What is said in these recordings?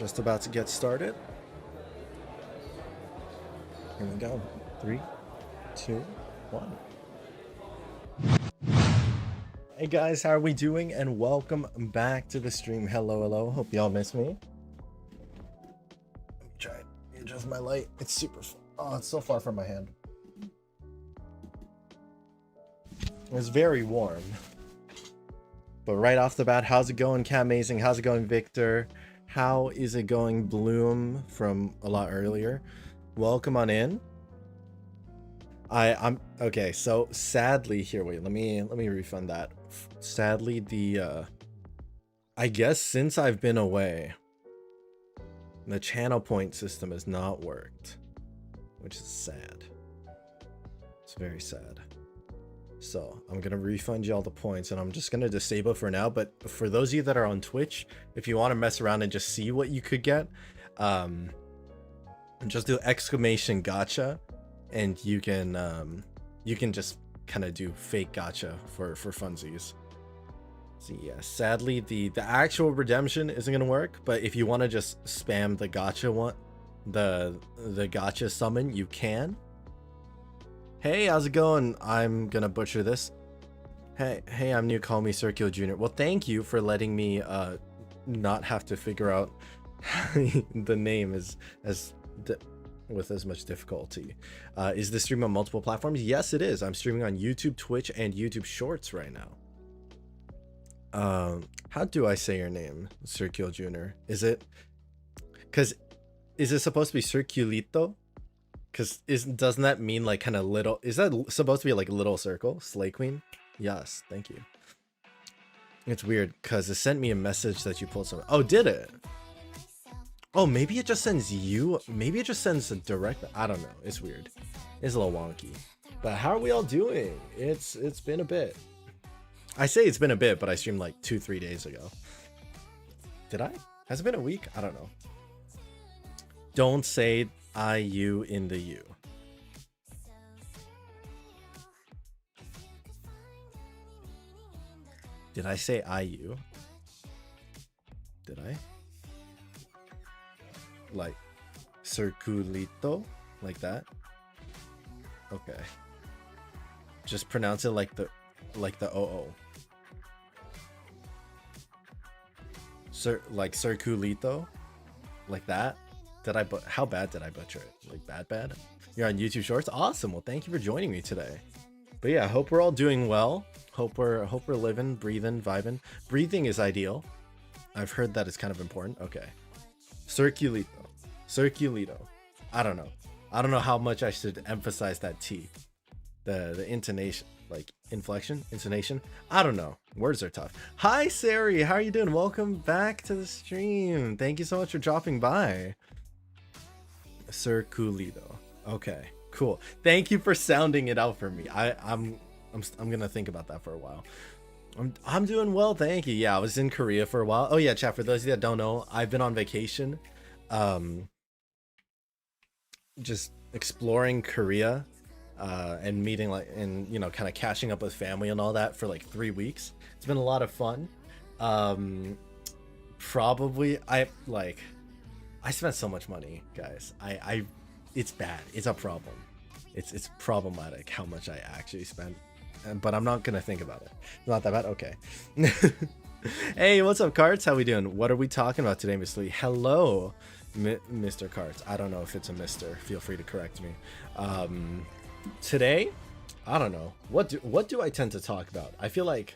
Just about to get started. Here we go. 3, 2, 1. Hey guys, how are we doing? And welcome back to the stream. Hello. Hope y'all miss me. Let me try to adjust my light. It's super. Oh, it's so far from my hand. It's very warm. But right off the bat, how's it going, Cat Amazing? How's it going, Victor? How is it going, Bloom, from a lot earlier? Welcome on in. I'm okay. So sadly, here, wait. Let me refund that. Sadly, the I guess since I've been away, the channel point system has not worked, which is sad. It's very sad. So I'm gonna refund you all the points, and I'm just gonna disable for now. But for those of you that are on Twitch, if you want to mess around and just see what you could get, just do exclamation gotcha, and you can just kind of do fake gotcha for funsies. So yeah, sadly the actual redemption isn't gonna work, but if you want to just spam the gotcha one, the gotcha summon, you can. Hey, how's it going? I'm gonna butcher this. Hey, I'm new. Call me Circular Jr. Well, thank you for letting me not have to figure out the name with as much difficulty. Is this stream on multiple platforms? Yes, it is. I'm streaming on YouTube, Twitch, and YouTube Shorts right now. How do I say your name, Circular Jr.? Is it supposed to be Circulito? Because doesn't that mean like kind of little? Is that supposed to be like a little circle? Slay Queen? Yes, thank you. It's weird because it sent me a message that you pulled something. Oh, did it? Oh, maybe it just sends you. Maybe it just sends a direct. I don't know. It's weird. It's a little wonky. But how are we all doing? It's been a bit. I say it's been a bit, but I streamed like 2-3 days ago. Did I? Has it been a week? I don't know. Don't say IU in the U. Did I say IU? Did I? Like circulito, like that? Okay. Just pronounce it like the OO. Like circulito, like that. How bad did I butcher it? Like bad? You're on YouTube Shorts? Awesome. Well, thank you for joining me today. But yeah, I hope we're all doing well. Hope we're living, breathing, vibing. Breathing is ideal. I've heard that it's kind of important. Okay. Circulito. I don't know how much I should emphasize that T. The intonation, like inflection, intonation. I don't know. Words are tough. Hi, Sari. How are you doing? Welcome back to the stream. Thank you so much for dropping by. Circulito. Okay, cool. Thank you for sounding it out for me. I'm gonna think about that for a while. I'm doing well, thank you. Yeah, I was in Korea for a while. Oh yeah, chat, for those of you that don't know, I've been on vacation, just exploring Korea, and meeting and kind of catching up with family and all that for like 3 weeks. It's been a lot of fun. Probably I spent so much money, guys. It's bad. It's a problem. It's problematic how much I actually spent, but I'm not gonna think about it. It's not that bad. Okay. Hey, what's up, Carts? How we doing? What are we talking about today, Miss Lee? Hello, Mr. Carts. I don't know if it's a Mr. Feel free to correct me. Today, I don't know. What do I tend to talk about? I feel like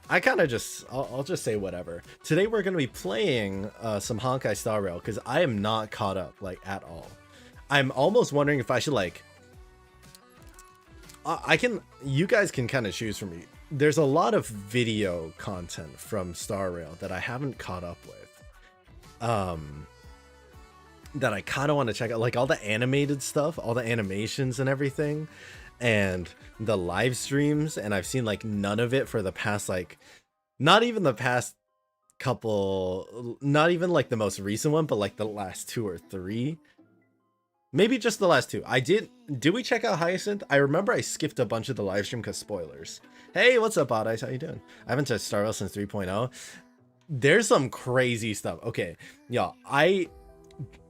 I kind of I'll just say whatever. Today we're going to be playing some Honkai Star Rail because I am not caught up like at all. I'm almost wondering if I should like you guys can kind of choose for me. There's a lot of video content from Star Rail that I haven't caught up with. That I kind of want to check out, like all the animated stuff, all the animations and everything, and the live streams, and I've seen like none of it for the past, like not even the past couple, not even like the most recent one, but like the last 2 or 3, maybe just the last 2. Did we check out Hyacinth? I remember I skipped a bunch of the live stream because spoilers. Hey, what's up, Odd Eyes? How you doing? I haven't touched Star Rail since 3.0. there's some crazy stuff. Okay, yeah,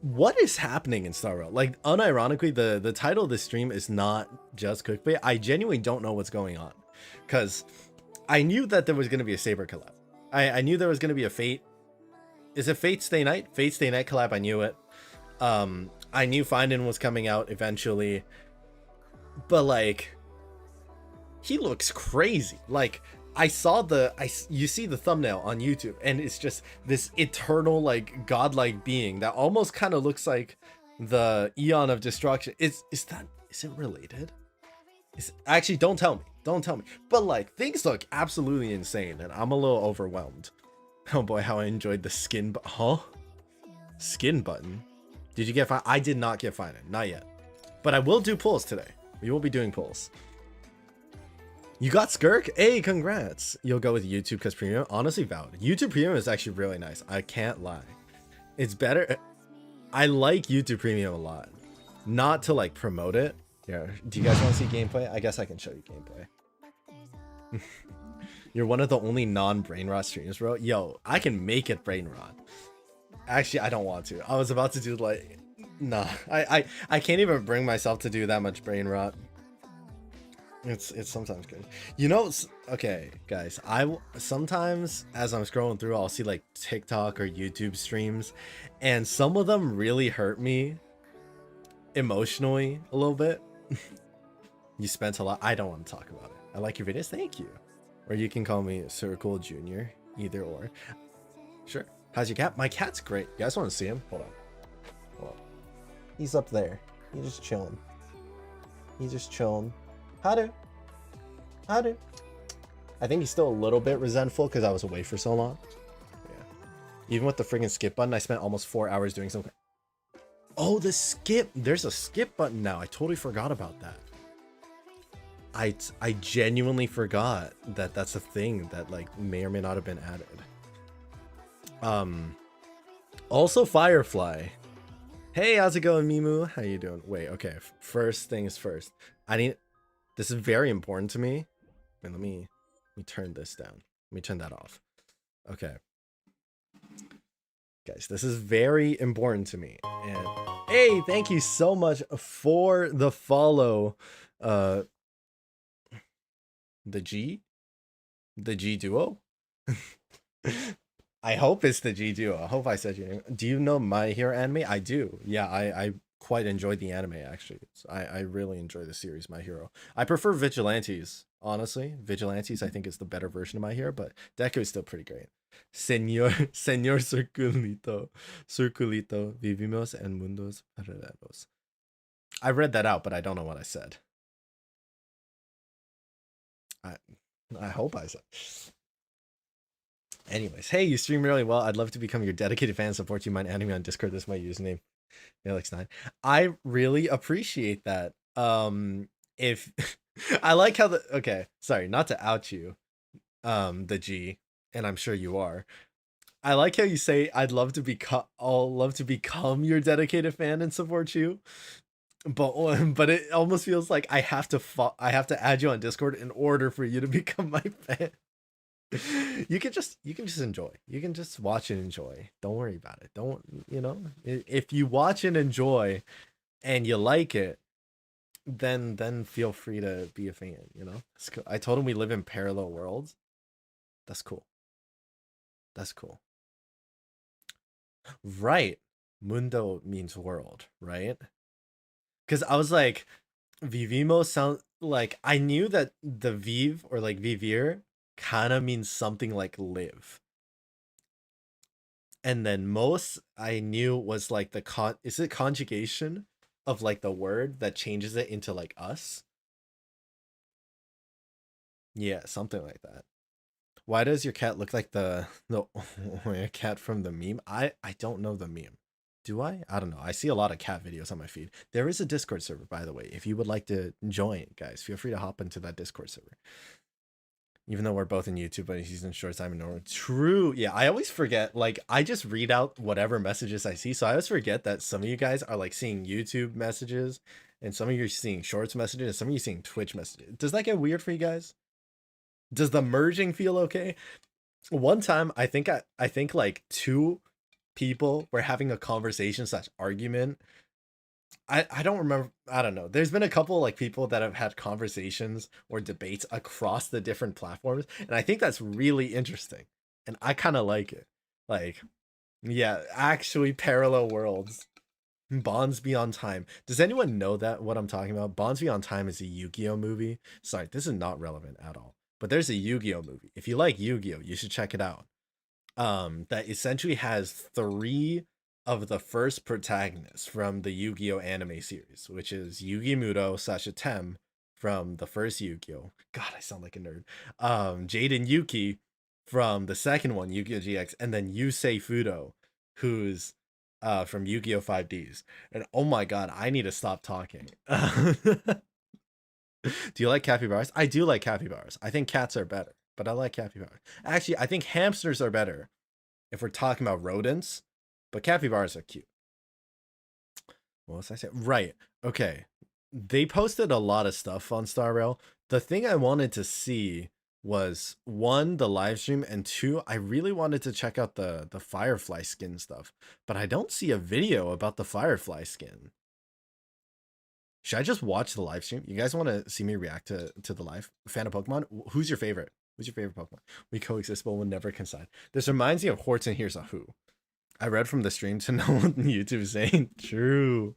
what is happening in Star Rail? Like, unironically, the title of this stream is not just clickbait. I genuinely don't know what's going on, because I knew that there was going to be a Saber collab. I knew there was going to be a Fate. Is it Fate Stay Night? Fate Stay Night collab. I knew it. I knew Fainon was coming out eventually, but like, he looks crazy. Like, I saw you see the thumbnail on YouTube, and it's just this eternal, like, godlike being that almost kind of looks like the Eon of Destruction. Is it related? Actually, don't tell me. But like, things look absolutely insane, and I'm a little overwhelmed. Oh boy, how I enjoyed the skin, skin button. Did you get fine? I did not get fine, not yet. But I will do pulls today. We will be doing pulls. You got Skirk? Hey, congrats. You'll go with YouTube because Premium? Honestly, valid. YouTube Premium is actually really nice. I can't lie. It's better. I like YouTube Premium a lot. Not to like promote it. Yeah. Do you guys want to see gameplay? I guess I can show you gameplay. You're one of the only non-brain rot streamers, bro. Yo, I can make it brain rot. Actually, I don't want to. I was about to do like, nah. I can't even bring myself to do that much brain rot. It's sometimes good, you know. Okay, guys, sometimes as I'm scrolling through, I'll see like TikTok or YouTube streams, and some of them really hurt me emotionally a little bit. You spent a lot. I don't want to talk about it. I like your videos, thank you. Or you can call me Circle Junior, either or. Sure. How's your cat? My cat's great. You guys want to see him? Hold on. He's up there. He's just chilling. How do? I think he's still a little bit resentful because I was away for so long. Yeah. Even with the friggin' skip button, I spent almost 4 hours doing something. Oh, the skip. There's a skip button now. I totally forgot about that. I genuinely forgot that that's a thing that like may or may not have been added. Also Firefly. Hey, how's it going, Mimu? How you doing? Wait, okay. First things first. This is very important to me. Let me turn this down. Let me turn that off. Okay. Guys, this is very important to me. And hey, thank you so much for the follow. The G duo. I hope it's the G duo. I hope I said your name. Do you know My Hero anime? I do. Yeah, I quite enjoyed the anime actually. I really enjoy the series My Hero. I prefer Vigilantes, honestly. Vigilantes I think is the better version of My Hero, but Deku is still pretty great. Señor Circulito, vivimos en mundos paralelos. I read that out, but I don't know what I said. I hope I said. Anyways, hey, you stream really well. I'd love to become your dedicated fan and support you. Mind adding me on Discord? This is my username, Alex9. I really appreciate that. If I like how okay, sorry, not to out you, the G, and I'm sure you are. I like how you say I'll love to become your dedicated fan and support you. But it almost feels like I have to add you on Discord in order for you to become my fan. You can just enjoy. You can just watch and enjoy. Don't worry about it. Don't, you know, if you watch and enjoy and you like it, then feel free to be a fan, you know. Cool. I told him we live in parallel worlds. That's cool. Right. Mundo means world, right? Because I was like, Vivimos sound like, I knew that the Viv or like Vivir kind of means something like live. And then Mos I knew was like the is it conjugation of like the word that changes it into like us? Yeah, something like that. Why does your cat look like the cat from the meme? I don't know the meme. Do I? I don't know. I see a lot of cat videos on my feed. There is a Discord server, by the way. If you would like to join, guys, feel free to hop into that Discord server. Even though we're both in YouTube, but he's in shorts, I'm in normal. True. Yeah, I always forget. Like, I just read out whatever messages I see. So I always forget that some of you guys are like seeing YouTube messages, and some of you are seeing shorts messages, and some of you are seeing Twitch messages. Does that get weird for you guys? Does the merging feel okay? One time, I think like two people were having a conversation slash argument. I don't remember. I don't know. There's been a couple like people that have had conversations or debates across the different platforms, and I think that's really interesting. And I kind of like it. Like, yeah, actually parallel worlds. Bonds Beyond Time. Does anyone know that what I'm talking about? Bonds Beyond Time is a Yu-Gi-Oh movie. Sorry, this is not relevant at all. But there's a Yu-Gi-Oh movie. If you like Yu-Gi-Oh, you should check it out. That essentially has 3 of the first protagonists from the Yu-Gi-Oh anime series, which is Yugi Muto / Tem from the first Yu-Gi-Oh. God, I sound like a nerd. Jade and Yuki from the second one, Yu-Gi-Oh GX, and then Yusei Fudo, who's from Yu-Gi-Oh 5Ds. And oh my god, I need to stop talking. Do you like capybaras? I do like capybaras. I think cats are better, but I like capybaras. Actually, I think hamsters are better if we're talking about rodents, but capybaras are cute. What was I saying? Right. Okay. They posted a lot of stuff on Star Rail. The thing I wanted to see was 1, the live stream, and 2, I really wanted to check out the Firefly skin stuff, but I don't see a video about the Firefly skin. Should I just watch the live stream? You guys want to see me react to the live? Fan of Pokemon? Who's your favorite? Who's your favorite Pokemon? We coexist, but we'll never coincide. This reminds me of Horton Here's a Who. I read from the stream to know what YouTube is saying. True.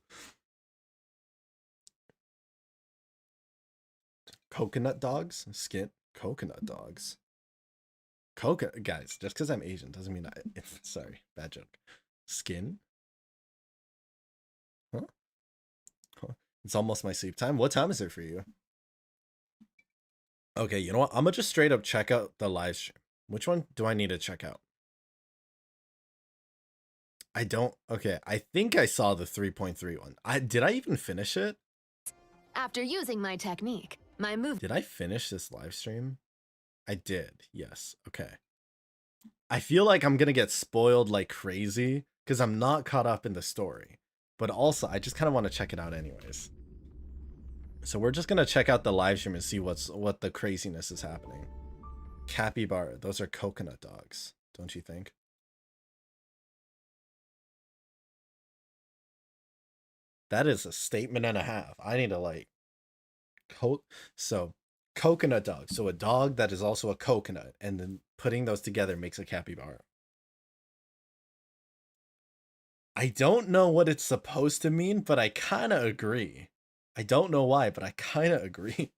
Coconut dogs? Skin? Coconut dogs. Coconut guys, just because I'm Asian doesn't mean sorry, bad joke. Skin? Huh? It's almost my sleep time. What time is it for you? Okay, you know what? I'm gonna just straight up check out the live stream. Which one do I need to check out? I don't. Okay, I think I saw the 3.3 one. Did I even finish it? After using my technique, my move. Did I finish this live stream? I did. Yes. Okay. I feel like I'm gonna get spoiled like crazy because I'm not caught up in the story. But also, I just kind of want to check it out anyways. So we're just gonna check out the live stream and see what the craziness is happening. Capybara, those are coconut dogs, don't you think? That is a statement and a half. I need to like so coconut dog. So a dog that is also a coconut, and then putting those together makes a capybara. I don't know what it's supposed to mean, but I kind of agree. I don't know why, but I kind of agree.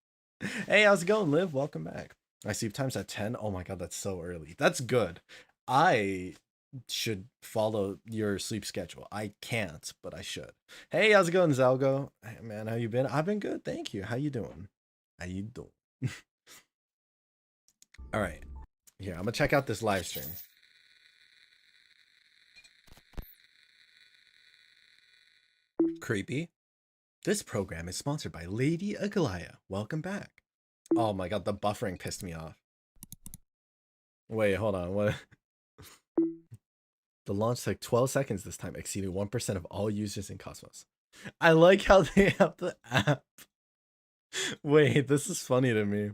Hey, how's it going, Liv? Welcome back. I sleep times at 10. Oh my god, that's so early. That's good. I should follow your sleep schedule. I can't, but I should. Hey, how's it going, Zalgo? Hey, man, how you been? I've been good, thank you. How you doing? How you doing? All right. Here, I'm gonna check out this live stream. Creepy. This program is sponsored by Lady Agalaya. Welcome back. Oh my god, the buffering pissed me off. Wait, hold on. What? The launch took 12 seconds this time, exceeding 1% of all users in Cosmos. I like how they have the app. Wait, this is funny to me.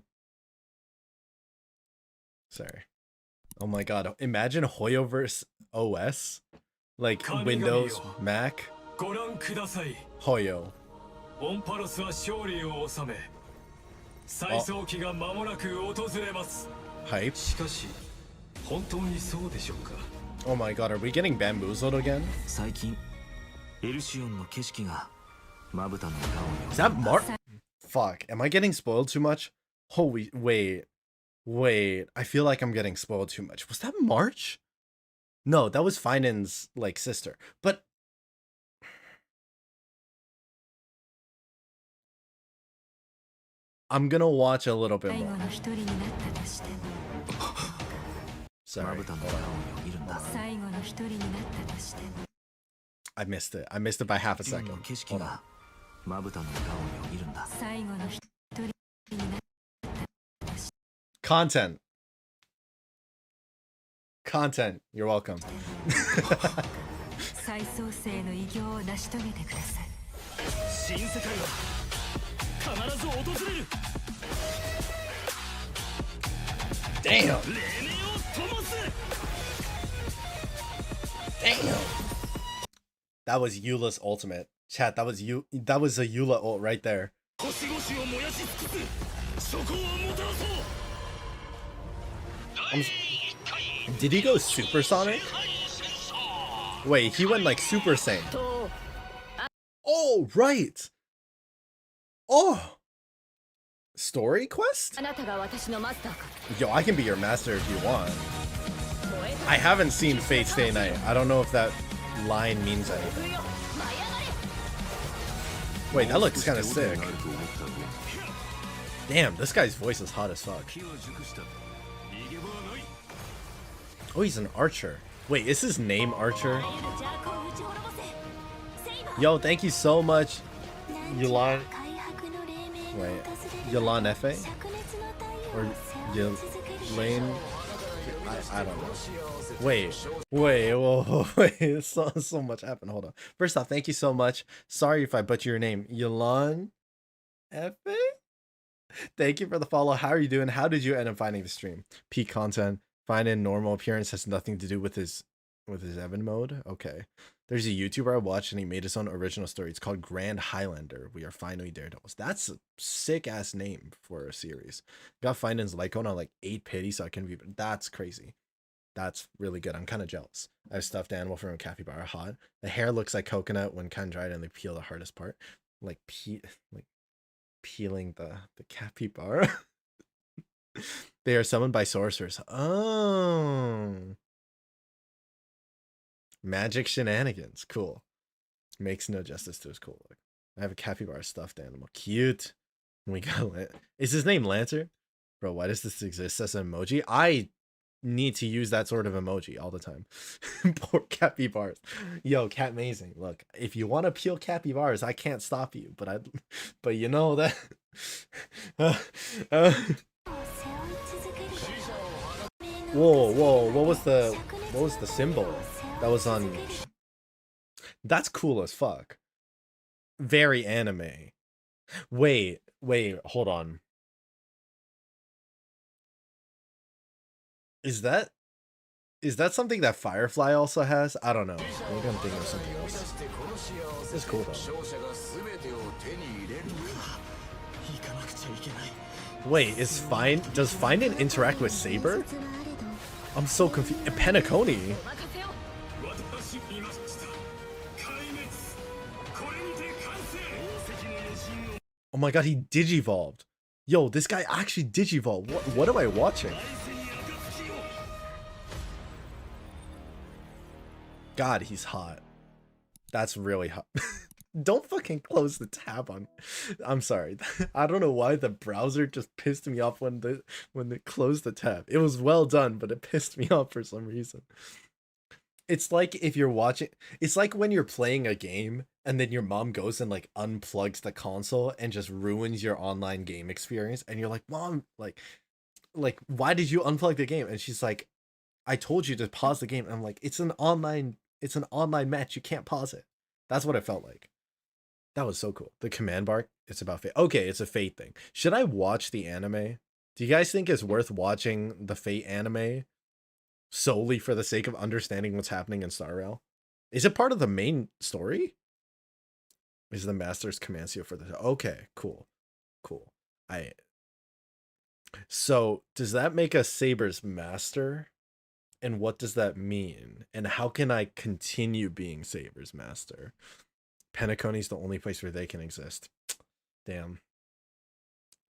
Sorry. Oh my god, imagine Hoyoverse OS. Like Windows, Mac. Hoyo. Hype. Oh my god, are we getting bamboozled again? Is that March? Fuck, am I getting spoiled too much? Holy, wait. I feel like I'm getting spoiled too much. Was that March? No, that was Fainon's, like, sister. But I'm gonna watch a little bit more. Sorry. Hold on. I missed it. I missed it by half a second. Hold on. Content. Content. You're welcome. Damn. Damn. That was Eula's ultimate. Chat, that was a Eula ult right there. Did he go supersonic? Wait, he went like Super Saiyan. Oh, right. Oh. Story quest? Yo, I can be your master if you want. I haven't seen Fate Stay Night. I don't know if that line means anything. Wait, that looks kind of sick. Damn, this guy's voice is hot as fuck. Oh, he's an archer. Wait, is his name Archer? Yo, thank you so much, Yulan. Wait, Yulan Efe? Or Yulaine? I don't know. Wait, whoa, wait. So much happened. Hold on. First off, thank you so much. Sorry if I butcher your name. Yulan Efe? Thank you for the follow. How are you doing? How did you end up finding the stream? Peak content. Finding normal appearance has nothing to do with his Evan mode. Okay. There's a YouTuber I watched and he made his own original story. It's called Grand Highlander. We are finally Daredevils. That's a sick ass name for a series. Got Fainon's Lycon on like 8 pity, so I can be. That's crazy. That's really good. I'm kind of jealous. I have stuffed animal from a capybara hot. The hair looks like coconut when kind dried and they peel the hardest part. Like peeling the capybara. They are summoned by sorcerers. Oh. Magic shenanigans. Cool. Makes no justice to his cool look. I have a capybara stuffed animal. Cute. We got Is his name Lancer? Bro, why does this exist as an emoji? I need to use that sort of emoji all the time. Poor capybaras. Yo, cat amazing. Look, if you want to peel capybaras, I can't stop you. But you know that. Whoa, what was the symbol that was on? That's cool as fuck. Very anime. Wait, hold on. Is that something that Firefly also has? I don't know. Maybe I'm thinking of something else. This is cool though. Wait, does Fainon interact with Saber? I'm so confused. Penacony? Oh my god, he digivolved. Yo, this guy actually digivolved. What am I watching? God, he's hot. That's really hot. Don't fucking close the tab on. I'm sorry. I don't know why the browser just pissed me off when they closed the tab. It was well done, but it pissed me off for some reason. It's like if you're watching, it's like when you're playing a game and then your mom goes and like unplugs the console and just ruins your online game experience and you're like, "Mom, like why did you unplug the game?" And she's like, "I told you to pause the game." And I'm like, it's an online match. You can't pause it." That's what it felt like. That was so cool. The command bar, it's about Fate. Okay, it's a Fate thing. Should I watch the anime? Do you guys think it's worth watching the Fate anime solely for the sake of understanding what's happening in Star Rail? Is it part of the main story? Is the Master's Commancio for the... Okay, cool. So, does that make us Saber's master? And what does that mean? And how can I continue being Saber's master? Penacony's the only place where they can exist. Damn.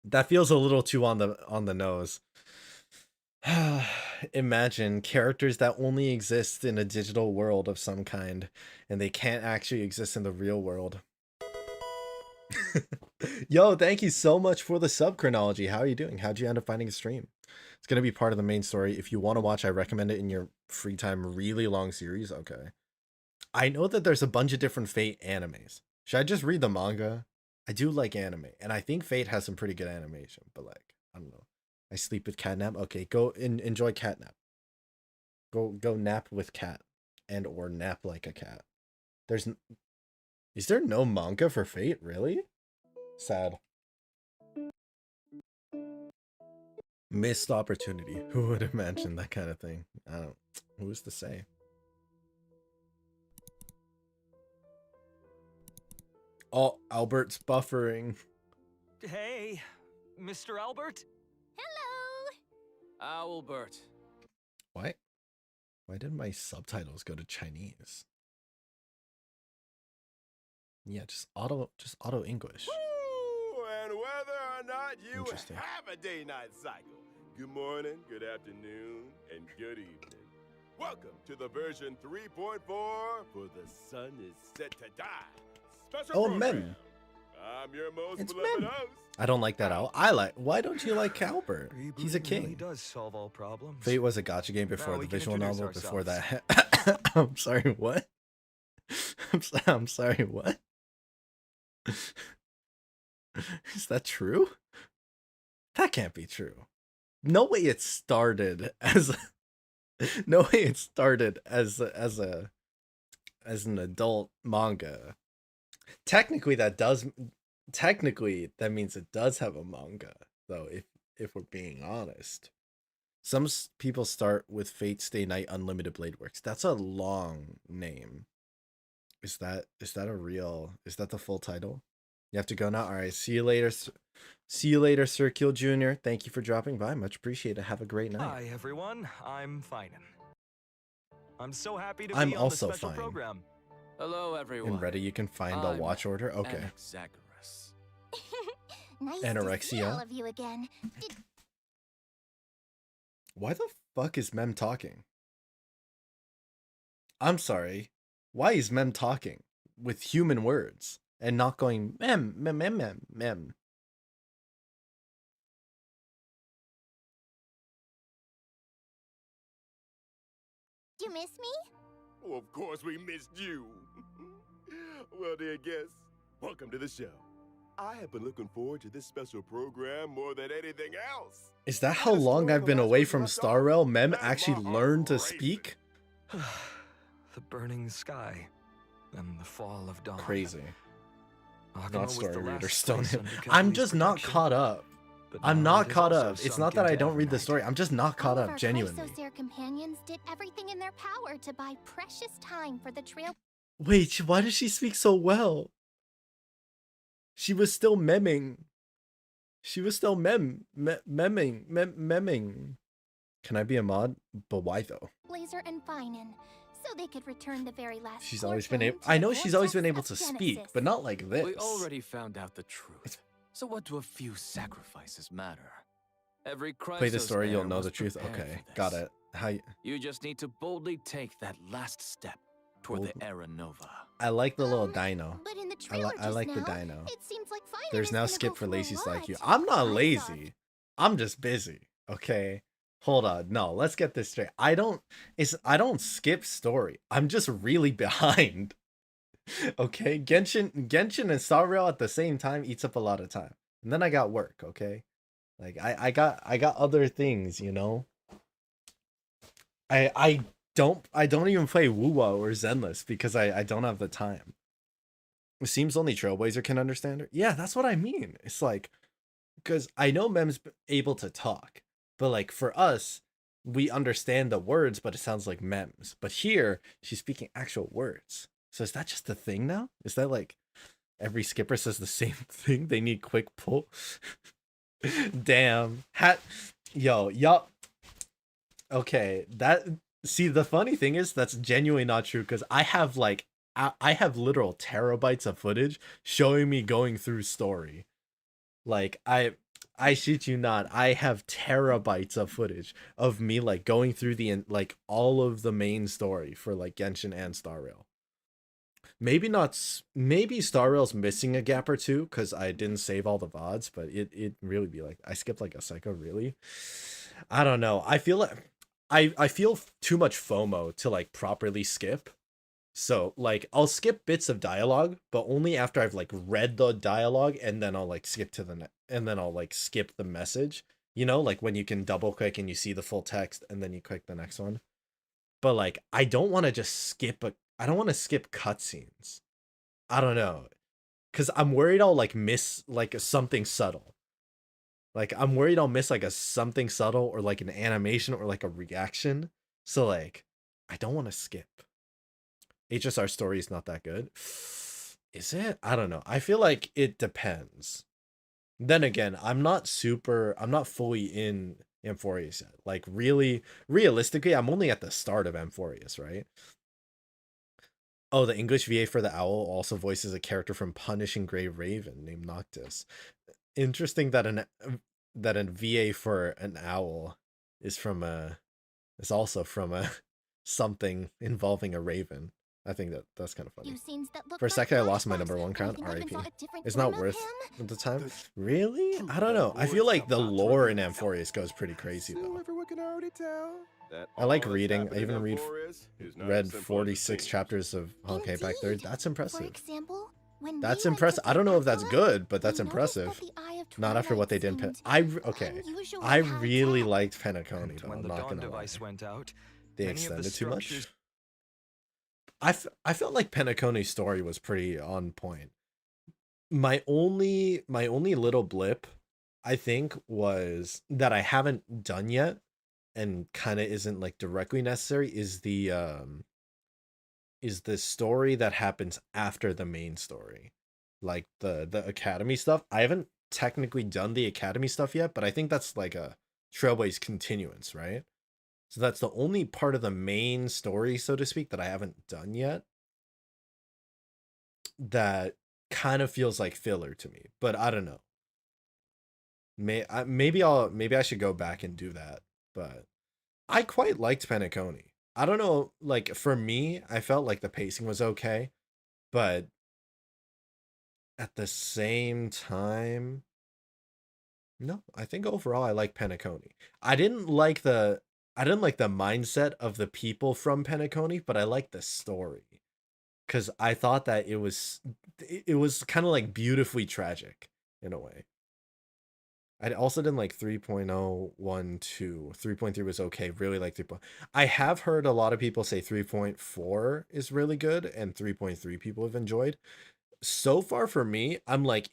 That feels a little too on the nose. Imagine characters that only exist in a digital world of some kind, and they can't actually exist in the real world. Yo, thank you so much for the sub, Chronology. How are you doing? How'd you end up finding a stream? It's going to be part of the main story. If you want to watch, I recommend it in your free time. Really long series. Okay. I know that there's a bunch of different Fate animes. Should I just read the manga? I do like anime, and I think Fate has some pretty good animation, but like, I don't know. I sleep with catnap. Okay, go enjoy catnap. Go nap with cat, and or nap like a cat. Is there no manga for Fate? Really? Sad. Missed opportunity. Who would have mentioned that kind of thing? I don't. Who's to say? Oh, Albert's buffering. Hey, Mr. Albert? Hello! Owlbert. Why? Why did my subtitles go to Chinese? Yeah, just auto English. Ooh, and whether or not you Interesting. have a day-night cycle. Good morning, good afternoon, and good evening. Welcome to the version 3.4 for The Sun is Set to Die. Special Oh, program. men. I'm your most It's beloved men. host. I don't like that owl. I like. Why don't you like Albert? He's a Rebooting king. really does solve all problems. Fate was a gacha game before Now the we can visual introduce novel. Before ourselves. that, I'm sorry. What? I'm sorry. What? Is that true? That can't be true. No way it started as. No way it started as an adult manga. Technically, that means it does have a manga, though. If we're being honest, some people start with Fate Stay Night Unlimited Blade Works. That's a long name. Is that a real? Is that the full title? You have to go now. All right. See you later. See you later, Circle Jr. Thank you for dropping by. Much appreciated. Have a great night. Hi, everyone. I'm Fainon. I'm so happy to I'm be on also the special fine. program. Hello, everyone. In Reddit, you can find a watch order. Okay. Anaxagoras. Nice Anorexia. to see all of you again. Why the fuck is Mem talking? I'm sorry. Why is Mem talking with human words and not going mem, mem, mem, mem, mem? You miss me? Oh, of course we missed you. Well, dear guests, welcome to the show. I have been looking forward to this special program more than anything else. Is that how long I've been away from Star Realm? Mem actually learned to speak? The burning sky and the fall of dawn. Crazy. Akuma Not was story the reader last stone place him. under I'm Kazui's just not protection. caught up. But I'm now not it is caught also up. It's sunk not that I into don't read the Evernight. story. I'm just not caught All of up, our genuinely. Chrysosaur companions did everything in their power to buy precious time for the trail. Wait, why does she speak so well? She was still memming. She was still memming. Can I be a mod? But why though? Blazer and Fainon, so they could return the very last. She's always been fortune able. to I the know she's always been able vortex to of speak, Genesis. but not like this. We already found out the truth. So what do a few sacrifices matter? Every Play the Chrysos story, you'll heir know was the truth. prepared Okay, for got this. it. How? You just need to boldly take that last step toward the Bold- Era Nova. I like the little dino. But in the trailer I like just the now, dino. It seems like Fainon There's is now gonna skip go for through a lazies like you. lot. I'm not I thought- lazy. I'm just busy. Okay. Hold on. No, let's get this straight. I don't skip story. I'm just really behind. Okay? Genshin and Star Rail at the same time eats up a lot of time. And then I got work, okay? Like I got other things, you know? I don't even play Wuwa or Zenless because I don't have the time. It seems only Trailblazer can understand her. Yeah, that's what I mean. It's like, because I know Mem's able to talk, but like for us, we understand the words, but it sounds like Mems. But here, she's speaking actual words. So is that just a thing now? Is that like every skipper says the same thing? They need quick pull. Damn. Yup. Okay, see, the funny thing is that's genuinely not true because I have literal terabytes of footage showing me going through story. Like I shit you not, I have terabytes of footage of me like going through like all of the main story for like Genshin and Star Rail. Maybe Star Rail's missing a gap or two because I didn't save all the VODs, but it really be like I skipped like a psycho, really. I don't know. I feel like I feel too much FOMO to like properly skip. So like I'll skip bits of dialogue, but only after I've like read the dialogue, and then I'll like skip to and then I'll like skip the message. You know, like when you can double click and you see the full text and then you click the next one. But like I don't want to just skip I don't want to skip cutscenes. I don't know. Cause I'm worried I'll like miss like something subtle. Like I'm worried I'll miss like a something subtle or like an animation or like a reaction. So like I don't want to skip. HSR story is not that good. Is it? I don't know. I feel like it depends. Then again, I'm not fully in Amphorius yet. Like really, realistically, I'm only at the start of Amphorius, right? Oh, the English VA for the owl also voices a character from Punishing Grey Raven named Noctis. Interesting that a VA for an owl is also from a something involving a raven. I think that's kind of funny. For a second, I lost my #1 crown. R.I.P. It's not worth the time. Really? I don't know. I feel like the lore in Amphorius goes pretty crazy though. Everyone can already tell that I like all that's reading. I happening even in read Amphorius is not read as simple as it 46 seems. chapters of Honkai back there. That's For impressive. example, when That's we went to impressive. I don't know if that's Dracula, good, but that's we noticed that impressive. the Eye of Not after what they did. Twilight Okay. unusually I high really tech. liked Penacony though. When I'm the not dawn gonna lie. device went out, They many of the extended too much. structures- I felt like Penacony's story was pretty on point. My only little blip, I think, was that I haven't done yet, and kind of isn't like directly necessary, is the story that happens after the main story, like the academy stuff. I haven't technically done the academy stuff yet, but I think that's like a Trailblaze continuance, right? So that's the only part of the main story, so to speak, that I haven't done yet. That kind of feels like filler to me, but I don't know. Maybe I should go back and do that. But I quite liked Penacony. I don't know, like for me, I felt like the pacing was okay, but at the same time, no, I think overall I like Penacony. I didn't like the mindset of the people from Penacony, but I liked the story. Because I thought that it was kind of like beautifully tragic in a way. I also didn't like 3.0, 1, 2. 3.3 was okay. Really like 3. I have heard a lot of people say 3.4 is really good and 3.3 people have enjoyed. So far for me, I'm like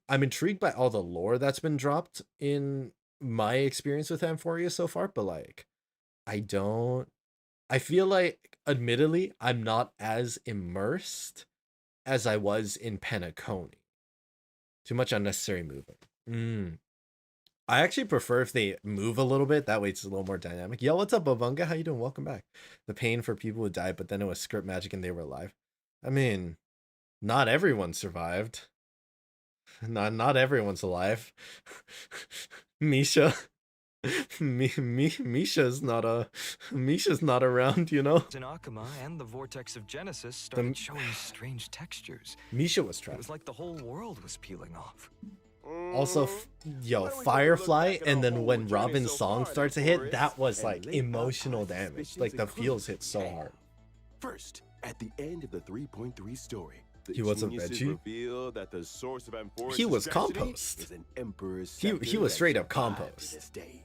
I'm intrigued by all the lore that's been dropped in my experience with Amphoria so far, but like I feel like admittedly I'm not as immersed as I was in Penacony. Too much unnecessary movement. I actually prefer if they move a little bit. That way it's a little more dynamic. Yo, what's up, Bavunga? How you doing? Welcome back. The pain for people who died, but then it was script magic and they were alive. I mean, not everyone survived. Not everyone's alive. Misha. Misha's not around, you know? in Akama and the Vortex of Genesis started showing strange textures. Misha was It trapped. was like the whole world was peeling off. Also, Firefly, and then when Robin's song starts to hit, that was like emotional damage. Like the feels hit so hard. First, at the end of the 3.3 story, the He was a geniuses veggie? reveal that the source of Amphorius' He was tragedy compost. is an emperor's He scepter was that straight up survived to compost. this day.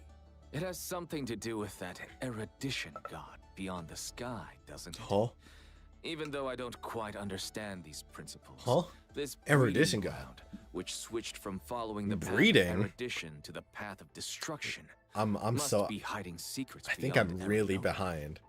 It has something to do with that erudition god beyond the sky, doesn't it? Huh? Even though I don't quite understand these principles. Huh? This Erudition breeding god. ground, which switched from following the Breeding? path of erudition to the path of destruction. I'm must so be hiding secrets. I think beyond I'm every really known. behind.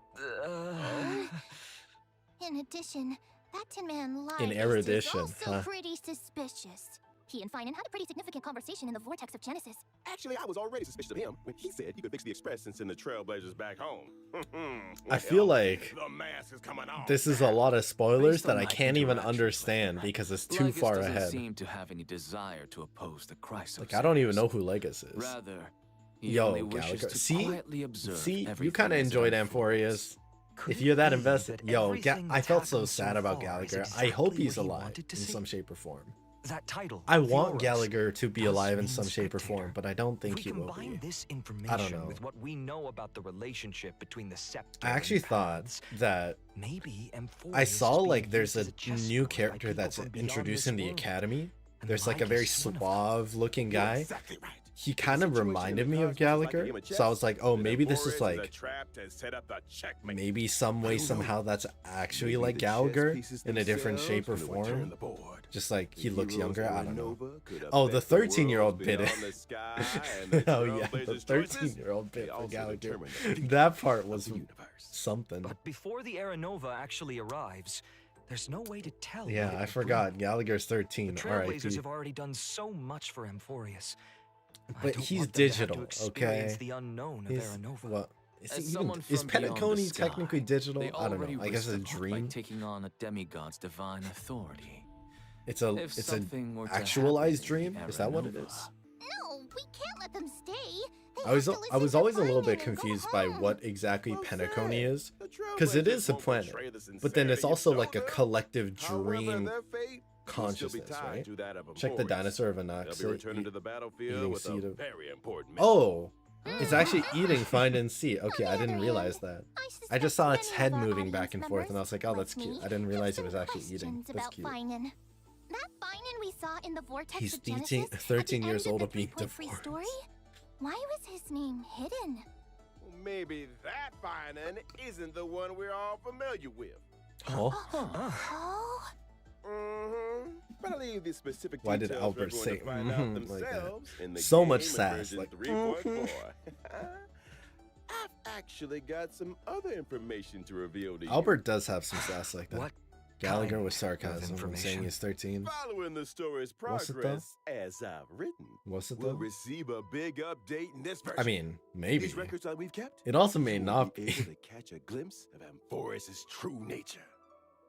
In addition, that Tin Man lied In is erudition, also huh? pretty suspicious. He and Fainon had a pretty significant conversation in the Vortex of Genesis. Actually, I was already suspicious of him when he said he could fix the Express and send the Trailblazers back home. I feel like the mask is coming off. this is a lot of spoilers Based that on I my can't even interactions with understand him, because it's too Lycus far doesn't ahead. seem to have any desire to oppose the Chrysos. Like I don't even know who Legus is. Rather, he Yo, only wishes Gallagher. to quietly observe See, you everything kind of as it enjoyed unfolds. Amphorius. If you're that invested, yo, I felt so sad about Gallagher. I hope he's alive in some shape or form. That title. I the want Auras, Gallagher to be does alive in mean some shape or form, spectator. but I don't think If he we will combine be. this information know. with what we know about the relationship between the scepter I actually and thought paths, that maybe Amphorius I is saw being like there's used a as chess new board by character people that's from beyond introduced this in the world. academy. And There's like a Lycus very is one of them. suave looking You're guy. exactly right. He kind of reminded me of Gallagher, so I was like, oh, maybe this is like maybe some way somehow that's actually like Gallagher in a different shape or form. Just like he looks younger. I don't know. Oh, the 13-year-old bit it. Oh yeah, the 13-year-old bit for Gallagher. That part was something. But before the Aranova actually arrives, There's no way to tell. Yeah, when it I will forgot. bloom. Gallagher's The 13. Trailblazers R.I.P. have already done so much for Amphorius. I But don't he's want them to have digital, to experience okay? the unknown of He's Aranova. what? Is, As he even, someone is from beyond the Penacony sky, technically digital? They I don't already know. I guess risked it's a it by dream. taking on a demigod's divine authority. It's a If it's something were an to actualized happen in dream. Is that what it Aranova, is? No, we can't let them stay. They I was have to I was listen to always a little bit Fainon and go confused by home. what exactly Well Penacony said. is, The because it Trailblazers is a won't planet, betray the but then it's sincerity also you like a showed them. collective However, dream their fate will still be consciousness, tied right? to that of Check the Amphorius. dinosaur of They'll Anaxa. be returning to the eating battlefield with a seed of- very important mission. Oh, it's actually eating find and see. Okay, On I the didn't other realize hand, that. I suspect just saw many its of head our moving back audience and forth, and I members, was like, oh, like that's cute. me, I didn't have realize it was some actually eating. questions That's about cute. Fainon. That Fainon we saw in the vortex He's of Genesis 13 at the 13 end years of old the of being 3.3 divorced. story? Why was his name hidden? Well, maybe that Fainon isn't the one we're all familiar with. Oh, Oh, Mm-hmm. But I'll leave the specific Why did details Albert for everyone say to find "mhm" out like that? themselves in the So game much in sass, version like, 3.4. I've actually got some other information to reveal to you. Albert does have some sass like that. What? Gallagher kind with of sarcasm when saying information? he's 13. Following the story's What's it, though? progress, as I've written, What's it we'll though? receive a big update in this version. I mean, maybe. These records that we've kept, It also may you'll not be be. able to catch a glimpse of Amphorius' true nature.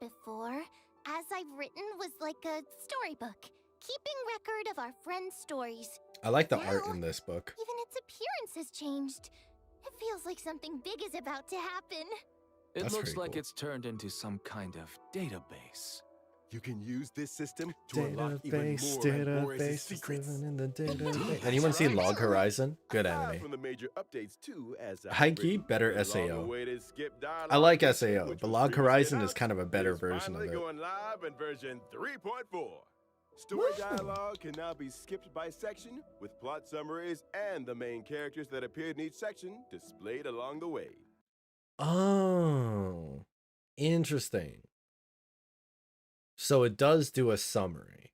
before, as I've written, was like a storybook, keeping record of our friends' stories. I like the art Now, in this book. Even its appearance has changed. It feels like something big is about to happen. It That's looks pretty like cool. it's turned into some kind of database. You can use this system to unlock even Database, more Amphorius' database, secrets. living in the database. That's Anyone seen right. Log Horizon? Good Aside anime. from the major updates too, as I've High-key, written, better the SAO. long-awaited skip dialogue I like feature, SAO, which but was Log previously Horizon is announced, kind of a better is version of finally it. going live in version 3.4. Story dialogue can now be skipped by section, with plot summaries and the main characters that appeared in each section displayed along the way. Oh, interesting. So it does do a summary.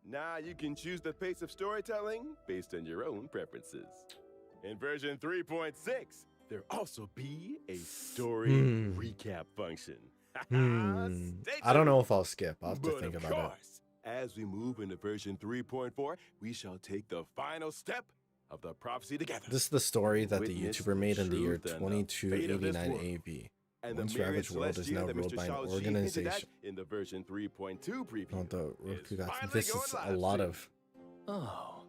Now you can choose the pace of storytelling based on your own preferences. In version 3.6, there'll also be a story recap function. Stay I don't know tuned. if I'll skip. I'll have to But think of about it. course, as we move into version 3.4, we shall take the final step of the prophecy together. This is the story that the Witness YouTuber the made in the year truth and the fate of this 2289 world. AV. And Once the myriad Ravaged World is celestia now that ruled Mr. by an Shao Ji hinted at organization. in the version 3.2 preview. Oh, the is Roku got finally this going is a live lot soon. of Oh,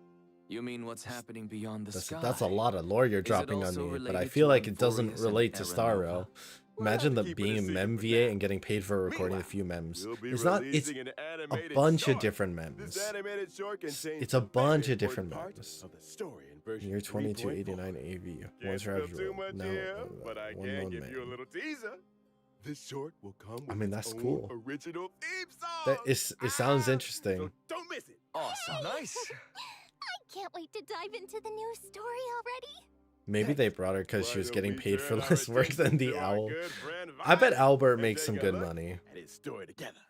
you mean what's happening beyond the sky? that's a lot of lore you're Is it dropping on also me, but I related feel to like it doesn't Amphorius and relate to Star Aranova? Rail. We'll have Imagine to the keep it being a a secret mem for VA now. and getting paid for recording a Meanwhile, few memes. we'll be It's not. It's releasing an a animated bunch short. of different This memes. animated short contains It's a the bunch very of different important memes. part of the story in version Year 3.4. 2289 AV. Can't Once spill Ravaged too World. much Now, here, but I one can known give you a man. little teaser. This short will come with I mean, its that's own cool. original theme song. That is. It sounds So interesting. don't miss it. Awesome. Nice. I can't wait to dive into the new story already. Maybe they brought her because she Why was don't getting we paid for turn our less work than attention the to our owl. good friend I bet Violet Albert and makes take some a good look money. at his story together.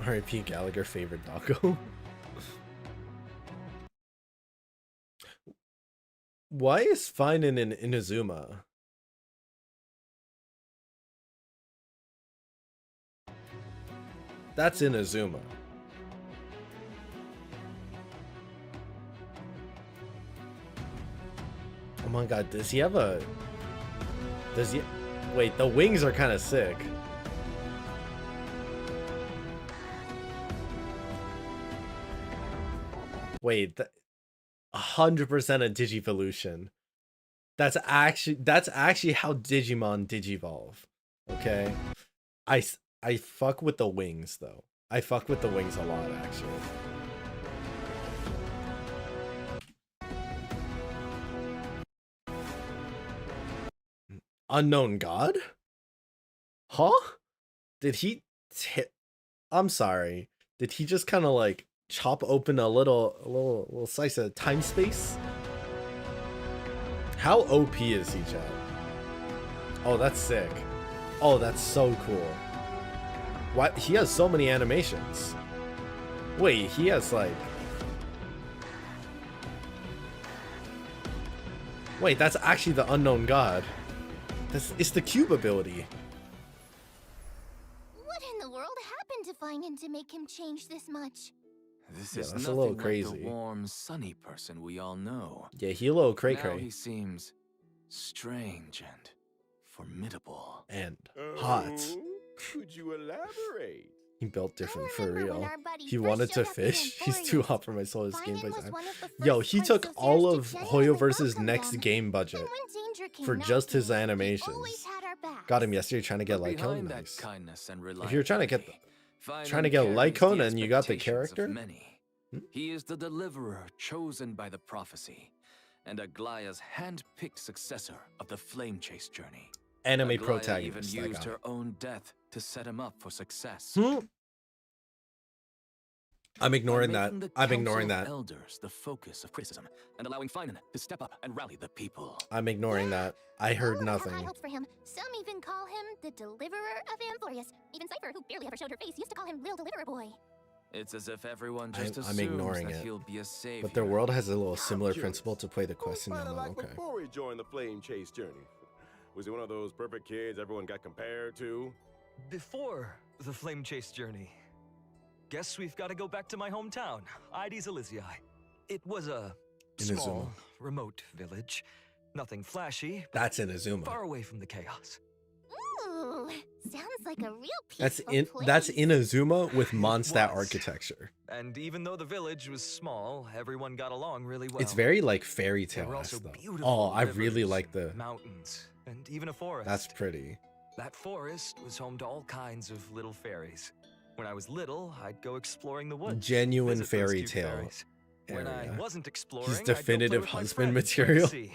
R.I.P. Gallagher favorite doggo. Why is Fainon in Inazuma? That's Inazuma. Oh my god, does he have a... Does he... Wait, the wings are kind of sick. Wait, 100% a Digivolution. That's actually how Digimon digivolve. Okay, I fuck with the wings though. I fuck with the wings a lot actually. Unknown God? Huh? Did he? I'm sorry. Did he just kind of like chop open a little slice of time space? How OP is he, Chad? Oh, that's sick. Oh, that's so cool. What? He has so many animations. Wait, he has like... Wait, that's actually the unknown god. It's the cube ability. Fainon to make him change this much? This Yeah, is that's a nothing little like crazy. the warm, sunny person we all know. Yeah, he a little cray Now cray he seems strange and formidable. and hot. Could you elaborate? He built different I for remember when real. our buddy He first wanted to showed up in fish. He's too Emporius. hot for my soul. This Fainon gameplay was time. one of the Yo, first he took Parcel all Seers of to Hoyo genuinely versus welcome next them. game budget And when danger came for just his knocking, he animations. always had our backs. Got him yesterday trying to get But like behind Conan. that Nice. kindness and If you're trying to get reliability, trying to get Fainon like carries the Conan, you got the expectations of character? many. Hmm? He is the deliverer chosen by the prophecy, and Aglaya's hand-picked successor of the Flame Chase journey. Anime Aglaya protagonist. even I used got her it. own death to set him up for success. I'm ignoring By that. making the I'm Council ignoring of that. Elders the focus of criticism, and allowing Fainon to step up and rally the people. I'm ignoring that. I heard All have high nothing. hopes for him. Some even call him the deliverer of Emporius. Even Cypher, who barely ever showed her face, used to call him Lil Deliverer Boy. It's as if everyone just I'm assumes ignoring that it. he'll be a savior. But their world has a little similar curious. principle to play the What was question now. Fainon like Okay. before he joined the Flame Chase journey? Was he one of those perfect kids everyone got compared to? Before the Flame Chase journey, guess we've got to go back to my hometown, Ides Elysiae. It was a Inazuma. small, remote village. Nothing flashy, but That's Inazuma. far away from the chaos. Ooh, sounds like a real That's peaceful that's place. Inazuma with It Mondstadt was. architecture. And even though the village was small, everyone got along really well. It's very like fairy There were tale also though. beautiful Oh, I really rivers like and the. mountains and even a forest. That's pretty. That forest was home to all kinds of little fairies. When I was little, I'd go exploring the woods. Genuine visit those fairy cute tale fairies. When I area. wasn't exploring, I'd go play definitive with my husband friends by the material. sea.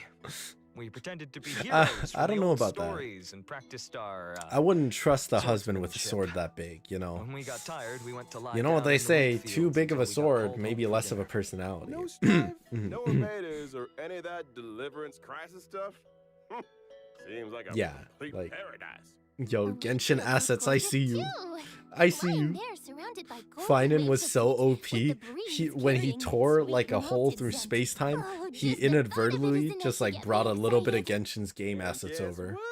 We pretended to be heroes I from don't the know old about that. stories and practiced our. I wouldn't trust the husband with a swordsmanship. sword that big, you know. When we got tired, we went to lie You know what down they in the say, wheat too fields big of until a we got sword, called maybe home for less of a dinner. personality. No strife, Mhm, no mhm. invaders, or any of that deliverance crisis stuff? Seems like a Yeah, complete like- paradise. Yo, A Genshin region of assets, I gorgeous see you. too. I see Lying you. there surrounded by golden Fainon waves was of so heat, OP. with the breeze When he carrying tore sweet like a hole malted through scent. space time, Oh, he just the thought of it is inadvertently enough just to like get brought me a little bit of excited. Genshin's game And assets guess over. what?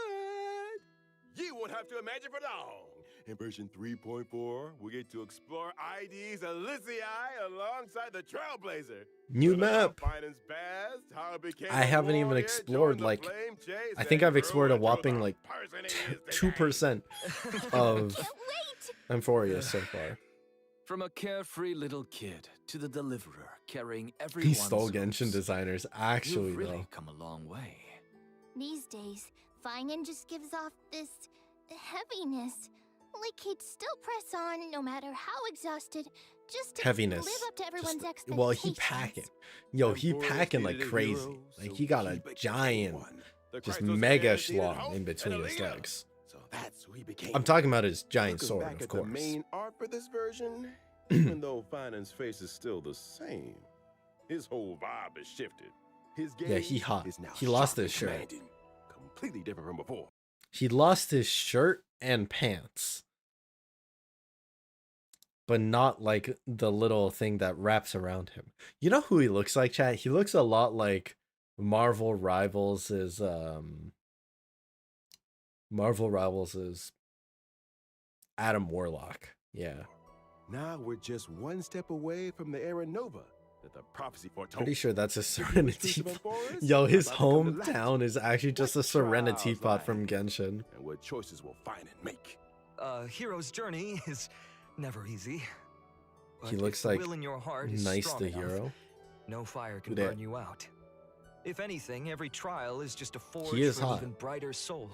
You won't have to imagine for long. In version 3.4, we get to explore ID's Elysiae alongside the Trailblazer. New Learn about map. Fainon's past, how it became I a haven't even warrior, explored, joined the like, Flame Chase, I think and I've explored grew a into whopping the like person he is today. 2% of Can't wait! Euphoria so far. From a carefree little kid to the deliverer carrying He everyone's stole Genshin hopes, designers, actually you've really though. come a long way. These days, Fainon just gives off this heaviness. Like he'd still press on no matter how exhausted, just to Heaviness. live up to everyone's Just, expectations. well, he packing. Yo, he Emporius packing like needed a crazy. hero, Like so he got a he became giant, one. The just Christos mega heirs needed schlong hope in between and a his leader. legs. So that's who he became. I'm talking about his giant Looking sword, back of at course. the main art for this version, even though Fainon's face is still the same, his whole vibe has shifted. His Yeah, he gaze hot. is now He lost sharp his and shirt. commanding, completely different from before. He lost his shirt and pants. But not like the little thing that wraps around him. You know who he looks like, chat? He looks a lot like Marvel Rivals is Adam Warlock. Yeah. Now we're just one step away from the era Nova that the prophecy foretold. Pretty sure that's a The streets Serenity. of Emporius Yo, are his about to come to light. hometown is actually just a What Serenity trials pot lie from ahead? Genshin. And what choices will Fainon make? A hero's journey is never easy. But He if looks the like will in your heart is nice strong to enough, hero. no fire can Who dat? burn you out. If anything, every trial is just a forge is for an hot. even brighter soul.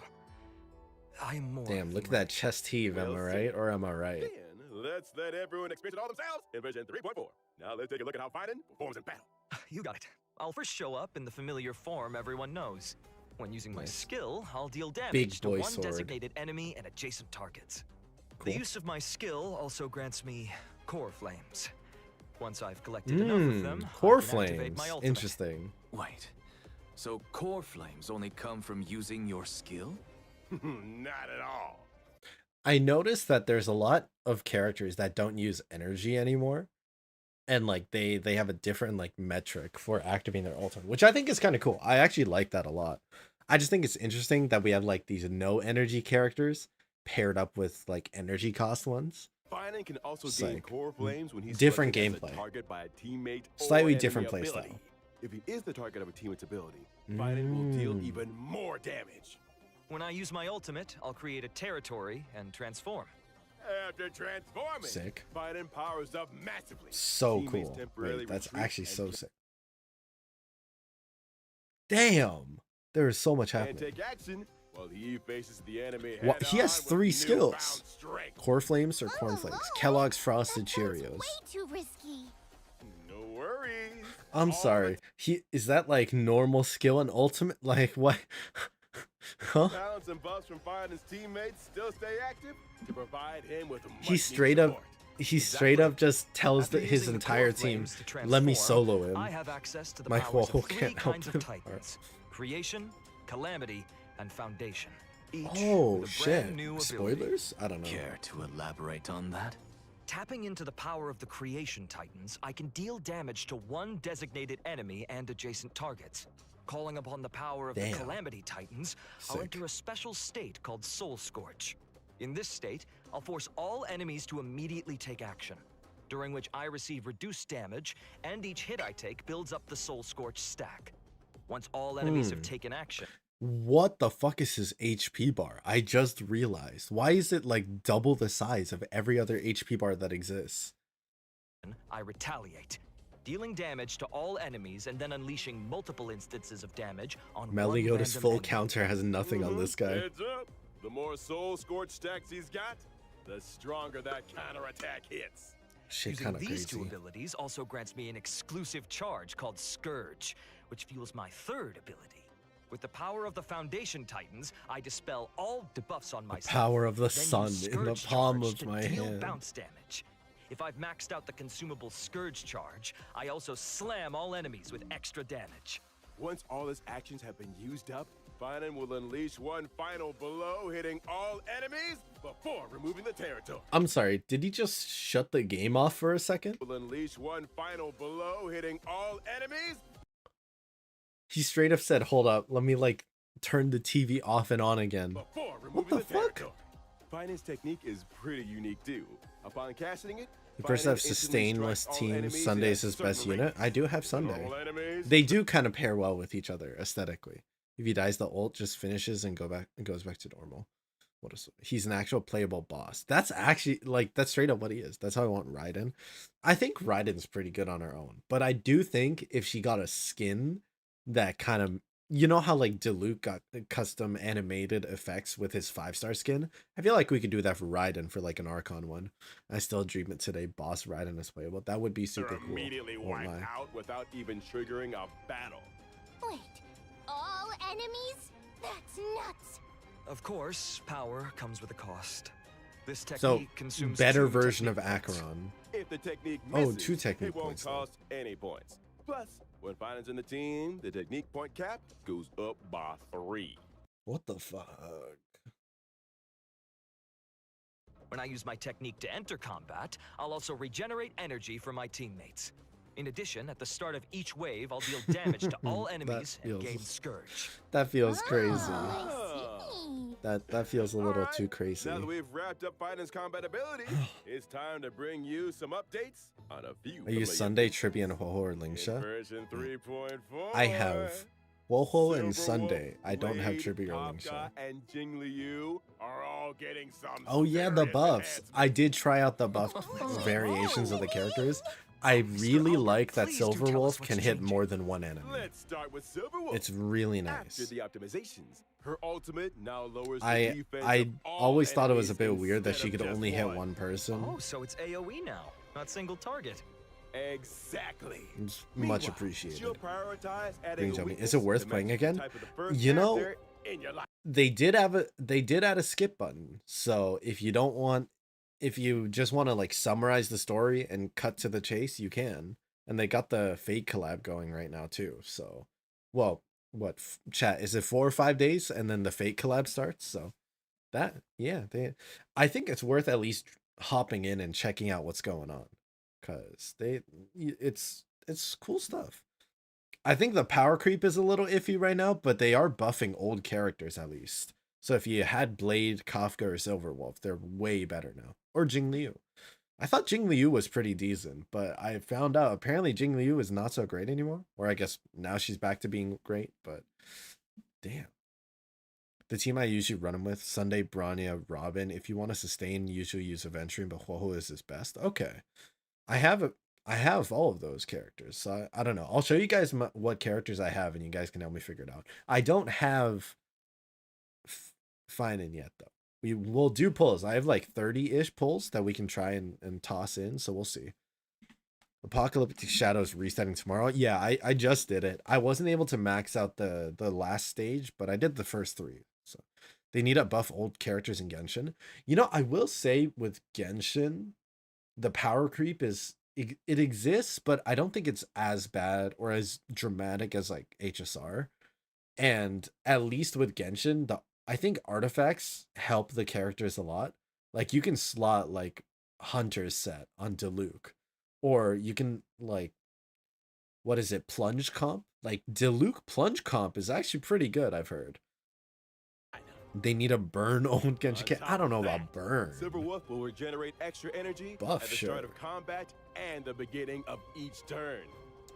I am more. Damn, look at than that chest heave, am I Well right? Or am I right? Then let's let everyone experience it all themselves in version 3.4. Now let's take a look at how Fainon performs in battle. ready. You got it. I'll first show up in the familiar form everyone knows. When using my Nice. skill, I'll deal damage Big to boy one sword. designated enemy and adjacent targets. The Cool. use of my skill also grants me core flames. Once I've collected enough of them, I Core can activate flames. my ultimate. Interesting. Wait, so core flames only come from using your skill? Not at all. I noticed that there's a lot of characters that don't use energy anymore. And like they have a different like metric for activating their ultimate, which I think is kind of cool. I actually like that a lot. I just think it's interesting that we have like these no energy characters paired up with like energy cost ones. Fainon can also It's gain like core flames when he's different selected as a gameplay. target by a teammate Slightly or different enemy playstyle. ability. If he is the target of a teammate's ability, Fainon will deal Mm. even more damage. When I use my ultimate, I'll create a territory and transform. After transforming, Sick. Fainon powers up massively. So Teammates cool. temporarily Wait, that's retreat actually and so sick. Damn, there is so much can happening. take action while he faces the enemy What? He has head-on with 3 newfound skills. strength. Core Flames or Oh, Cornflakes? whoa. Kellogg's Frosted That sounds Cheerios. way too risky. No worries. I'm All sorry. Is that like normal skill and ultimate? Like what? Huh? Talents and buffs from Fainon's teammates still stay active to provide him with He much-needed straight up support. he straight up just tells After his using the entire core team, flames to let me transform, solo him. I have access to the My powers wall of 3 can't help kinds him. of titans: creation, calamity, and foundation. Each Oh with a shit. brand new ability. Spoilers? I don't know. Care to elaborate on that? Tapping into the power of the creation titans, I can deal damage to one designated enemy and adjacent targets. Calling upon the power of Damn. the calamity titans, I'll Sick. enter a special state called Soul Scorch. In this state, I'll force all enemies to immediately take action, during which I receive reduced damage, and each hit I take builds up the Soul Scorch stack. Once all enemies have taken action, What the fuck is his HP bar? I just realized. Why is it like double the size of every other HP bar that exists? I retaliate, dealing damage to all enemies and then unleashing multiple instances of damage on one Meliodas random full enemy. counter has nothing on this guy. Heads up. The more Soul Scorch stacks he's got, the stronger that counterattack hits. Shit, Using kind of these crazy. two abilities also grants me an exclusive charge called Scourge, which fuels my third ability. With the power of the Foundation Titans, I dispel all debuffs on myself. Power of the then sun use in the Scourge palm charge of to my deal hand. bounce damage. If I've maxed out the consumable Scourge charge, I also slam all enemies with extra damage. Once all his actions have been used up, Fainon will unleash one final blow, hitting all enemies before removing the territory. I'm sorry, did he just shut the game off for a second? Will unleash one final blow, hitting all enemies. He straight up said, hold up, let me like turn the TV off and on again. Before removing the the fuck? territory. Fainon's technique is pretty unique too. Upon casting it, You first have Fainon instantly sustainless strikes all team, enemies Sunday's at a his best certain unit. range. I do have All Sunday. enemies. They do kind of pair well with each other aesthetically. If he dies, the ult just finishes and goes back to normal. He's an actual playable boss. That's actually like that's straight up what he is. That's how I want Raiden. I think Raiden's pretty good on her own, but I do think if she got a skin that kind of, you know how like Diluc got custom animated effects with his 5-star skin, I feel like we could do that for Raiden for like an Archon one. I still dream it today. Boss Raiden is playable. That would be super They're cool. immediately Won't wiped lie. out without even triggering a battle. Wait, all enemies? That's nuts. Of course, power comes with a cost. This So technique consumes better 2 version of technique points. Acheron. If the technique Oh, misses, 2 technique it won't points, though. cost any points. Plus, when Fainon's in the team, the technique point cap goes up by 3. What the fuck? When I use my technique to enter combat, I'll also regenerate energy for my teammates. In addition, at the start of each wave, I'll deal damage to all That enemies and gain feels- Scourge. That feels crazy. Oh, I see. That feels a little Alright, too crazy. Now that we've wrapped up Fainon's combat ability, it's time to bring you some updates on a few. I use familiar Sunday, features. Trippy, and Hoho or In Lingsha. version 3.4, I have Woho and Silverwolf, Sunday. I don't have Blade, Trippy or Kafka, Lingsha. and Jingliu are all getting some. Oh yeah, the serious buffs. enhancements. I did try out the buff variations of the characters. I really like that please do tell us Silverwolf what's can hit changing. more than one enemy. Let's start with Silverwolf. It's really After nice. the optimizations, her ultimate now lowers the I defense I of all always thought it was a enemies bit weird that she instead could of only just hit one person. Oh, so it's AoE now, not single target. Exactly. It's much Meanwhile, appreciated. she'll prioritize adding Brings a on me. Is weakness it worth to playing match the again? type of the first You know, character in your life. They did add a skip button. So if you just want to like summarize the story and cut to the chase, you can. And they got the Fate collab going right now too. So, well, chat, is it 4 or 5 days and then the Fate collab starts? So I think it's worth at least hopping in and checking out what's going on, cuz it's cool stuff. I think the power creep is a little iffy right now, but they are buffing old characters at least. So if you had Blade, Kafka, or Silverwolf, they're way better now. Or Jingliu. I thought Jing Liu was pretty decent, but I found out apparently Jing Liu is not so great anymore. Or I guess now she's back to being great, but damn. The team I usually run him with, Sunday, Branya, Robin. If you want to sustain, usually use Aventurine, but Huohu is his best. Okay. I have all of those characters, so I don't know. I'll show you guys what characters I have, and you guys can help me figure it out. I don't have Fainon yet, though. We will do pulls. I have like 30-ish pulls that we can try and toss in, so we'll see. Apocalyptic Shadows resetting tomorrow. Yeah, I just did it. I wasn't able to max out the last stage, but I did the first 3. So they need to buff old characters in Genshin. You know, I will say with Genshin, the power creep is it exists, but I don't think it's as bad or as dramatic as like HSR. And at least with Genshin, I think artifacts help the characters a lot. Like you can slot like Hunter's set on Diluc, or you can like, what is it, plunge comp? Like Diluc plunge comp is actually pretty good, I've heard. They need a burn old Genshin. I don't know about burn. Silverwolf will regenerate extra energy Buff, at the start of combat and the beginning of each turn.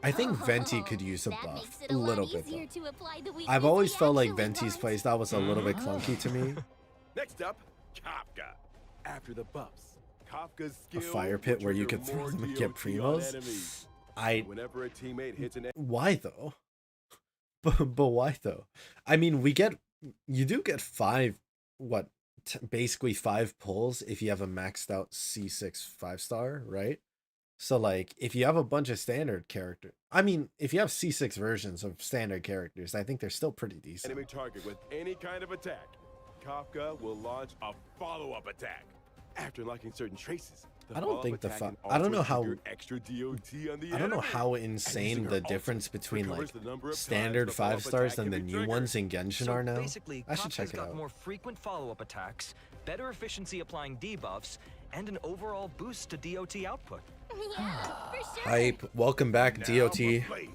I think Venti could use a That buff makes it a lot little bit easier though. to apply the weakness I've always he felt like actually Venti's wants. playstyle was a little bit clunky to me. Next up, Kafka. After the buffs, Kafka's skill A fire pit will where you trigger could throw more them and get DOT on primos. enemies. Whenever a teammate hits an Why though? But why though? I mean, you do get 5, basically 5 pulls if you have a maxed out C6 5-star, right? So like if you have a bunch of standard characters, I mean, if you have C6 versions of standard characters, I think they're still pretty decent. enemy target with any kind of attack, Kafka will launch a follow-up attack. After unlocking certain traces, the I don't think the follow-up attack can I don't also know how trigger extra DOT on the I don't know enemy. how And insane using the her ultimate difference between like recovers the number of standard times the follow-up 5-stars attack and the can be new triggered. ones in Genshin So are now. basically, I should check Kafka's it got out. more frequent follow-up attacks, better efficiency applying debuffs, and an overall boost to DOT output. Yeah, for sure. Hype. Welcome back, Now DOT. for Blade.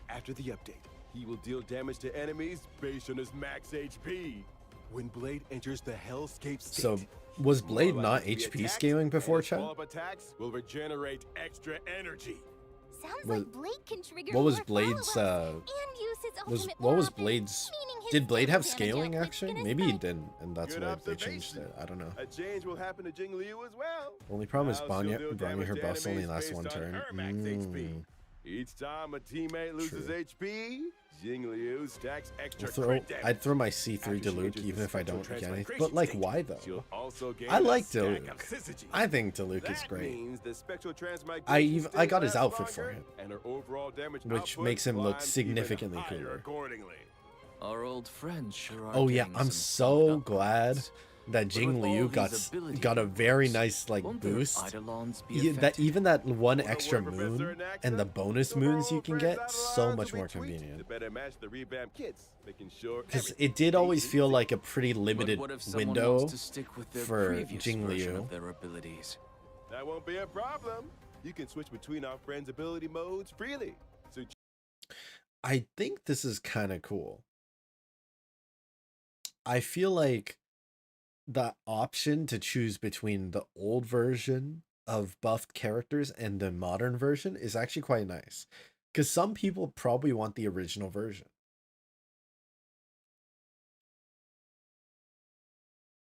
After the update, he will deal damage to enemies based on his max HP. When Blade enters the Hellscape state, So was more Blade not likely to be HP attacked, scaling before, and his Chad? follow-up attacks will regenerate extra energy. Sounds Was- like Blade can trigger what was more Blade's, follow-ups and use his ultimate what was more often, Blade's meaning his did Blade have damage scaling output's actually? gonna Maybe he spike. didn't, and that's Good why they changed observation. it. I don't know. A change will happen to Jing Liu as well. Only problem is Now she'll Branya deal her damage to buffs only enemies lasts based 1 on turn. her max HP. Mm. Each time a teammate loses True. HP, Jing Liu stacks extra I'd crit damage. throw my C3 After she Diluc enters even the if I don't spectral get anything. transmigration But like, state, why though? she'll also gain I a like stack Diluc. of syzygy. I think Diluc is That great, means the spectral transmigration I got state his lasts outfit for longer, him, and her overall damage which output makes him look climbs significantly even higher cooler. accordingly. Our old friends sure are Oh yeah, getting I'm some so solid glad upgrades. that But Jing with all Liu these abilities, got a very nice like won't their boost. eidolons be That affected? even that one Wanna extra work Professor moon Anaxa? and the bonus So moons our you old can friends get out so of much will more be tweaked to convenient. better match the revamped kits, making sure Because everything it did always stays feel in like a pretty But limited what if someone window. wants to stick with their for previous Jing version Liu. of their abilities? That won't be a problem. You can switch between our friends' ability modes freely. So I think this is kind of cool. I feel like the option to choose between the old version of buffed characters and the modern version is actually quite nice. Because some people probably want the original version.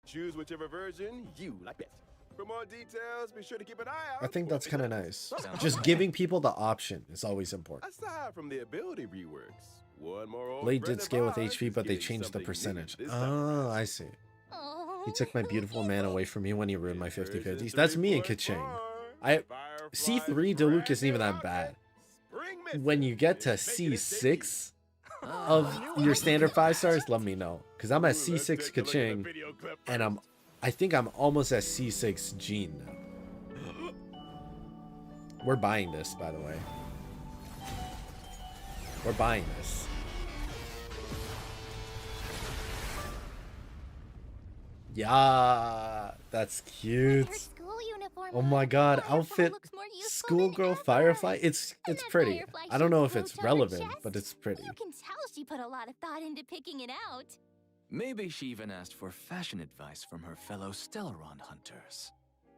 choose whichever version you like best. For more details, be sure to keep an eye out. I think for that's kind of episodes. nice. Just giving people the option is always important. Aside from the ability reworks, one more old Blade friend did of scale with ours HP, is but they getting changed the something new percentage. this time Oh, around. I see. Oh, He took my beautiful man away from me when he ruined my Version 50-50s. That's me and 3.4, Kaching. I- Firefly's C3 Diluc brand isn't even new that outfit, bad. Spring Mist When you get to is making its debut. C6 of your standard 5-stars, let me know. Because I'm at Ooh, let's C6 take a look at the Kaching, video clip and first. I think I'm almost at C6 Gene now. We're buying this, by the way. We're buying this. Yeah, that's cute. her school uniform Oh my on, god, Firefly outfit looks more useful than schoolgirl ever. Firefly. It's And that pretty. Firefly I don't know if shoots it's brooch on her relevant, chest. but it's pretty. You can tell she put a lot of thought into picking it out. Maybe she even asked for fashion advice from her fellow Stellaron hunters.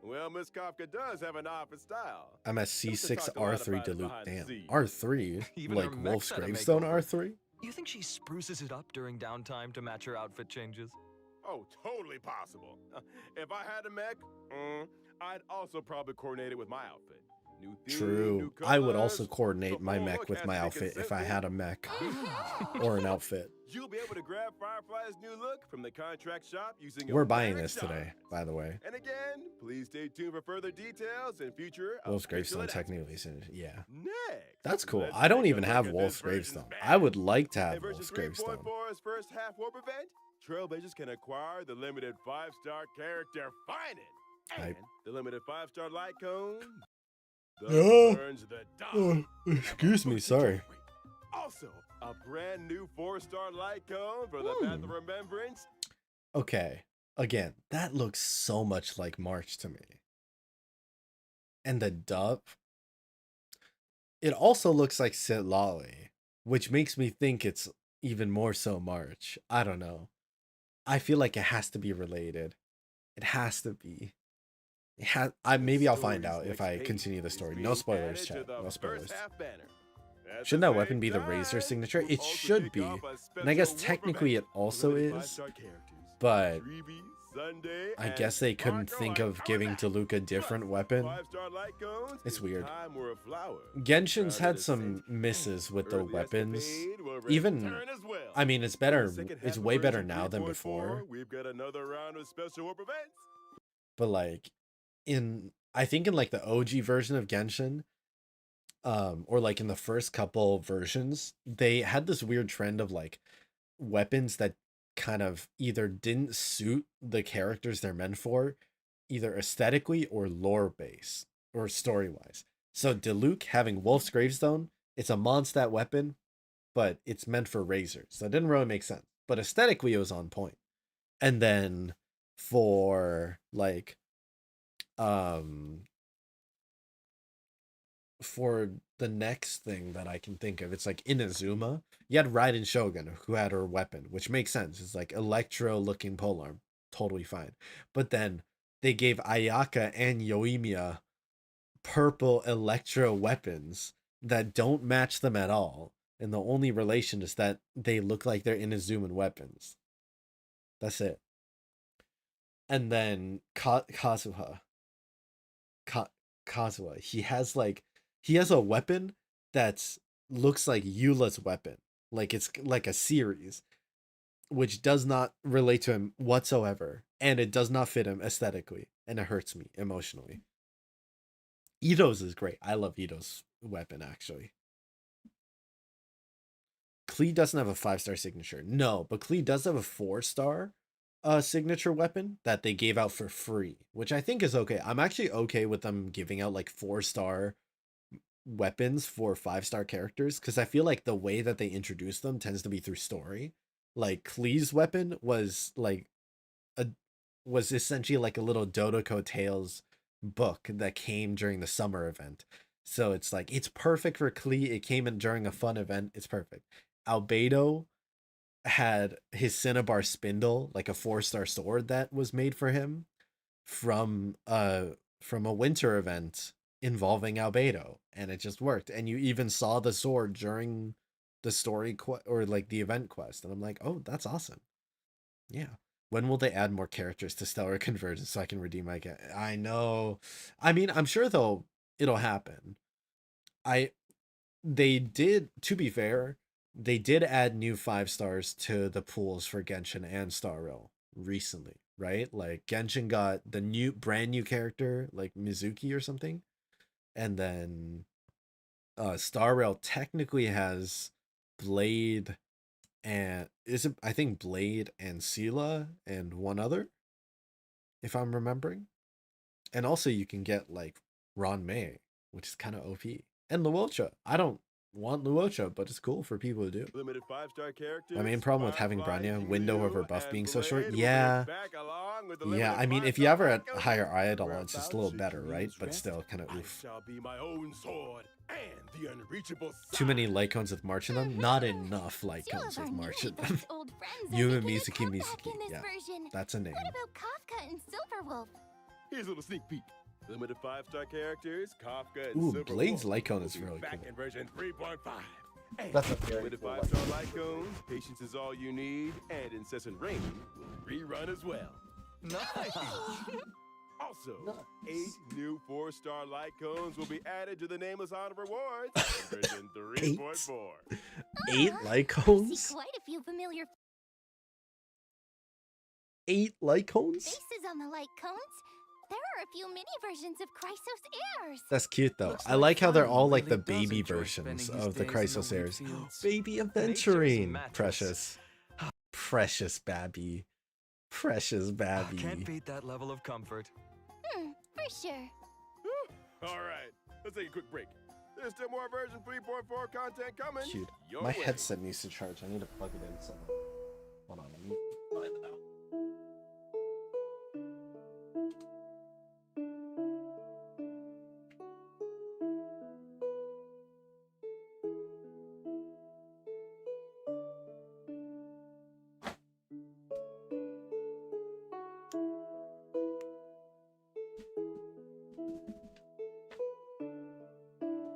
Well, Miss Kafka does have an eye for style. I'm at Just to C6 talk a lot R3 about it Diluc. behind the Damn. scenes. R3? Even her Like mech's Wolf's had a Gravestone makeover. R3? You think she spruces it up during downtime to match her outfit changes? Oh, totally possible. If I had a mech, I'd also probably coordinate it with my outfit. New theme, True. new I would also colors. coordinate The my whole mech look with has my to be outfit if I had a mech. Mm-hmm. Or an outfit. You'll be able to grab Firefly's new look from the contract shop using your We're buying favorite this today, genres. by the way. And again, please stay tuned for further details and future Wolf's official Gravestone technically announcements. is yeah. Next, That's cool. let's I don't take a even look have at Wolf's this version's Gravestone. badge. I would like to In have version Wolf's Gravestone. 3.4's first half warp event, Trailblazers can acquire the limited 5-star character Fainon and Hype. the limited 5-star light cone. Oh. Burns the Oh, dot. excuse me, sorry. Also, a brand new 4-star light cone for the Path of Remembrance. Okay, again, that looks so much like March to me. And the dub, it also looks like Sitlali, which makes me think it's even more so March. I don't know. I feel like it has to be related. It has to be. It has. Maybe I'll find out if I continue the story. No spoilers, chat. No spoilers. Shouldn't that weapon be the Razor signature? It should be. And I guess technically it also is. But I guess they couldn't think of giving Diluc a different weapon. It's weird. Genshin's had some misses with the weapons. Even, I mean, it's better. It's way better now than before. But like, I think in like the OG version of Genshin, or like in the first couple versions, they had this weird trend of like weapons that kind of either didn't suit the characters they're meant for, either aesthetically or lore based or story wise. So Diluc having Wolf's Gravestone, it's a Mondstadt weapon, but it's meant for Razor, so it didn't really make sense. But aesthetically, it was on point. And then for like, for the next thing that I can think of, it's like Inazuma. You had Raiden Shogun, who had her weapon, which makes sense. It's like electro-looking polearm, totally fine. But then they gave Ayaka and Yoimiya purple electro weapons that don't match them at all, and the only relation is that they look like they're Inazuman weapons. That's it. And then Kazuha, he has a weapon that looks like Eula's weapon. Like it's like a series, which does not relate to him whatsoever. And it does not fit him aesthetically. And it hurts me emotionally. Ito's is great. I love Ito's weapon, actually. Klee doesn't have a 5-star signature. No, but Klee does have a 4-star signature weapon that they gave out for free, which I think is okay. I'm actually okay with them giving out like 4-star weapons for 5-star characters, because I feel like the way that they introduce them tends to be through story. Like Klee's weapon was essentially like a little Dodoko Tales book that came during the summer event. So it's like, it's perfect for Klee. It came in during a fun event. It's perfect. Albedo had his Cinnabar Spindle, like a 4-star sword that was made for him from a winter event involving Albedo, and it just worked. And you even saw the sword during the story or like the event quest, and I'm like, oh, that's awesome. Yeah. When will they add more characters to Stellar Convergence so I can redeem my I know. I mean, I'm sure it'll happen. They did, to be fair, they did add new 5-stars to the pools for Genshin and Star Rail recently, right? Like Genshin got the brand new character, like Mizuki or something. And then Star Rail technically has Blade and I think Blade and Sela and one other, if I'm remembering. And also you can get like Ron May, which is kind of OP. And Luocha. I don't want Luocha, but it's cool for people to do. Limited 5-star characters. My main problem with having Branya, window of her buff being so short. Yeah. Yeah, I mean, if you ever had higher idol, it's just a little better, right? But still kind of oof. Too many light cones with March in them? Not enough light cones with March in them. Yuma Mizuki. Yeah, that's a name. What about Kafka and Silverwolf? Here's a little sneak peek. Limited 5-star characters, Kafka and Ooh, Silver Blade's Wolf light cone will is be really back cool. in version 3.5. And That's a very with a cool 5-star light cone, patience is all you need, and incessant rain will rerun as well. Nice. Also, 8 new 4-star light cones will be added to the Nameless Honor Rewards in version 3.4. 8 light See cones? quite a few familiar 8 light cones? faces on the light cones. There are a few mini versions of Chrysos heirs. That's cute though. Looks I like like how they're Fainon all like really the does baby enjoy versions spending his of the days in Chrysos the wheat heirs. fields. Baby Nature's adventuring. mattress. Precious. Precious Babby. Precious Babby. Can't beat that level of comfort. For sure. All right, let's take a quick break. There's still more version 3.4 content coming. Cute. Your My way. headset needs to charge. I need to plug it in somewhere. Hold on. Let me find it out.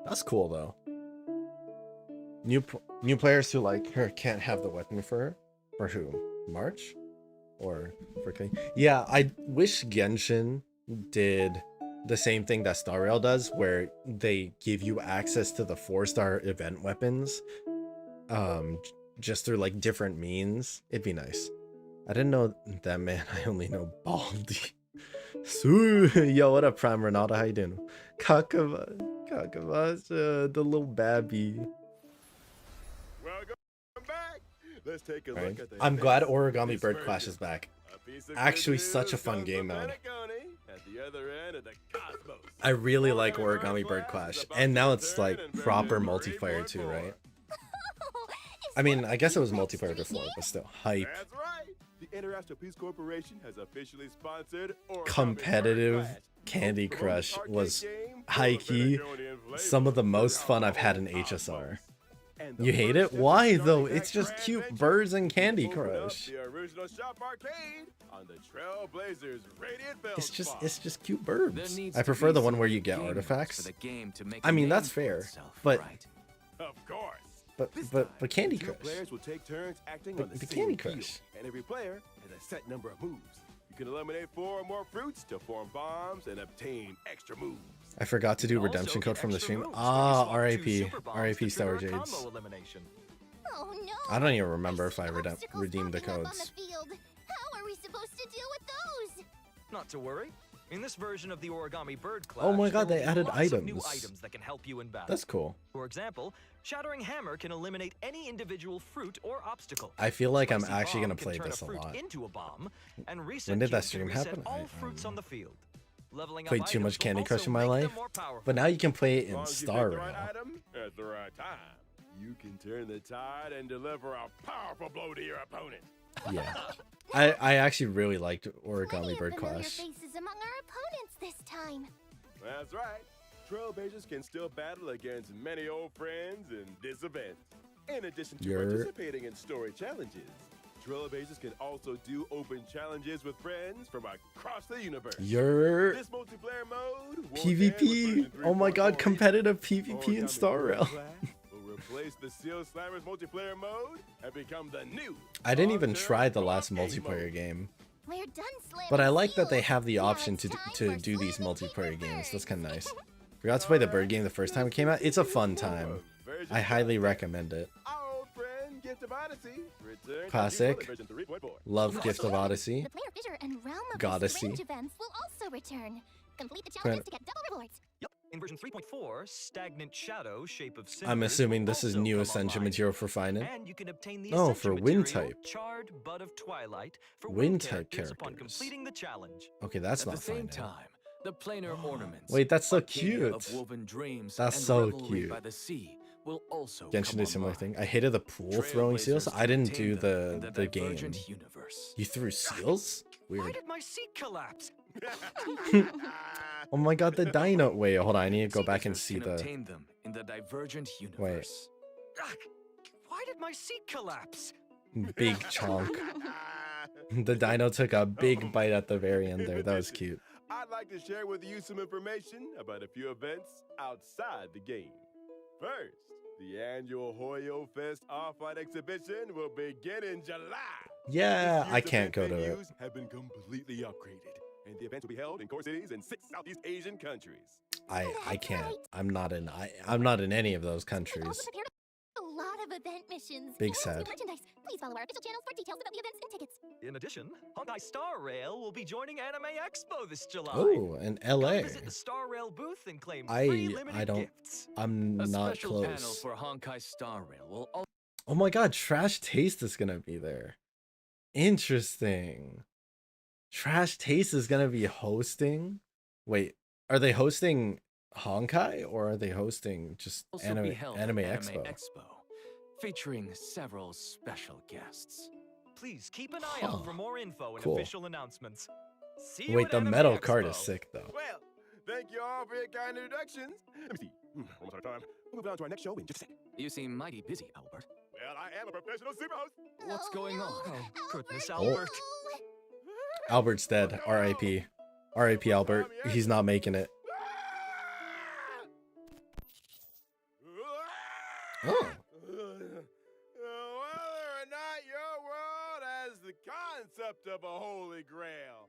That's cool though. New players who like her can't have the weapon for her. For who? March? Or for King? Yeah, I wish Genshin did the same thing that Star Rail does, where they give you access to the 4-star event weapons, just through like different means. It'd be nice. I didn't know that, man. I only know Baldy. Yo, what up, Prime Renata? How you doing? Kakavasha, the little babby. Welcome back. Let's take a Right. look at the I'm glad face of Origami this Bird version. Clash is back. A piece of Actually, good such a news fun comes game from mode. Penacony at the other end of the cosmos. I really like Origami Origami Bird Clash is Clash, about and to now it's return like in version proper multiplayer too, 3.4. right? Is I mean, what I guess it was you multiplayer next to before, me? but still, hype. That's right. The International Peace Corporation has officially sponsored Origami Competitive Bird Clash. Candy Most Crush arcade was game full of high-key Penaconian flavor some of the most for fun the I've had in whole HSR. cosmos. And the You hate first it? Why episode though? of that It's just grand cute venture birds and Candy will open up Crush. The original shop arcade on the Trailblazers Radiant Bell spot. It's just cute There birds. needs I to prefer be the one some where you get game modes artifacts. for the game to make I a mean, name that's for fair, itself, but- right? Of course. This But time, Candy two Crush. players will take turns acting But on the the same Candy field, Crush. and every player has a set number of moves. You can eliminate 4 or more fruits to form bombs and obtain extra moves. I forgot to do You can redemption also code get from the extra stream. moves when you Ah, swap two RIP. super bombs RIP to Sour trigger a Jades. combo elimination. Oh no! I don't even remember if see I obstacles redeemed the popping up on codes. the field. How are we supposed to deal with those? Not to worry. In this version of the Origami Bird Clash, Oh my god, there they will be added lots of new items. items that can help you in battle. That's cool. For example, Shattering Hammer can eliminate any individual fruit or obstacle. I feel like I'm Spicy actually Bomb gonna can play turn this a fruit lot. into a bomb, and Reset When did that Cube stream can reset happen? all I fruits don't on the field. Leveling up Played too items much will Candy Crush also in my make them life, more powerful. but now you can play it As in long as you Star pick the right Rail. item at the right time, you can turn the tide and deliver a powerful blow to your opponent. Yeah. I actually really liked Plenty Origami of Bird familiar Clash. faces among our opponents this time. That's right. Trailblazers can still battle against many old friends in this event. In addition to Yer. participating in story challenges, Trailblazers can also do open challenges with friends from across the universe. Your This multiplayer mode won't end with PvP. version Oh my god, 3.4 competitive PvP in Origami Star Bird Rail. Clash will replace the Seal Slammers multiplayer mode and become the new. I didn't even long-term try the last co-op multiplayer mode. game. We're done slamming But I like that they seals. have the Now option it's to time to for do these slamming multiplayer paper games. That's kind of birds. nice. Forgot to play the bird game the first time it came out. It's a fun time. I highly recommend it. Our old friend Gift of Odyssey returns to Classic. Q1 version 3.4. Love Gift of Odyssey. The player Fissure and Realm of Goddessy. the Strange events will also return. Complete the challenges to get double rewards. Yep. In version 3.4, Stagnant Shadow, Shape of I'm Cinders assuming will this is also new come Ascension online. material for Fainon. And you can obtain the Oh, Ascension for wind material, type. Charred Bud of Twilight, for Wind type upon characters. completing the challenge. Okay, that's At not the same Fainon. time, the planar ornaments. Wait, that's so Arcadia cute. Of woven dreams That's and so Revelry cute. By the sea will also Genshin come did a similar online. thing. I hated the pool throwing seals. Trailblazers I didn't contain do them in the game. divergent universe. You threw seals? Why Weird. did my seat collapse? Oh my god, the dino. Wait, hold on. I need to go back and Trailblazers see can the. obtain them in the divergent universe. Ugh, why did my seat collapse? Big chonk. The dino took a big bite at the very end there. That was cute. I'd like to share with you some information about a few events outside the game. First, the annual Hoyo Fest Off-White exhibition will begin in July. Yeah, This I year's can't event go to it. venues have been completely upgraded, and the events will be held in core cities in 6 Southeast Asian countries. I can't. I'm not in any of those countries. Also prepared a lot of event missions. Big and sad. new merchandise. Please follow our official channels for details about the events and tickets. In addition, Honkai Star Rail will be joining Anime Expo this July. Oh, in Come LA. visit the Star Rail booth and claim free limited I don't. gifts. I'm A not special panel close. for Honkai Star Rail will also Oh my god, Trash Taste is gonna be there. Interesting. Trash Taste is gonna be hosting. Wait, are they hosting Honkai or are they hosting just be Anime held Anime at Expo? featuring several special guests. Please keep an eye Huh. out for more info and Cool. official announcements. See you Wait, at the Anime metal card is Expo. sick though. Well, thank you all for your kind introductions. Let me see. Almost out of time. We'll move on to our next show in just a second. You seem mighty busy, Albert. Well, I am a professional superhost. What's going on? Oh, goodness, Albert, Albert. no. Albert's dead. R.I.P. R.I.P. Albert. He's not making it. Oh. Whether or not your world has the concept of a holy grail,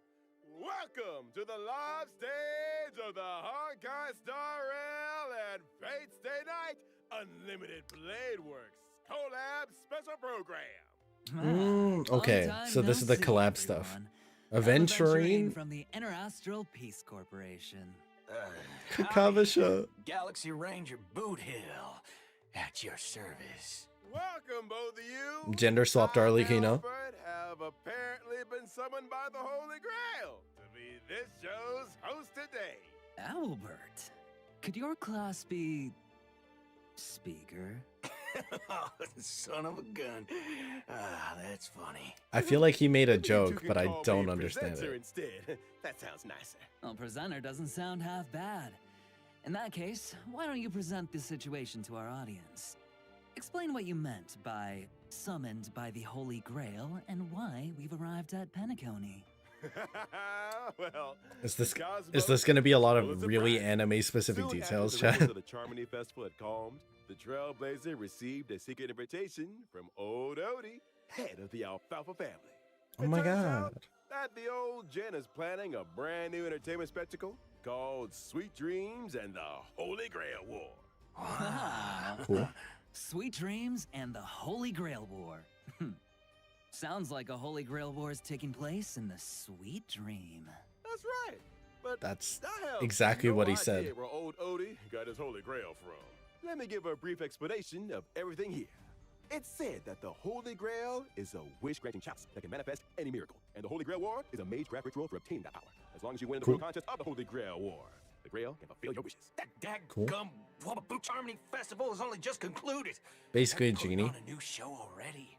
welcome to the live stage of the Honkai Star Rail and Fate's Day Night Unlimited Blade Works collab special program. Okay, so this is the collab stuff. Aventurine, from the Interastral Peace Corporation. Kakavasha. Galaxy Ranger Boot Hill, at your service. Welcome, both of you. Gender swapped I, Arlecchino. Albert, have apparently been summoned by the Holy Grail to be this show's host today. Albert, could your class be speaker? Son of a gun. Ah, that's funny. I feel like he made a You joke, can but I call me don't understand presenter it. Instead. That sounds nicer. Well, presenter doesn't sound half bad. In that case, why don't you present the situation to our audience? Explain what you meant by summoned by the Holy Grail and why we've arrived at Penacony. Well, Is this Cosmos going to be a lot full of of really surprise. anime specific Soon details, after the chat? rules of the Charmony Festival had calmed, the Trailblazer received a secret invitation from old Odie, head of the Alfalfa family. Oh It my turns god. out that the old Jen is planning a brand new entertainment spectacle called Sweet Dreams and the Holy Grail War. Wow. Cool. Sweet Dreams and the Holy Grail War. Sounds like a Holy Grail War is taking place in the Sweet Dream. That's right. But That's I have exactly no what he idea said. where old Odie got his Holy Grail from. Let me give a brief explanation of everything here. It's said that the Holy Grail is a wish-granting chalice that can manifest any miracle, and the Holy Grail War is a magecraft ritual for obtaining that power. As long as you win the Cool. real contest of the Holy Grail War, the Grail can fulfill your wishes. That Cool. daggum Wababoo Charmony Festival has only just concluded. Basically, They're putting Genie. on a new show already.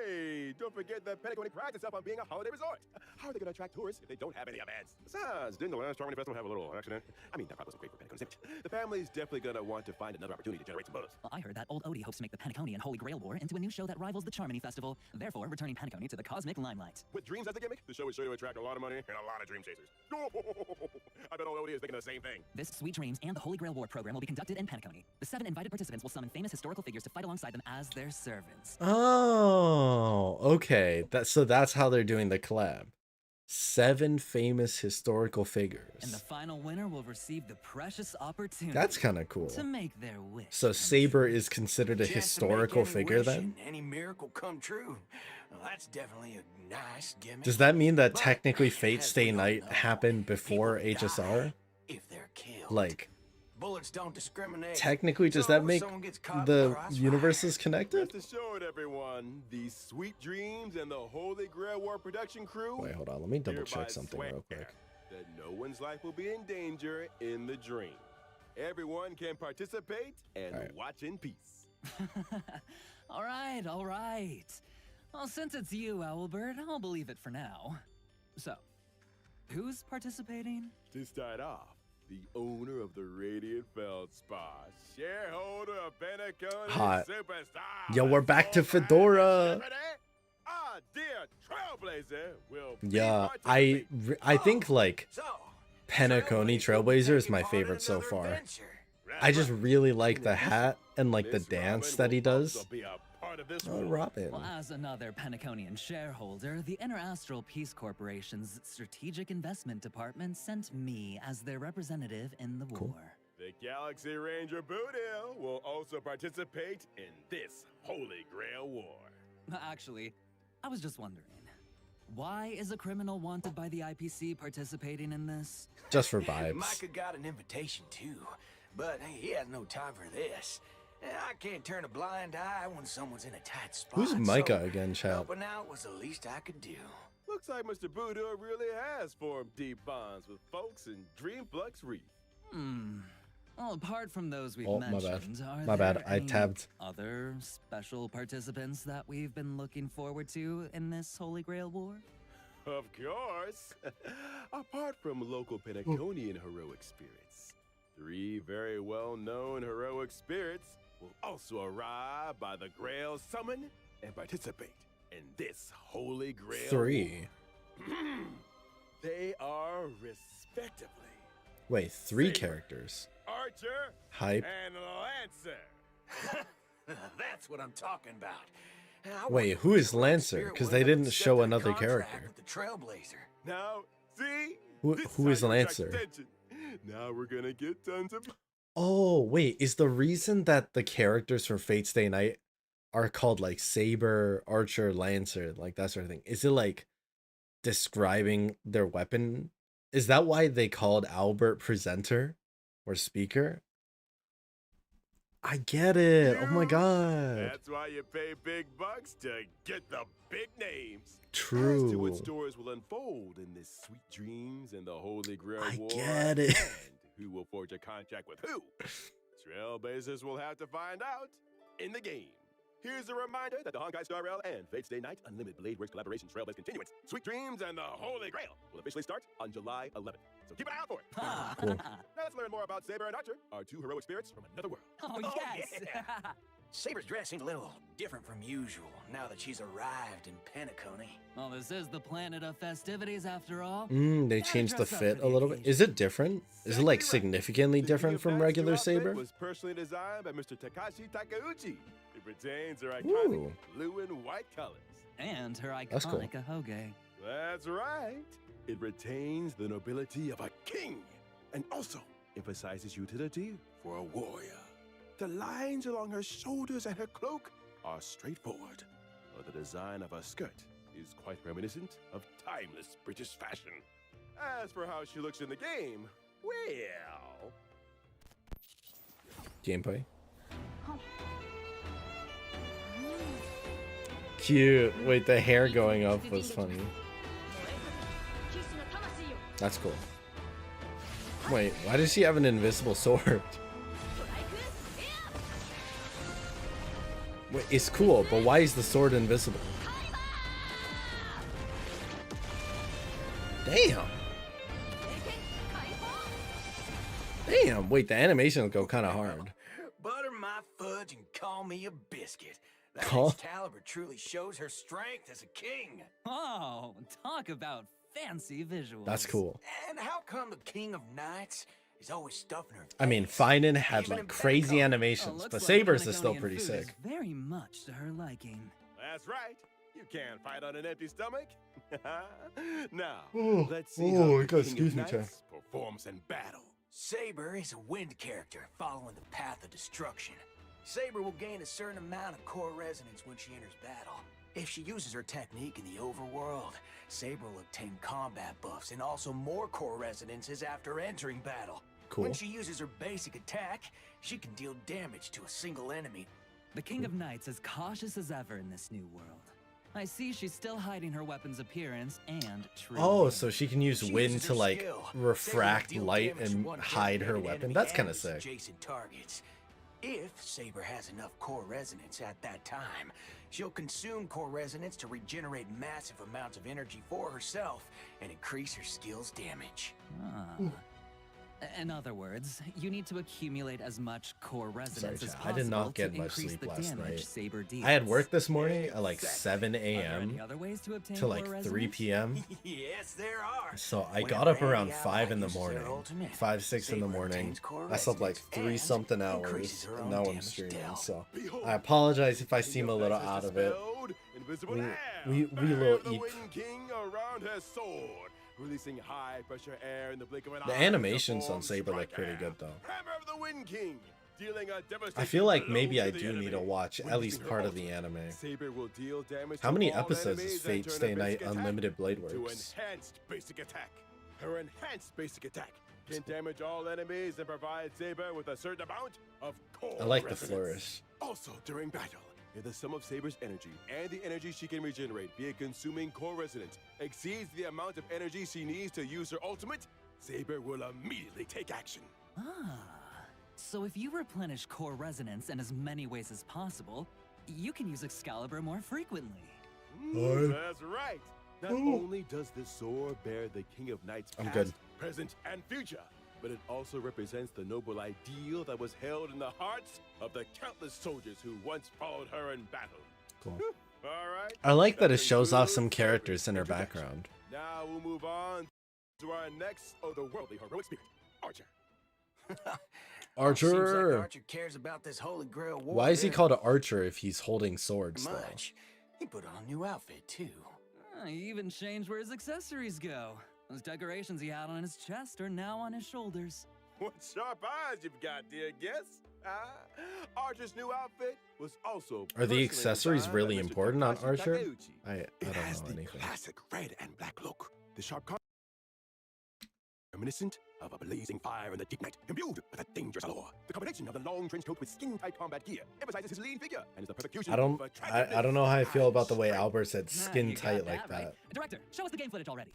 Hey, don't forget that Penacony prides itself on being a holiday resort. How are they going to attract tourists if they don't have any events? Besides, didn't the last Charmony Festival have a little accident? I mean, that probably wasn't great for Penacony's image. The family's definitely going to want to find another opportunity to generate some buzz. Well, I heard that old Odie hopes to make the Penacony and Holy Grail War into a new show that rivals the Charmony Festival, therefore returning Penacony to the cosmic limelight. With dreams as a gimmick, the show is sure to attract a lot of money and a lot of dream chasers. I bet old Odie is thinking the same thing. This Sweet Dreams and the Holy Grail War program will be conducted in Penacony. The 7 invited participants will summon famous historical figures to fight alongside them as their servants. Oh, okay. That's how they're doing the collab. 7 famous historical And the figures. final winner will receive the precious opportunity That's kind of cool. to make their wish. So come Saber true. is considered a Chance to make historical any figure wish then? and any miracle come true. Well, that's definitely a nice gimmick. Does that mean that But, technically Fate as Stay we all Night know, happened before people HSR? die if they're killed. Like, bullets don't discriminate. technically, does So that if make someone gets caught in the crossfire, universes connected? Rest assured, everyone, the Sweet Dreams and the Holy Grail War production crew Wait, hold on. Let me double hereby check something swear real quick. that no one's life will be in danger in the dream. Everyone can participate and Alright. watch in peace. all right, all right. Well, since it's you, Owlbird, I'll believe it for now. So, who's participating? To start off, the owner of the Radiant Feldspar, shareholder of Penacony Hot. Superstar. Yo, we're back to Fedora. Our dear Trailblazer will be Yeah, participating. I think like So, Penacony Trailblazer is my favorite so far. I just really like the hat and like the dance that he does. Oh, Robin. Well, as another Penaconian shareholder, the Interastral Peace Corporation's Strategic Investment Department sent me as their representative in the war. The Galaxy Ranger Boodle will also participate in this Holy Grail War. Actually, I was just wondering, why is a criminal wanted by the IPC participating in this? Just for vibes. Micah got an invitation too, but hey, he has no time for this. I can't turn a blind eye when someone's in a tight spot. Who's Micah again, chat? Helping out was the least I could do. Looks like Mr. Boodle really has formed deep bonds with folks in Dreamflux Reef. Well, apart from those we've Oh, my bad. mentioned, are My bad. there I any tabbed. other special participants that we've been looking forward to in this Holy Grail War? Of course. Apart from local Penaconian heroic spirits, 3 very well-known heroic spirits will also arrive by the Grail Summon and participate in this Holy Grail 3. War. They are respectively Wait, 3 Saber, characters. Archer, Hype. and Lancer. That's what I'm talking about. Wait, who is Lancer? Because they didn't show another character. With the Trailblazer. Now, see? Who This is how you attract Lancer? attention. Now we're gonna get tons of... Oh, wait, is the reason that the characters from Fate Stay Night are called like Saber, Archer, Lancer, like that sort of thing? Is it like describing their weapon? Is that why they called Albert presenter or speaker? I get it. Oh my god. That's why you pay big bucks to get the big names. True. As to what stories will unfold in this Sweet Dreams and the Holy Grail I War. get it. And who will forge a contract with who? Trailblazers will have to find out in the game. Here's a reminder that the Honkai Star Rail and Fate Stay Night Unlimited Blade Works collaboration Trailblaze continuance, Sweet Dreams and the Holy Grail will officially start on July 11th. So keep an eye out for it. Cool. Now let's learn more about Saber and Archer, our 2 heroic spirits from another world. Oh, yes! yeah. Saber's dress seemed a little different from usual now that she's arrived in Penacony. Well, this is the planet of festivities after all. They Gotta changed the dress up fit for a the little bit. occasion. Is it different? Is it like Exactly right. significantly The different from regular Geomaster outfit Saber? was personally designed by Mr. Takashi Takeuchi. It retains her iconic Ooh. blue and white colors. And her That's cool. iconic ahoge. That's right. It retains the nobility of a king and also emphasizes utility for a warrior. The lines along her shoulders and her cloak are straightforward, while the design of her skirt is quite reminiscent of timeless British fashion. As for how she looks in the game, well... Gameplay. Cute. Wait, the hair going up was funny. That's cool. Wait, why does she have an invisible sword? Wait, it's cool, but why is the sword invisible? Damn. Damn. Wait, the animations go kind of hard. Butter my fudge and call me a biscuit. That Call- Excalibur truly shows her strength as a king. Oh, talk about fancy visuals. That's cool. And how come the King of Knights is always stuffing her I mean, face? Fainon had Even like in crazy Penacony. Oh, animations, looks but like Saber's is still Penaconian pretty food is sick. very much to her liking. That's right. You can't fight on an empty stomach. Now, Oh, let's see oh, how you the gotta King excuse of me, Chan. Knights performs in battle. Saber is a wind character following the path of destruction. Saber will gain a certain amount of core resonance when she enters battle. If she uses her technique in the overworld, Saber will obtain combat buffs and also more core resonances after entering battle. Cool. When she uses her basic attack, she can deal damage to a single enemy. The King of Knights is cautious as ever in this new world. I see she's still hiding her weapon's appearance and true. Oh, name. so she can use She wind uses to her like skill. refract Saber will deal light damage to and one hide her designated weapon. enemy That's kind of and sick. adjacent targets. If Saber has enough core resonance at that time, she'll consume core resonance to regenerate massive amounts of energy for herself and increase her skill's damage. Ah. In other words, you need to accumulate as much core resonance as chat. possible I did not get to much increase sleep the last damage night. Saber deals. I had work this morning at like 7 Are there a.m. any other ways to obtain to like core 3 resonance? p.m. Yes, there are. So I Whenever got up any around ally 5 in the uses their morning, ultimate, 5, 6 in the Saber morning. obtains core I slept like resonance 3 and something increases hours, her and own now I'm damage streaming. dealt. So Behold, I apologize if I King seem a of little Knights has out of it. dispelled invisible We- air. we Fire little of the eep. Wind King around her sword, releasing high pressure air in the blink of an The eye. animations to on form Saber look strike pretty air. good though. Hammer of the Wind King, dealing a I devastating feel like blow maybe to I the do need to enemy. watch When at least using her part of the ultimate, anime. Saber will deal damage How to many all episodes enemies is Fate and turn Stay a Night basic attack Unlimited Blade to Works? enhanced basic attack. Her enhanced basic attack can damage all enemies and provide Saber with a certain amount of core I like the resonance. flourish. Also, during battle, if the sum of Saber's energy and the energy she can regenerate via consuming core resonance exceeds the amount of energy she needs to use her ultimate, Saber will immediately take action. Ah, so if you replenish core resonance in as many ways as possible, you can use Excalibur more frequently. That's right. Not only does this sword bear the King of Knights I'm past, good. present, and future, but it also represents the noble ideal that was held in the hearts of the countless soldiers who once followed her in battle. Cool. All right. I like that it shows off concludes some characters Saber's in her introduction. background. Now we'll move on to our next otherworldly heroic spirit, Archer. Seems like Archer! Archer cares about this Holy Grail war. Why is he called an archer if he's holding swords though? much? He put on a new outfit too. He even changed where his accessories go. Those decorations he had on his chest are now on his shoulders. What sharp eyes you've got, dear guest. Archer's new outfit was also Are the personally accessories designed really by Mr. important on Takashi Archer? Takeuchi. I It don't has know the anything. classic red and black look. The sharp reminiscent of a blazing fire in the deep night, imbued with a dangerous allure. The combination of the long trench coat with skin-tight combat gear emphasizes his lean figure and is the perfect fusion I don't of attractiveness I don't know how I feel and about the way strength. Albert said Ah, skin you got tight like right. that. Director, show us the game footage already.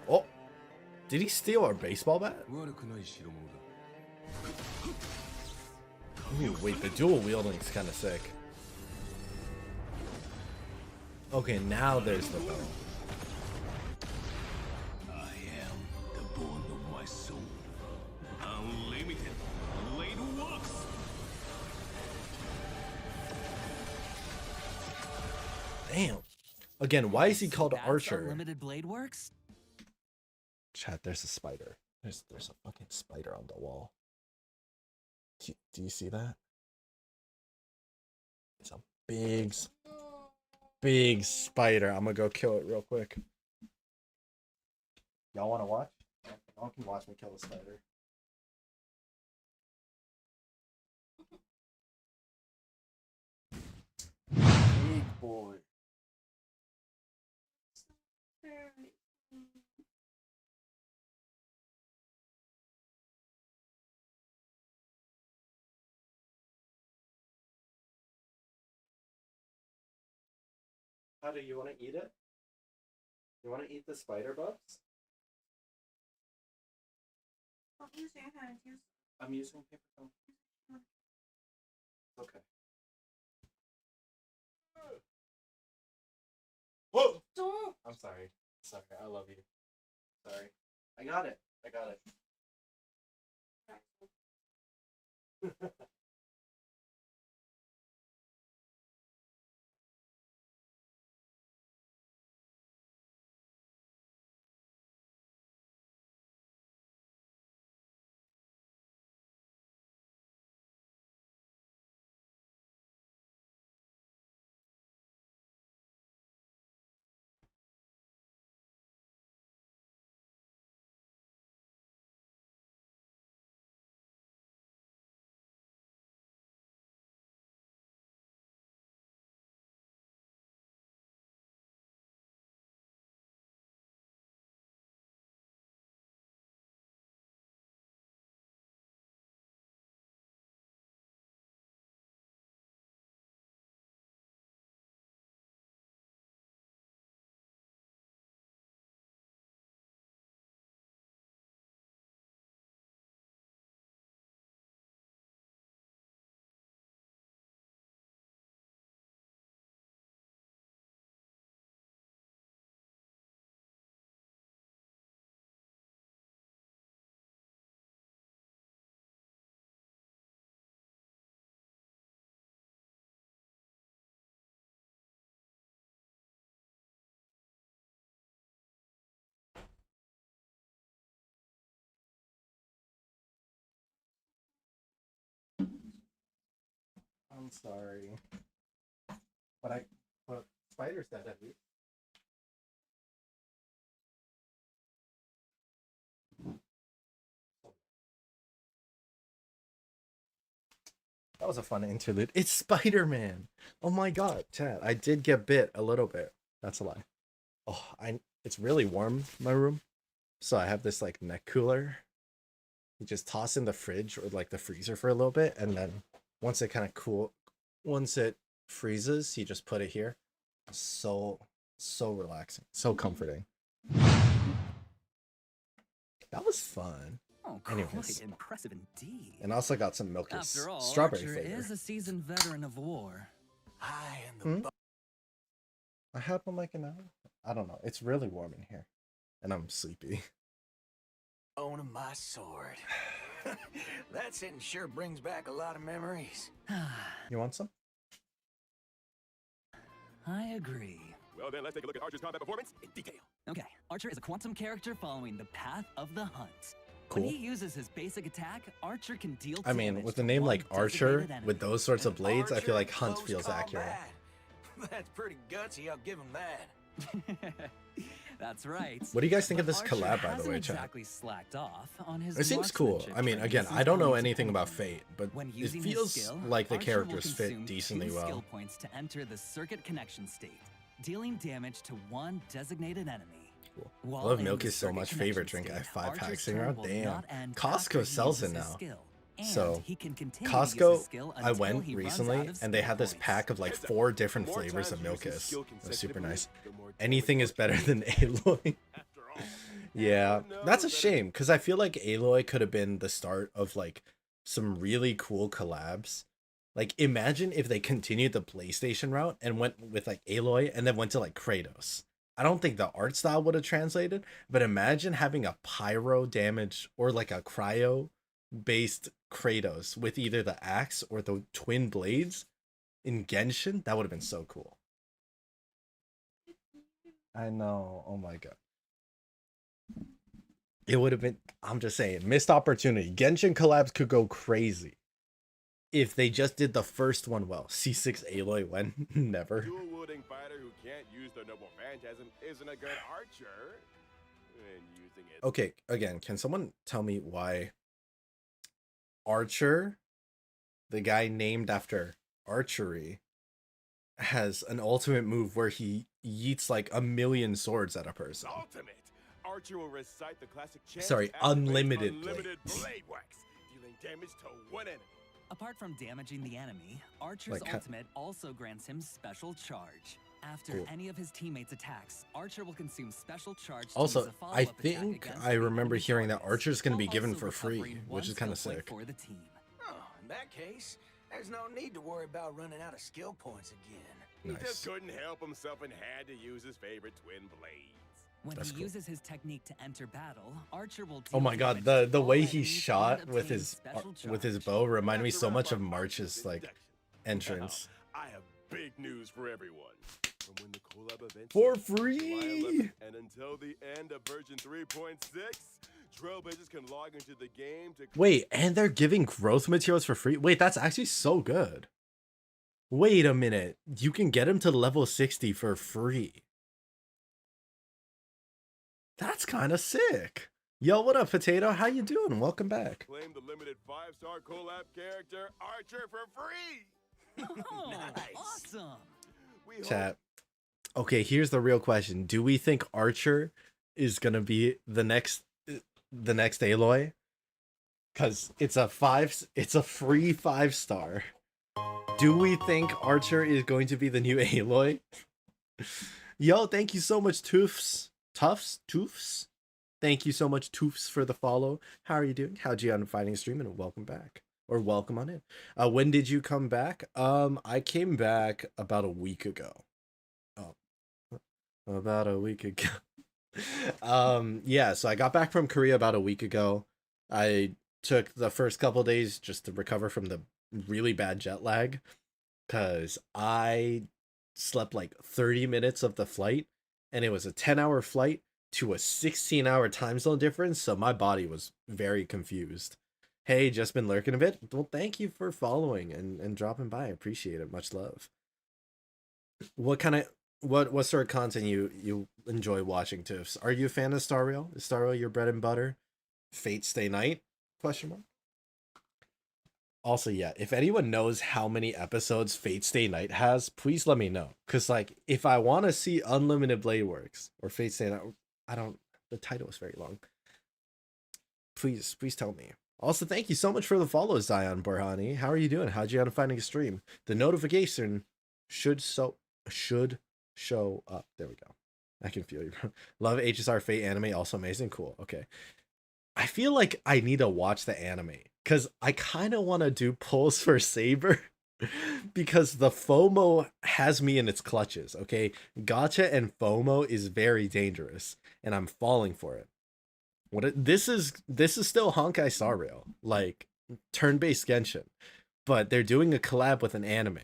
Oh, did he steal our baseball bat? Ooh, wait, the dual wielding's kind of sick. Okay, now there's the bow. I am the bond of my soul. Unlimited blade works. Damn. Again, why is he called That's Archer? Unlimited Blade Works? Chat, there's a spider. There's a fucking spider on the wall. Do you see that? It's a big spider. I'm gonna go kill it real quick. Y'all wanna watch? Y'all can watch me kill the spider. Big boy. How do you want to eat it? You want to eat the spider bugs? I'm using paper towel. Okay. Whoa! Don't. I'm sorry. Sorry. I love you. Sorry. I got it. I got it. I'm sorry. But Spider's dead at least. That was a fun interlude. It's Spider-Man. Oh my god, chat. I did get bit a little bit. That's a lie. Oh, it's really warm in my room. So I have this like neck cooler. You just toss in the fridge or like the freezer for a little bit, and then once it freezes, you just put it here. So relaxing, so comforting. That was fun. Oh, Anyways. quite impressive indeed. And also got some milky After all, strawberry Archer flavor. is a seasoned veteran of war. I am the I have one like an hour. I don't know. It's really warm in here, and I'm sleepy. bone of my sword. That sentence sure brings back a lot of memories. You want some? I agree. Well, then let's take a look at Archer's combat performance in detail. Okay, Archer is a quantum character following the path of the hunt. Cool. When he uses his basic attack, Archer can deal I mean, damage with a to name one like Archer, designated enemy. with those sorts of blades, I feel like Archer Hunt close feels accurate. combat. That's pretty gutsy, I'll give him that. That's right. What do you guys think of But this Archer collab, by the hasn't way, chat? exactly slacked off on his It seems cool. marksmanship I mean, during again, his I don't know encounters anything with about enemies. Fate, but When it using his feels skill, like the Archer characters will fit consume decently 2 well. skill points to enter the circuit connection state, dealing damage to one designated enemy. Cool. While I love in milk the is so circuit much favorite connection drink. I have state, 5 Archer's packs in turn around. will Damn. not end after Costco he sells it uses his now. skill, and So, he can continue to use his Costco, skill I until went he runs recently, out of and they skill had this points. pack of like Heads up. 4 different The more flavors of times you use this Milkus. skill That's super consecutively, nice. the more Anything is better than Aloy. After all, Yeah, everyone that's a knows that shame because I feel like Aloy could have been the start of like some really cool collabs. Like, imagine if they continued the PlayStation route and went with like Aloy and then went to like Kratos. I don't think the art style would have translated, but imagine having a pyro damage or like a cryo based Kratos with either the axe or the twin blades in Genshin. That would have been so cool. I know. Oh my god. It would have been, I'm just saying, missed opportunity. Genshin collabs could go crazy if they just did the first one well. C6 Aloy when? Never. dual-wielding fighter who can't use the noble phantasm isn't a good archer. And using it. Okay, again, can someone tell me why Archer, the guy named after archery, has an ultimate move where he yeets like 1,000,000 swords at a person? Ultimate. Archer will recite the classic chant. Sorry, activate unlimited unlimited blades. blade wax, dealing damage to one enemy. Apart from damaging the enemy, Archer's Like, ultimate also grants him special charge. After Cool. any of his teammates' attacks, Archer will consume special charge to Also, use a I follow-up attack think against I the remember enemy hearing that targets, Archer's going to be while given also for free, recovering which one is kind of skill point sick. for the team. Oh, in that case, there's no need to worry about running out of skill points again. He just Nice. couldn't help himself and had to use his favorite twin blades. When That's he cool. uses his technique to enter battle, Archer will Oh deal my god, damage the to all way he enemies shot and with obtain his special charge. bow reminded me That's so the much wrap of on March's Archer's like introduction. entrance. Now, I have big news for everyone. From when the collab event For starts, July free! 11th, and until the end of version 3.6, Trailblazers can log into the game to Wait, and they're giving growth materials for free? Wait, that's actually so good. Wait a minute. You can get him to level 60 for free. That's kind of sick. Yo, what up, Potato? How you doing? Welcome back. claim the limited 5-star collab character Archer for free. Oh, Nice. awesome! We hope Chat. Okay, here's the real question. Do we think Archer is going to be the next Aloy? Cuz it's a free 5-star. Do we think Archer is going to be the new Aloy? Yo, thank you so much, Toofs. Toofs? Thank you so much, Toofs, for the follow. How are you doing? How'd you on fighting stream? And welcome back. Or welcome on in. When did you come back? I came back about a week ago. Oh, about a week ago. Yeah, so I got back from Korea about a week ago. I took the first couple days just to recover from the really bad jet lag, because I slept like 30 minutes of the flight, and it was a 10-hour flight to a 16-hour time zone difference, so my body was very confused. Hey, just been lurking a bit. Well, thank you for following and dropping by. I appreciate it. Much love. What kind of what sort of content you enjoy watching, Tiffs? Are you a fan of Star Rail? Is Star Rail your bread and butter? Fate Stay Night? Question mark. Also, yeah, if anyone knows how many episodes Fate Stay Night has, please let me know. Cause like if I want to see Unlimited Blade Works or Fate Stay Night, I don't. The title is very long. Please tell me. Also, thank you so much for the follow, Zion Borhani. How are you doing? How'd you end up finding a stream? The notification should show up. There we go. I can feel you. Love HSR Fate anime, also amazing. Cool. Okay. I feel like I need to watch the anime because I kind of want to do pulls for Saber because the FOMO has me in its clutches. Okay. Gacha and FOMO is very dangerous and I'm falling for it. This is still Honkai Star Rail, like turn-based Genshin, but they're doing a collab with an anime.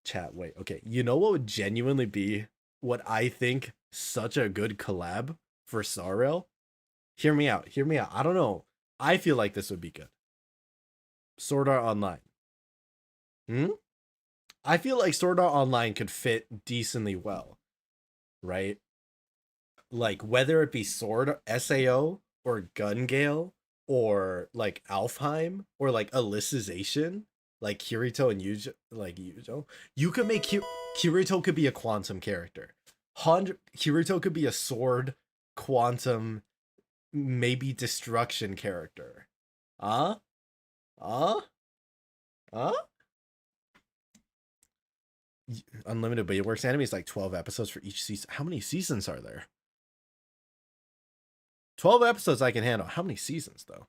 Chat, wait, okay. You know what would genuinely be what I think such a good collab for Star Rail? Hear me out. I don't know. I feel like this would be good. Sword Art Online. I feel like Sword Art Online could fit decently well, right? Like whether it be Sword SAO or Gun Gale or like Alfheim or like Alicization, like Kirito and Yuzo, you could make Kirito could be a quantum character. Kirito could be a sword quantum, maybe destruction character. Unlimited Blade Works anime is like 12 episodes for each season. How many seasons are there? 12 episodes I can handle. How many seasons, though?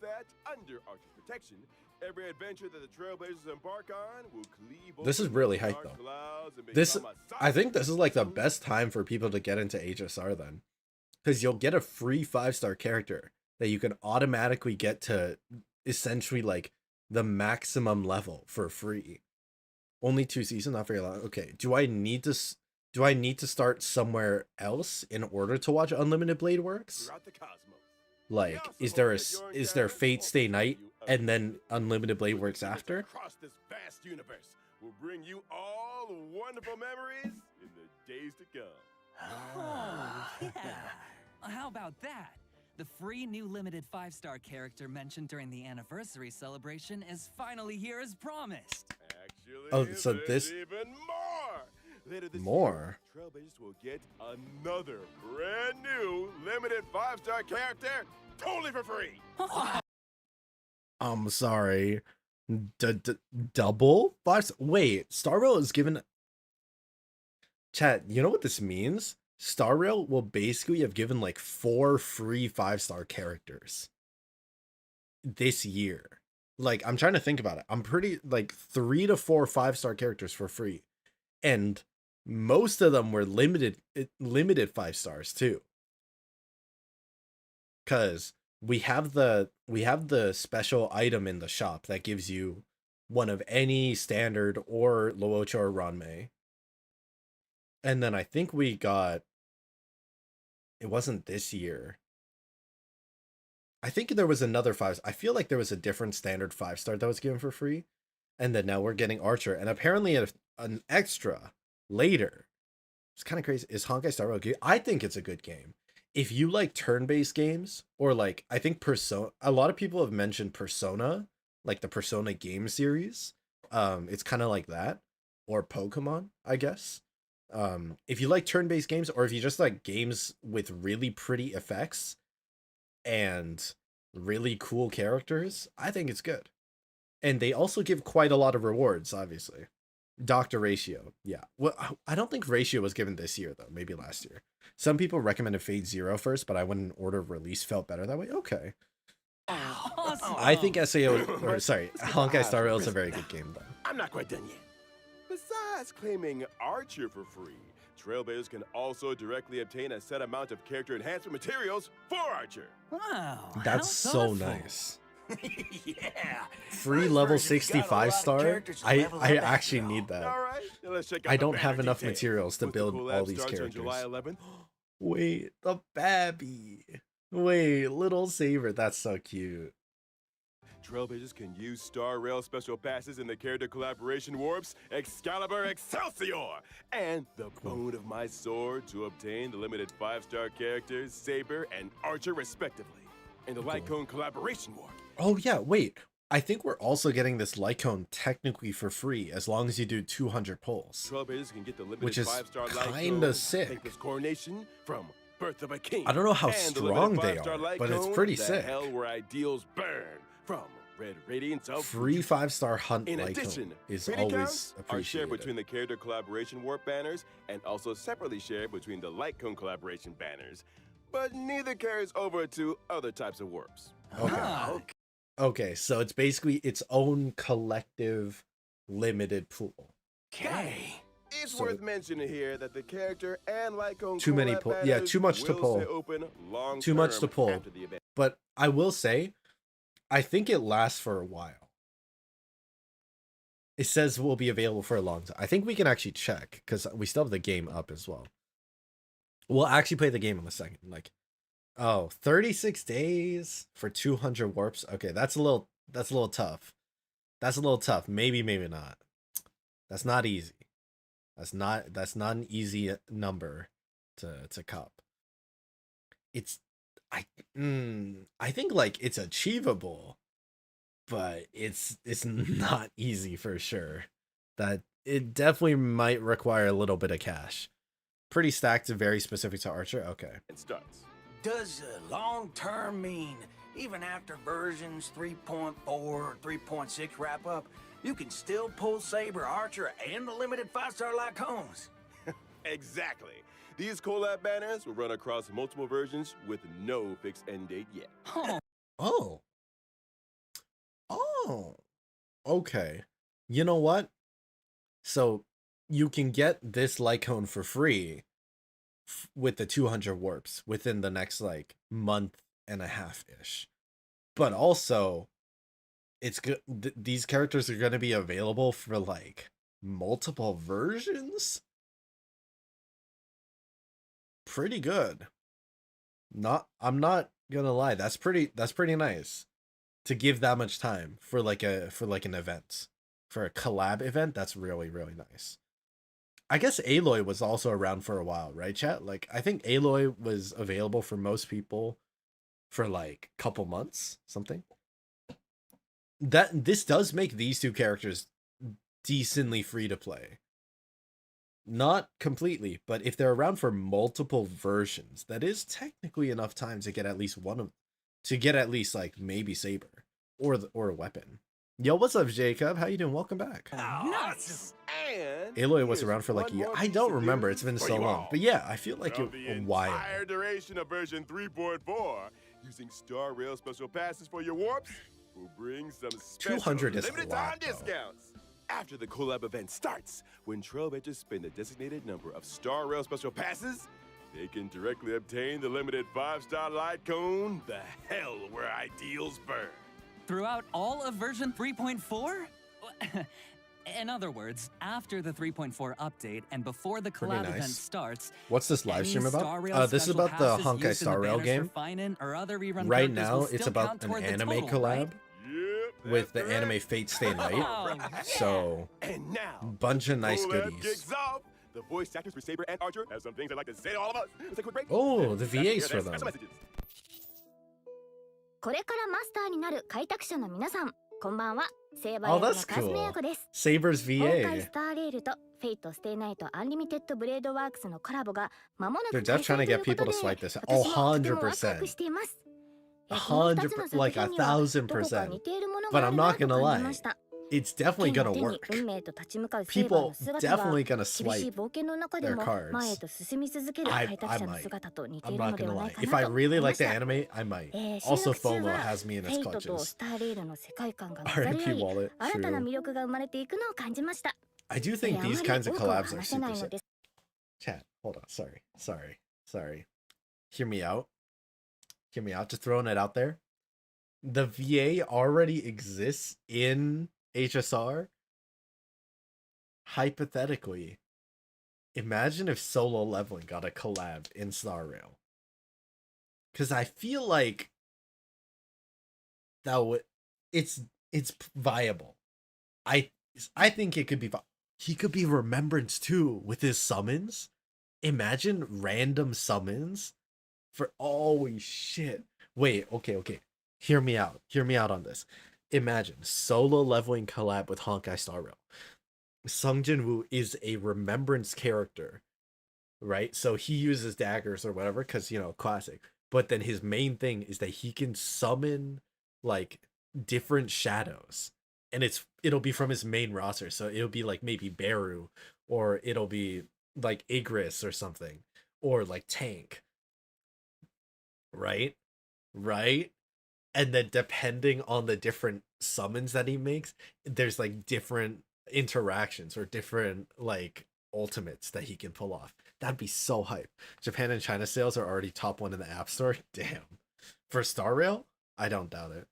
That under Archer's protection, every adventure that the Trailblazers embark on will cleave. This is really hype, though. I think this is like the best time for people to get into HSR then. Because you'll get a free 5-star character that you can automatically get to essentially like the maximum level for free. Only 2 seasons, not very long. Okay, do I need to start somewhere else in order to watch Unlimited Blade Works? Like, is there Fate Stay Night and then Unlimited Blade Works after? Across this vast universe will bring you all wonderful memories in the days to come. Oh, yeah. How about that? The free new limited 5-star character mentioned during the anniversary celebration is finally here as promised. Actually, so this even more. Later this more. year, Trailblazers will get another brand new limited 5-star character totally for free. I'm sorry. Double 5? Wait, Star Rail is given. Chat, you know what this means? Star Rail will basically have given like 4 free 5-star characters this year. Like, I'm trying to think about it. I'm pretty like 3 to 4 5-star characters for free, and most of them were limited 5 stars too. Cause we have the special item in the shop that gives you one of any standard or Luocha or Ranmei. And then I think we got, it wasn't this year. I think there was another 5. I feel like there was a different standard 5-star that was given for free. And then now we're getting Archer. And apparently an extra later. It's kind of crazy. Is Honkai Star Rail good? I think it's a good game. If you like turn-based games, or like, I think Persona, a lot of people have mentioned Persona, like the Persona game series. It's kind of like that. Or Pokemon, I guess. If you like turn-based games, or if you just like games with really pretty effects and really cool characters, I think it's good. And they also give quite a lot of rewards, obviously. Dr. Ratio, yeah. Well, I don't think Ratio was given this year, though. Maybe last year. Some people recommended Fate Zero first, but I went in order of release, felt better that way. Okay. Awesome. I think Honkai Star Rail is a very good game, though. I'm not quite done yet. Besides claiming Archer for free, Trailblazers can also directly obtain a set amount of character enhancement materials for Archer. Wow. That's how so thoughtful. nice. Yeah. Free This level version's got a lot 65 of star. characters to I level up actually after need that. All right, now let's check out I the don't have banner enough details. materials to With the build collab all these starts on characters. July 11th. Wait, the Babby. Wait, little Saber. That's so cute. Trailblazers can use Star Rail special passes in the character collaboration warps Excalibur Excelsior and the Bone of My Sword to obtain the limited 5-star characters Saber and Archer respectively. In the Lycone collaboration warp. Oh yeah, wait. I think we're also getting this Lycone technically for free as long as you do 200 pulls. Trailblazers can get the limited Which is 5-star kinda Lycone, sick. Thankless Coronation from Birth of a King. I don't know how and the strong limited they 5-star are, but it's Lycone, pretty the sick. Hell Where Ideals Burn from Red Radiance of Free 5-star hunt In Lycone addition, is pretty always counts are shared appreciated. between the character collaboration warp banners and also separately shared between the Lycone collaboration banners, but neither carries over to other types of warps. Okay. Okay, so it's basically its own collective limited pool. Okay. It's So- worth mentioning here that the character and Lycone Too many collab pull- yeah, banners too much to will pull. stay open long Too much to term pull. after the event. But I will say, I think it lasts for a while. It says will be available for a long time. I think we can actually check because we still have the game up as well. We'll actually play the game in a second. Like, oh, 36 days for 200 warps. Okay, that's a little tough. That's a little tough. Maybe not. That's not easy. That's not an easy number to cop. I think like it's achievable, but it's not easy for sure. That it definitely might require a little bit of cash. Pretty stacked and very specific to Archer. Okay. It starts. Does long term mean even after versions 3.4 or 3.6 wrap up, you can still pull Saber, Archer, and the limited 5-star Lycones? Exactly. These collab banners will run across multiple versions with no fixed end date yet. Oh. Okay. You know what? So you can get this Lycone for free with the 200 warps within the next like month and a half ish. But also, it's good. These characters are going to be available for like multiple versions. Pretty good. I'm not gonna lie. That's pretty nice to give that much time for an event, for a collab event. That's really nice. I guess Aloy was also around for a while, right, chat? Like, I think Aloy was available for most people for like a couple months, something. This does make these two characters decently free to play. Not completely, but if they're around for multiple versions, that is technically enough time to get at least like maybe Saber or a weapon. Yo, what's up, Jacob? How you doing? Welcome back. Nice. And Aloy was here's around for like a one year. more I piece don't of remember. news It's been for so you long. all. But yeah, I feel like Throughout a the while. entire duration of version 3.4, using Star Rail special passes for your warps will bring some special 200 is a limited lot, time though. discounts. After the collab event starts, when Trailblazers spend a designated number of Star Rail special passes, they can directly obtain the limited 5-star Lycone, the Hell Where Ideals Burn. Throughout all of version 3.4? In other words, after the 3.4 update and before the Pretty collab nice. event starts, What's this live any stream Star Rail about? This is special about the passes Honkai used in Star the Rail banners game. for Fainon or other rerun Right characters now, will it's still about count an toward the anime total, collab right? Yep, with that's the anime correct. Fate Stay Night. Oh, So, And now, bunch of nice collab goodies. kicks off. The voice actors for Saber and Archer have some things they'd like to say to all of us. Let's take a quick break. Oh, Then the we'll be back to VAs hear for their them. special messages. これからマスターになる開拓者の皆さん、こんばんは。セーバ Oh, ー役の that's カズメ cool. ヤコです。 Saber's 今回 VA. スターレールとフェイトステイナイトアンリミテッドブレードワークスのコラボが間もな They're く開 definitely trying to 催とい get うこ people と to で、 swipe this. 私 Oh, もとてもワクワク 100%. しています。この2つの作品には like どこか 1000%. 似ているもの But があ I'm るな not と gonna 感じ lie. ました。 It's definitely 剣 gonna を手に work. 運命と立ち向かうセーバー People の姿が definitely gonna 厳しい swipe 冒険の中で their も cards. 前へと進み続ける I 開拓者の might. 姿と似てい I'm るの not では gonna ない lie. か If な I と思 really いま like し the た。 anime, I might. 収 Also, 録中 FOMO は has me in フ its ェイトと clutches. スターレールの世界観が混ざり RIP 合い wallet. 新たな True. 魅力が生まれていくのを感じました。 I do あ think まり these 多 kinds of くは collabs are 話せ super ないの sick. です。 Chat, hold on. Sorry. Hear me out. Just throwing it out there. The VA already exists in HSR. Hypothetically, imagine if Solo Leveling got a collab in Star Rail. Because I feel like it's viable. I think it could be. He could be Remembrance too with his summons. Imagine random summons for shit. Wait, okay. Hear me out. Hear me out on this. Imagine solo leveling collab with Honkai Star Rail. Sung Jin-woo is a Remembrance character, right? So he uses daggers or whatever because, classic. But then his main thing is that he can summon like different shadows, and it'll be from his main roster. So it'll be like maybe Beru, or it'll be like Igris or something, or like Tank, right? And then depending on the different summons that he makes, there's like different interactions or different like ultimates that he can pull off. That'd be so hype. Japan and China sales are already top 1 in the App Store. Damn. For Star Rail, I don't doubt it.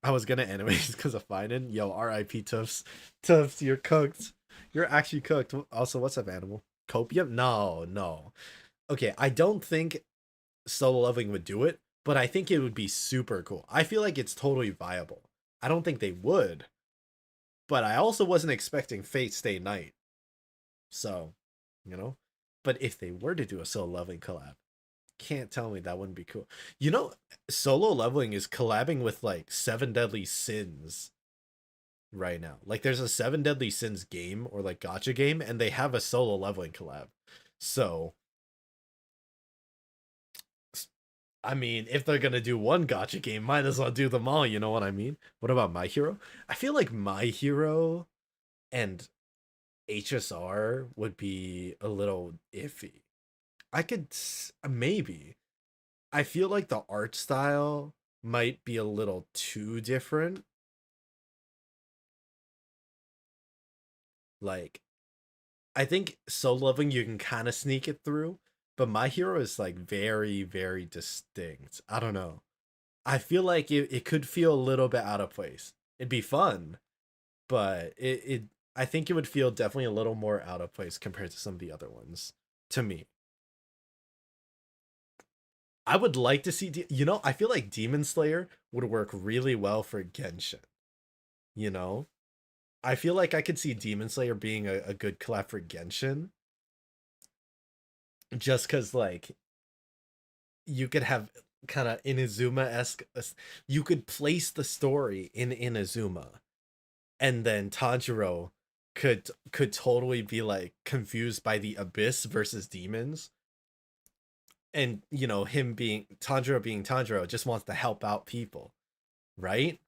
I was gonna animate because of Fainon. Yo, R.I.P. Tufts. Tufts, you're cooked. You're actually cooked. Also, what's up, Animal? Copium? No. Okay, I don't think solo leveling would do it, but I think it would be super cool. I feel like it's totally viable. I don't think they would, but I also wasn't expecting Fate Stay Night. So, but if they were to do a solo leveling collab, can't tell me that wouldn't be cool. Solo leveling is collabing with like 7 Deadly Sins right now. Like there's a 7 Deadly Sins game or like gacha game, and they have a solo leveling collab. So I mean, if they're gonna do one gacha game, might as well do them all, you know what I mean? What about My Hero? I feel like My Hero and HSR would be a little iffy. I could maybe. I feel like the art style might be a little too different. Like, I think solo leveling you can kind of sneak it through, but My Hero is like very, very distinct. I don't know. I feel like it could feel a little bit out of place. It'd be fun, but I think it would feel definitely a little more out of place compared to some of the other ones, to me. I would like to see, I feel like Demon Slayer would work really well for Genshin. I feel like I could see Demon Slayer being a good collab for Genshin. Just because, like, you could have kind of Inazuma-esque, you could place the story in Inazuma, and then Tanjiro could totally be like confused by the abyss versus demons. And him being Tanjiro just wants to help out people, right?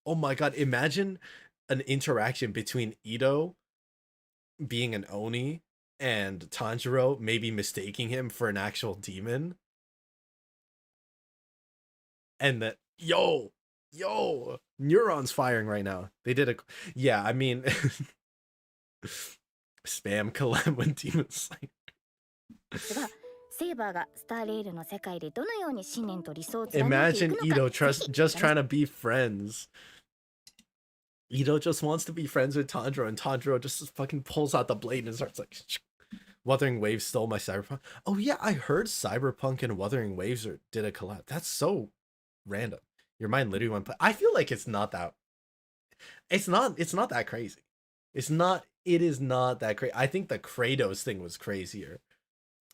Oh my god, imagine an interaction between Ito being an Oni and Tanjiro maybe mistaking him for an actual demon. And that yo, neurons firing right now. They did yeah, I mean spam collab with Demon Slayer. Imagine Ito just trying to be friends. Ito just wants to be friends with Tanjiro, and Tanjiro just fucking pulls out the blade and starts like, Wuthering Waves stole my Cyberpunk. Oh yeah, I heard Cyberpunk and Wuthering Waves did a collab. That's so random. Your mind literally went. I feel like it's not that. It's not that crazy. It is not that crazy. I think the Kratos thing was crazier.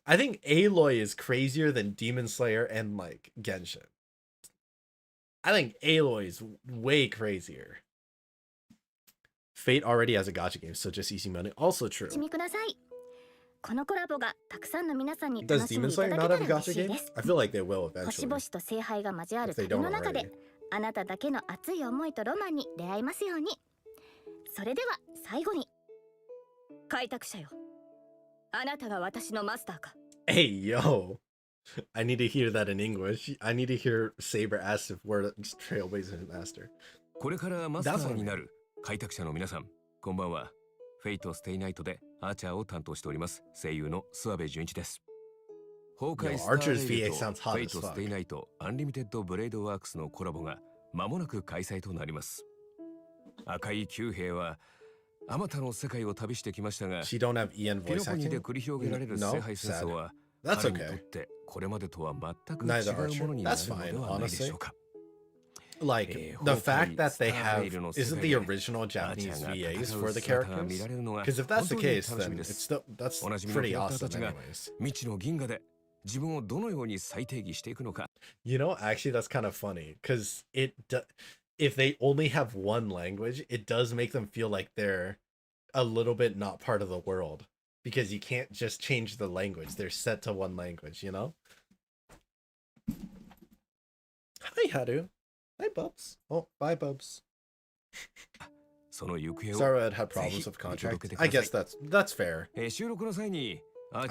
I think Aloy is crazier than Demon Slayer and like Genshin. I think Aloy is way crazier. Fate already has a gacha game, so just easy money. Also true. Does Demon Slayer not have a gacha game? I feel like they will eventually. If they don't already. あなただけの熱い思いとロマンに出会いますように。それでは最後に開拓者よ。あなたが私のマスターか。Hey yo, I need to hear that in English. I need to hear Saber ask if we're Trailblazer Master. これからマスターになる開拓者の皆さん、こんばんは。フェイトステイナイトでアーチャーを担当しております声優の諏訪部純一です。崩壊スターレイルとフェイトステイナイトアンリミテッドブレードワークスのコラボが間もなく開催となります。赤い九兵はあまたの世界を旅してきましたが、ピロポニで繰り広げられる聖杯戦争は彼にとってこれまでとは全く違うものになるのではないでしょうか。like the fact that they have isn't the original Japanese VAs for the characters? Because if that's the case, then it's still that's pretty awesome anyways. You know, actually that's kind of funny because if they only have one language, it does make them feel like they're a little bit not part of the world, because you can't just change the language. They're set to one language, you know? Hi, Haru. Hi, Bubs. Oh, bye, Bubs. Sarah had problems with contract. I guess that's fair. I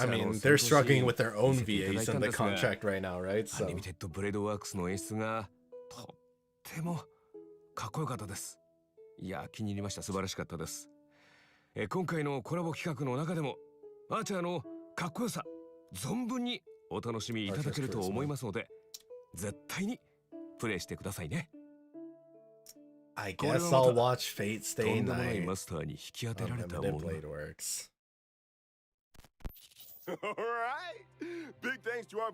mean, they're struggling with their own VAs in the contract right now, right? So. 今回のコラボ企画の中でもアーチャーのかっこよさ存分にお楽しみいただけると思いますので絶対にプレイしてくださいね。I guess I'll watch Fate Stay Night. とんでもないマスターに引き当てられたもの。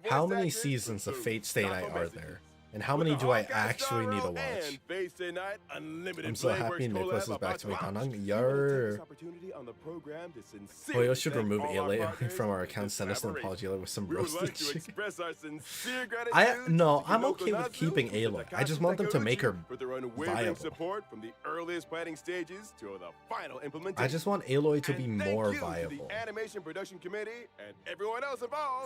How many seasons of Fate Stay Night are there? And how many do I actually need to watch? I'm so happy Nicholas is back to me. Yarr. Hoyo should remove Aloy from our account, send us an apology with some roasted chicken. No, I'm okay with keeping Aloy. I just want them to make her viable. I just want Aloy to be more viable.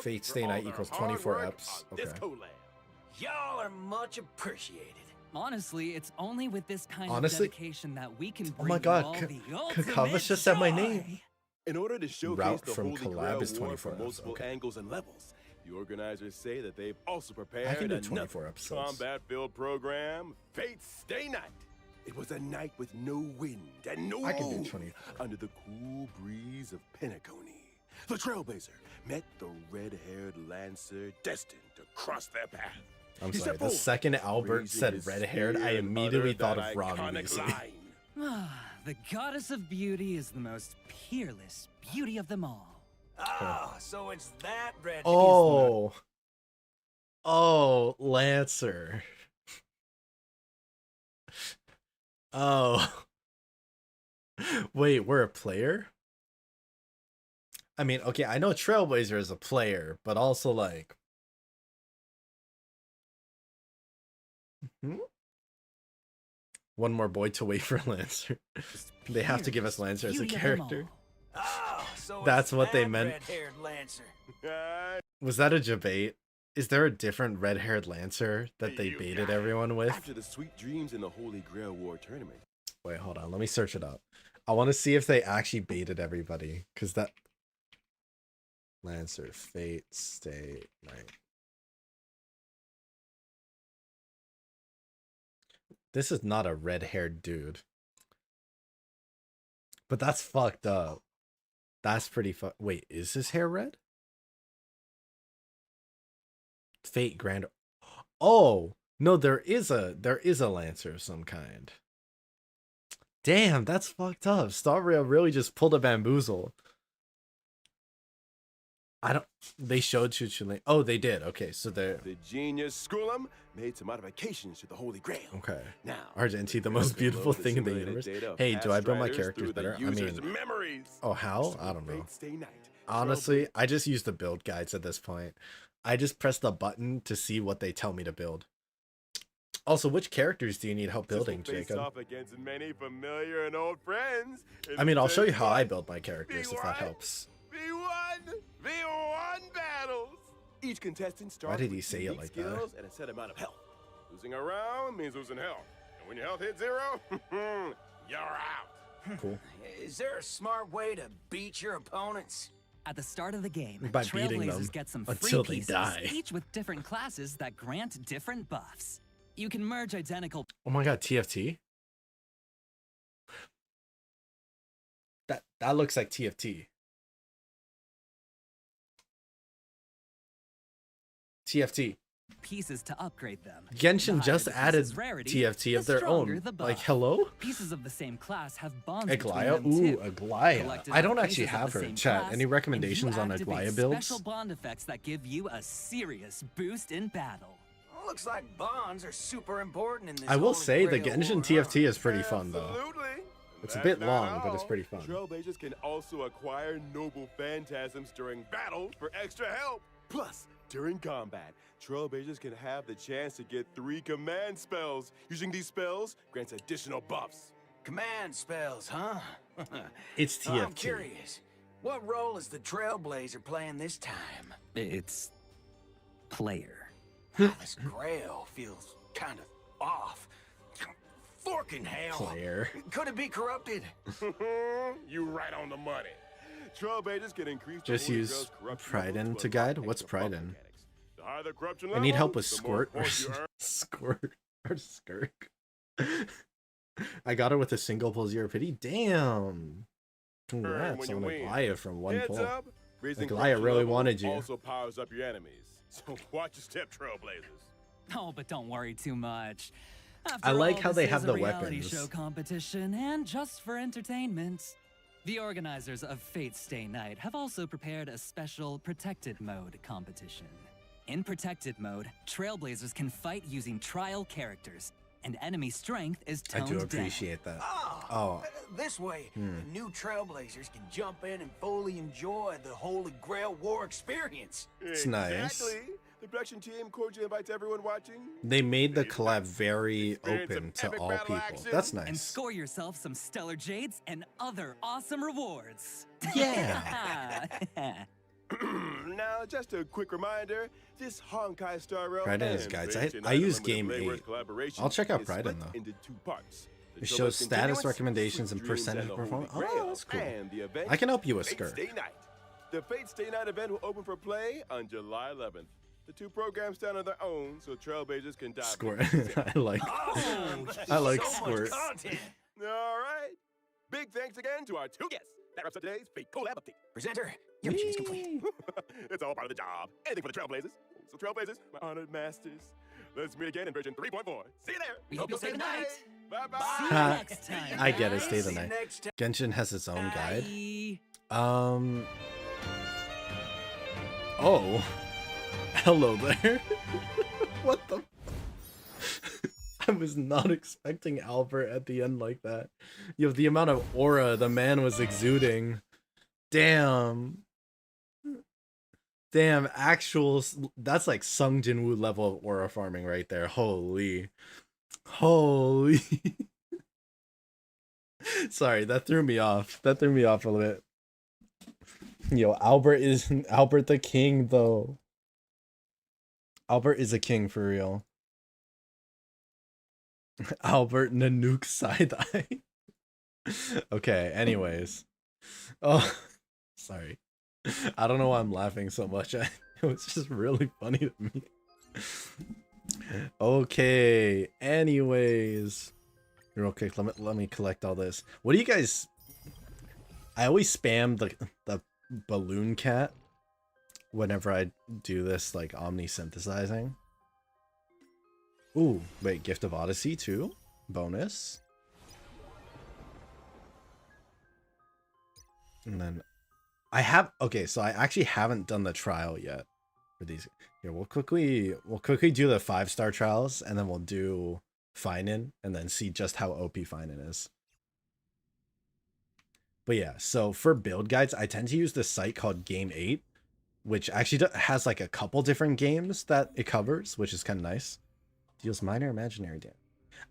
Fate Stay Night equals 24 eps. Okay. Y'all are much appreciated. Honestly, it's only with this kind of dedication that we can bring oh my god, Kakava's just said my name. In order to showcase Route the from Holy collab Grail is War 24 from multiple okay. angles and levels, the organizers say that they've also prepared I can do 24 episodes. combat-filled program, Fate Stay Night. It was a night with no wind and no I can do moon 24. under the cool breeze of Penacony. The Trailblazer met the red-haired Lancer destined to cross their path. I'm sorry, the second Albert said red-haired, I immediately thought of Ron Weasley. The goddess of beauty is the most peerless beauty of them all. Oh, so it's that red. Oh. Oh, Lancer. Oh. Wait, we're a player? I mean, okay, I know Trailblazer is a player, but also like... One more boy to wait for Lancer. They have to give us Lancer as a character. Oh, so that's what they meant. Lancer. Was that a debate? Is there a different red-haired Lancer that they baited everyone with? After the sweet dreams in the Holy Grail War tournament. Wait, hold on. Let me search it up. I want to see if they actually baited everybody. Because that... Lancer, Fate, Stay Night. This is not a red-haired dude. But that's fucked up. That's pretty Wait, is his hair red? Fate Grand... Oh! No, there is a Lancer of some kind. Damn, that's fucked up. Star Rail really just pulled a bamboozle. They showed Chuchulin. Oh, they did. Okay, so the genius Schoolum made some modifications to the Holy Grail. Okay. Now, Argenti, the most beautiful thing in the universe. Hey, do I build my characters better? I mean, oh, how? I don't know. Honestly, I just use the build guides at this point. I just press the button to see what they tell me to build. Also, which characters do you need help building, Jacob? I mean, I'll show you how I build my characters if that helps. V1 battles. Each contestant starts. Why did he say it like that? And a set amount of health. Losing a round means losing health, and when your health hits 0, you're out. Cool. Is there a smart way to beat your opponents? At the start of the game, by beating them get some until free they pieces, die. Each with different classes that grant different buffs. You can merge identical. Oh my god, TFT. That looks like TFT. TFT. Pieces to upgrade them. Genshin just added TFT of their own. Like, hello? Pieces of the same class have bonds Aglaya? Ooh, Aglaya. I don't actually have her. Chat, any recommendations on Aglaya builds? Special bond effects that give you a serious boost in battle. Looks like bonds are super important in this. I will Holy say the Grail Genshin war, TFT is pretty fun though. Absolutely. It's a That's bit not long, but all. it's pretty fun. Trailblazers can also acquire noble phantasms during battle for extra help. Plus, during combat, Trailblazers can have the chance to get 3 command spells. Using these spells grants additional buffs. Command spells, huh? It's TFT. I'm curious. What role is the Trailblazer playing this time? It's player. This Grail feels kind of off. Forking hell. Player. Could it be corrupted? You right on the money. Trailblazers can increase the Just Holy use Grail's corruption level Pryden to to unlock guide? extra What's buff Pryden? mechanics. The higher the corruption I need level, help with the more Squirt or points you earn. Squirt or Skirk. I got her with a single pull 0 pity. Damn. Congrats when you on win. Aglaya from 1 Heads pull. up, raising Aglaya corruption really level wanted you. Also powers up your enemies. So watch your step, Trailblazers. Oh, but don't worry too much. I like how they this have is the a reality weapons. show competition, and just for entertainment. The organizers of Fate Stay Night have also prepared a special Protected Mode competition. In Protected Mode, Trailblazers can fight using trial characters, and enemy strength is I toned do down. appreciate that. Oh. This way, the new Trailblazers can jump in and fully enjoy the Holy Grail War experience. It's nice. Exactly. The production team cordially invites everyone watching. They made the collab very Experience open of to epic all battle people. action. That's And nice. score yourself some stellar jades and other awesome rewards. Yeah. Now, just a quick reminder, this Honkai Star Rail Pryden is and guides. Fate Stay I Night use Unlimited Game Blade Wars 8. collaboration I'll check out is Pryden, split though. into 2 parts. The It Trailblazers shows status Continuance, recommendations Sweet and Dreams, percentage and the Holy performance. Grail, Oh, that's cool. and the event, I can help you with Fate Skirk. Stay Night. The Fate Stay Night event will open for play on July 11th. The 2 programs stand on their own, so Trailblazers can dive Squirt. into I like. I like so Squirt. much content. All right. Big thanks again to our 2 guests. That wraps up today's Fate collab update. Presenter, your mission is complete. It's all part of the job. Anything for the Trailblazers. So Trailblazers, my honored masters. Let's meet again in version 3.4. See you there. We hope you'll stay the night. Bye-bye. See you Ha. next time. I get it. guys. Stay the See you night. next time. Genshin has its own guide. Bye. Oh. Hello there. What the? I was not expecting Albert at the end like that. Yo, the amount of aura the man was exuding. Damn. Damn, that's like Sung Jinwoo level of aura farming right there. Holy. Sorry, that threw me off. That threw me off a little bit. Yo, Albert the king though. Albert is a king for real. Albert Nanook side eye. Okay, anyways. Oh, sorry. I don't know why I'm laughing so much. It was just really funny to me. Okay, anyways. Real quick, let me collect all this. What do you guys... I always spam the balloon cat whenever I do this, like, omni-synthesizing. Ooh, wait, Gift of Odyssey too? Bonus. And then I have, okay, so I actually haven't done the trial yet for these. Here, we'll quickly do the 5-star trials, and then we'll do Fainon, and then see just how OP Fainon is. But yeah, so for build guides, I tend to use this site called Game 8, which actually has like a couple different games that it covers, which is kind of nice. Deals minor imaginary damage.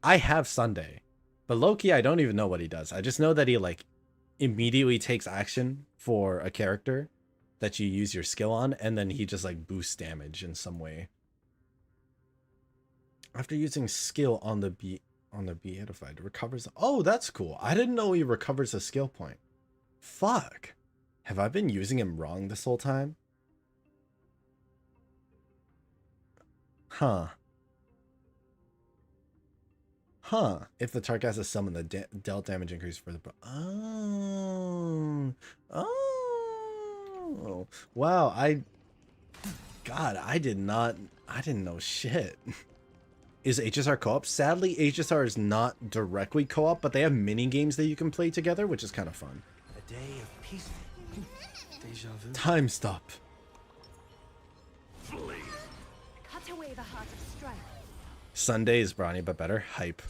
I have Sunday, but low-key, I don't even know what he does. I just know that he like immediately takes action for a character that you use your skill on, and then he just like boosts damage in some way. After using skill on the beatified, recovers. Oh, that's cool. I didn't know he recovers a skill point. Fuck. Have I been using him wrong this whole time? Huh. Huh. If the target has a summon, the dealt damage increase for the... Oh. Oh. Wow, God, I didn't know shit. Is HSR co-op? Sadly, HSR is not directly co-op, but they have mini games that you can play together, which is kind of fun. A day of peace. Deja vu. Time stop. Cut away the heart of strife. Sunday is Bronya, but better. Hype.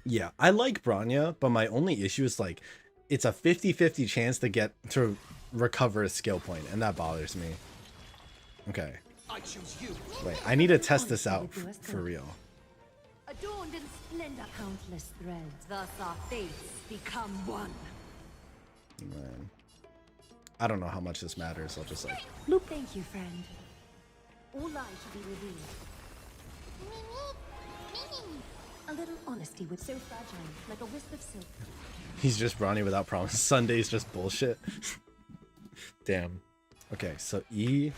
Yeah, I like Bronya, but my only issue is like it's a 50-50 chance to recover a skill point, and that bothers me. Okay. Wait, I need to test this out for real. Adorned in splendor, countless threads. Thus our fates become one. Man. I don't know how much this matters. I'll just like. Bloop. Thank you, friend. All lies should be revealed. A little honesty would so fragile, like a wisp of silk. He's just Bronya without promise. Sunday's just bullshit. Damn. Okay, so E,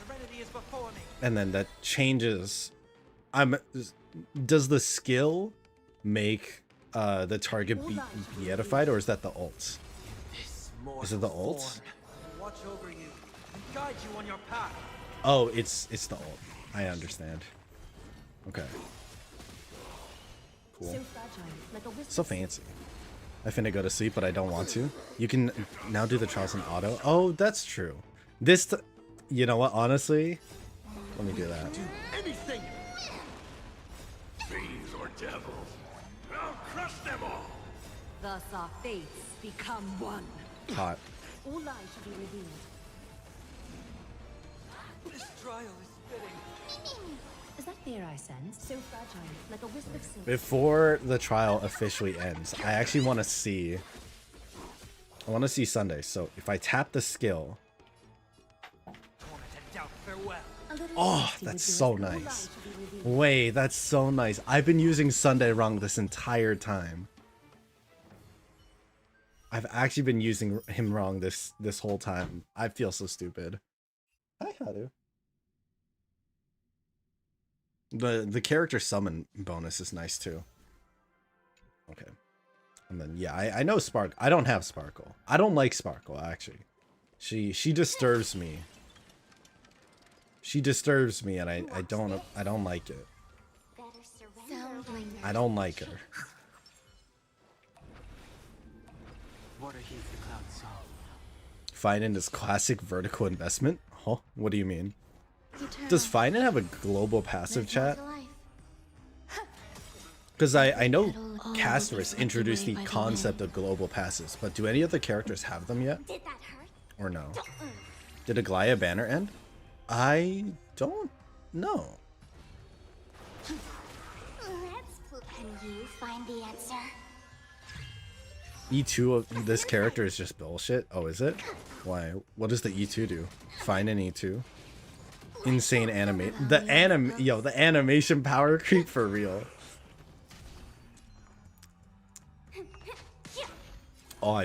and then that changes. Does the skill make the target be beatified, or is that the ult? Is it the ult? Watch over you and guide you on your path. Oh, it's the ult. I understand. Okay. Cool. So fancy. I finna go to sleep, but I don't want to. You can now do the trials in auto. Oh, that's true. You know what? Honestly, let me do that. Do anything. Fiends or devils, I'll crush them all. Thus our fates become one. Hot. All lies should be revealed. This trial is fitting. Is that fear I sense? So fragile, like a wisp of silk. Before the trial officially ends, I actually want to see. I want to see Sunday. So if I tap the skill. Oh, that's so nice. Wait, that's so nice. I've been using Sunday wrong this entire time. I've actually been using him wrong this whole time. I feel so stupid. Hi, Haru. The character summon bonus is nice too. Okay. And then yeah, I know Spark. I don't have Sparkle. I don't like Sparkle actually. She disturbs me. She disturbs me, and I don't like it. I don't like her. Fainon is classic vertical investment? Huh? What do you mean? Does Fainon have a global passive chat? Because I know Castorus introduced the concept of global passives, but do any of the characters have them yet? Or no? Did Aglaya banner end? I don't know. Can you find the answer? E2 of this character is just bullshit. Oh, is it? Why? What does the E2 do? Find an E2. Insane animate. The animation power creep for real. Oh,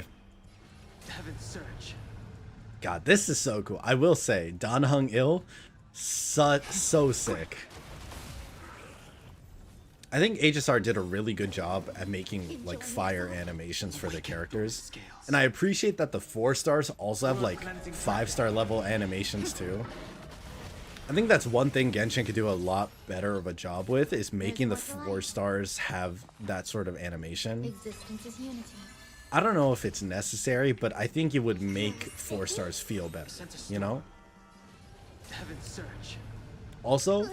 Heaven's search. God, this is so cool. I will say, Dan Hung Il, so sick. I think HSR did a really good job at making like fire animations for the characters. And I appreciate that the 4 stars also have like 5-star level animations too. I think that's one thing Genshin could do a lot better of a job with, is making the 4 stars have that sort of animation. Existence is unity. I don't know if it's necessary, but I think it would make 4 stars feel better, you know? Heaven's search. Also,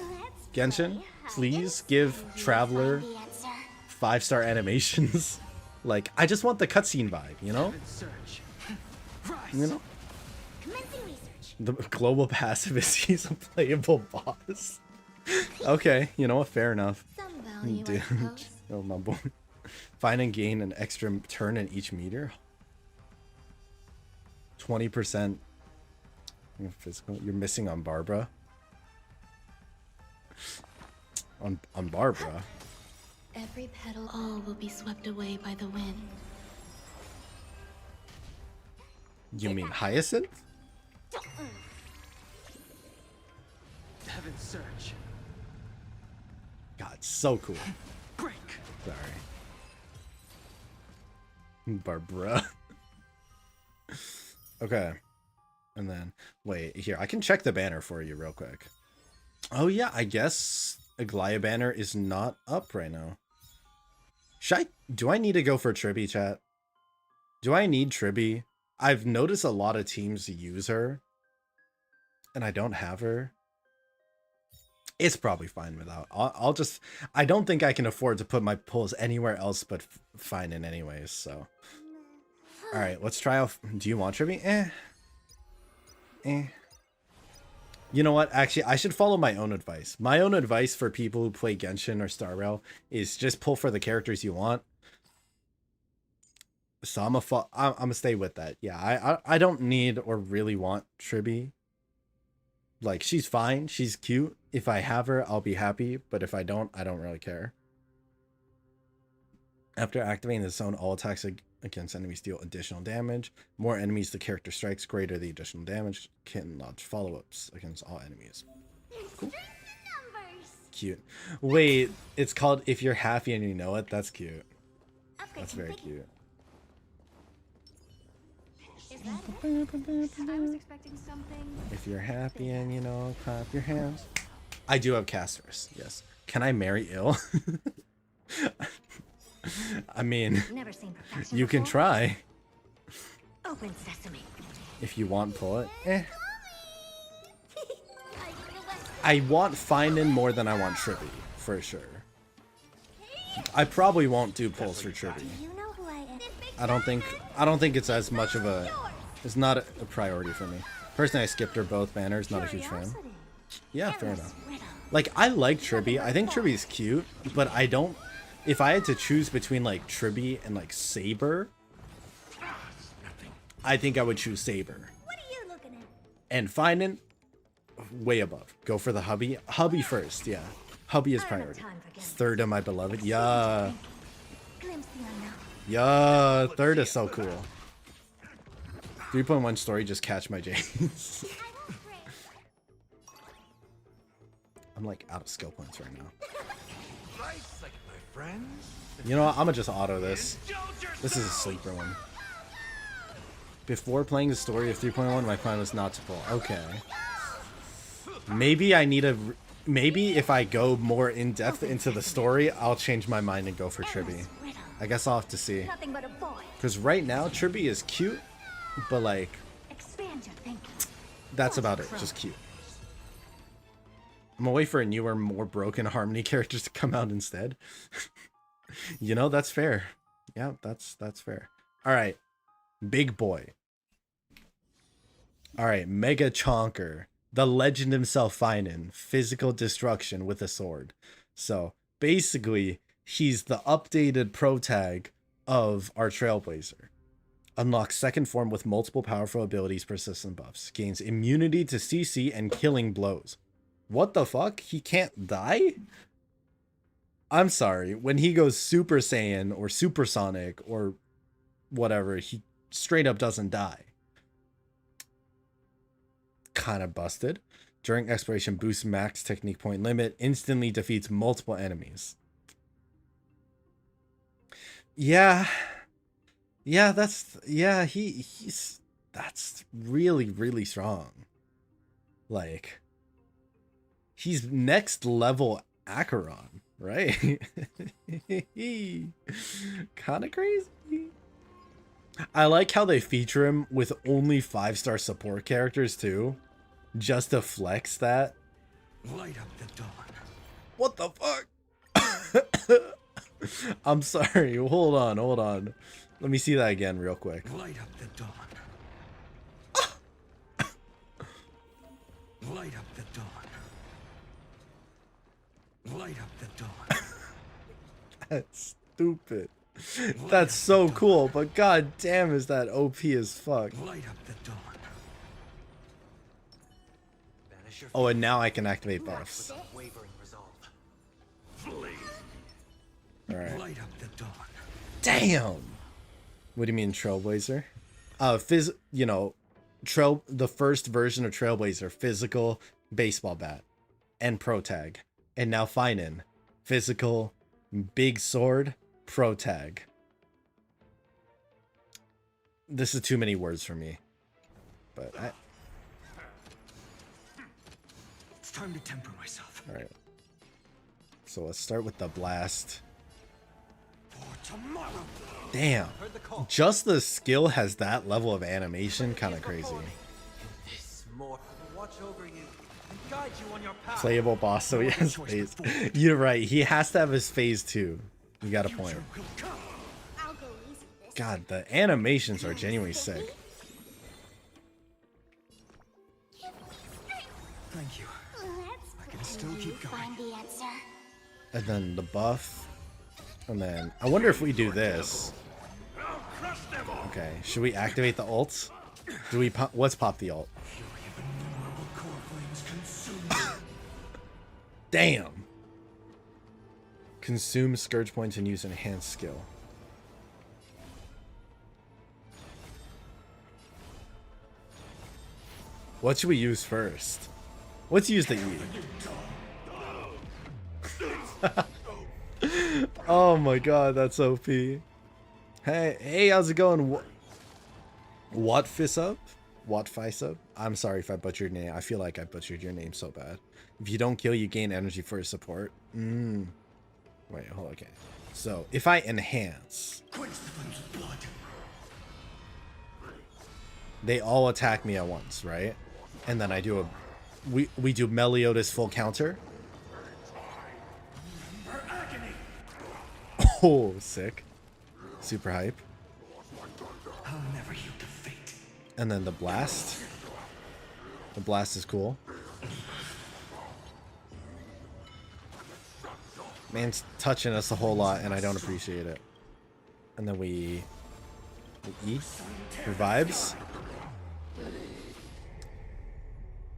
Genshin, please give Traveler 5-star animations. Like, I just want the cutscene vibe, you know? You know? The global passive is he's a playable boss. Okay, you know what? Fair enough. Dude, oh my boy. Find and gain an extra turn in each meter. 20% physical. You're missing on Barbara. On Barbara. Every petal, all will be swept away by the wind. You mean Hyacinth? Heaven's search. God, so cool. Break. Sorry. Barbara. Okay. And then, wait, here, I can check the banner for you real quick. Oh yeah, I guess Aglaya banner is not up right now. Do I need to go for Tribby, chat? Do I need Tribby? I've noticed a lot of teams use her, and I don't have her. It's probably fine without. I'll just. I don't think I can afford to put my pulls anywhere else but Fainon anyways. So, all right, let's try out. Do you want Tribby? You know what? Actually, I should follow my own advice. My own advice for people who play Genshin or Star Rail is just pull for the characters you want. So I'm gonna stay with that. Yeah, I don't need or really want Tribby. Like, she's fine. She's cute. If I have her, I'll be happy. But if I don't really care. After activating the zone, all attacks against enemies deal additional damage. More enemies the character strikes, greater the additional damage. Can launch follow-ups against all enemies. Cool. Cute. Wait, it's called If You're Happy and You Know It? That's cute. That's very cute. I was expecting something. If you're happy and you know, clap your hands. I do have casters, yes. Can I marry ill? I mean, you can try. Open sesame. If you want, pull it. I want Fainon more than I want Tribby, for sure. I probably won't do pulls for Tribby. I don't think it's as much of a. It's not a priority for me. Personally, I skipped her both banners. Not a huge fan. Yeah, fair enough. Like, I like Tribby. I think Tribby's cute, but I don't. If I had to choose between like Tribby and like Saber, I think I would choose Saber. And Fainon, way above. Go for the hubby. Hubby first, yeah. Hubby is priority. Third of my beloved. Yeah. Yeah, third is so cool. 3.1 story, just catch my Jays. I'm like out of skill points right now. You know what? I'm gonna just auto this. This is a sleeper one. Before playing the story of 3.1, my plan was not to pull. Okay. Maybe I need a... Maybe if I go more in depth into the story, I'll change my mind and go for Tribby. I guess I'll have to see. Because right now, Tribby is cute, but like... That's about it. Just cute. I'm gonna wait for a newer, more broken Harmony characters to come out instead. You know, that's fair. Yeah, that's fair. Alright. Big boy. Alright, Mega Chonker. The legend himself, Fainon. Physical destruction with a sword. So, basically, he's the updated pro tag of our Trailblazer. Unlocks second form with multiple powerful abilities, persistent buffs. Gains immunity to CC and killing blows. What the fuck? He can't die? I'm sorry. When he goes Super Saiyan or Supersonic or whatever, he straight up doesn't die. Kind of busted. During exploration, boosts max technique point limit. Instantly defeats multiple enemies. Yeah. Yeah, that's... Yeah, he's... That's really, really strong. Like... He's next level Acheron, right? Kind of crazy. I like how they feature him with only 5-star support characters too, just to flex that. Light up the dawn. What the fuck? I'm sorry. Hold on. Let me see that again real quick. Light up the dawn. Light up the dawn. Light up the dawn. That's stupid. That's so cool, but god damn is that OP as fuck. Light up the dawn. Oh, and now I can activate buffs. Alright. Light up the dawn. Damn! What do you mean, Trailblazer? You know, the first version of Trailblazer, physical baseball bat and pro tag. And now Fainon, physical, big sword, pro tag. This is too many words for me. But It's time to temper myself. Alright. So let's start with the blast. For tomorrow. Damn. Just the skill has that level of animation, kind of crazy. This more watch over you and Playable boss, so he has phase. You're right. He has to have his phase 2. You got a point. God, the animations are genuinely sick. Thank you. I can still keep going. And then the buff. And then I wonder if we do this. Okay, should we activate the ults? Do we pop? Let's pop the ult. Damn. Consume Scourge points and use enhanced skill. What should we use first? Let's use the E. Oh my god, that's OP. Hey, how's it going? What Fis up? What Fis up? I'm sorry if I butchered your name. I feel like I butchered your name so bad. If you don't kill, you gain energy for your support. Wait, hold on. Okay. So if I enhance, they all attack me at once, right? And then I do a we do Meliodas full counter. Oh, sick. Super hype. And then the blast. The blast is cool. Man's touching us a whole lot and I don't appreciate it. And then we E for vibes.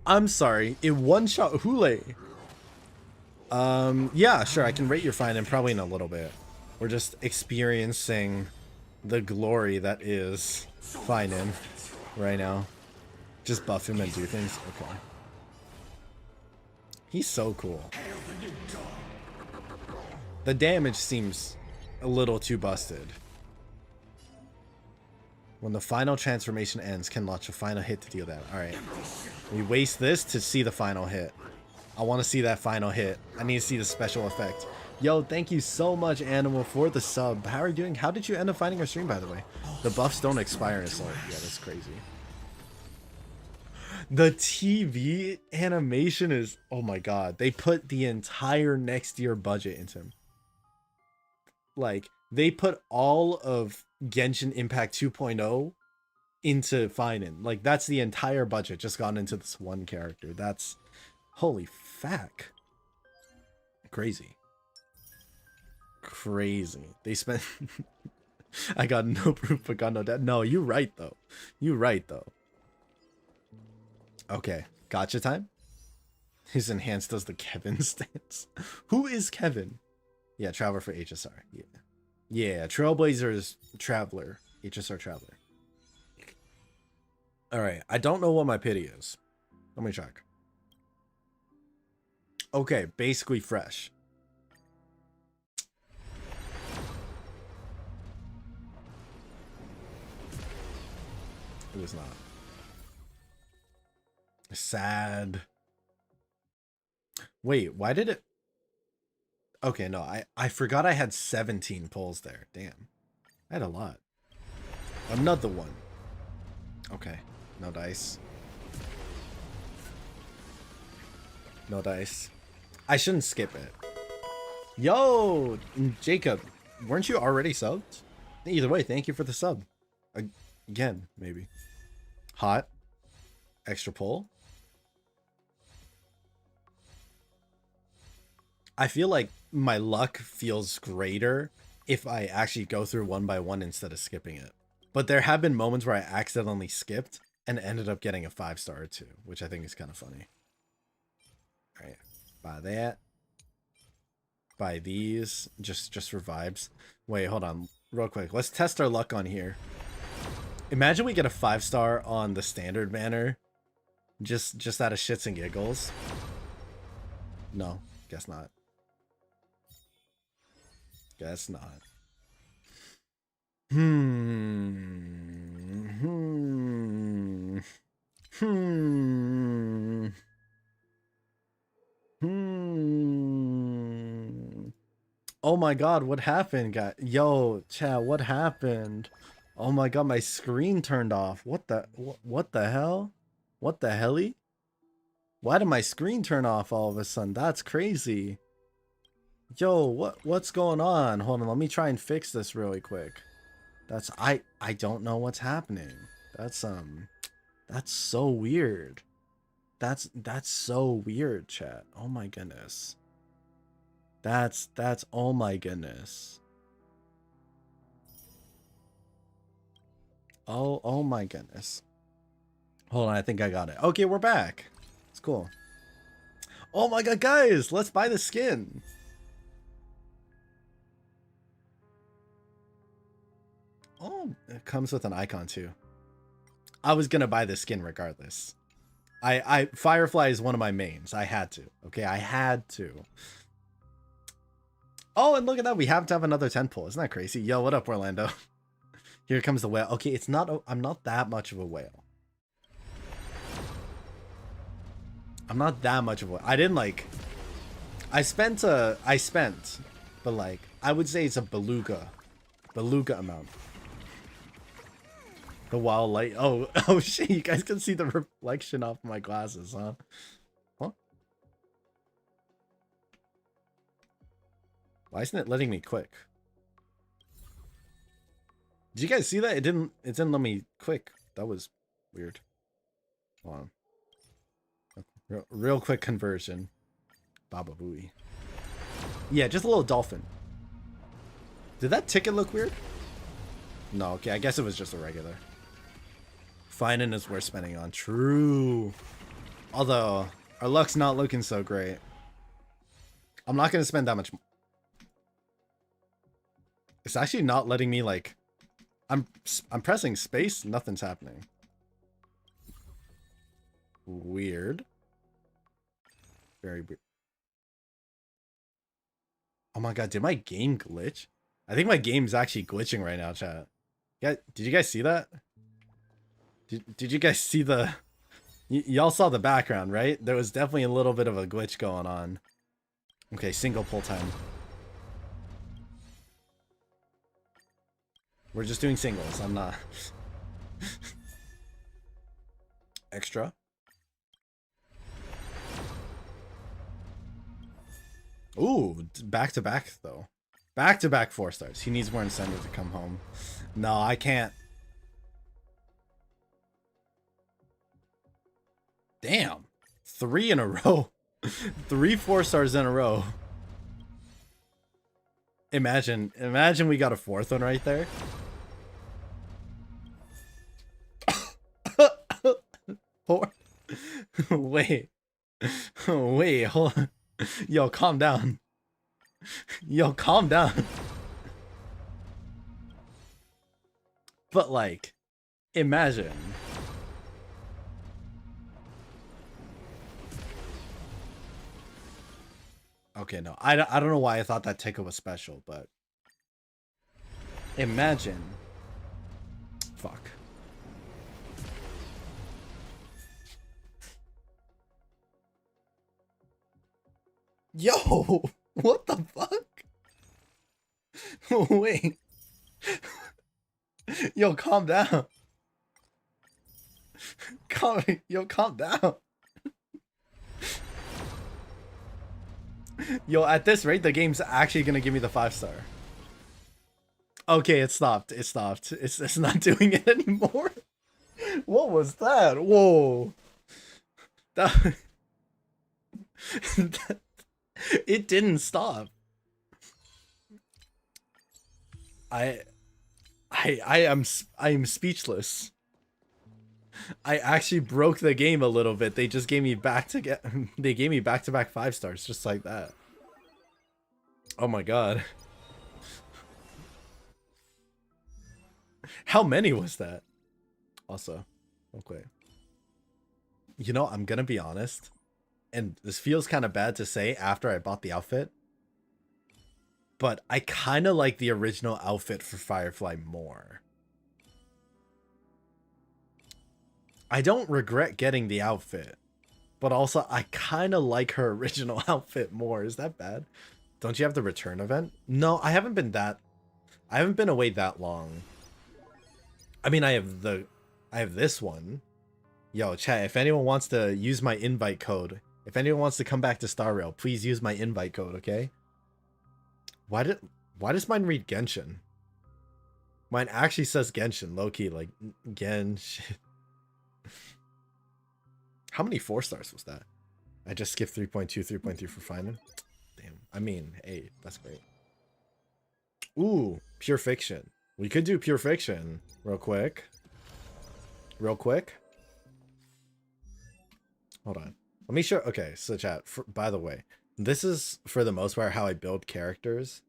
I'm sorry, it one-shot Hule. Yeah, sure, I can rate your Fainon probably in a little bit. We're just experiencing the glory that is Fainon right now. Just buff him and do things. Okay. He's so cool. The damage seems a little too busted. When the final transformation ends, can launch a final hit to deal that. Alright. We waste this to see the final hit. I want to see that final hit. I need to see the special effect. Yo, thank you so much, Animal, for the sub. How are you doing? How did you end up finding our stream, by the way? The buffs don't expire, so yeah, that's crazy. The TV animation is... Oh my god. They put the entire next year budget into him. Like, they put all of Genshin Impact 2.0 into Fainon. Like, that's the entire budget just gone into this one character. That's... Holy fuck. Crazy. Crazy. They spent... I got no proof, but got no debt. No, you're right, though. You're right, though. Okay. Gotcha time? His enhanced does the Kevin stance. Who is Kevin? Yeah, Traveler for HSR. Yeah. Yeah, Trailblazer's Traveler. HSR Traveler. Alright, I don't know what my pity is. Let me check. Okay, basically fresh. It was not. Sad. Wait, why did it... Okay, no, I forgot I had 17 pulls there. Damn. I had a lot. Another one. Okay, no dice. No dice. I shouldn't skip it. Yo, Jacob, weren't you already subbed? Either way, thank you for the sub. Again, maybe. Hot. Extra pull. I feel like my luck feels greater if I actually go through one by one instead of skipping it. But there have been moments where I accidentally skipped and ended up getting a 5-star or 2, which I think is kind of funny. All right, buy that. Buy these, just for vibes. Wait, hold on, real quick. Let's test our luck on here. Imagine we get a 5-star on the standard banner, just out of shits and giggles. No, guess not. Guess not. Oh my god, what happened, guys? Yo, chat, what happened? Oh my god, my screen turned off. What the hell? What the helly? Why did my screen turn off all of a sudden? That's crazy. Yo, what's going on? Hold on, let me try and fix this really quick. That's I don't know what's happening. That's so weird. That's so weird, chat. Oh my goodness. That's oh my goodness. Oh my goodness. Hold on, I think I got it. Okay, we're back. It's cool. Oh my god, guys, let's buy the skin. Oh, it comes with an icon too. I was gonna buy the skin regardless. Firefly is one of my mains. I had to. Okay, I had to. Oh, and look at that. We have to have another 10 pull. Isn't that crazy? Yo, what up, Orlando? Here comes the whale. Okay, it's not. I'm not that much of a whale. I'm not that much of a whale. I didn't like. I spent, but like, I would say it's a beluga amount. The wild light. Oh shit! You guys can see the reflection off my glasses, huh? Huh? Why isn't it letting me click? Did you guys see that? It didn't let me click. That was weird. Hold on. Real quick conversion. Baba Booey. Yeah, just a little dolphin. Did that ticket look weird? No, okay, I guess it was just a regular. Fainon is worth spending on. True. Although, our luck's not looking so great. I'm not going to spend that much. It's actually not letting me, like... I'm pressing space, nothing's happening. Weird. Very weird. Oh my god, did my game glitch? I think my game's actually glitching right now, chat. Yeah, did you guys see that? Did you guys see the... Y'all saw the background, right? There was definitely a little bit of a glitch going on. Okay, single pull time. We're just doing singles. I'm not... Extra. Ooh, back-to-back, though. Back-to-back 4 stars. He needs more incentive to come home. No, I can't. Damn. 3 in a row. 3 4 stars in a row. Imagine we got a 4th one right there. Wait, hold on. Yo, calm down. Yo, calm down. But like, imagine. Okay, no, I don't know why I thought that ticket was special, but imagine. Fuck. Yo, what the fuck? Wait. Yo, calm down. Calm down. Yo, at this rate, the game's actually gonna give me the 5-star. Okay, it stopped. It stopped. It's not doing it anymore. What was that? Whoa. That it didn't stop. I am speechless. I actually broke the game a little bit. They just gave me they gave me back-to-back 5 stars just like that. Oh my god. How many was that? Also, okay. You know, I'm gonna be honest, and this feels kind of bad to say after I bought the outfit, but I kind of like the original outfit for Firefly more. I don't regret getting the outfit, but also I kind of like her original outfit more. Is that bad? Don't you have the return event? No, I haven't been away that long. I mean, I have this one, Yo, chat, if anyone wants to use my invite code, if anyone wants to come back to Star Rail, please use my invite code, okay? Why does mine read Genshin? Mine actually says Genshin, low-key, like, Genshin. How many 4 stars was that? I just skipped 3.2, 3.3 for Fainon. Damn. I mean, hey, that's great. Ooh, Pure Fiction. We could do Pure Fiction real quick. Real quick. Hold on. Let me show. Okay, so chat, by the way, this is for the most part how I build characters.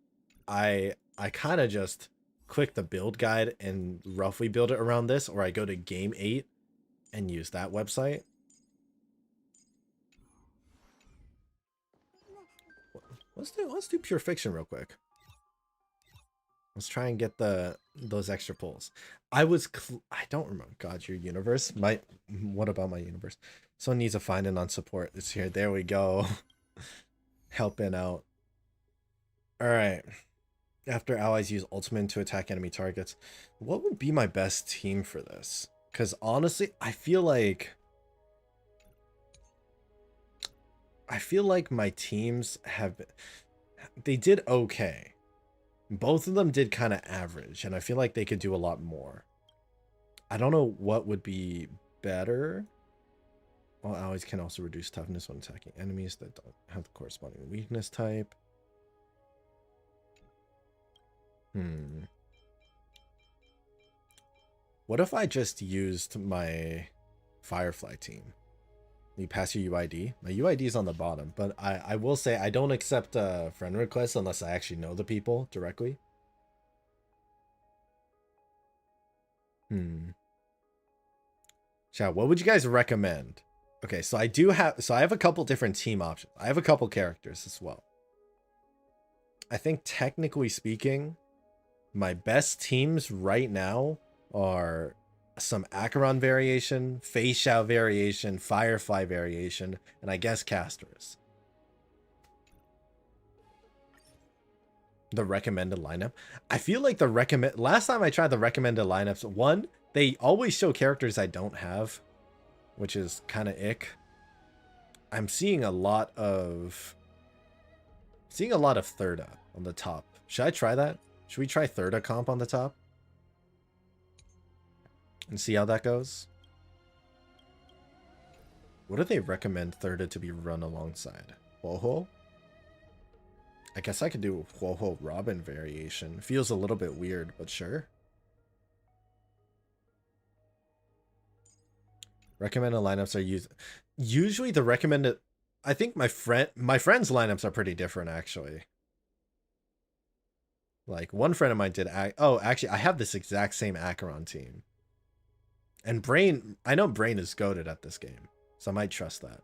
I kind of just click the build guide and roughly build it around this, or I go to Game 8 and use that website. Let's do Pure Fiction real quick. Let's try and get those extra pulls. I don't remember. God, your universe. What about my universe? Someone needs a Fainon on support. It's here. There we go. Helping out. All right. After allies use ultimate to attack enemy targets, what would be my best team for this? Because honestly, I feel like my teams they did okay. Both of them did kind of average, and I feel like they could do a lot more. I don't know what would be better. All allies can also reduce toughness when attacking enemies that don't have the corresponding weakness type. What if I just used my Firefly team? You pass your UID. My UID is on the bottom, but I will say I don't accept friend requests unless I actually know the people directly. Chat, what would you guys recommend? Okay, so I have a couple different team options. I have a couple characters as well. I think technically speaking, my best teams right now are some Acheron variation, Fei Xiao variation, Firefly variation, and I guess Casters. The recommended lineup. I feel like last time I tried the recommended lineups, one, they always show characters I don't have, which is kind of ick. I'm seeing a lot of Thirda on the top. Should I try that? Should we try Thirda comp on the top? And see how that goes? What do they recommend Thirda to be run alongside? Huohuo? I guess I could do Huohuo Robin variation. Feels a little bit weird, but sure. Recommended lineups are usually the recommended. I think my friend's lineups are pretty different actually. Like one friend of mine did. Actually, I have this exact same Acheron team. And Brain, I know Brain is goated at this game, so I might trust that.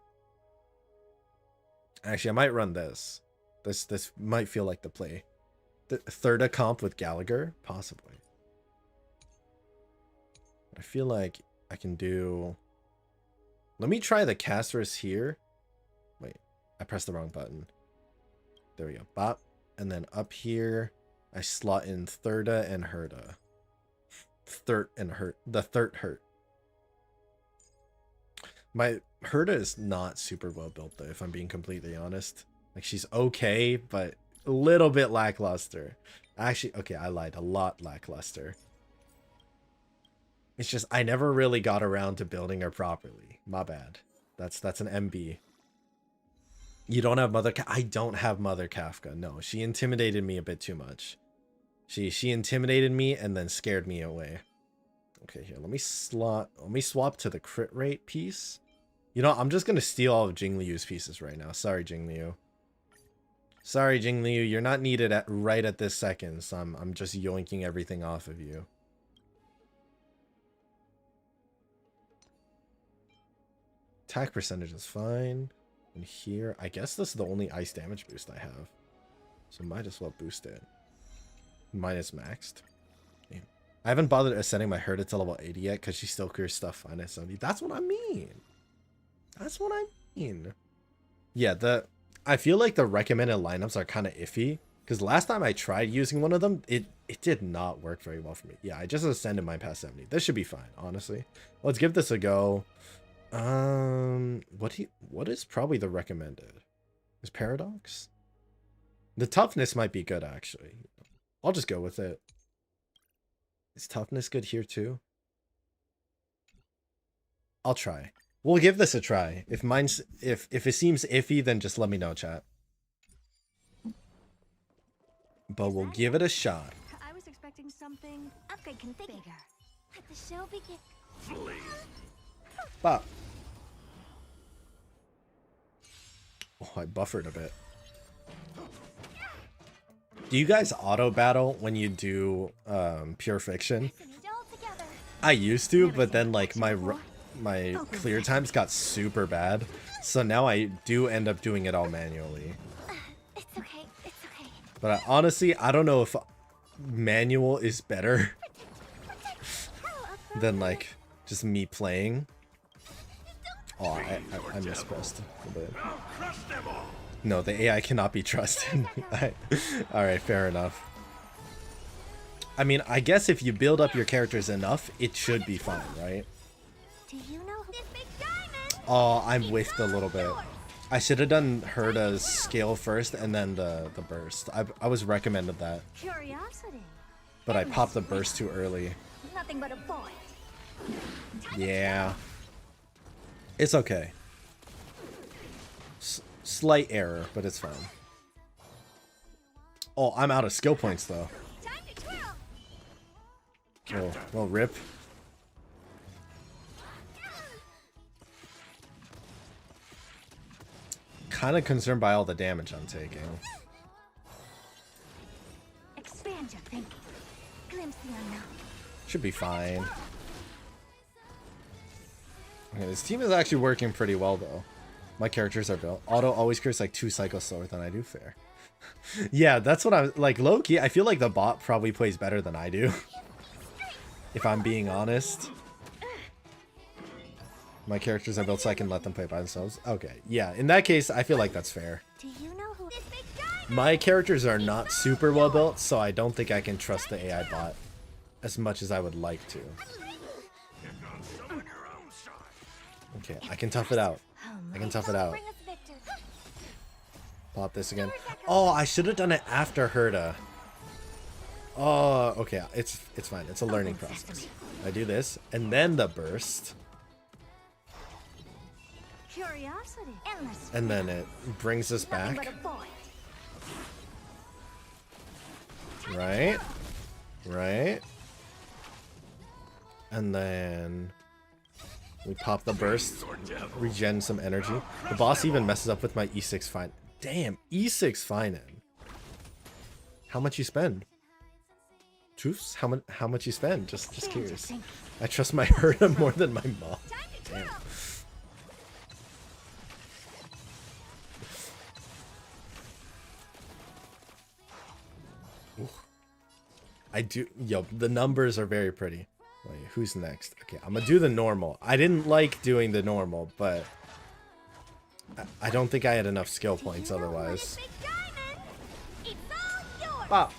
Actually, I might run this. This might feel like the play. The Thirda comp with Gallagher, possibly. I feel like I can do. Let me try the casters here. Wait, I pressed the wrong button. There we go. Bop, and then up here, I slot in Thirda and Herda. The third hurt. My Herda is not super well built though, if I'm being completely honest. Like she's okay, but a little bit lackluster. Actually, okay, I lied. A lot lackluster. It's just I never really got around to building her properly. My bad. That's an MB. You don't have Mother I don't have Mother Kafka. No, she intimidated me a bit too much. She intimidated me and then scared me away. Okay, here, let me swap to the crit rate piece. You know, I'm just gonna steal all of Jingliu's pieces right now. Sorry, Jingliu. Sorry, Jingliu, you're not needed right at this second, so I'm just yoinking everything off of you. Attack percentage is fine. And here, I guess this is the only ice damage boost I have. So might as well boost it. Mine is maxed. Yeah. I haven't bothered ascending my Herda to level 80 yet because she still clears stuff fine at 70. That's what I mean. That's what I mean. Yeah, I feel like the recommended lineups are kind of iffy. Because last time I tried using one of them, it did not work very well for me. Yeah, I just ascended mine past 70. This should be fine, honestly. Let's give this a go. What is probably the recommended? Is Paradox? The toughness might be good actually. I'll just go with it. Is toughness good here too? I'll try. We'll give this a try. If it seems iffy, then just let me know, chat. But we'll give it a shot. I was expecting something upgrade configure. Let the show begin. Bop. Oh, I buffered a bit. Do you guys auto battle when you do pure fiction? I used to, but then like my clear times got super bad, so now I do end up doing it all manually. It's okay. It's okay. But honestly, I don't know if manual is better than like just me playing. Oh, I mispressed a bit. No, the AI cannot be trusted. Alright, fair enough. I mean, I guess if you build up your characters enough, it should be fine, right? Do you know who this big diamond? Oh, I'm whiffed a little bit. I should have done Herda's scale first and then the burst. I was recommended that. Curiosity. But I popped the burst too early. Nothing but a point. Yeah. It's okay. Slight error, but it's fine. Oh, I'm out of skill points though. Oh, well, rip. Kind of concerned by all the damage I'm taking. Expand your thinking. Glimpse the unknown. Should be fine. Okay, this team is actually working pretty well though. My characters are built. Auto always clears like 2 cycles slower than I do. Fair. Yeah, that's what I'm like. Low key, I feel like the bot probably plays better than I do. If I'm being honest. My characters are built so I can let them play by themselves. Okay, yeah. In that case, I feel like that's fair. Do you know who this big diamond? My characters are not super well built, so I don't think I can trust the AI bot as much as I would like to. Okay, I can tough it out. I can tough it out. Pop this again. Oh, I should have done it after Herda. Oh, okay. It's fine. It's a learning process. I do this, and then the burst. Curiosity. Endless. And then it brings us back. Right? Right? And then we pop the burst, regen some energy. The boss even messes up with my E6 Fainon. Damn, E6 Fainon. How much you spend? Truths? How much you spend? Just curious. I trust my Herda more than my mom. Damn. Ooh. I do. Yo, the numbers are very pretty. Wait, who's next? Okay, I'm gonna do the normal. I didn't like doing the normal, but I don't think I had enough skill points otherwise. Wow.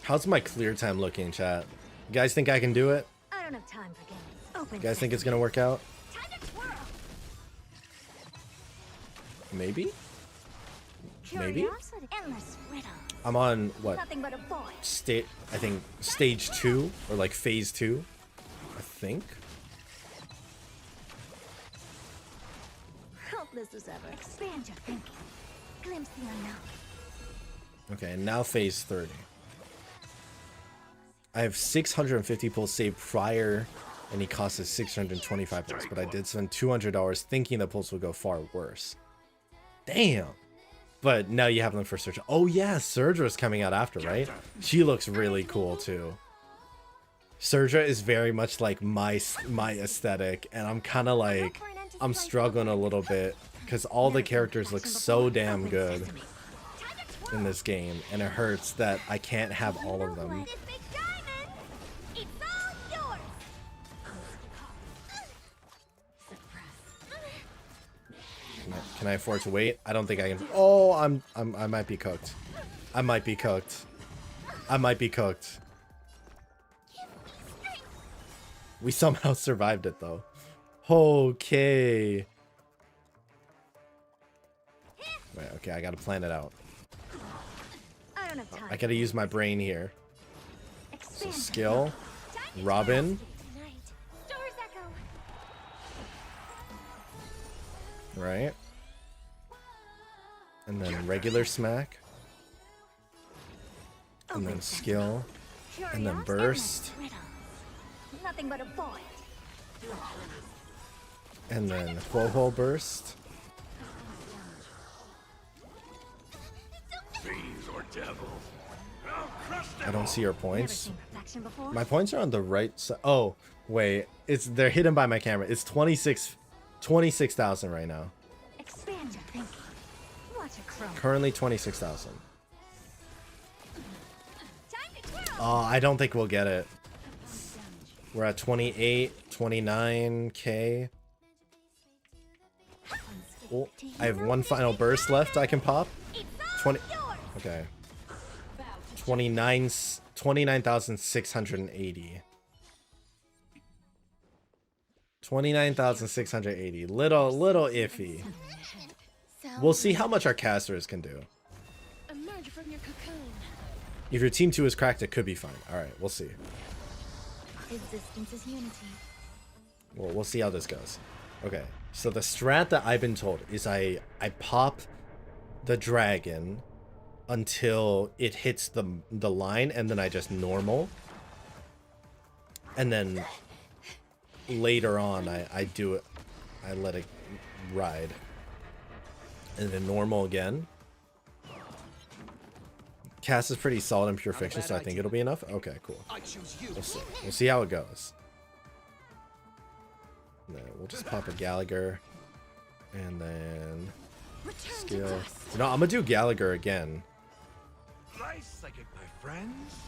How's my clear time looking, chat? You guys think I can do it? I don't have time for games. Open. You guys think it's gonna work out? Maybe? Maybe? I'm on what? I think stage 2 or like phase 2. I think. Helpless as ever. Expand your thinking. Glimpse the unknown. Okay, and now phase 30. I have 650 pulls saved prior, and he cost us 625 pulls, but I did spend $200 thinking the pulls would go far worse. Damn. But now you have them for Surge. Oh yeah, Surdra's coming out after, right? She looks really cool too. Surge is very much like my aesthetic, and I'm kind of like, I'm struggling a little bit because all the characters look so damn good in this game, and it hurts that I can't have all of them. Can I afford to wait? I don't think I can. Oh, I might be cooked. I might be cooked. I might be cooked. We somehow survived it though. Okay. Wait, okay, I gotta plan it out. I don't have time. I gotta use my brain here. So skill, Robin. Right. And then regular smack. And then skill. And then burst. Nothing but a void. And then Ho-Ho burst. I don't see your points. My points are on the right side. Oh, wait. They're hidden by my camera. It's 26,000 right now. Expand your thinking. Watch it grow. Currently 26,000. I don't think we'll get it. We're at 28, 29k. Oh, I have one final burst left I can pop. 20. Okay. 29,680. 29,680. Little iffy. We'll see how much our casters can do. Emerge from your cocoon. If your team 2 is cracked, it could be fine. Alright, we'll see. Existence is unity. Well, we'll see how this goes. Okay, so the strat that I've been told is I pop the dragon until it hits the line, and then I just normal. And then later on, I do it. I let it ride. And then normal again. Cast is pretty solid in pure fiction, so I think it'll be enough. Okay, cool. We'll see. We'll see how it goes. And then we'll just pop a Gallagher. And then skill. No, I'm gonna do Gallagher again.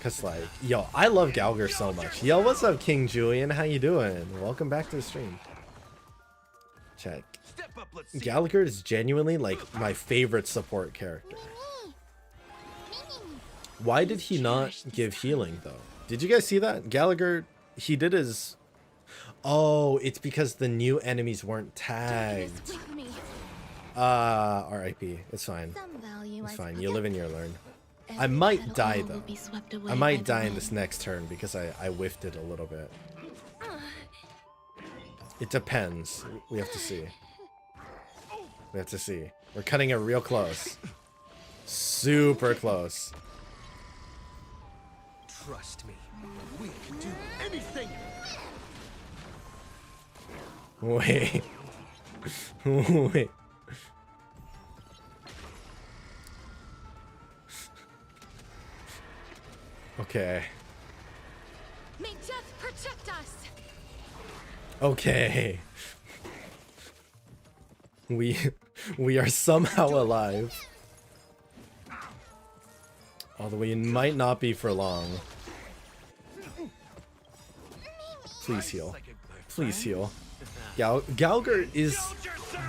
Cause like, yo, I love Gallagher so much. Yo, what's up, King Julian? How you doing? Welcome back to the stream. Check. Gallagher is genuinely like my favorite support character. Why did he not give healing though? Did you guys see that? Gallagher, he did his... Oh, it's because the new enemies weren't tagged. R.I.P. It's fine. It's fine. You live and you learn. I might die though. I might die in this next turn because I whiffed it a little bit. It depends. We have to see. We have to see. We're cutting it real close. Super close. Trust me. We can do anything. Wait. Wait. Okay. May death protect us. Okay. We are somehow alive. Although we might not be for long. Please heal. Please heal. Gallagher is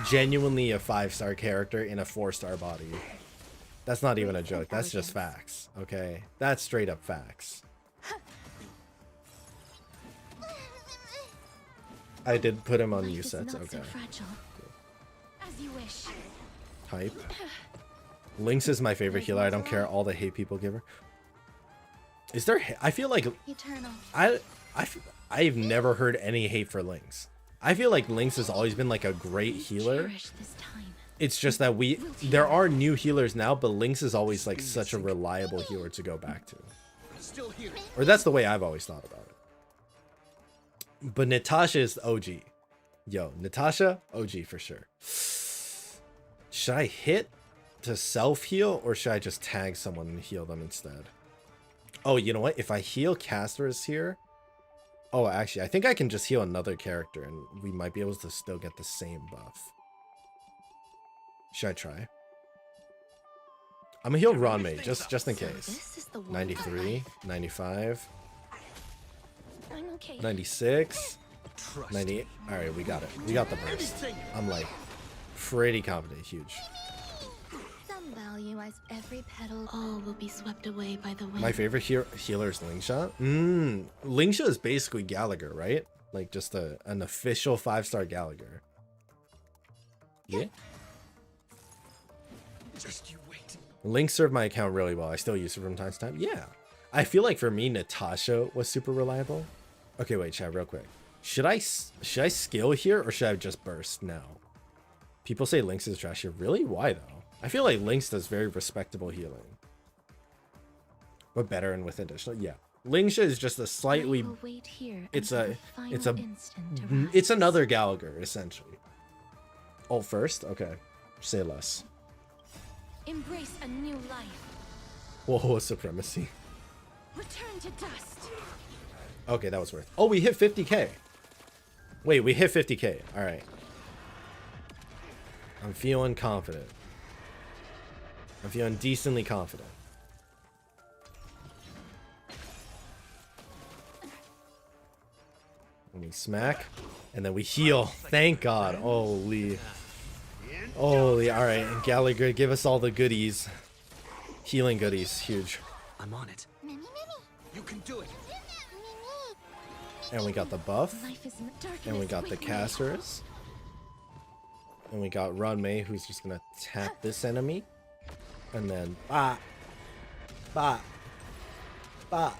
genuinely a 5-star character in a 4-star body. That's not even a joke. That's just facts. Okay? That's straight up facts. I did put him on new sets. Okay. As you wish. Hype. Lynx is my favorite healer. I don't care all the hate people give her. Is there... I feel like... Eternal. I've never heard any hate for Lynx. I feel like Lynx has always been like a great healer. It's just that there are new healers now, but Lynx is always like such a reliable healer to go back to. Or that's the way I've always thought about it. But Natasha is the OG. Yo, Natasha, OG for sure. Should I hit to self-heal, or should I just tag someone and heal them instead? Oh, you know what? If I heal casters here... Oh, actually, I think I can just heal another character, and we might be able to still get the same buff. Should I try? I'm gonna heal Ronmei, just in case. 93, 95, 96, 98. Alright, we got it. We got the burst. I'm like pretty confident. Huge. Some value as every petal. All will be swept away by the wind. My favorite healer is Lingxia. Lingxia is basically Gallagher, right? Like just an official 5-star Gallagher. Yeah. Just you wait. Link served my account really well. I still use it from time to time. Yeah. I feel like for me, Natasha was super reliable. Okay, wait, chat, real quick. Should I skill here or should I just burst now? People say Lynx is trash here. Really? Why though? I feel like Lynx does very respectable healing. But better and with additional, yeah. Lynx is just a slightly. It's another Gallagher essentially. Ult first, okay. Say less. Embrace a new life. Whoa, supremacy. Return to dust. Okay, that was worth. Oh, we hit 50k. Wait, we hit 50k. All right. I'm feeling confident. I'm feeling decently confident. And we smack, and then we heal. Thank God. Holy. Holy. All right, Gallagher, give us all the goodies. Healing goodies. Huge. I'm on it. You can do it. And we got the buff. And we got the casters. And we got Runmei, who's just gonna tap this enemy. And then bah. Bah. Bah.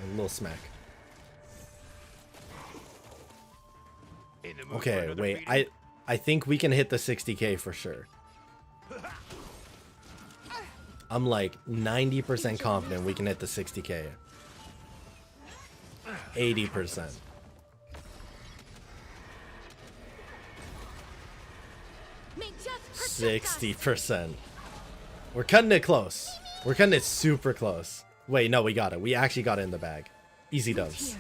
And a little smack. Okay, wait. I think we can hit the 60k for sure. I'm like 90% confident we can hit the 60k. 80%. May death 60%. We're cutting it close. We're cutting it super close. Wait, no, we got it. We actually got it in the bag. Easy dubs.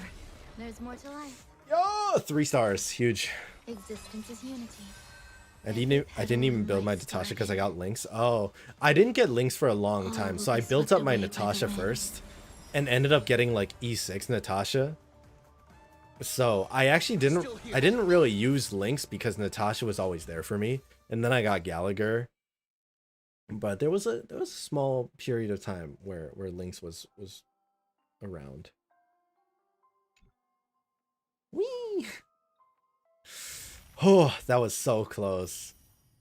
There's more to life. Yo, 3 stars. Huge. Existence is unity. I didn't even build my Natasha because I got Lynx. Oh, I didn't get Lynx for a long time. So I built up my Natasha first and ended up getting like E6 Natasha. So I actually didn't really use Lynx because Natasha was always there for me. And then I got Gallagher. But there was a small period of time where Lynx was around. Whee! Oh, that was so close.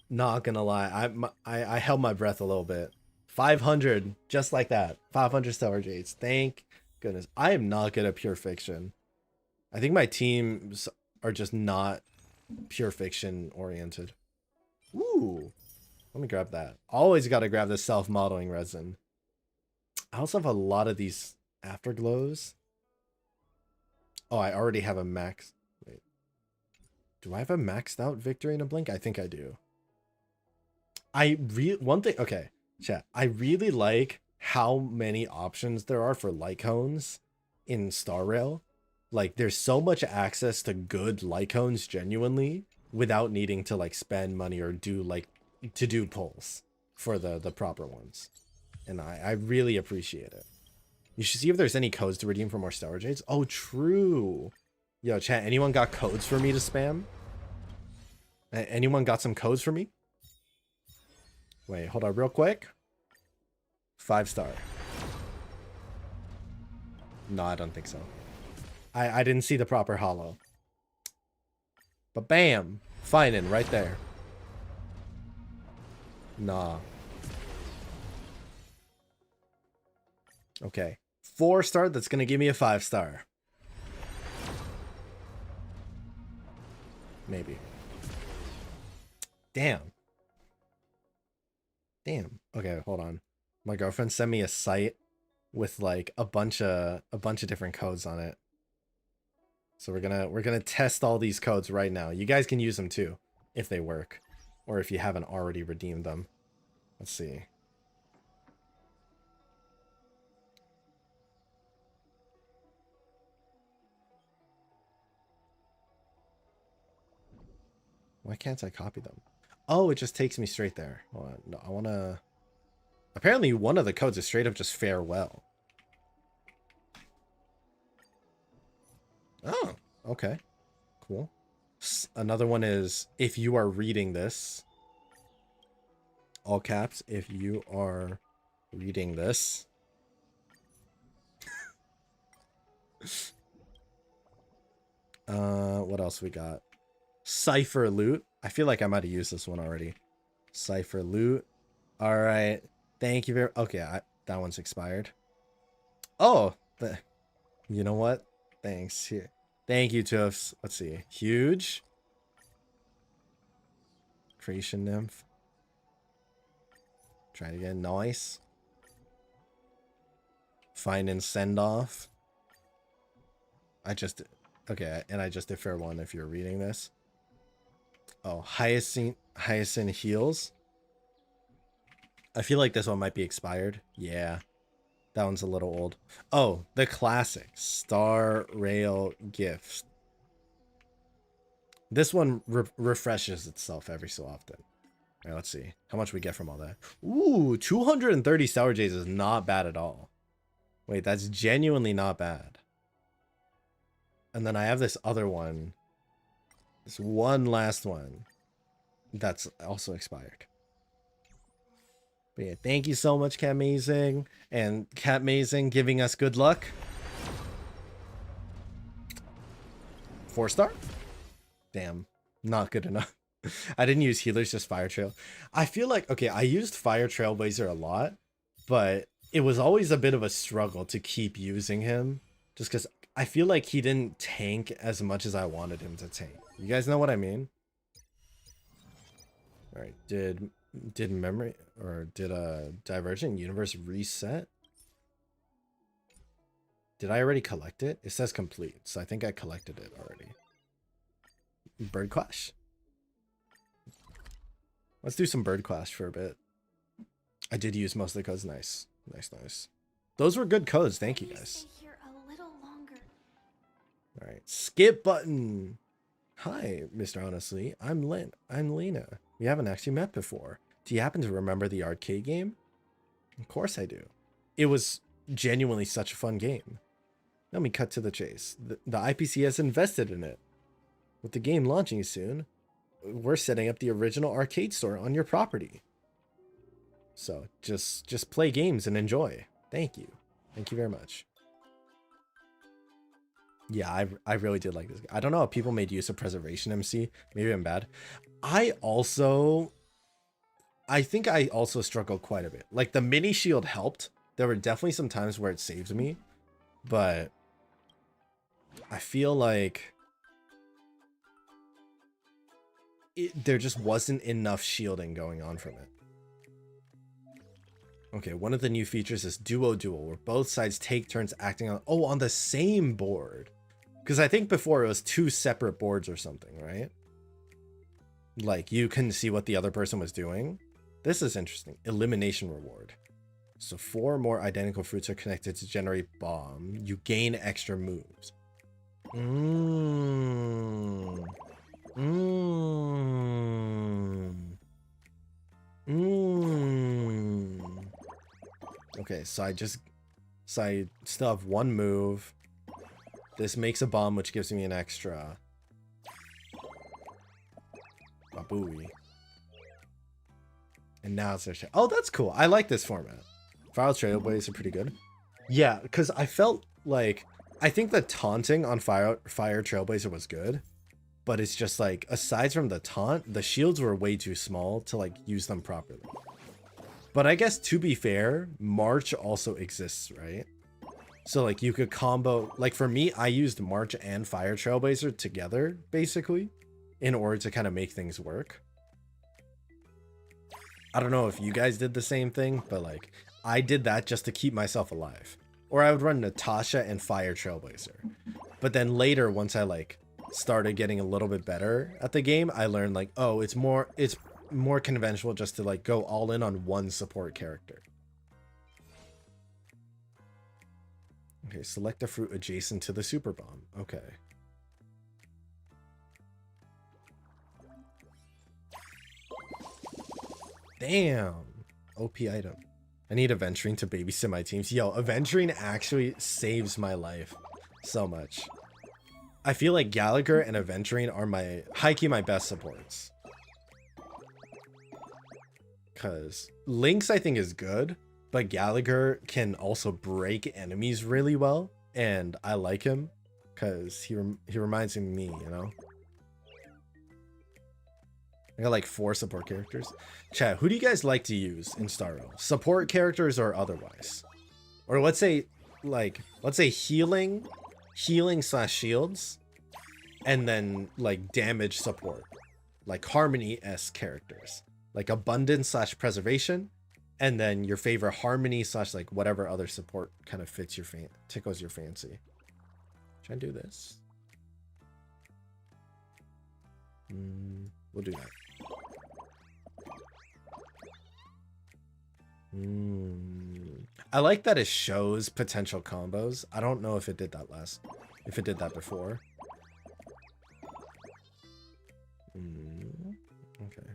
Not gonna lie, I held my breath a little bit. 500, just like that. 500 Stellar Jades. Thank goodness. I am not good at pure fiction. I think my teams are just not pure fiction oriented. Ooh, let me grab that. Always got to grab the self-modeling resin. I also have a lot of these afterglows. Oh, I already have a max. Wait, do I have a maxed out victory in a blink? I think I do. One thing. Okay, chat. I really like how many options there are for light cones in Star Rail. Like, there's so much access to good light cones genuinely without needing to like spend money or do pulls for the proper ones. And I really appreciate it. You should see if there's any codes to redeem for more Stellar Jades. Oh, true. Yo, chat, anyone got codes for me to spam? Anyone got some codes for me? Wait, hold on real quick. 5-star. No, I don't think so. I didn't see the proper holo. But bam! Fainon right there. Nah. Okay. 4-star, that's gonna give me a 5-star. Maybe. Damn. Damn. Okay, hold on. My girlfriend sent me a site with like a bunch of different codes on it. So we're gonna test all these codes right now. You guys can use them too if they work, or if you haven't already redeemed them. Let's see. Why can't I copy them? Oh, it just takes me straight there. Hold on. No, I wanna. Apparently, one of the codes is straight up just farewell. Oh, okay. Cool. Another one is, if you are reading this, all caps, if you are reading this. What else we got? Cypher loot. I feel like I might have used this one already. Cypher loot. All right. Thank you very. Okay, that one's expired. Oh, you know what? Thanks. Here. Thank you, Tuffs. Let's see. Huge. Creation nymph. Try it again. Nice. Fainon send off. Okay, and I just did fair one if you're reading this. Oh, Hyacinth heals. I feel like this one might be expired. Yeah. That one's a little old. Oh, the classic Star Rail gift. This one refreshes itself every so often. All right, let's see how much we get from all that. Ooh, 230 Sour Jays is not bad at all. Wait, that's genuinely not bad. And then I have this other one. This one last one. That's also expired. But yeah, thank you so much, Cat Amazing. And Cat Amazing giving us good luck. 4-star? Damn, not good enough. I didn't use healers, just Fire Trail. I feel like, okay, I used Fire Trailblazer a lot, but it was always a bit of a struggle to keep using him. Just because I feel like he didn't tank as much as I wanted him to tank. You guys know what I mean? All right, did memory or did Divergent Universe reset? Did I already collect it? It says complete, so I think I collected it already. Bird Clash. Let's do some Bird Clash for a bit. I did use most of the codes. Nice. Nice. Those were good codes. Thank you, guys. All right. Skip button. Hi, Mr. Honestly. I'm Lena. We haven't actually met before. Do you happen to remember the arcade game? Of course I do. It was genuinely such a fun game. Let me cut to the chase. The IPC has invested in it. With the game launching soon, we're setting up the original arcade store on your property. So just play games and enjoy. Thank you. Thank you very much. Yeah, I really did like this. I don't know if people made use of Preservation MC. Maybe I'm bad. I think I also struggled quite a bit. Like the mini shield helped. There were definitely some times where it saved me, but I feel like there just wasn't enough shielding going on from it. Okay, one of the new features is Duo Duel, where both sides take turns acting on the same board. Because I think before it was 2 separate boards or something, right? Like you couldn't see what the other person was doing. This is interesting. Elimination reward. So 4 more identical fruits are connected to generate bomb. You gain extra moves. Okay, so I still have 1 move. This makes a bomb, which gives me an extra. Babooey. And now it's their shit. Oh, that's cool. I like this format. Fire Trailblazer are pretty good. Yeah, because I felt like I think the taunting on Fire Trailblazer was good, but it's just like aside from the taunt, the shields were way too small to like use them properly. But I guess to be fair, March also exists, right? So like you could combo, like for me, I used March and Fire Trailblazer together basically in order to kind of make things work. I don't know if you guys did the same thing, but like I did that just to keep myself alive. Or I would run Natasha and Fire Trailblazer. But then later, once I like started getting a little bit better at the game, I learned like, oh, it's more conventional just to like go all in on one support character. Okay, select a fruit adjacent to the super bomb. Okay. Damn. OP item. I need Aventurine to babysit my teams. Yo, Aventurine actually saves my life so much. I feel like Gallagher and Aventurine are my high-key my best supports. Because Lynx I think is good, but Gallagher can also break enemies really well, and I like him because he reminds me of me, you know. I got like 4 support characters. Chat, who do you guys like to use in Star Rail? Support characters or otherwise? Or let's say healing / shields, and then like damage support, like Harmony-esque characters, like abundance / preservation, and then your favorite Harmony / like whatever other support kind of fits your tickles your fancy. Try and do this. We'll do that. I like that it shows potential combos. I don't know if it did that before. Okay.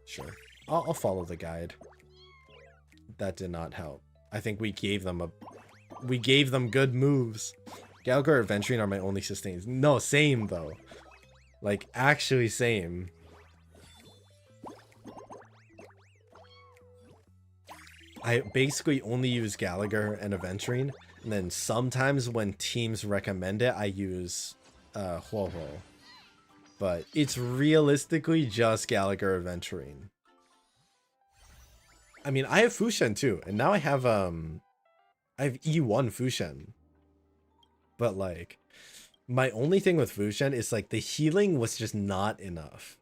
Sure. I'll follow the guide. That did not help. I think we gave them good moves. Gallagher or Venturine are my only sustains. No, same though. Like actually same. I basically only use Gallagher and Aventurine, and then sometimes when teams recommend it, I use Huo. But it's realistically just Gallagher or Aventurine. I mean, I have Fushen too, and now I have E1 Fushen. But like, my only thing with Fushen is like the healing was just not enough.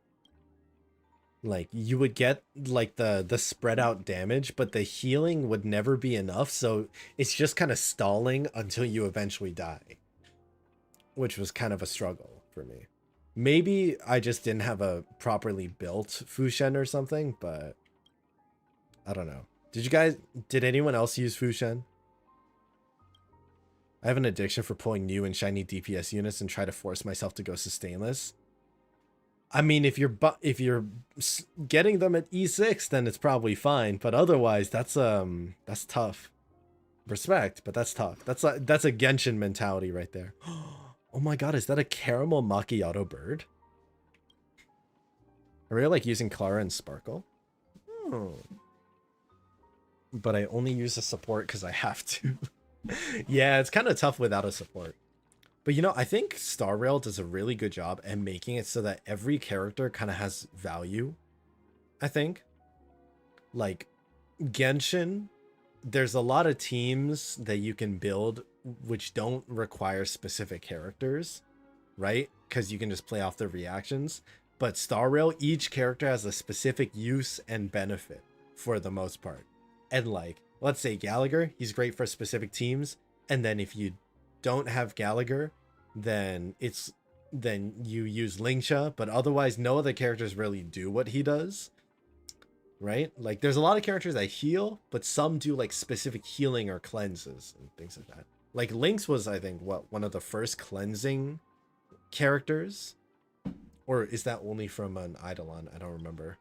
Like you would get like the spread out damage, but the healing would never be enough, so it's just kind of stalling until you eventually die, which was kind of a struggle for me. Maybe I just didn't have a properly built Fushen or something, but I don't know. Did anyone else use Fushen? I have an addiction for pulling new and shiny DPS units and try to force myself to go sustainless. I mean, if you're getting them at E6, then it's probably fine. But otherwise, that's tough. Respect, but that's tough. That's a Genshin mentality right there. Oh my god, is that a caramel macchiato bird? I really like using Clara and Sparkle. But I only use a support because I have to. Yeah, it's kind of tough without a support. But you know, I think Star Rail does a really good job at making it so that every character kind of has value. I think. Like, Genshin, there's a lot of teams that you can build which don't require specific characters, right? Because you can just play off their reactions. But Star Rail, each character has a specific use and benefit for the most part. And like, let's say Gallagher, he's great for specific teams. And then if you don't have Gallagher, then you use Lingsha, but otherwise no other characters really do what he does, right? Like there's a lot of characters that heal, but some do like specific healing or cleanses and things like that. Like Lynx was, I think, one of the first cleansing characters, or is that only from an Eidolon? I don't remember.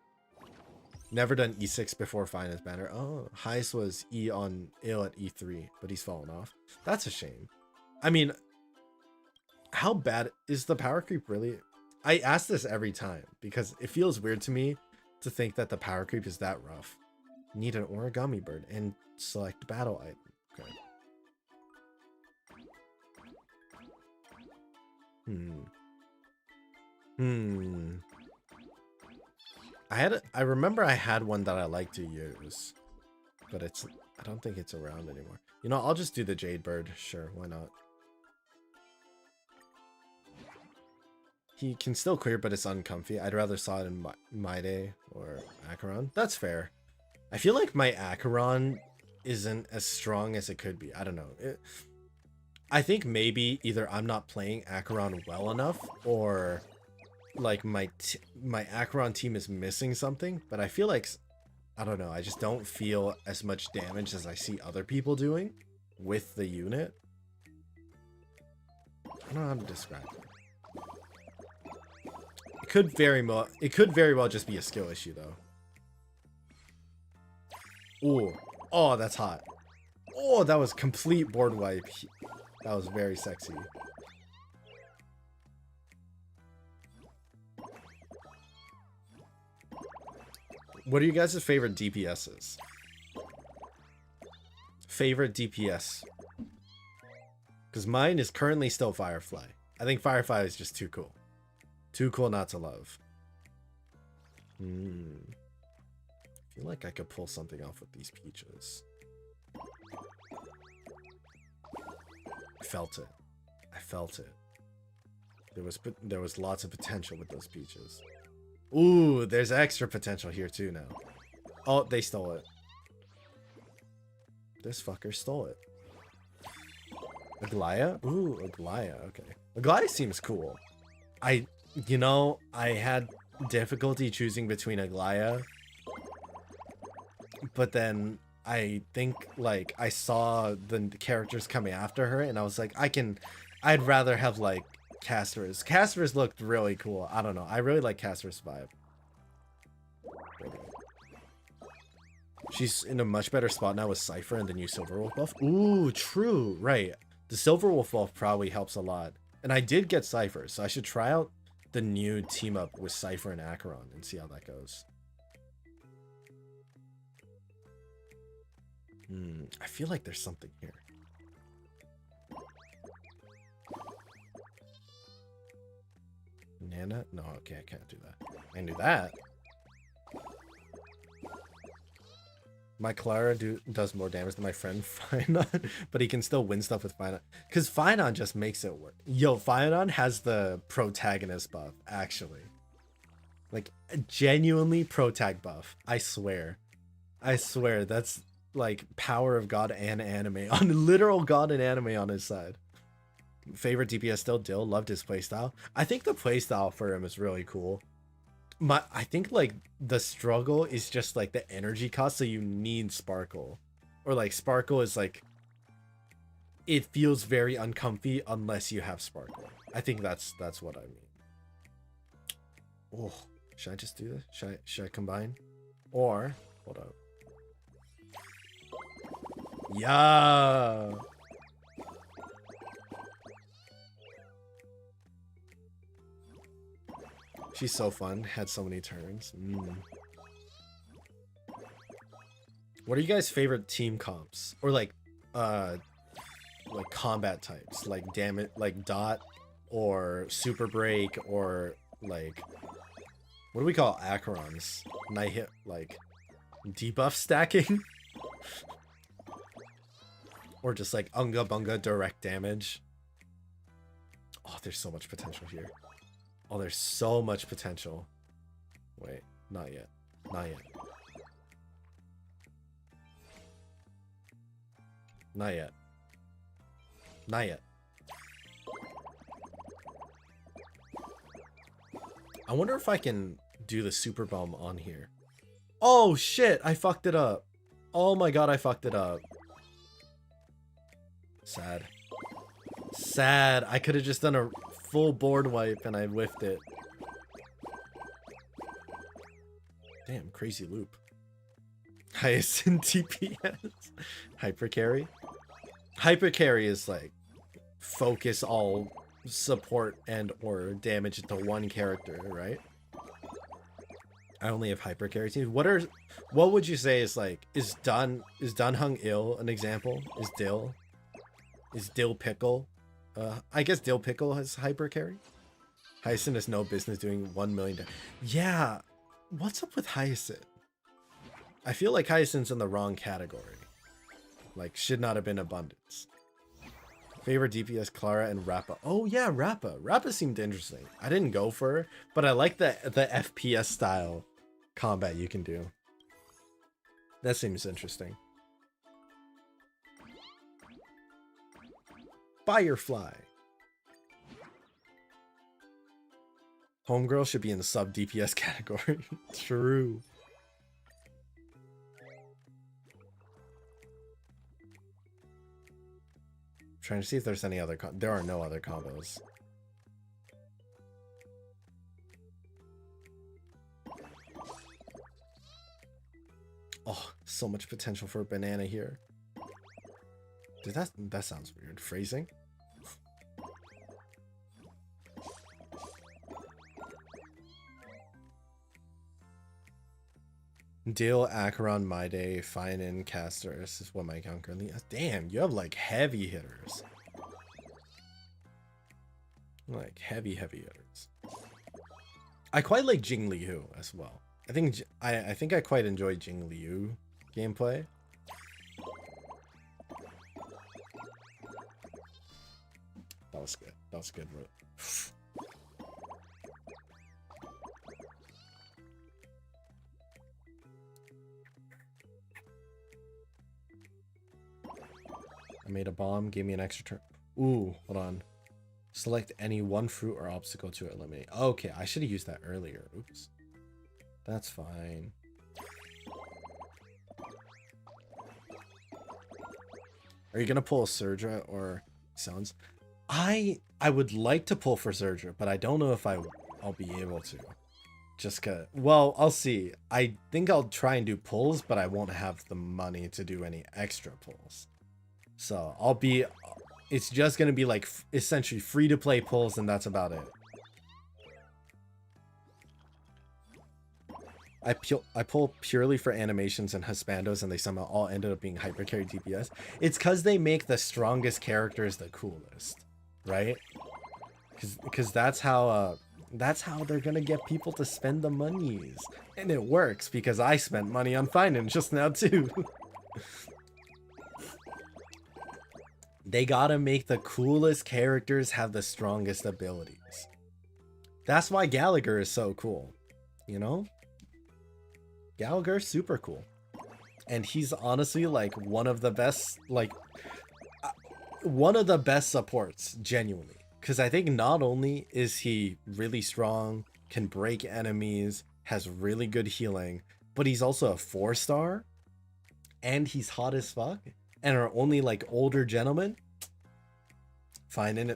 Never done E6 before Finance banner. Oh, highest was E on ill at E3, but he's fallen off. That's a shame. I mean, how bad is the power creep really? I ask this every time because it feels weird to me to think that the power creep is that rough. Need an origami bird and select battle item. Okay. I remember I had one that I like to use, but I don't think it's around anymore. You know, I'll just do the Jade Bird. Sure, why not? He can still clear, but it's uncomfy. I'd rather saw it in Maide or Acheron. That's fair. I feel like my Acheron isn't as strong as it could be. I don't know. I think maybe either I'm not playing Acheron well enough, or like my Acheron team is missing something. But I feel like, I don't know, I just don't feel as much damage as I see other people doing with the unit. I don't know how to describe it. It could very well just be a skill issue though. Ooh. Oh, that's hot. Oh, that was complete board wipe. That was very sexy. What are you guys' favorite DPSs? Favorite DPS Because mine is currently still Firefly. I think Firefly is just too cool. Too cool not to love. I feel like I could pull something off with these peaches. I felt it. I felt it. There was lots of potential with those peaches. Ooh, there's extra potential here too now. Oh, they stole it. This fucker stole it. Aglaya? Ooh, Aglaya. Okay. Aglaya seems cool. I had difficulty choosing between Aglaya, but then I think like I saw the characters coming after her and I was like, I'd rather have like Casper's. Casper's looked really cool. I don't know. I really like Casper's vibe. She's in a much better spot now with Cypher and the new Silverwolf buff. Ooh, true. Right. The Silverwolf buff probably helps a lot. And I did get Cypher, so I should try out the new team up with Cypher and Acheron and see how that goes. I feel like there's something here. Nana? No, okay, I can't do that. I can do that. My Clara does more damage than my friend Fainon, but he can still win stuff with Fainon. Because Fainon just makes it work. Yo, Fainon has the protagonist buff, actually. Like, genuinely protag buff. I swear. I swear, that's like power of God and anime. On literal God and anime on his side. Favorite DPS still Dill. Loved his playstyle. I think the playstyle for him is really cool. I think like the struggle is just like the energy cost, so you need Sparkle, or like Sparkle is like, it feels very uncomfy unless you have Sparkle. I think that's what I mean. Oh, should I just do this? Should I combine? Or hold up. Yeah. She's so fun. Had so many turns. What are you guys' favorite team comps? Or like combat types? Like damage, like Dot or Super Break, or like, what do we call Acheron's? Night hit, like debuff stacking? Or just like Unga Bunga direct damage? Oh, there's so much potential here. Oh, there's so much potential. Wait, not yet. Not yet. Not yet. Not yet. I wonder if I can do the super bomb on here. Oh shit, I fucked it up. Oh my god, I fucked it up. Sad. Sad. I could have just done a full board wipe and I whiffed it. Damn, crazy loop. Hyacinth TPS. Hyper carry. Hyper carry is like focus all support and or damage into one character, right? I only have hyper carry teams. What would you say is like, is Danhung Il an example? Is Dill Pickle? I guess Dill Pickle has hyper carry. Hyacinth has no business doing 1 million. Yeah, what's up with Hyacinth? I feel like Hyacinth's in the wrong category. Like, should not have been Abundance. Favorite DPS, Clara and Rappa. Oh yeah, Rappa. Rappa seemed interesting. I didn't go for her, but I like the FPS style combat you can do. That seems interesting. Firefly. Homegirl should be in the sub DPS category. True. Trying to see if there's any other there are no other combos. Oh, so much potential for a banana here. Dude, that sounds weird. Phrasing? Deal, Acheron, My Day, Fainon, Caster. This is what my account currently has. Damn, you have like heavy hitters. Like heavy hitters. I quite like Jing Liu as well. I think I quite enjoy Jing Liu gameplay. That was good. That was good. I made a bomb, gave me an extra turn. Ooh, hold on. Select any one fruit or obstacle to eliminate. Okay, I should have used that earlier. Oops. That's fine. Are you gonna pull Surge or Sounds? I would like to pull for Surge, but I don't know if I'll be able to. Just cause, well, I'll see. I think I'll try and do pulls, but I won't have the money to do any extra pulls. So it's just gonna be like essentially free to play pulls, and that's about it. I pull purely for animations and Husbandos, and they somehow all ended up being hyper carry DPS. It's because they make the strongest characters the coolest, right? Because that's how they're gonna get people to spend the monies, and it works because I spent money on Fainon just now too. They gotta make the coolest characters have the strongest abilities. That's why Gallagher is so cool, you know? Gallagher's super cool. And he's honestly like one of the best, supports, genuinely. Because I think not only is he really strong, can break enemies, has really good healing, but he's also a 4-star, and he's hot as fuck, and are only like older gentlemen. Fainon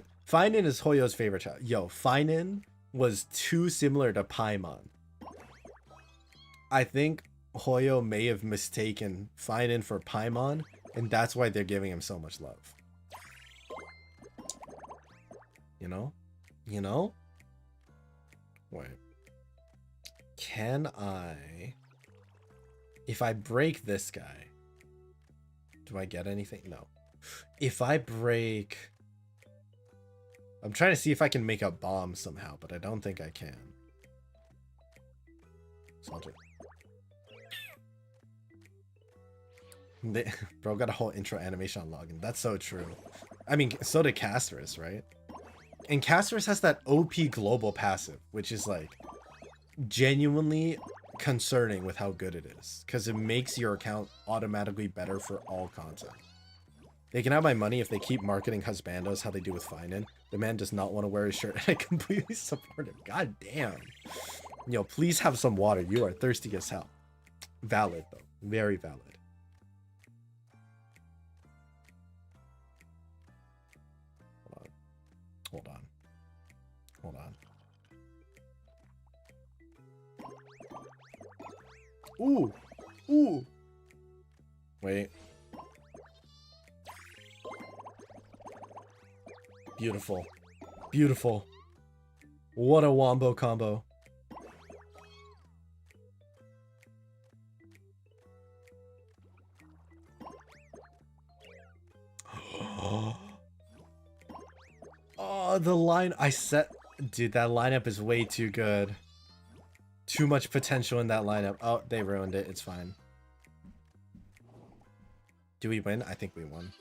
is Hoyo's favorite child. Yo, Fainon was too similar to Paimon. I think Hoyo may have mistaken Fainon for Paimon, and that's why they're giving him so much love. You know? You know? Wait. Can I... If I break this guy... Do I get anything? No. If I break... I'm trying to see if I can make a bomb somehow, but I don't think I can. So I'll Bro got a whole intro animation on login. That's so true. I mean, so did Casterus, right? And Casterus has that OP global passive, which is like genuinely concerning with how good it is, because it makes your account automatically better for all content. They can have my money if they keep marketing Husbandos how they do with Fainon. The man does not want to wear his shirt, and I completely support him. God damn. Yo, please have some water. You are thirsty as hell. Valid, though. Very valid. Hold on. Hold on. Ooh. Ooh. Wait. Beautiful. Beautiful. What a wombo combo. Oh, the line I set. Dude, that lineup is way too good. Too much potential in that lineup. Oh, they ruined it. It's fine. Do we win? I think we won.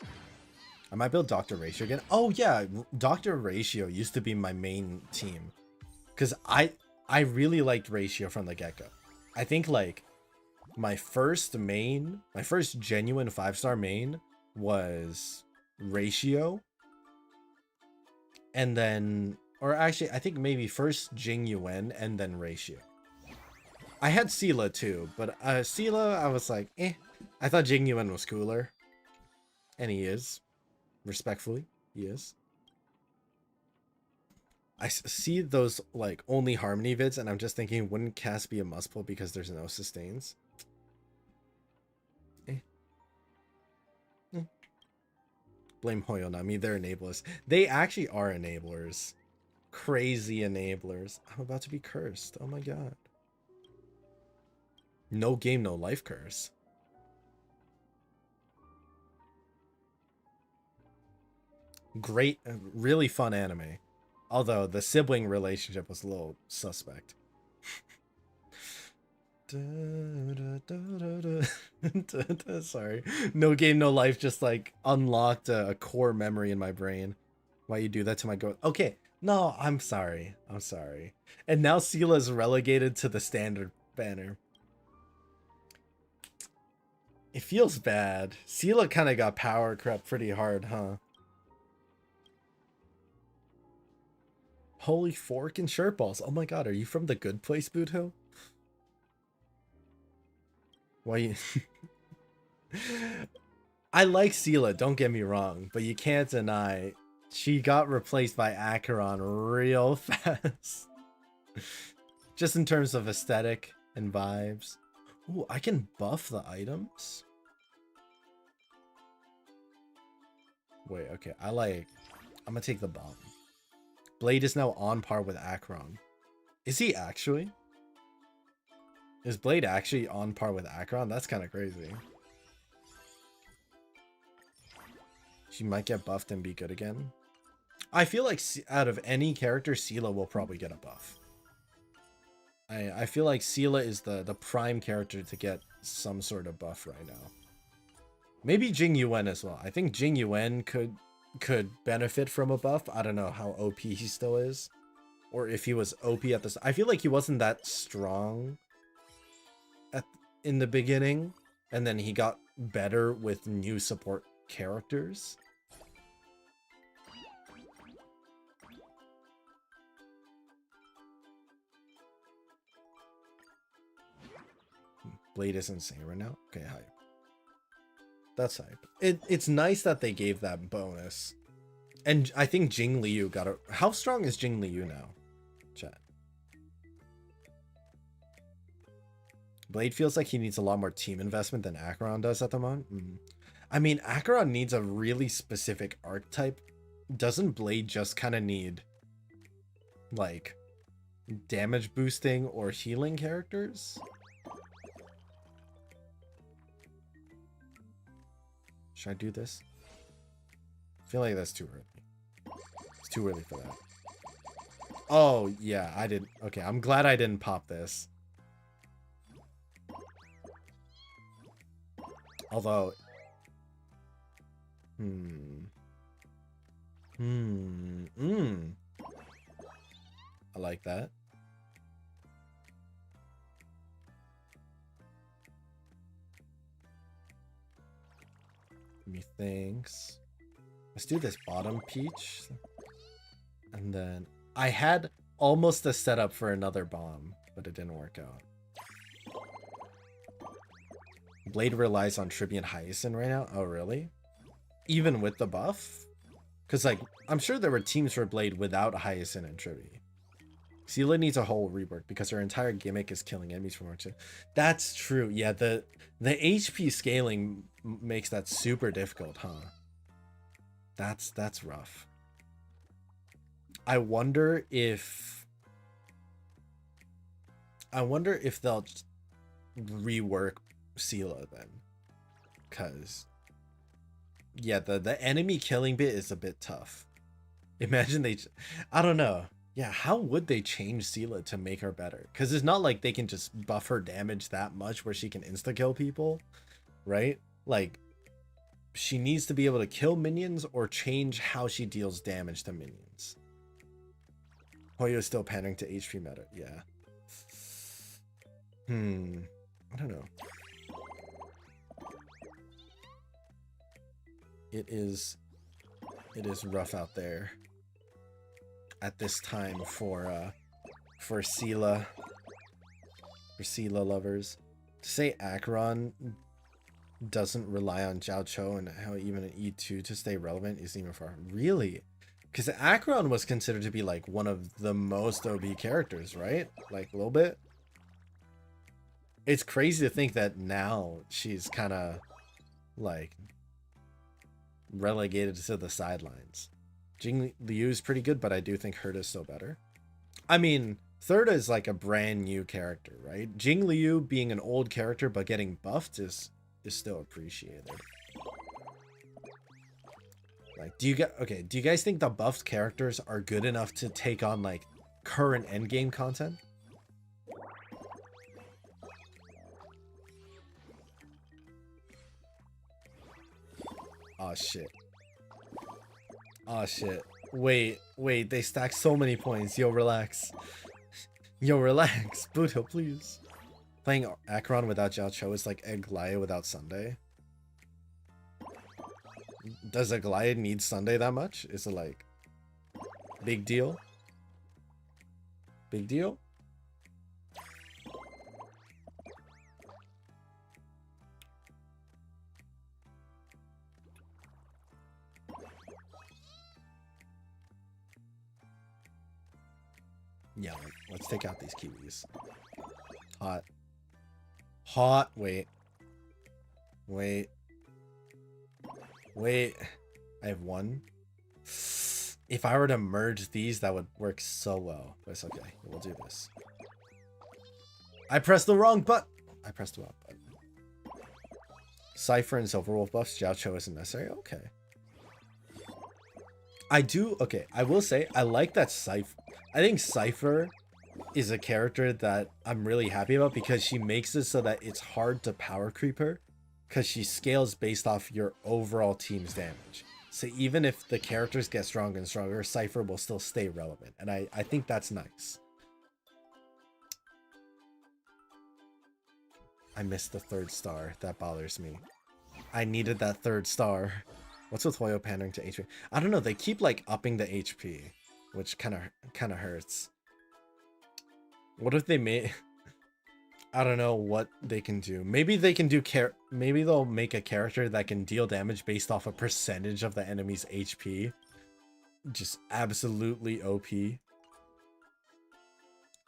I might build Dr. Ratio again. Oh yeah, Dr. Ratio used to be my main team, because I really liked Ratio from the get-go. I think like my first genuine 5-star main was Ratio, and then, or actually I think maybe first Jing Yuan and then Ratio. I had Sela too, but Sela I was like, eh. I thought Jing Yuan was cooler, and he is. Respectfully, he is. I see those like only harmony vids, and I'm just thinking, wouldn't cast be a must pull because there's no sustains? Blame Hoyo, not me. They're enablers. They actually are enablers. Crazy enablers. I'm about to be cursed. Oh my god. No game, no life curse. Great, really fun anime. Although the sibling relationship was a little suspect. Sorry. No Game No Life just like unlocked a core memory in my brain. Why you do that to my girl? Okay. No, I'm sorry. I'm sorry. And now Seela's relegated to the standard banner. It feels bad. Seela kind of got power crept pretty hard, huh? Holy fork and shirt balls. Oh my god, are you from the good place, Bootho? Why you... I like Seela, don't get me wrong, but you can't deny she got replaced by Acheron real fast. Just in terms of aesthetic and vibes. Ooh, I can buff the items? Wait, okay, I'm gonna take the bomb. Blade is now on par with Acheron. Is he actually? Is Blade actually on par with Acheron? That's kind of crazy. She might get buffed and be good again. I feel like out of any character, Seela will probably get a buff. I feel like Seela is the prime character to get some sort of buff right now. Maybe Jing Yuan as well. I think Jing Yuan could benefit from a buff. I don't know how OP he still is. Or if he was OP at this. I feel like he wasn't that strong in the beginning. And then he got better with new support characters. Blade is insane right now. Okay, hype. That's hype. It's nice that they gave that bonus. And I think Jing Liu got a... How strong is Jing Liu now? Chat. Blade feels like he needs a lot more team investment than Acheron does at the moment. I mean, Acheron needs a really specific archetype. Doesn't Blade just kind of need, like, damage boosting or healing characters? Should I do this? I feel like that's too early. It's too early for that. Oh, yeah, I did. Okay, I'm glad I didn't pop this. Although... I like that. Methinks. Let's do this bottom peach. And then I had almost a setup for another bomb, but it didn't work out. Blade relies on Tribute and Hyacinth right now. Oh, really? Even with the buff? Because, like, I'm sure there were teams for Blade without Hyacinth and Tribute. Seela needs a whole rework because her entire gimmick is killing enemies from her. That's true. Yeah, the HP scaling makes that super difficult, huh? That's rough. I wonder if they'll rework Seela then. Cause yeah, the enemy killing bit is a bit tough. Imagine I don't know. Yeah, how would they change Seela to make her better? Because it's not like they can just buff her damage that much where she can insta-kill people, right? Like, she needs to be able to kill minions or change how she deals damage to minions. Hoyo's still pandering to HP meta, yeah. I don't know. It is rough out there at this time for Seela, for Seela lovers. To say Acheron doesn't rely on Jiao Cho and how even an E2 to stay relevant isn't even far. Really? Because Acheron was considered to be like one of the most OB characters, right? Like a little bit. It's crazy to think that now she's kind of like relegated to the sidelines. Jing Liu is pretty good, but I do think Herta's still better. I mean, Thirda is like a brand new character, right? Jing Liu being an old character but getting buffed is still appreciated. Like, do you guys think the buffed characters are good enough to take on like current endgame content? Oh shit. Oh shit. Wait, they stack so many points. Yo, relax. Yo, relax. Buto, please. Playing Acheron without Jiao Cho is like Aglaia without Sunday. Does Aglaia need Sunday that much? Is it like big deal? Big deal? Yeah, let's take out these kiwis. Hot. Hot. Wait. Wait. Wait. I have one. If I were to merge these, that would work so well. But it's okay. We'll do this. I pressed the wrong button. I pressed the wrong button. Cypher and Silverwolf buffs. Jiao Cho isn't necessary. Okay. Okay, I will say, I like that Cypher. I think Cypher is a character that I'm really happy about because she makes it so that it's hard to power creep her because she scales based off your overall team's damage. So even if the characters get stronger and stronger, Cypher will still stay relevant. And I think that's nice. I missed the 3rd star. That bothers me. I needed that 3rd star. What's with Hoyo pandering to HP? I don't know. They keep like upping the HP, which kind of hurts. What if they made? I don't know what they can do. Maybe they can do maybe they'll make a character that can deal damage based off a percentage of the enemy's HP. Just absolutely OP.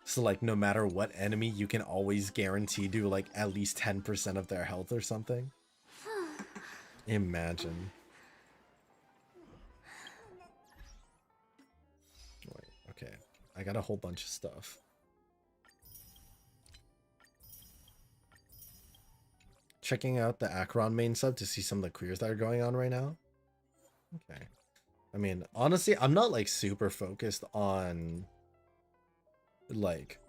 So like no matter what enemy, you can always guarantee do like at least 10% of their health or something. Imagine. Wait, okay. I got a whole bunch of stuff. Checking out the Acheron main sub to see some of the queers that are going on right now. Okay. I mean, honestly, I'm not like super focused on like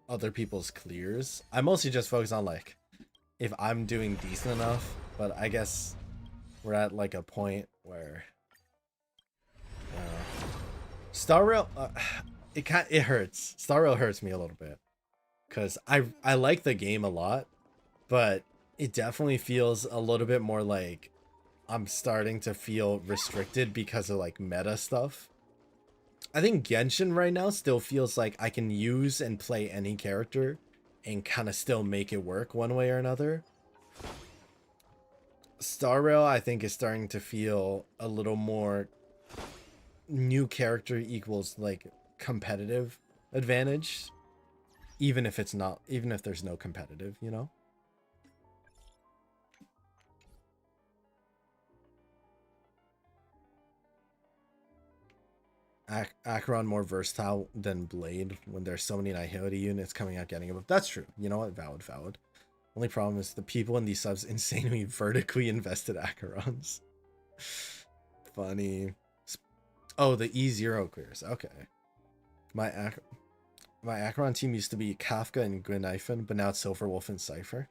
other people's clears. I'm mostly just focused on like if I'm doing decent enough, but I guess we're at like a point where Star Rail it hurts. Star Rail hurts me a little bit because I like the game a lot, but it definitely feels a little bit more like I'm starting to feel restricted because of like meta stuff. I think Genshin right now still feels like I can use and play any character and kind of still make it work one way or another. Star Rail, I think, is starting to feel a little more new character equals like competitive advantage, even if there's no competitive, you know? Acheron more versatile than Blade when there's so many Nihility units coming out getting above. That's true. You know what? Valid. Only problem is the people in these subs insanely vertically invested Acherons. Funny. Oh, the E0 clears. Okay. My Acheron team used to be Kafka and Gwynaifen, but now it's Silverwolf and Cypher.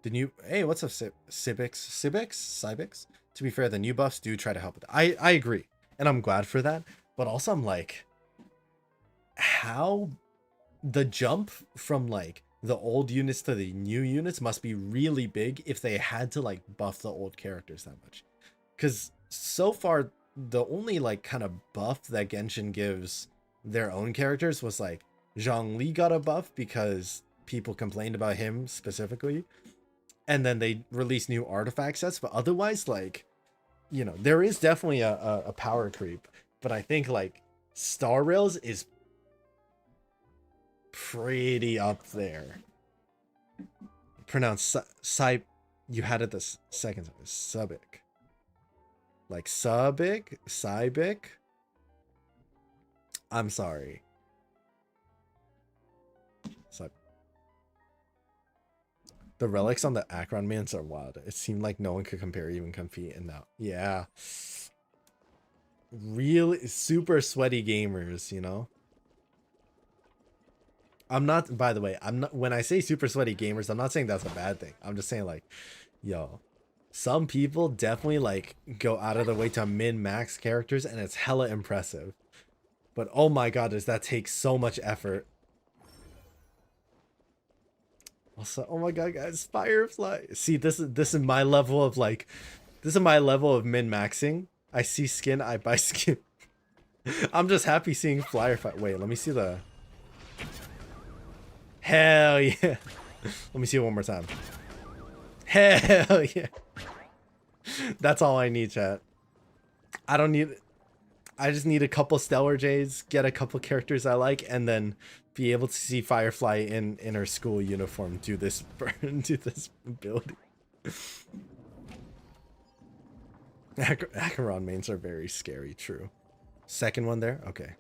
The new... Hey, what's up, Cybix? To be fair, the new buffs do try to help with that. I agree. And I'm glad for that. But also I'm like, how the jump from like the old units to the new units must be really big if they had to like buff the old characters that much. Because so far, the only like kind of buff that Genshin gives their own characters was like Zhongli got a buff because people complained about him specifically. And then they released new artifact sets. But otherwise, like, you know, there is definitely a power creep. But I think like Star Rails is pretty up there. Pronounced you had it the second time. Subic. Like Cybic. I'm sorry. The relics on the Akron mans are wild. It seemed like no one could compare, even compete, and now, yeah. Really super sweaty gamers, you know? I'm not, by the way, I'm not, when I say super sweaty gamers, I'm not saying that's a bad thing. I'm just saying like, yo, some people definitely like go out of their way to min-max characters and it's hella impressive. But oh my god, does that take so much effort. Also, oh my god, guys, Firefly. See, this is my level of like, this is my level of min-maxing. I see skin, I buy skin. I'm just happy seeing Firefly. Wait, let me see the... Hell yeah. Let me see it one more time. Hell yeah. That's all I need, chat. I don't need... I just need a couple Stellar J's, get a couple characters I like, and then be able to see Firefly in her school uniform do this build. Acheron mains are very scary, true. Second one there? Okay.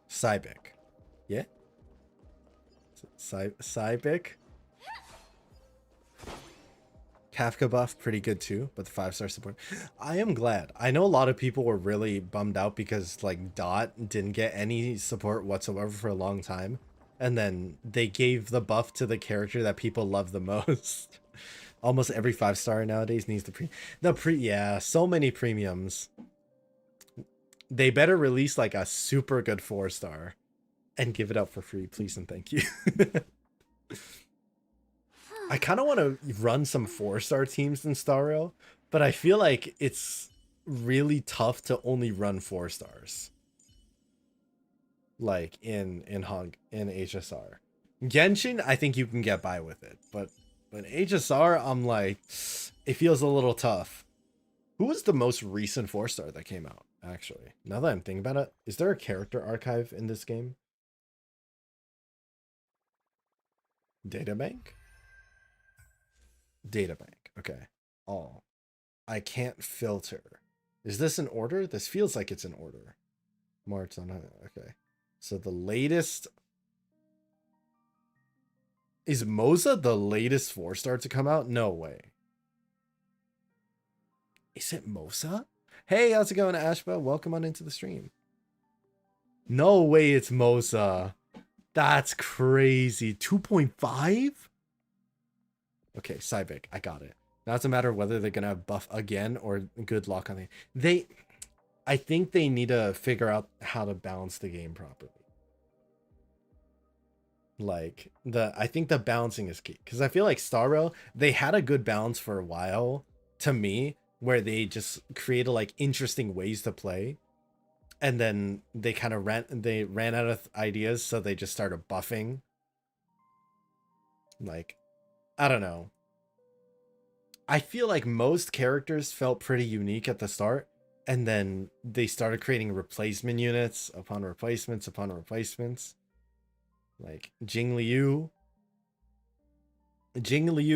Cybic. Yeah? Cybic? Kafka buff, pretty good too, but the 5-star support. I am glad. I know a lot of people were really bummed out because like Dot didn't get any support whatsoever for a long time. And then they gave the buff to the character that people love the most. Almost every 5-star nowadays needs yeah, so many premiums. They better release like a super good 4-star and give it out for free, please and thank you. I kind of want to run some 4-star teams in Star Rail, but I feel like it's really tough to only run 4-stars. Like in HSR. Genshin, I think you can get by with it, but HSR, I'm like, it feels a little tough. Who was the most recent 4-star that came out, actually? Now that I'm thinking about it, is there a character archive in this game? Databank? Databank, okay. Oh, I can't filter. Is this in order? This feels like it's in order. March on, okay. So the latest... Is Moza the latest 4-star to come out? No way. Is it Moza? Hey, how's it going, Ashba? Welcome on into the stream. No way it's Moza. That's crazy. 2.5? Okay, Cybic, I got it. Now it's a matter of whether they're gonna have buff again or good luck on it. I think they need to figure out how to balance the game properly. Like I think the balancing is key, because I feel like Star Rail, they had a good balance for a while to me, where they just created like interesting ways to play, and then they kind of ran out of ideas, so they just started buffing. Like, I don't know. I feel like most characters felt pretty unique at the start, and then they started creating replacement units upon replacements upon replacements. Like Jing Liu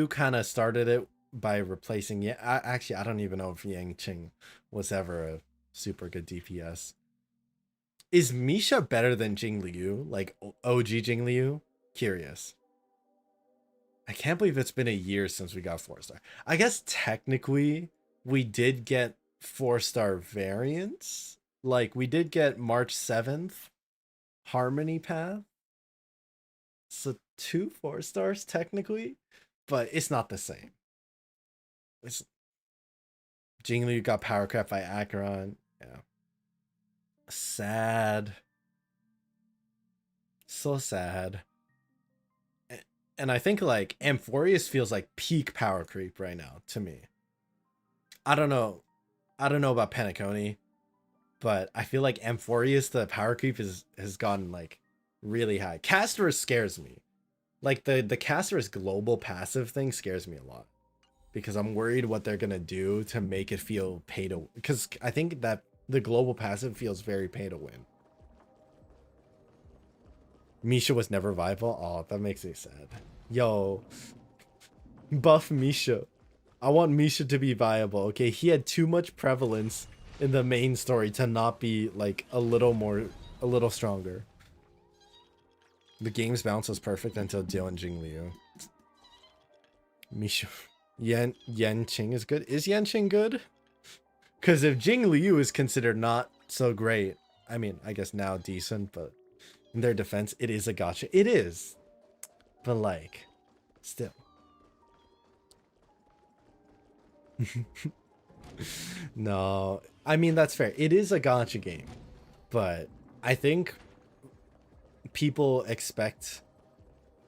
kind of started it by replacing. Yeah, actually, I don't even know if Yang Qing was ever a super good DPS. Is Misha better than Jing Liu? Like OG Jing Liu? Curious. I can't believe it's been a year since we got 4-star. I guess technically we did get 4-star variants. Like we did get March 7th Harmony Path. So 2 4-stars technically, but it's not the same. It's Jing Liu got power crept by Acheron. Yeah. Sad. So sad. And I think like Amphorius feels like peak power creep right now to me. I don't know about Penacony, but I feel like Amphorius, the power creep has gone like really high. Castorus scares me. Like the Castorus global passive thing scares me a lot, because I'm worried what they're gonna do to make it feel pay to, because I think that the global passive feels very pay to win. Misha was never viable. Oh, that makes me sad. Yo, buff Misha. I want Misha to be viable. Okay, he had too much prevalence in the main story to not be like a little stronger. The game's bounce was perfect until Jill and Jing Liu. Mishu. Yan Qing is good. Is Yan Qing good? Because if Jing Liu is considered not so great, I mean, I guess now decent, but in their defense, it is a gacha. It is. But like, still. No, I mean, that's fair. It is a gacha game, but I think people expect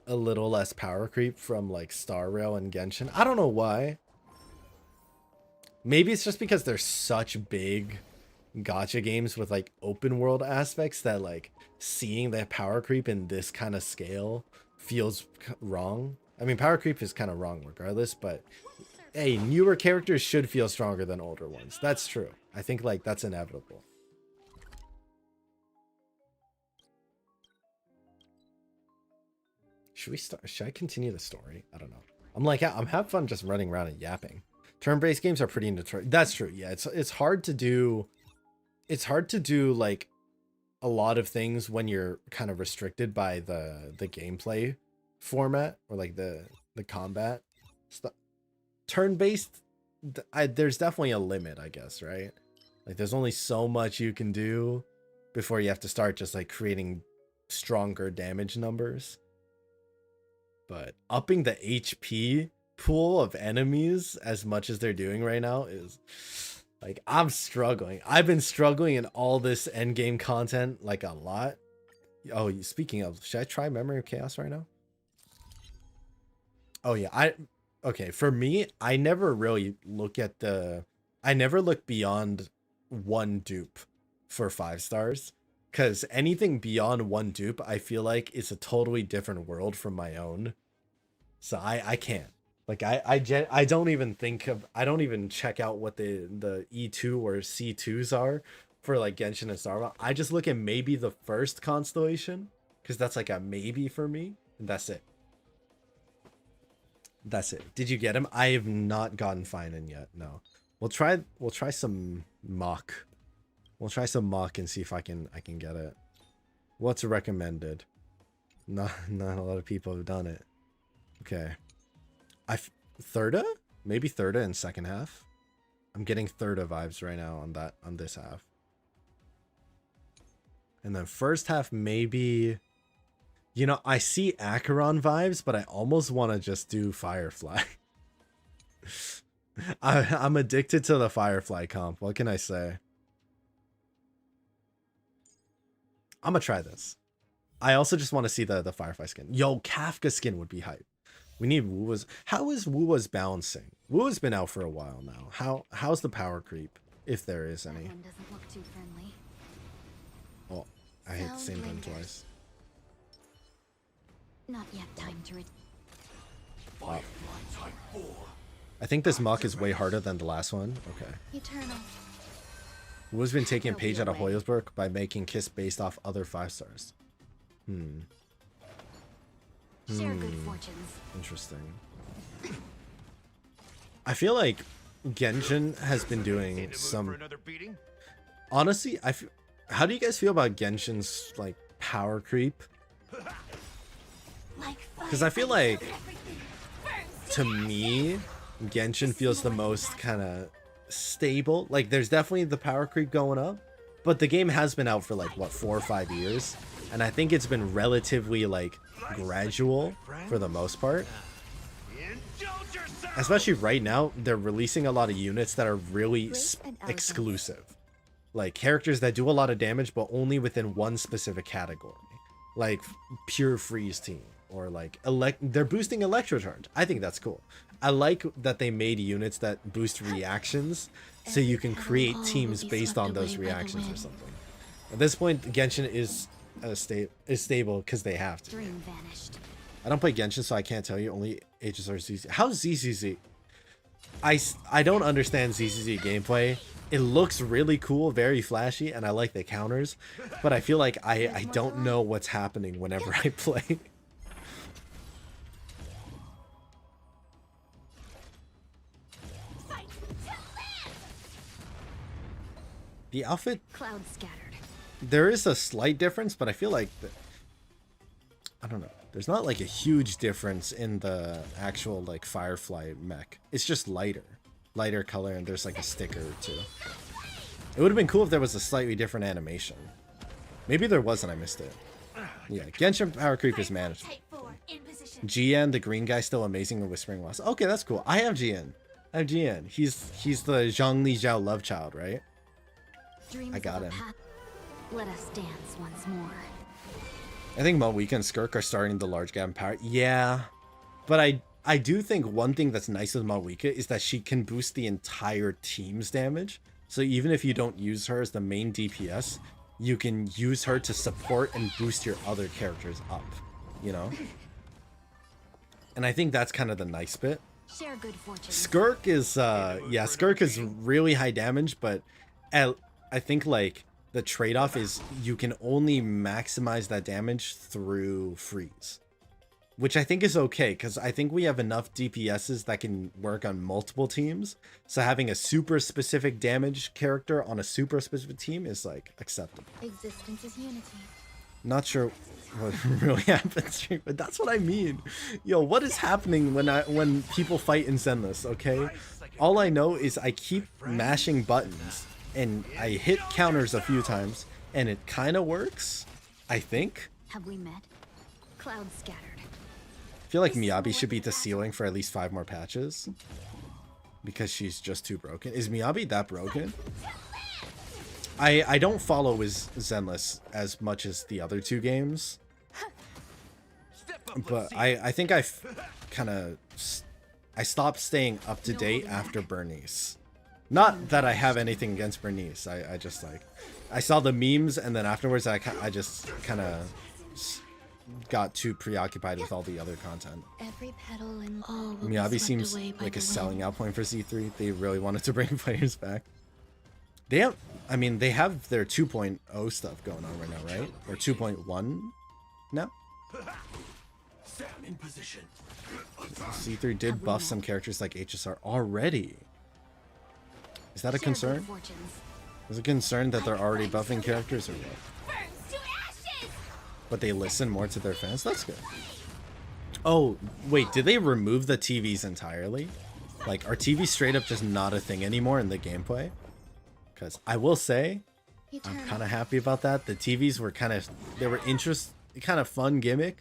a little less power creep from like Star Rail and Genshin. I don't know why. Maybe it's just because they're such big gacha games with like open world aspects that like seeing the power creep in this kind of scale feels wrong. I mean, power creep is kind of wrong regardless, but hey, newer characters should feel stronger than older ones. That's true. I think like that's inevitable. Should we start? Should I continue the story? I don't know. I'm having fun just running around and yapping. Turn-based games are pretty notorious. That's true. Yeah, it's hard to do. It's hard to do like a lot of things when you're kind of restricted by the gameplay format or like the combat stuff. Turn-based, there's definitely a limit, I guess, right? Like there's only so much you can do before you have to start just like creating stronger damage numbers. But upping the HP pool of enemies as much as they're doing right now is like, I'm struggling. I've been struggling in all this endgame content like a lot. Oh, speaking of, should I try Memory of Chaos right now? Oh yeah, okay, for me, I never really look at I never look beyond one dupe for 5 stars, because anything beyond one dupe, I feel like it's a totally different world from my own. So I can't. Like I don't even think of, I don't even check out what the E2 or C2s are for like Genshin and Star Rail. I just look at maybe the first constellation, because that's like a maybe for me, and that's it. That's it. Did you get him? I have not gotten Fainon yet. No. We'll try some mock. We'll try some mock and see if I can get it. What's recommended? Not a lot of people have done it. Okay. Thirda? Maybe Thirda in second half. I'm getting Thirda vibes right now on this half. And then first half maybe, you know, I see Acheron vibes, but I almost want to just do Firefly. I'm addicted to the Firefly comp. What can I say? I'm gonna try this. I also just want to see the Firefly skin. Yo, Kafka skin would be hype. We need Wuwa's. How is Wuwa's balancing? Wuwa's been out for a while now. How's the power creep, if there is any? That one doesn't look too friendly. Oh, I hit the same button twice. Not yet time to Wow. I think this muck is way harder than the last one. Okay. Eternal. Wu's been taking a page out of Hoyle's by making Kiss based off other 5 stars. Share good fortunes. Interesting. I feel like Genshin has been doing some. Honestly, how do you guys feel about Genshin's like power creep? Because I feel like, to me, Genshin feels the most kind of stable. Like there's definitely the power creep going up, but the game has been out for like what, 4 or 5 years, and I think it's been relatively like gradual for the most part. Especially right now, they're releasing a lot of units that are really exclusive, like characters that do a lot of damage but only within one specific category, like pure freeze team, or like they're boosting electrocharge. I think that's cool. I like that they made units that boost reactions, so you can create teams based on those reactions or something. At this point, Genshin is stable because they have to. I don't play Genshin, so I can't tell you. Only H's or ZZ. How's ZZZ? I don't understand ZZZ gameplay. It looks really cool, very flashy, and I like the counters, but I feel like I don't know what's happening whenever I play. The outfit, Cloud scattered. there is a slight difference, but I feel like I don't know. There's not like a huge difference in the actual like Firefly mech. It's just lighter color, and there's like a sticker or two. It would have been cool if there was a slightly different animation. Maybe there wasn't, I missed it. Yeah, Genshin power creep is managed. GN, the green guy, still amazing and whispering lost. Okay, that's cool. I have GN. He's the Zhang Li Zhao love child, right? I got him. Let us dance once more. I think Malwika and Skirk are starting the large gap in power. Yeah, but I do think one thing that's nice with Malwika is that she can boost the entire team's damage. So even if you don't use her as the main DPS, you can use her to support and boost your other characters up, you know? And I think that's kind of the nice bit. Share good fortune. Skirk is, yeah, Skirk is really high damage, but I think, like, the trade-off is you can only maximize that damage through freeze. Which I think is okay, because I think we have enough DPSs that can work on multiple teams. So having a super specific damage character on a super specific team is, like, acceptable. Existence is unity. Not sure what really happens, but that's what I mean. Yo, what is happening when people fight in Zenless, okay? All I know is I keep mashing buttons, and I hit counters a few times, and it kind of works, I think. Have we met? Clouds scattered. I feel like Miyabi should beat the ceiling for at least 5 more patches. Because she's just too broken. Is Miyabi that broken? I don't follow his Zenless as much as the other 2 games. But I think I stopped staying up to date after Bernice. Not that I have anything against Bernice. I just like... I saw the memes, and then afterwards I just kind of got too preoccupied with all the other content. Every petal and Miyabi seems like a selling out point for Z3. They really wanted to bring players back. They have, I mean, they have their 2.0 stuff going on right now, right? Or 2.1 now? In position. Z3 did buff some characters like HSR already. Is that a concern? Is it a concern that they're already buffing characters or what? But they listen more to their fans? That's good. Oh, wait, did they remove the TVs entirely? Like, are TVs straight up just not a thing anymore in the gameplay? Because I will say, I'm kind of happy about that. The TVs were they were kind of fun gimmick,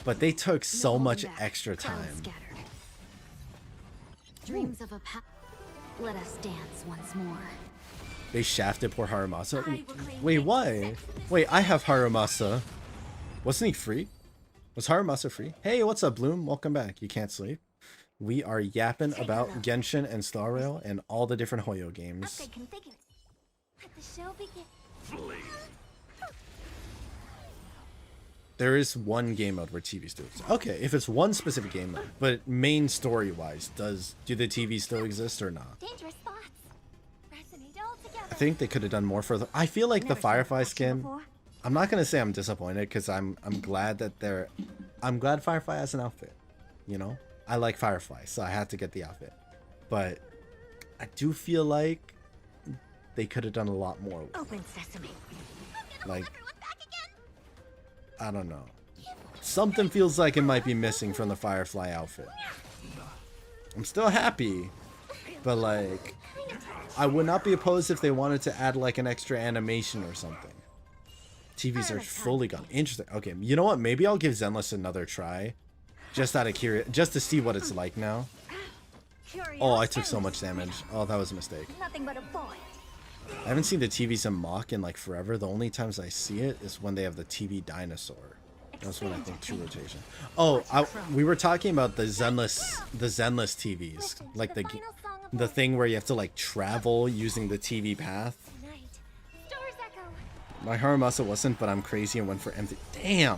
but they took so much extra time. Dreams of a let us dance once more. They shafted poor Harumasa. Wait, why? Wait, I have Harumasa. Wasn't he free? Was Harumasa free? Hey, what's up, Bloom? Welcome back. You can't sleep. We are yapping about Genshin and Star Rail and all the different Hoyo games. There is one game mode where TVs do exist. Okay, if it's one specific game mode, but main story-wise, do the TVs still exist or not? I think they could have done more for the... I feel like the Firefly skin... I'm not gonna say I'm disappointed because I'm glad that I'm glad Firefly has an outfit. You know? I like Firefly, so I had to get the outfit. But I do feel like they could have done a lot more with it. Open sesame. Like, I don't know. Something feels like it might be missing from the Firefly outfit. I'm still happy, but like, I would not be opposed if they wanted to add like an extra animation or something. TVs are fully gone. Interesting. Okay, you know what? Maybe I'll give Zenless another try. Just out of curiosity, just to see what it's like now. Oh, I took so much damage. Oh, that was a mistake. Nothing but a boy. I haven't seen the TVs in mock in like forever. The only times I see it is when they have the TV dinosaur. That's when I think true rotation. Oh, we were talking about the Zenless TVs, like the thing where you have to like travel using the TV path. My Harumasa wasn't, but I'm crazy and went for M3. Damn,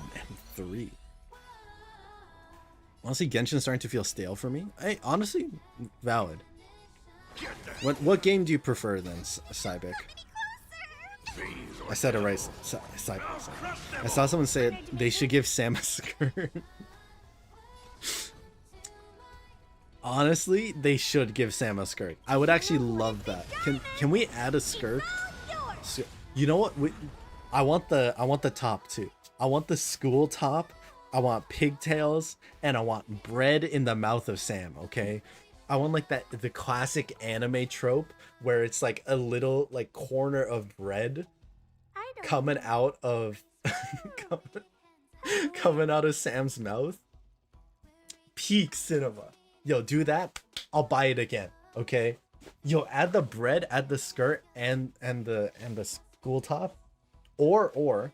M3. Honestly, Genshin's starting to feel stale for me. Hey, honestly, valid. What game do you prefer then, Cybic? I said it right, Cybic. I saw someone say it, they should give Sam a skirt. Honestly, they should give Sam a skirt. I would actually love that. Can we add a skirt? You know what? I want the top too. I want the school top I want pigtails, and I want bread in the mouth of Sam, okay? I want like the classic anime trope where it's like a little like corner of bread coming out of coming out of Sam's mouth. Peak cinema. Yo, do that. I'll buy it again. Okay. Yo, add the bread, add the skirt and the school top. Or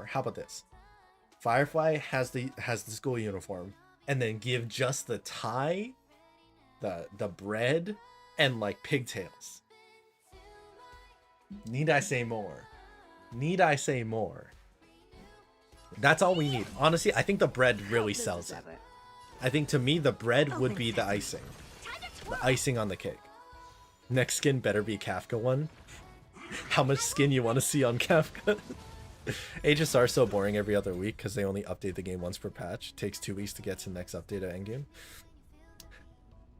how about this? Firefly has the school uniform, and then give just the tie, the bread, and like pigtails. Need I say more? Need I say more? That's all we need. Honestly, I think the bread really sells it. I think to me the bread would be the icing. The icing on the cake. Next skin better be Kafka one. How much skin you want to see on Kafka? HSR so boring every other week because they only update the game once per patch. Takes 2 weeks to get to next update at endgame.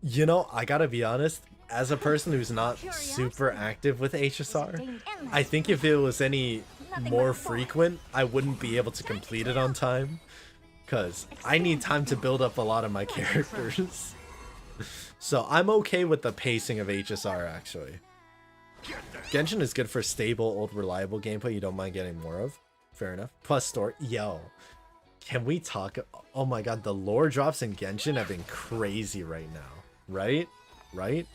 You know, I gotta be honest, as a person who's not super active with HSR, I think if it was any more frequent, I wouldn't be able to complete it on time. Because I need time to build up a lot of my characters. So I'm okay with the pacing of HSR, actually. Genshin is good for stable, old, reliable gameplay you don't mind getting more of. Fair enough. Plus story. Yo, can we talk? Oh my god, the lore drops in Genshin have been crazy right now. Right? Right?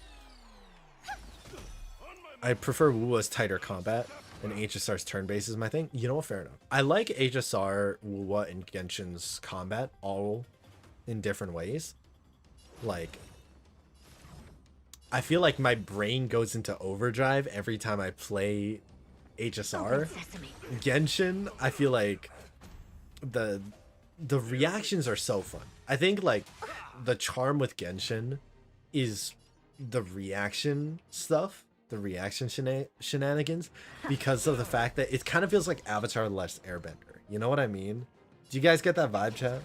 I prefer Wuwa's tighter combat, and HSR's turn-based is my thing. You know what? Fair enough. I like HSR, Wuwa, and Genshin's combat all in different ways. Like, I feel like my brain goes into overdrive every time I play HSR. Genshin, I feel like the reactions are so fun. I think like the charm with Genshin is the reaction stuff, the reaction shenanigans, because of the fact that it kind of feels like Avatar: The Last Airbender. You know what I mean? Do you guys get that vibe, chat?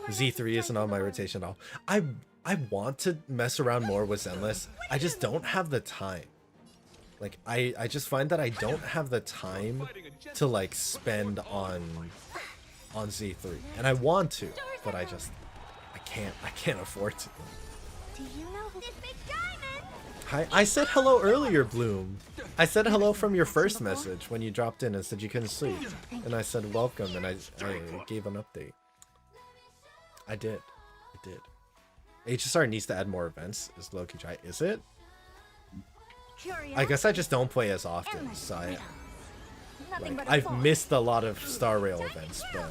Z3 isn't on my rotation at all. I want to mess around more with Zenless. I just don't have the time. Like, I just find that I don't have the time to, like, spend on Z3. And I want to, but I can't afford to. Do you know who this big diamond? Hi, I said hello earlier, Bloom. I said hello from your first message when you dropped in and said you couldn't sleep. And I said welcome, and I gave an update. I did. HSR needs to add more events, is low-key try. Is it? I guess I just don't play as often, so I've missed a lot of Star Rail events, but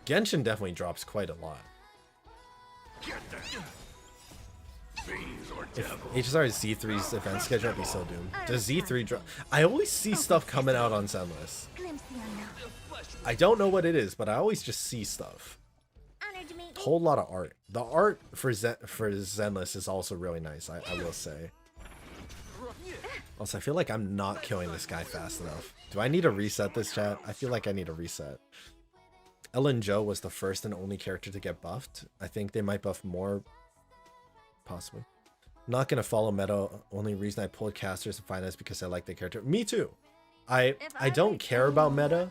Genshin definitely drops quite a lot. If HSR's Z3's event schedule, I'd be so doomed. Does Z3 drop? I always see stuff coming out on Zenless. I don't know what it is, but I always just see stuff. Whole lot of art. The art for Zenless is also really nice, I will say. Also, I feel like I'm not killing this guy fast enough. Do I need to reset this, chat? I feel like I need a reset. Ellen Jo was the first and only character to get buffed. I think they might buff more. Possibly. Not gonna follow meta. Only reason I pulled casters and finance because I like the character. Me too. I don't care about meta,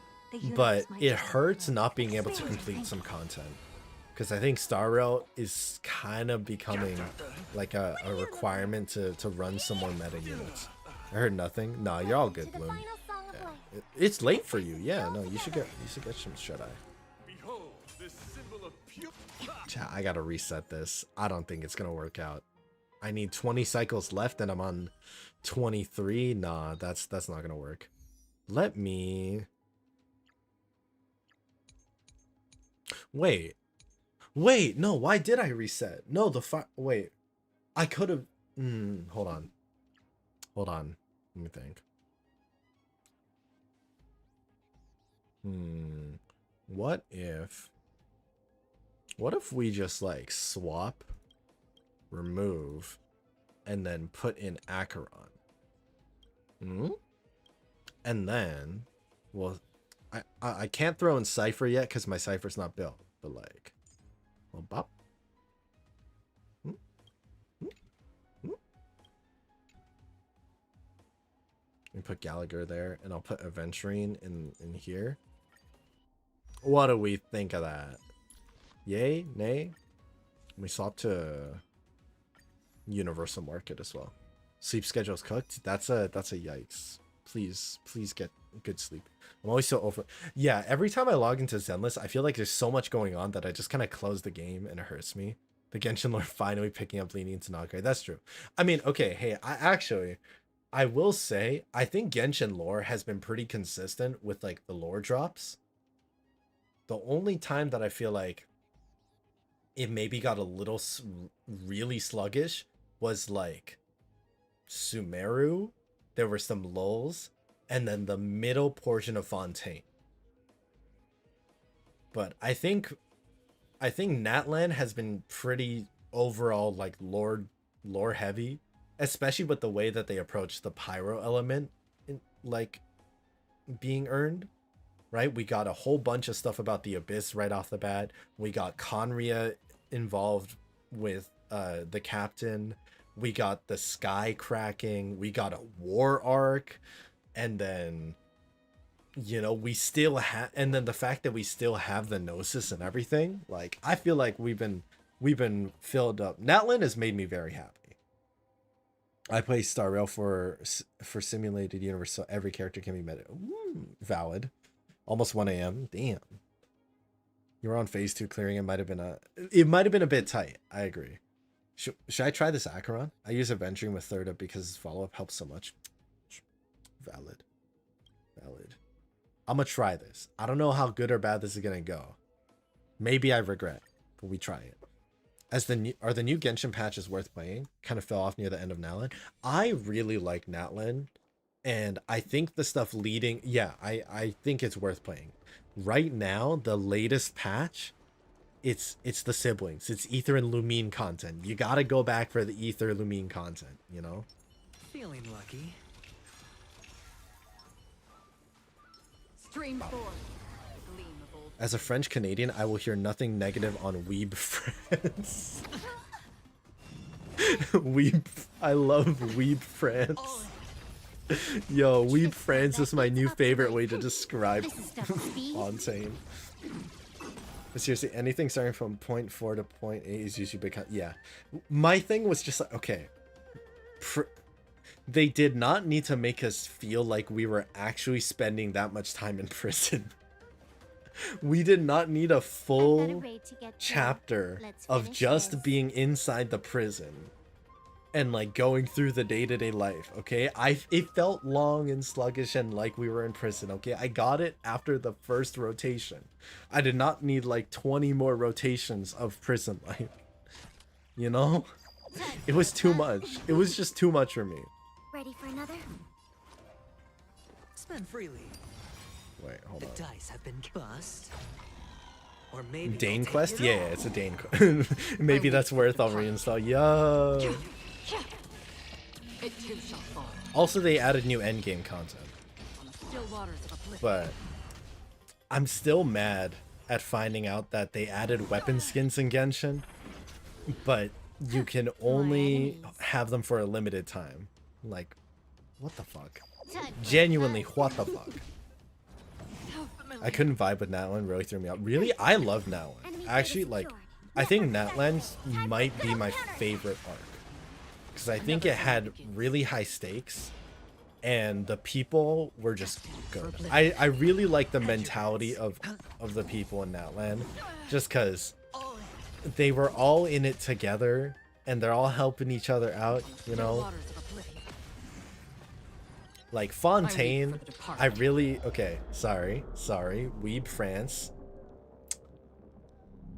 but it hurts not being able to complete some content. Because I think Star Rail is kind of becoming like a requirement to run some more meta units. I heard nothing. Nah, you're all good, Bloom. Yeah. It's late for you. Yeah, no, you should get some shut-eye. Chat, I gotta reset this. I don't think it's gonna work out. I need 20 cycles left and I'm on 23. Nah, that's not gonna work. Let me... Wait, no, why did I reset? No, wait. I could have... hold on. Let me think. What if we just like swap, remove, and then put in Acheron? And then, well, I can't throw in Cypher yet because my Cypher's not built, but like, well, bop. Let me put Gallagher there, and I'll put Aventurine in here. What do we think of that? Yay? Nay? We swap to Universal Market as well. Sleep schedule's cooked. That's a yikes. Please get good sleep. I'm always so over. Yeah, every time I log into Zenless, I feel like there's so much going on that I just kind of close the game and it hurts me. The Genshin lore finally picking up leaning into Honkai. That's true. I mean, okay, hey, I will say I think Genshin lore has been pretty consistent with like the lore drops. The only time that I feel like it maybe got a little really sluggish was like Sumeru. There were some lulls, and then the middle portion of Fontaine. But I think Natlan has been pretty overall like lore heavy, especially with the way that they approach the pyro element in, like being earned. Right? We got a whole bunch of stuff about the Abyss right off the bat. We got Conria involved with the captain. We got the sky cracking. We got a war arc. And then, you know, we still have, and then the fact that we still have the Gnosis and everything, like, I feel like we've been filled up. Natlan has made me very happy. I play Star Rail for simulated universe, so every character can be met. Ooh, valid. Almost 1 a.m. Damn. You were on phase 2 clearing. It might have been a bit tight. I agree. Should I try this Acheron? I use adventuring with third up because follow-up helps so much. Valid. I'm gonna try this. I don't know how good or bad this is gonna go. Maybe I regret, but we try it. Are the new Genshin patches worth playing? Kind of fell off near the end of Natlan. I really like Natlan, and I think the stuff leading, yeah, I think it's worth playing. Right now, the latest patch, it's the siblings. It's Ether and Lumine content. You gotta go back for the Ether Lumine content, you know? Feeling lucky. Stream forth. Gleam of old. As a French Canadian, I will hear nothing negative on Weeb France. I love Weeb France. Yo, Weeb France is my new favorite way to describe Fontaine. But seriously, anything starting from point 4 to point 8 is usually because, yeah. My thing was just like, okay, they did not need to make us feel like we were actually spending that much time in prison. We did not need a full chapter of just being inside the prison and like going through the day-to-day life. Okay, it felt long and sluggish and like we were in prison. Okay, I got it after the first rotation. I did not need like 20 more rotations of prison life, you know. It was too much. It was just too much for me. Ready for another? Spend freely. Wait, hold on. The dice have been bust. Or maybe Dane quest? Yeah, it's a Dane quest. Maybe that's worth I'll reinstall. Yo. Also, they added new endgame content. But I'm still mad at finding out that they added weapon skins in Genshin, but you can only have them for a limited time. Like, what the fuck? Genuinely, what the fuck? I couldn't vibe with Natlan, really threw me out. Really? I love Natlan. Actually, like, I think Natlan might be my favorite arc. Because I think it had really high stakes, and the people were just good. I really like the mentality of the people in Natlan, just because they were all in it together, and they're all helping each other out, you know? Like Fontaine, I really, okay, sorry, Weeb France.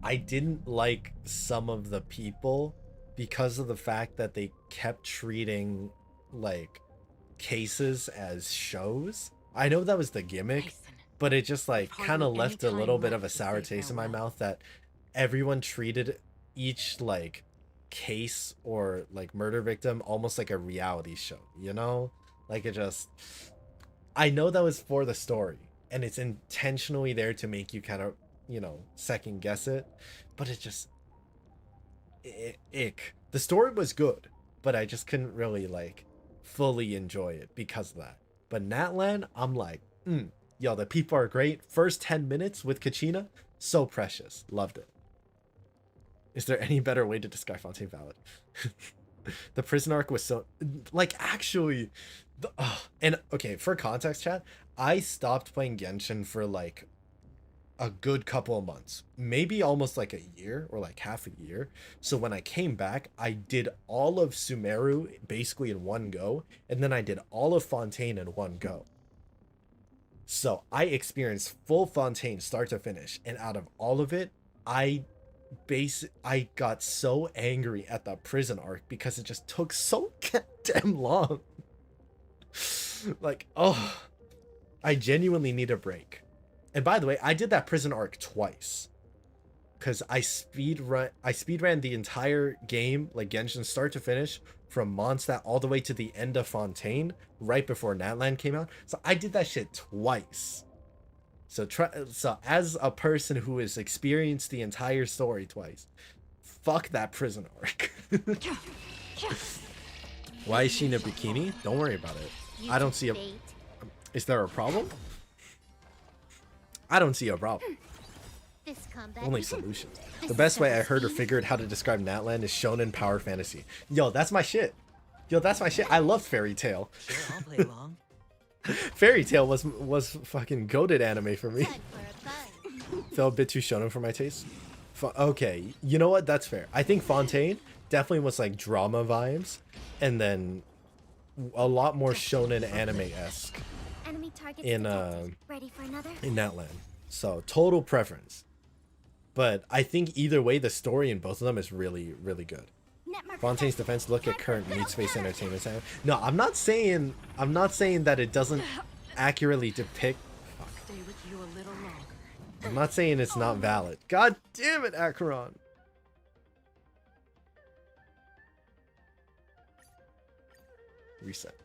I didn't like some of the people because of the fact that they kept treating like cases as shows. I know that was the gimmick, but it just like kind of left a little bit of a sour taste in my mouth that everyone treated each like case or like murder victim almost like a reality show, you know? Like it just, I know that was for the story and it's intentionally there to make you kind of, you know, second guess it, but it just, ick. The story was good, but I just couldn't really like fully enjoy it because of that. But Natlan, I'm like, Yo, the people are great. First 10 minutes with Kachina, so precious. Loved it. Is there any better way to describe Fontaine Valid? The prison arc was so, like, actually, and okay, for context, chat, I stopped playing Genshin for like a good couple of months, maybe almost like a year or like half a year. So when I came back, I did all of Sumeru basically in one go, and then I did all of Fontaine in one go. So I experienced full Fontaine start to finish, and out of all of it, I got so angry at the prison arc because it just took so goddamn long. Like, oh, I genuinely need a break. And by the way, I did that prison arc twice, because I speedran the entire game, like Genshin start to finish, from Mondstadt all the way to the end of Fontaine, right before Natlan came out. So I did that shit twice. So as a person who has experienced the entire story twice, fuck that prison arc. Why is she in a bikini? Don't worry about it. I don't see a... Is there a problem? I don't see a problem. Only solution. The best way I heard or figured how to describe Natlan is shonen power fantasy. Yo, that's my shit. Yo, that's my shit. I love Fairy Tail. Sure, I'll play along. Fairy Tail was fucking goated anime for me. Felt a bit too shonen for my taste. Okay, you know what? That's fair. I think Fontaine definitely was like drama vibes, and then a lot more shonen anime-esque in Natlan. So total preference. But I think either way, the story in both of them is really, really good. Fontaine's defense, look at current Meat Space Entertainment Center. No, I'm not saying that it doesn't accurately depict. I'm not saying it's not valid. God damn it, Acheron. Reset.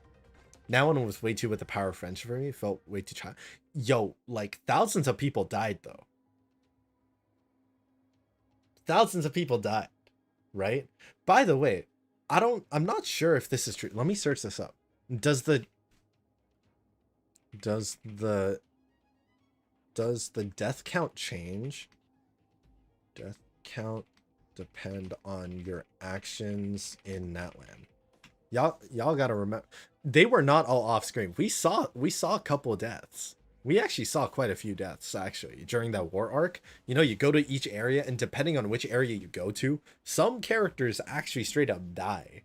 That one was way too with the power of French for me. It felt way too child. Yo, like thousands of people died though. Thousands of people died, right? By the way, I'm not sure if this is true. Let me search this up. Does the death count change? Death count depend on your actions in Natlan. Y'all gotta remember, they were not all off screen. We saw a couple of deaths. We actually saw quite a few deaths actually during that war arc. You know, you go to each area, and depending on which area you go to, some characters actually straight up die.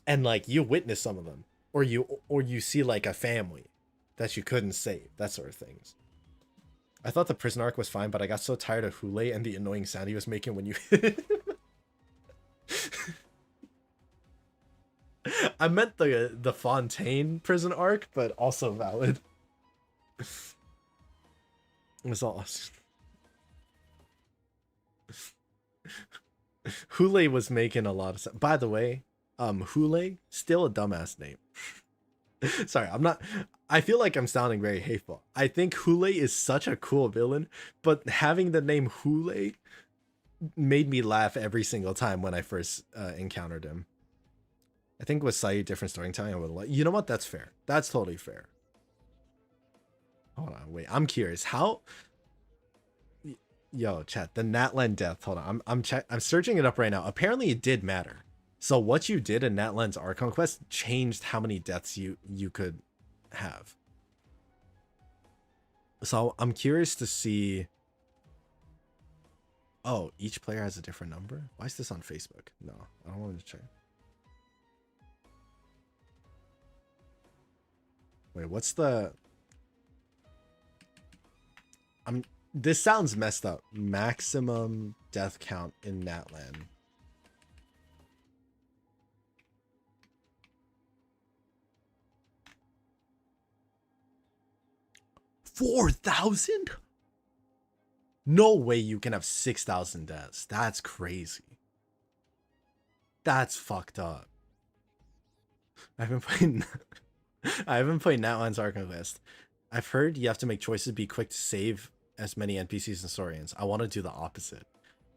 And like you witness some of them, or you see like a family that you couldn't save, that sort of things. I thought the prison arc was fine, but I got so tired of Hule and the annoying sound he was making when you I meant the Fontaine prison arc, but also valid. It was awesome. Hule was making a lot of sense. By the way, Hule, still a dumbass name. Sorry, I feel like I'm sounding very hateful. I think Hule is such a cool villain, but having the name Hule made me laugh every single time when I first encountered him. I think with Sayu, different storytelling, I would like. You know what? That's fair. That's totally fair. Hold on, wait. I'm curious. How? Yo, chat. The Natlan death. Hold on. I'm searching it up right now. Apparently, it did matter. So what you did in Natlan's Archon quest changed how many deaths you could have. So I'm curious to see. Oh, each player has a different number. Why is this on Facebook? No, I don't want to check. Wait, what's the... This sounds messed up. Maximum death count in Natlan. $4,000? No way you can have 6,000 deaths. That's crazy. That's fucked up. I haven't played Natlan's Archon Quest. I've heard you have to make choices, be quick to save as many NPCs and historians. I want to do the opposite.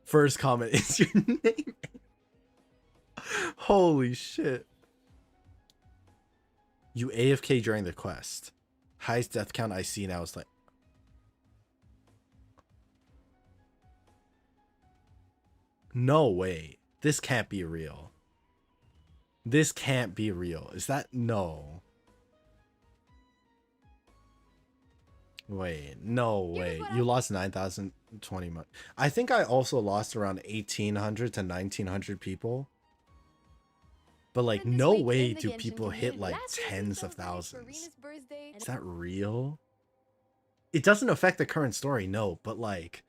First comment is your name. Holy shit. You AFK during the quest. Highest death count I see now is like... No way. This can't be real. This can't be real. Is that... No. Wait. No way. You lost 9,020 months. I think I also lost around 1,800 to 1,900 people. But like, no way do people hit like tens of thousands. Is that real? It doesn't affect the current story, no. But like,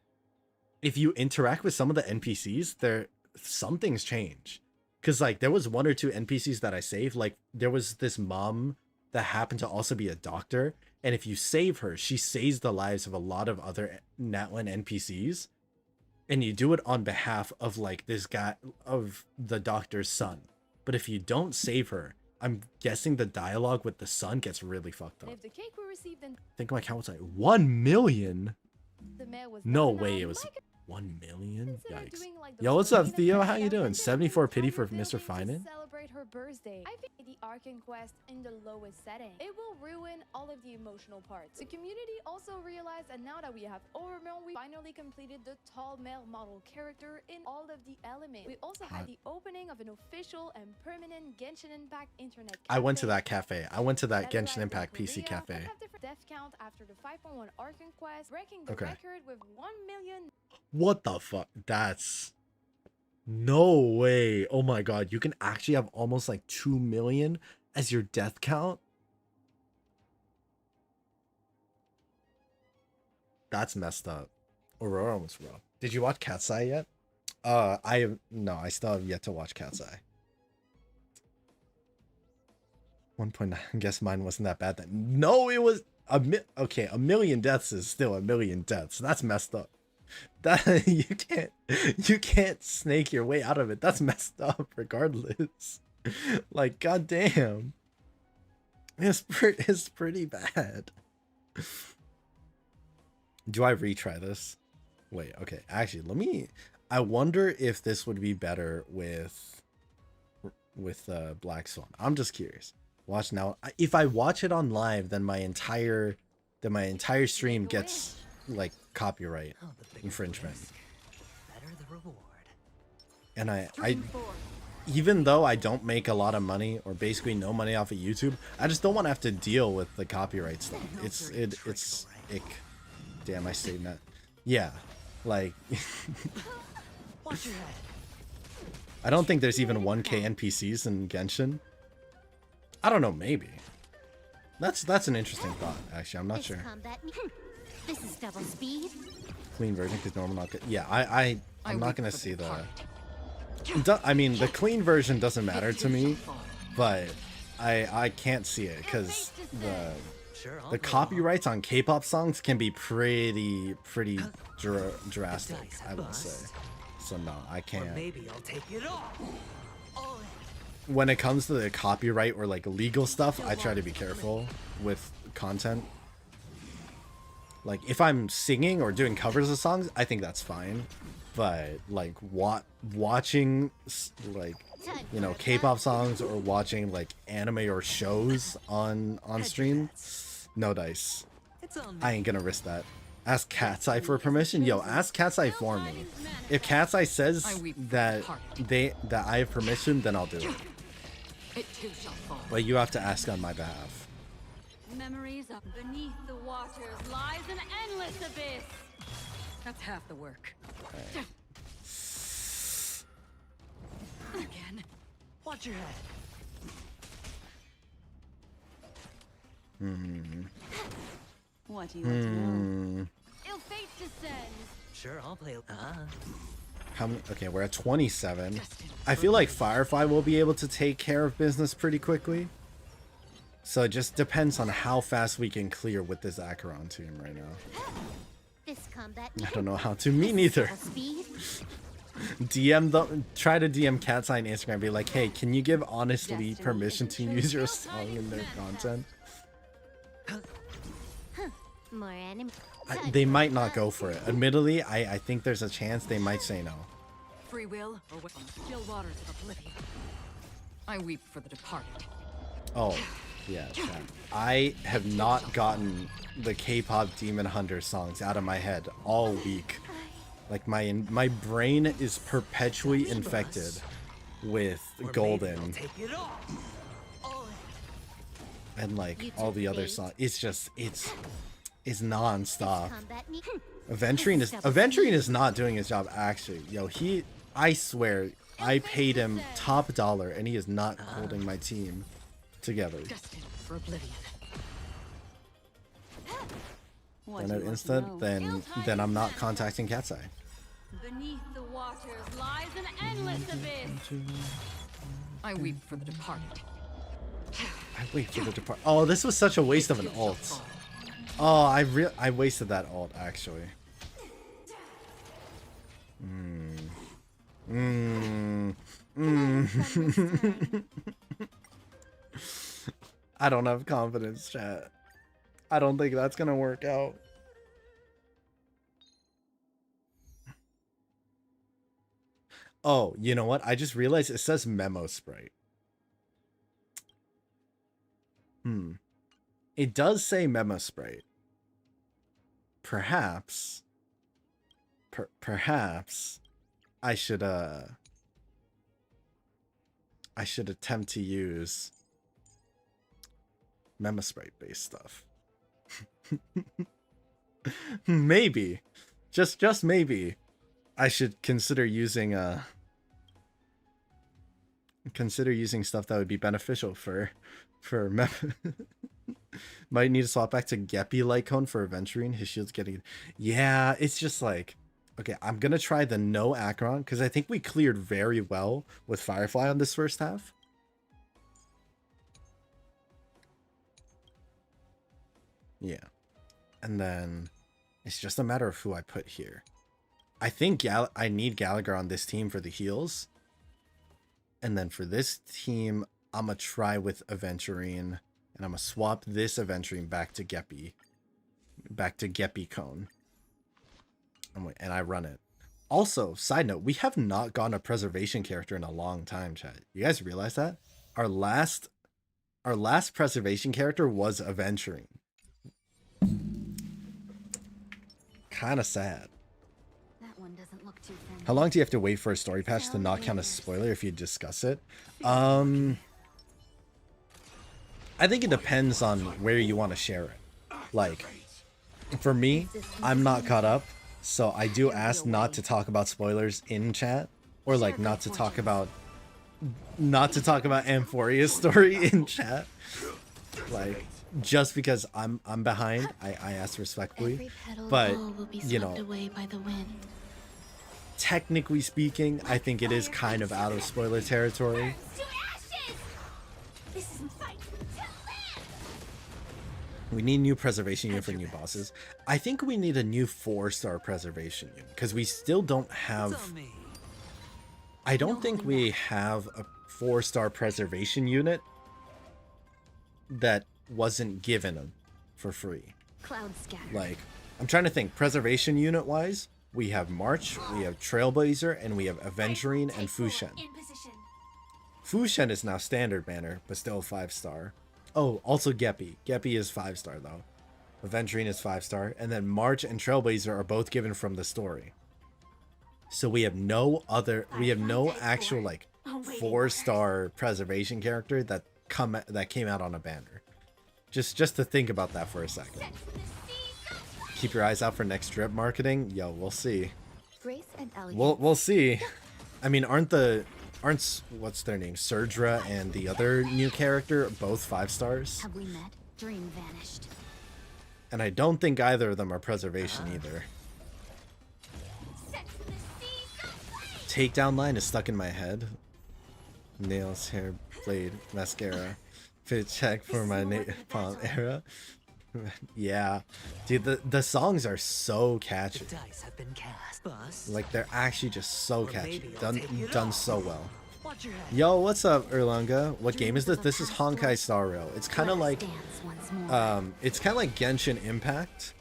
if you interact with some of the NPCs, some things change. Because like, there was 1 or 2 NPCs that I saved. Like, there was this mom that happened to also be a doctor. And if you save her, she saves the lives of a lot of other Natlan NPCs. And you do it on behalf of like this guy, of the doctor's son. But if you don't save her, I'm guessing the dialogue with the son gets really fucked up. I think my count was like 1 million. No way, it was 1 million? Yikes. Yo, what's up, Theo? How you doing? 74 pity for Mr. Fainon? Celebrate her birthday. I think the Arcane quest in the lowest setting. It will ruin all of the emotional parts. The community also realized that now that we have Overmill, we finally completed the tall male model character in all of the elements. We also had the opening of an official and permanent Genshin Impact internet cafe. I went to that cafe. I went to that Genshin Impact PC cafe. We have different death count after the 5.1 Arcane quest, breaking the record with 1 million. What the fuck? That's... No way. Oh my god. You can actually have almost like 2 million as your death count? That's messed up. Aurora was rough. Did you watch Cat's Eye yet? No, I still have yet to watch Cat's Eye. 1.9. I guess mine wasn't that bad then. No, it was okay, 1 million deaths is still 1 million deaths. That's messed up. That you can't snake your way out of it. That's messed up regardless. Like, goddamn. It's pretty bad. Do I retry this? Wait, okay. Actually, I wonder if this would be better with Black Swan. I'm just curious. Watch now. If I watch it on live, then my entire stream gets like copyright infringement. And I even though I don't make a lot of money or basically no money off of YouTube, I just don't want to have to deal with the copyright stuff. It's ick. Damn, I say that. Yeah, like I don't think there's even 1K NPCs in Genshin. I don't know, maybe. That's an interesting thought, actually. I'm not sure. This is double speed. Clean version because normal not good. Yeah, I'm not gonna see the. I mean, the clean version doesn't matter to me, but I can't see it because the copyrights on K-pop songs can be pretty drastic, I would say. So no, I can't. Maybe I'll take it off. When it comes to the copyright or like legal stuff, I try to be careful with content. Like if I'm singing or doing covers of songs, I think that's fine. But like watching like, you know, K-pop songs or watching like anime or shows on stream, no dice. I ain't gonna risk that. Ask Cat's Eye for permission. Yo, ask Cat's Eye for me. If Cat's Eye says that I have permission, then I'll do it. But you have to ask on my behalf. Memories of beneath the waters lies an endless abyss. That's half the work. Right. Again. Watch your head. What do you want to know? Ill fate descends. Sure, I'll play. How many? Okay, we're at 27. I feel like Firefly will be able to take care of business pretty quickly. So it just depends on how fast we can clear with this Acheron team right now. This combat I don't know how to. Me neither. Try to DM Cat's Eye on Instagram and be like, hey, can you give Honestly permission to use your song in their content? More enemy. They might not go for it. Admittedly, I think there's a chance they might say no. Free will or what? Still waters of oblivion. I weep for the departed. Oh, Yeah, chat. I have not gotten the K-pop Demon Hunter songs out of my head all week. Like my brain is perpetually infected with Golden and like all the other songs. It's just it's non-stop. Aventurine is not doing his job actually. Yo, I swear I paid him top dollar and he is not holding my team together. For oblivion. When I instant, then I'm not contacting Cat's Eye. Beneath the waters lies an endless abyss. I weep for the departed. I wait for the depart. Oh, this was such a waste of an ult. Oh, I wasted that ult actually. I don't have confidence, chat. I don't think that's gonna work out. Oh, you know what? I just realized it says Memo Sprite. It does say Memo Sprite. Perhaps I should attempt to use Memo Sprite based stuff. Maybe. Just maybe. I should consider using stuff that would be beneficial for might need to swap back to Geppy Light Cone for Aventurine. His shield's getting... Yeah, it's just like... Okay, I'm going to try the no Acheron, because I think we cleared very well with Firefly on this first half. Yeah. And then it's just a matter of who I put here. I think I need Gallagher on this team for the heals. And then for this team, I'm going to try with Aventurine. And I'm going to swap this Aventurine back to Geppy. Back to Geppy Cone. And I run it. Also, side note, we have not gotten a preservation character in a long time, chat. You guys realize that? Our last preservation character was Aventurine. Kind of sad. That one doesn't look too friendly. How long do you have to wait for a story patch to not count as spoiler if you discuss it? I think it depends on where you want to share it. Like, for me, I'm not caught up, so I do ask not to talk about spoilers in chat, or like not to talk about Amphoria's story in chat. Like, just because I'm behind, I ask respectfully. But you know, technically speaking, I think it is kind of out of spoiler territory. We need new preservation unit for new bosses. I think we need a new 4-star preservation unit because we still don't have... I don't think we have a 4-star preservation unit that wasn't given for free. Like, I'm trying to think, preservation unit wise, we have March, we have Trailblazer, and we have Aventurine and Fushen. Fushen is now standard banner, but still 5-star. Oh, also Geppy. Geppy is 5-star though. Aventurine is 5-star, and then March and Trailblazer are both given from the story. So we have no actual like 4-star preservation character that came out on a banner. Just to think about that for a second. Keep your eyes out for next drip marketing. Yo, we'll see. We'll see. I mean, aren't what's their name? Surdra and the other new character both 5 stars? Have we met? Dream vanished. And I don't think either of them are preservation either. Takedown line is stuck in my head. Nails, hair, blade, mascara. Fit check for my napalm era. Yeah, dude, the songs are so catchy. Like, they're actually just so catchy. Done so well. Yo, what's up, Erlanga? What game is this? This is Honkai Star Rail. It's kind of like Genshin Impact.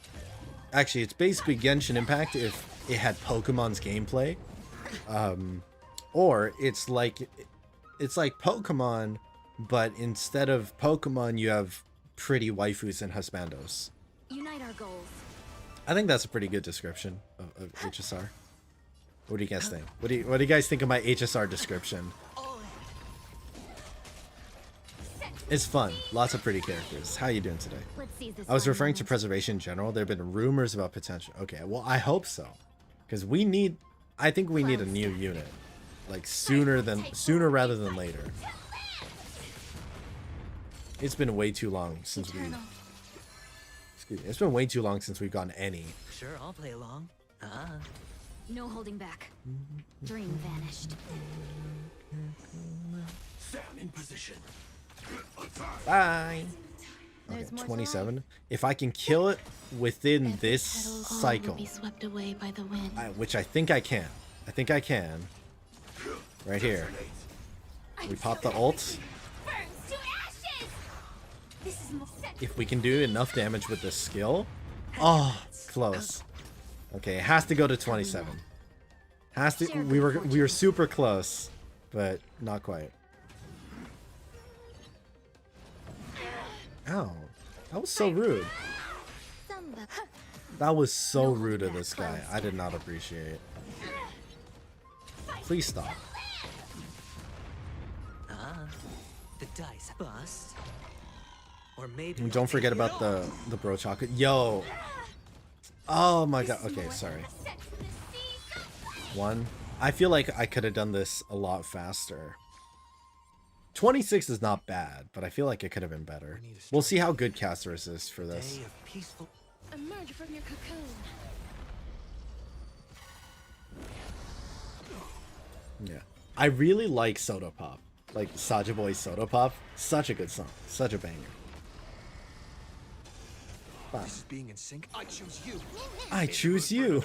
Actually, it's basically Genshin Impact if it had Pokemon's gameplay. Or it's like Pokemon, but instead of Pokemon, you have pretty waifus and husbandos. Unite our goals. I think that's a pretty good description of HSR. What do you guys think? What do you guys think of my HSR description? It's fun. Lots of pretty characters. How you doing today? I was referring to preservation in general. There have been rumors about potential. Okay, well, I hope so. Because I think we need a new unit. Like sooner rather than later. It's been way too long since it's been way too long since we've gotten any. Sure, I'll play along. No holding back. Dream vanished. Sound in position. Bye. Okay, 27. If I can kill it within this cycle, be swept away by the wind. which I think I can. I think I can. Right here. We pop the ult. If we can do enough damage with this skill. Oh, close. Okay, it has to go to 27. Has to. We were super close, but not quite. Ow. That was so rude. That was so rude of this guy. I did not appreciate it. Please stop. The dice bust. Or maybe And don't forget about the bro chocolate. Yo. Oh my god. Okay, sorry. One. I feel like I could have done this a lot faster. 26 is not bad, but I feel like it could have been better. We'll see how good cast resist for this. Emerge from your cocoon. Yeah. I really like Soda Pop. Like Saja Boy's Soda Pop. Such a good song. Such a banger. Fun. This is being in sync. I choose you. I choose you.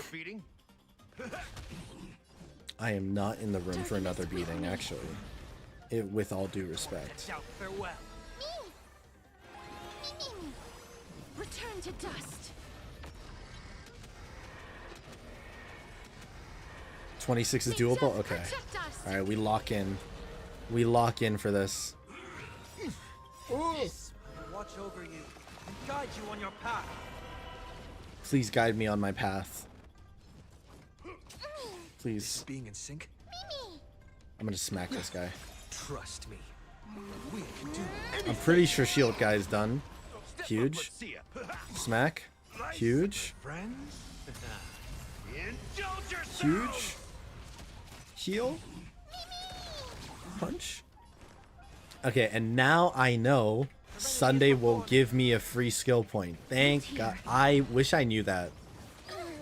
I am not in the room for another beating, actually. With all due respect. Farewell. Return to dust. 26 is doable? Okay. Alright, we lock in. We lock in for this. Watch over you and guide you on your path. Please guide me on my path. Please. This is being in sync. I'm gonna smack this guy. Trust me. We can do I'm pretty sure shield guy is done. Huge. Smack. Huge. Huge. Heal. Punch. Okay, and now I know Sunday will give me a free skill point. Thank God. I wish I knew that.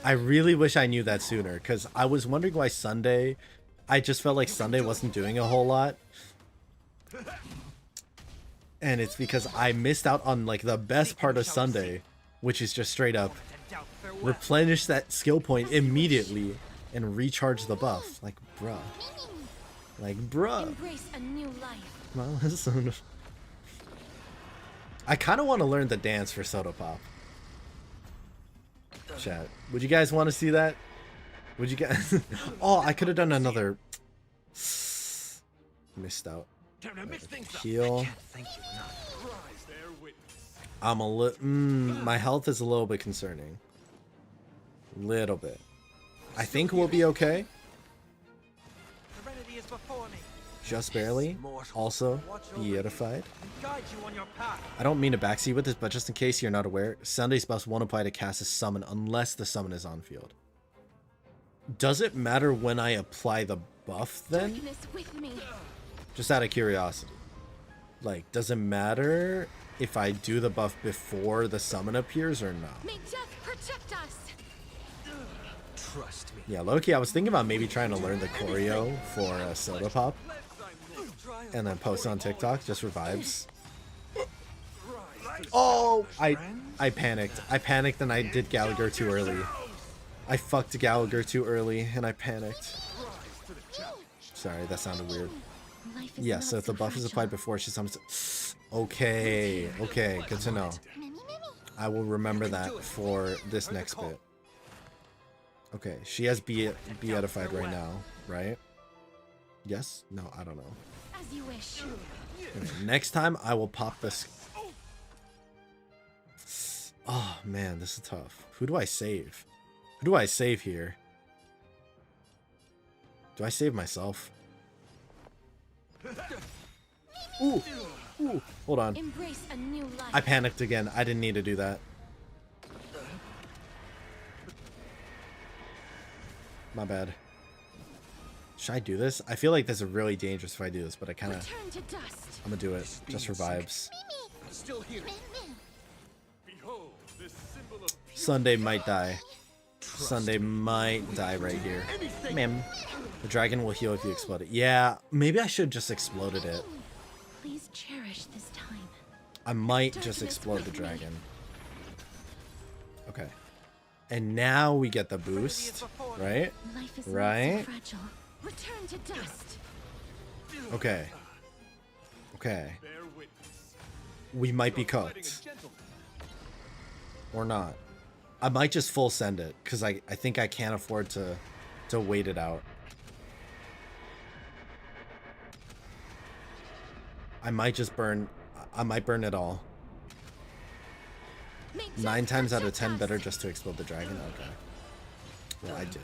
I really wish I knew that sooner, because I was wondering why Sunday... I just felt like Sunday wasn't doing a whole lot. And it's because I missed out on like the best part of Sunday, which is just straight up replenish that skill point immediately and recharge the buff. Like, bruh. Like, bruh. Embrace a new life. Well, listen. I kind of want to learn the dance for Soda Pop. Chat. Would you guys want to see that? Would you guys? Oh, I could have done another. Missed out. Heal. I'm a little. My health is a little bit concerning. Little bit. I think we'll be okay. Just barely. Also, beatified. I don't mean to backseat with this, but just in case you're not aware, Sunday's buffs won't apply to cast a summon unless the summon is on field. Does it matter when I apply the buff then? Just out of curiosity. Like, does it matter if I do the buff before the summon appears or not? May death protect us. Trust me. Yeah, low-key, I was thinking about maybe trying to learn the choreo for Soda Pop. And then post on TikTok, just for vibes. Oh! I panicked. I panicked and I did Gallagher too early. I fucked Gallagher too early and I panicked. Sorry, that sounded weird. Yeah, so if the buff is applied before she summons... Okay, okay, good to know. I will remember that for this next bit. Okay, she has beatified right now, right? Yes? No, I don't know. As you wish. Okay, next time I will pop this. Oh man, this is tough. Who do I save? Who do I save here? Do I save myself? Ooh, ooh, hold on. Embrace a new life. I panicked again. I didn't need to do that. My bad. Should I do this? I feel like this is really dangerous if I do this, but I kind of... I'm gonna do it, just for vibes. Still here. Sunday might die. Sunday might die right here. Ma'am. The dragon will heal if you explode it. Yeah, maybe I should just exploded it. Please cherish this time. I might just explode the dragon. Okay. And now we get the boost, right? Right? Return to dust. Okay. Okay. We might be cooked. Or not. I might just full send it, because I think I can't afford to wait it out. I might just burn... I might burn it all. 9 times out of 10 better just to explode the dragon? Okay. Well, I did.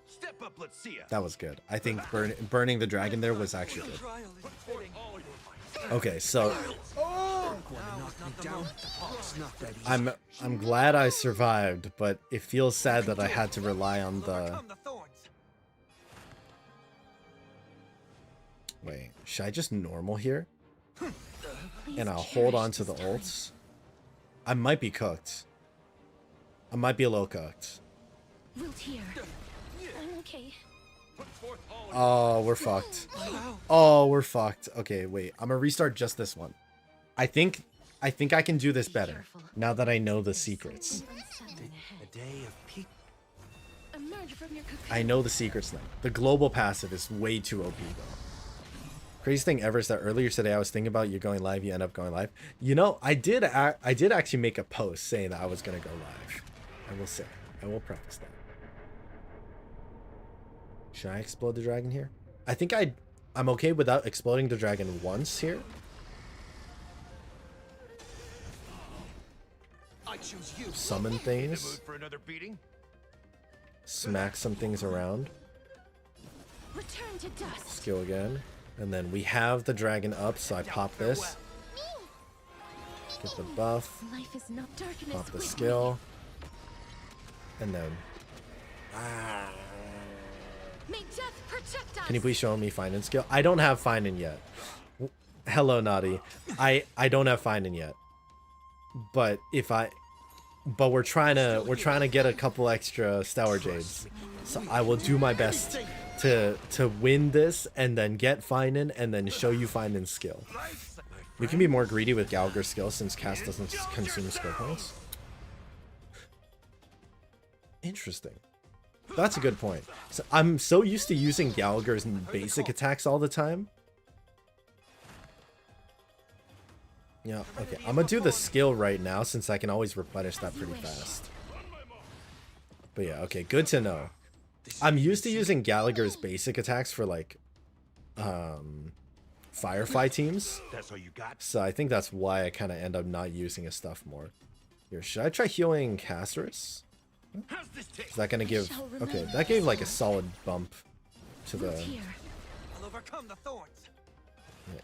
Step up, let's see ya. That was good. I think burning the dragon there was actually good. Okay, so... I'm glad I survived, but it feels sad that I had to rely on the... Wait, should I just normal here? And I'll hold on to the ults? I might be cooked. I might be a little cooked. I'm okay. Oh, we're fucked. Oh, we're fucked. Okay, wait. I'm gonna restart just this one. I think I can do this better now that I know the secrets. A day of peak. I know the secrets now. The global passive is way too OP though. Crazy thing ever is that earlier today I was thinking about you going live, you end up going live. You know, I did actually make a post saying that I was gonna go live. I will say. I will preface that. Should I explode the dragon here? I think I'm okay without exploding the dragon once here. Summon things. Smack some things around. Skill again. And then we have the dragon up, so I pop this. Get the buff. Pop the skill. And then... Can you please show me Fainon skill? I don't have Fainon yet. Hello, Naughty. I don't have Fainon yet. But but we're trying to get a couple extra Stellar Jades. So I will do my best to win this and then get Fainon and then show you Fainon's skill. We can be more greedy with Gallagher's skill since Cass doesn't consume skill points. Interesting. That's a good point. So I'm so used to using Gallagher's basic attacks all the time. Yeah, okay. I'm gonna do the skill right now since I can always replenish that pretty fast. But yeah, okay, good to know. I'm used to using Gallagher's basic attacks for like Firefly teams. So I think that's why I kind of end up not using his stuff more. Here, should I try healing Casterus? Is that gonna give... Okay, that gave like a solid bump to the...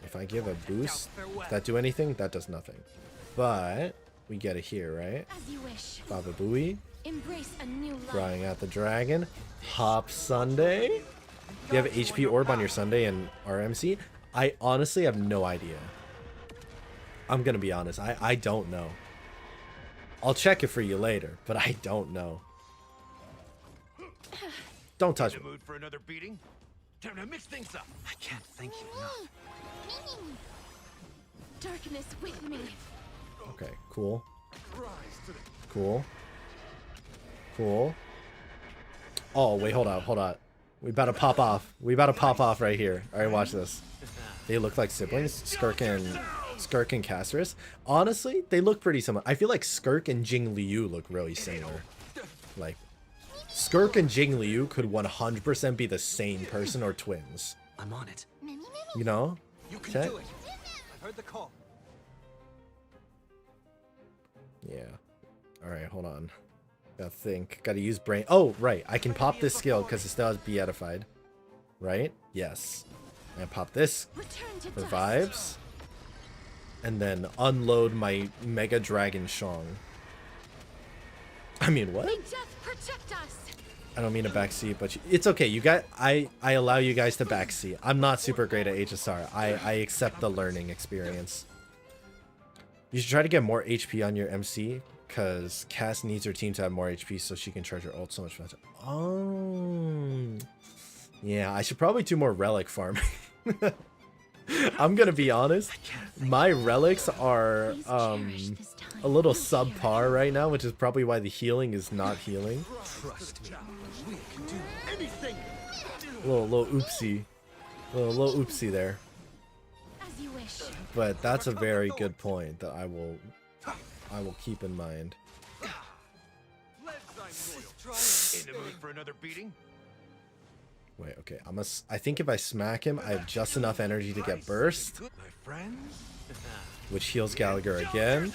If I give a boost, does that do anything? That does nothing. But we get it here, right? Baba Booey. Crying out the dragon. Hop Sunday. Do you have HP orb on your Sunday and RMC? I honestly have no idea. I'm gonna be honest. I don't know. I'll check it for you later, but I don't know. Don't touch me. For another beating? Time to mix things up. I can't thank you enough. Darkness with me. Okay, cool. Cool. Cool. Oh, wait, hold on. We about to pop off. We about to pop off right here. Alright, watch this. They look like siblings, Skirk and Casterus. Honestly, they look pretty similar. I feel like Skirk and Jing Liu look really similar. Like, Skirk and Jing Liu could 100% be the same person or twins. I'm on it. You know? You can Chat? do it. I heard the call. Yeah. Alright, hold on. Gotta think. Gotta use brain. Oh, right. I can pop this skill because it still has beatified. Right? Yes. And pop this for vibes. And then unload my Mega Dragon Shong. I mean, what? I don't mean to backseat, but it's okay. You got. I allow you guys to backseat. I'm not super great at HSR. I accept the learning experience. You should try to get more HP on your MC, because Cass needs her team to have more HP so she can charge her ult so much faster. Oh. Yeah, I should probably do more relic farming. I'm gonna be honest. My relics are a little subpar right now, which is probably why the healing is not healing. Trust me. We can do anything. Little oopsie. Little oopsie there. As you wish. But that's a very good point that I will keep in mind. In the mood for another beating? Wait, okay. I think if I smack him, I have just enough energy to get burst, My friends? which heals Gallagher again.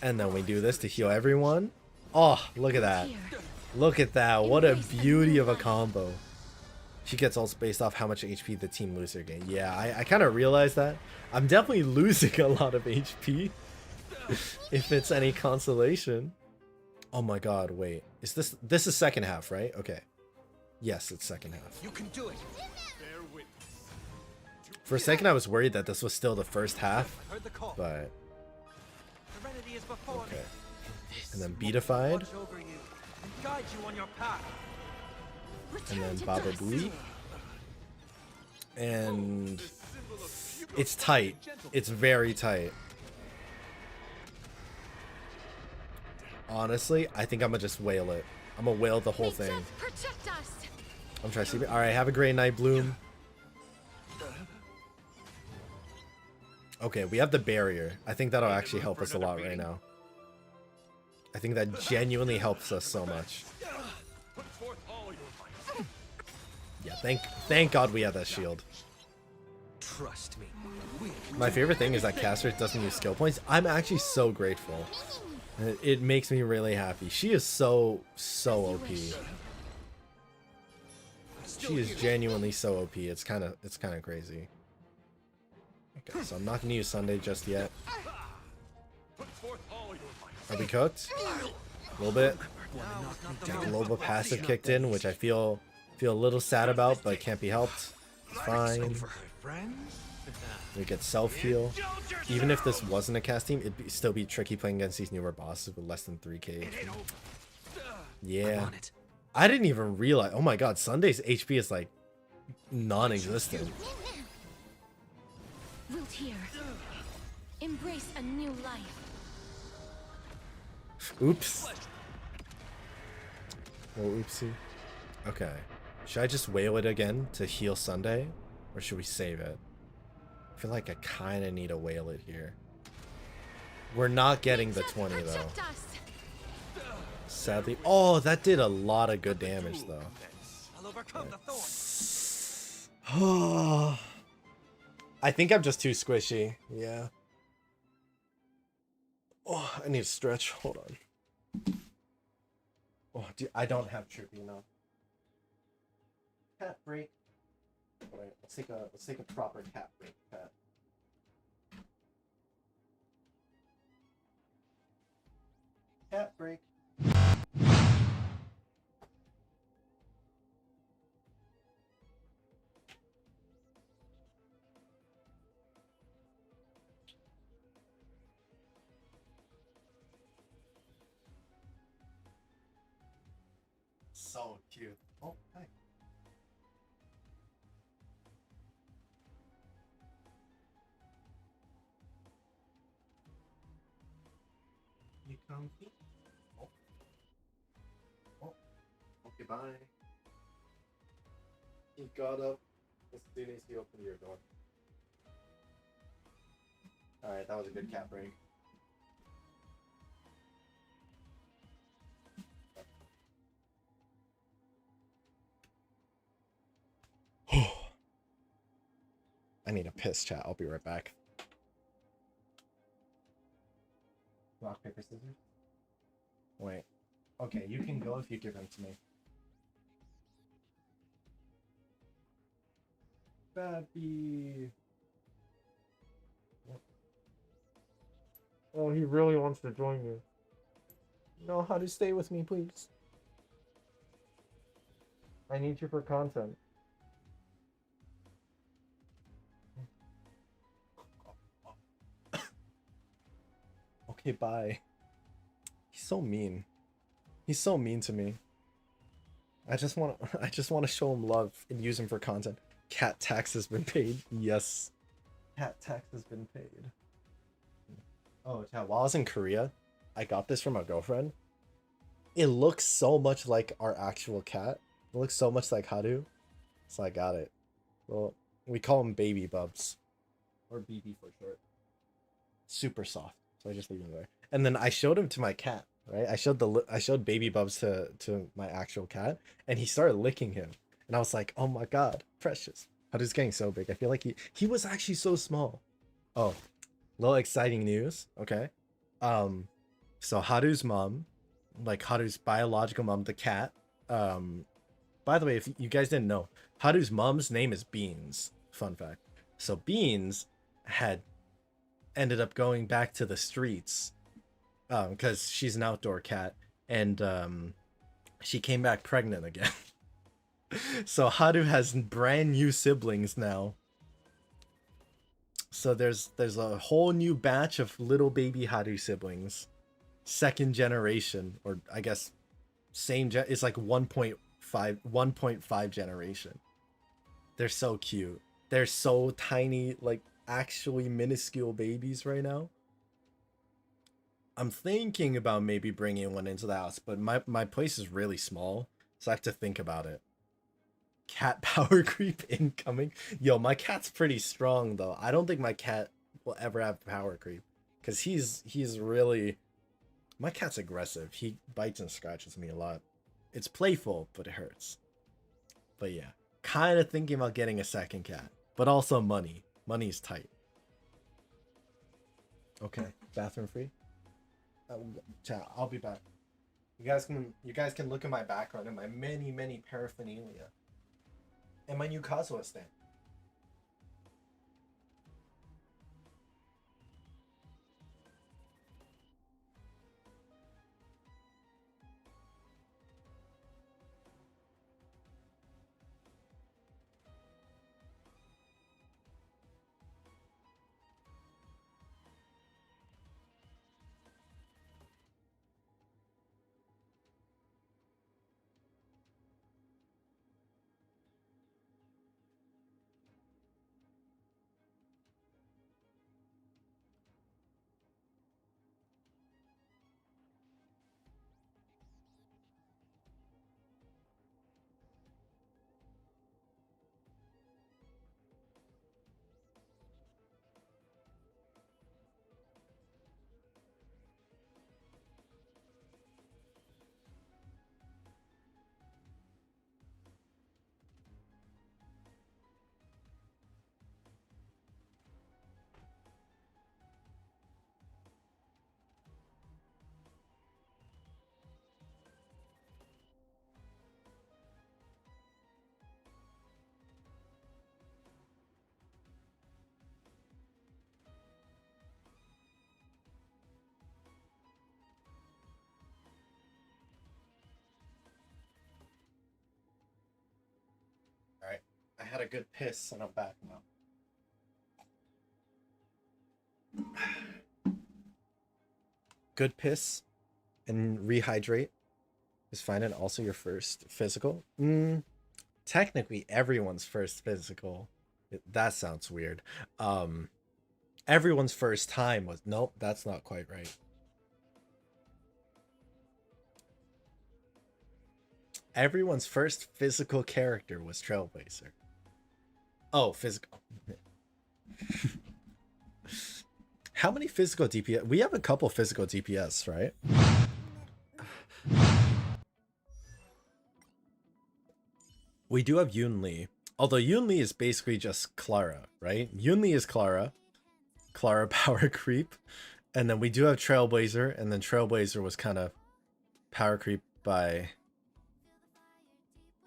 And then we do this to heal everyone. Oh, look at that. Look at that. What a beauty of a combo. She gets ults based off how much HP the team loser gain. Yeah, I kind of realized that. I'm definitely losing a lot of HP. If it's any consolation. Oh my god, wait. Is this is second half, right? Okay. Yes, it's second half. You can do it. For a second I was worried that this was still the first half, I heard the call. but Serenity is before okay. me. And then beatified, Watch over you and guide you on your path. and then Baba Booey. And it's tight. It's very tight. Honestly, I think I'm gonna just whale it. I'm gonna whale the whole thing. I'm trying to see. Alright, have a great night, Bloom. Okay, we have the barrier. I think that'll actually help us a lot right now. I think that genuinely helps us so much. Yeah, thank God we have that shield. Trust me. My favorite thing is that caster doesn't use skill points. I'm actually so grateful. It makes me really happy. She is so OP. She is genuinely so OP. It's kind of crazy. Okay, so I'm not gonna use Sunday just yet. Are we cooked? A little bit. The global passive kicked in, which I feel a little sad about, but can't be helped. It's fine. We get self-heal. Even if this wasn't a cast team, it'd still be tricky playing against these newer bosses with less than 3k. Yeah. I didn't even realize. Oh my god, Sunday's HP is like non-existent. Wilt here. Embrace a new life. Oops. Oh, oopsie. Okay. Should I just wail it again to heal Sunday? Or should we save it? I feel like I kind of need to wail it here. We're not getting the 20 though. Sadly. Oh, that did a lot of good damage though. Oh, I think I'm just too squishy. Yeah. Oh, I need to stretch. Hold on. Oh, I don't have trippy enough. Cat break. Alright, let's take a proper cat break, Pat. Cat break. So cute. Oh, hi. You come here. Oh. Oh. Okay, bye. He got up as soon as he opened your door. Alright, that was a good cat break. need a piss, chat. I'll be right back. Rock, paper, scissors? Wait. Okay, you can go if you give them to me. Babby. Oh, he really wants to join you. Know how to stay with me, please. I need you for content. Okay, bye. He's so mean. He's so mean to me. I just want to show him love and use him for content. Cat tax has been paid. Yes. Cat tax has been paid. Oh, chat, while I was in Korea, I got this from my girlfriend. It looks so much like our actual cat. It looks so much like Haru. So I got it. Well, we call him Baby Bubs. Or BB for short. Super soft. So I just leave him there. And then I showed him to my cat, right? I showed Baby Bubs to my actual cat, and he started licking him. And I was like, oh my god, precious. Haru's getting so big. I feel like he was actually so small. Oh, little exciting news. Okay. So Haru's mom, like Haru's biological mom, the cat. By the way, if you guys didn't know, Haru's mom's name is Beans. Fun fact. So Beans had ended up going back to the streets because she's an outdoor cat, and she came back pregnant again. So Haru has brand new siblings now. So there's a whole new batch of little baby Haru siblings. Second generation, or I guess same it's like 1.5 generation. They're so cute. They're so tiny, like actually minuscule babies right now. I'm thinking about maybe bringing one into the house, but my place is really small, so I have to think about it. Cat power creep incoming. Yo, my cat's pretty strong though. I don't think my cat will ever have power creep, because he's really, my cat's aggressive. He bites and scratches me a lot. It's playful, but it hurts. But yeah, kind of thinking about getting a second cat, but also money. Money's tight. Okay, bathroom free. Chat, I'll be back. You guys can look at my background and my many paraphernalia. And my new Kazuha stand. Alright, I had a good piss and I'm back now. Good piss and rehydrate is fine, and also your first physical. Technically everyone's first physical. That sounds weird. Everyone's first time was, nope, that's not quite right. Everyone's first physical character was Trailblazer. Oh, physical. How many physical DPS? We have a couple physical DPS, right? We do have Yoon Lee. Although Yunli is basically just Clara, right? Yunli is Clara. Clara power creep. And then we do have Trailblazer, and then Trailblazer was kind of power creep by,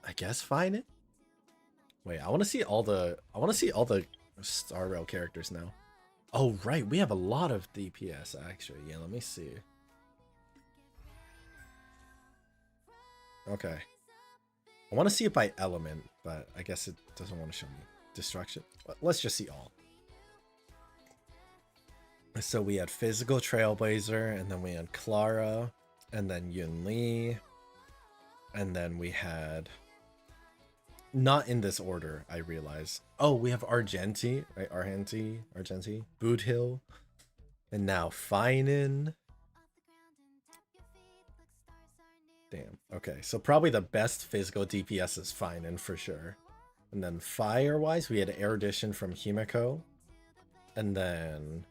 I guess, Fainon? Wait, I want to see all the Star Rail characters now. Oh, right, we have a lot of DPS actually. Yeah, let me see. Okay. I want to see it by element, but I guess it doesn't want to show me destruction. But let's just see all. So we had physical Trailblazer, and then we had Clara, and then Yunli, and then we had, not in this order, I realize. Oh, we have Argenti, right? Argenti, Boot Hill, and now Fainon. Damn. Okay, so probably the best physical DPS is Fainon for sure. And then fire-wise, we had Erudition from Himeko, and then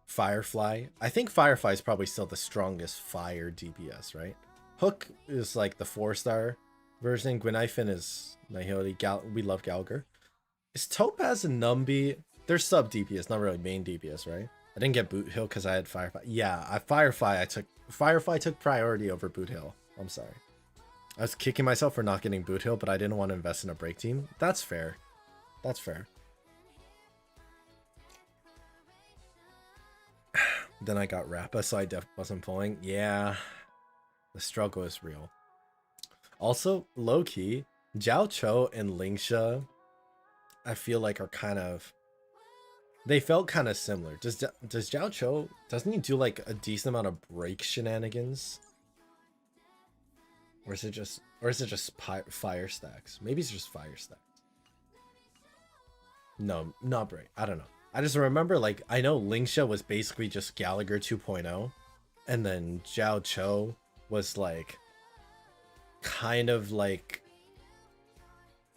Firefly. I think Firefly is probably still the strongest fire DPS, right? Hook is like the 4-star version. Gwynaifen is Nihility. We love Galgar. Is Topaz and Numby? They're sub DPS, not really main DPS, right? I didn't get Boot Hill because I had Firefly. Yeah, Firefly took priority over Boot Hill. I'm sorry. I was kicking myself for not getting Boot Hill, but I didn't want to invest in a break team. That's fair. That's fair. Then I got Rappa, so I wasn't pulling. Yeah, the struggle is real. Also, low-key, Jiao Cho and Lingsha, I feel like are kind of... They felt kind of similar. Does Jiao Cho, doesn't he do like a decent amount of break shenanigans? Or is it just fire stacks? Maybe it's just fire stacks. No, not break. I don't know. I just remember, like, I know Lingsha was basically just Gallagher 2.0, and then Jiao Cho was like kind of like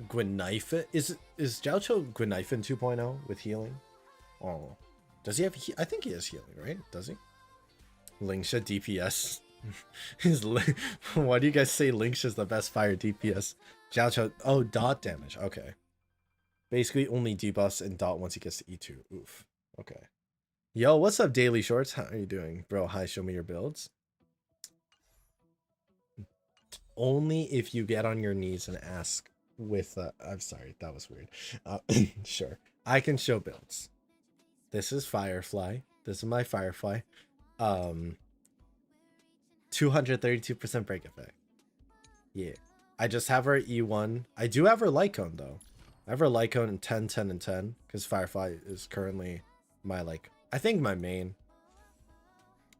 Gwynaifen. Is Jiao Cho Gwynaifen 2.0 with healing? Oh, does he have? I think he has healing, right? Does he? Lingsha DPS. Why do you guys say Lingsha's the best fire DPS? Jiao Cho. Oh, dot damage. Okay. Basically only debuffs and dot once he gets to E2. Oof. Okay. Yo, what's up, Daily Shorts? How are you doing? Bro, hi, show me your builds. Only if you get on your knees and ask with... I'm sorry, that was weird. Sure. I can show builds. This is Firefly. This is my Firefly. 232% break effect. Yeah. I just have her E1. I do have her light cone, though. I have her light cone in 10, 10, and 10, because Firefly is currently my, like, I think my main.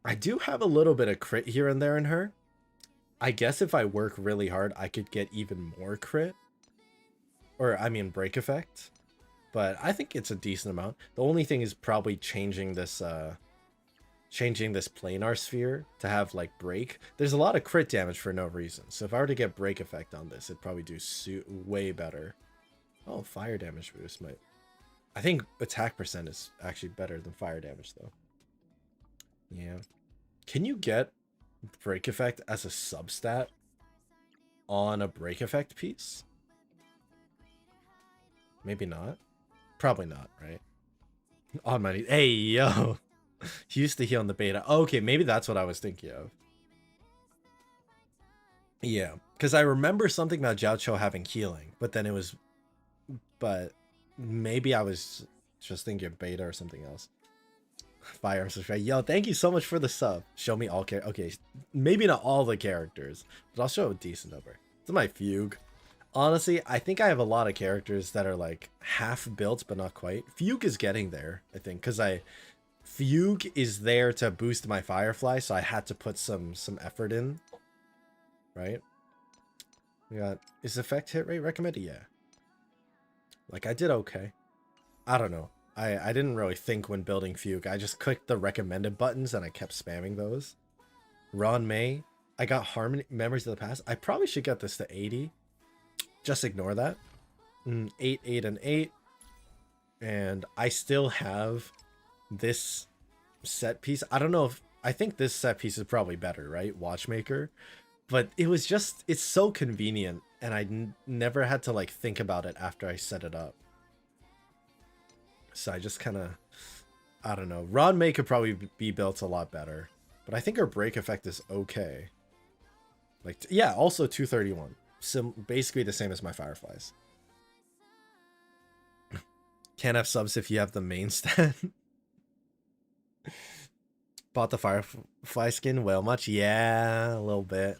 I do have a little bit of crit here and there in her. I guess if I work really hard, I could get even more crit. Or, I mean, break effect. But I think it's a decent amount. The only thing is probably changing this planar sphere to have, like, break. There's a lot of crit damage for no reason. So if I were to get break effect on this, it'd probably do way better. Oh, fire damage boost might... I think attack percent is actually better than fire damage, though. Yeah. Can you get break effect as a substat on a break effect piece? Maybe not. Probably not, right? On my... Hey, yo! He used to heal on the beta. Okay, maybe that's what I was thinking of. Yeah, because I remember something about Jiao Cho having healing, but then it was... But maybe I was just thinking of beta or something else. Fire subscribe. Yo, thank you so much for the sub. Show me all characters. Okay, maybe not all the characters, but I'll show a decent number. It's my Fugue. Honestly, I think I have a lot of characters that are like half built, but not quite. Fugue is getting there, I think, because Fugue is there to boost my Firefly, so I had to put some effort in. Right? We got... Is effect hit rate recommended? Yeah. Like, I did okay. I don't know. I didn't really think when building Fugue. I just clicked the recommended buttons and I kept spamming those. Ron May. I got Harmony Memories of the Past. I probably should get this to 80. Just ignore that. 8, 8, and 8. And I still have this set piece. I don't know if... I think this set piece is probably better, right? Watchmaker. But it was just, it's so convenient, and I never had to like think about it after I set it up. So I just kind of, I don't know. Rod May could probably be built a lot better, but I think her break effect is okay. Like, yeah, also 231. Basically the same as my Fireflies. Can't have subs if you have the main stat. Bought the Firefly skin whale much? Yeah, a little bit.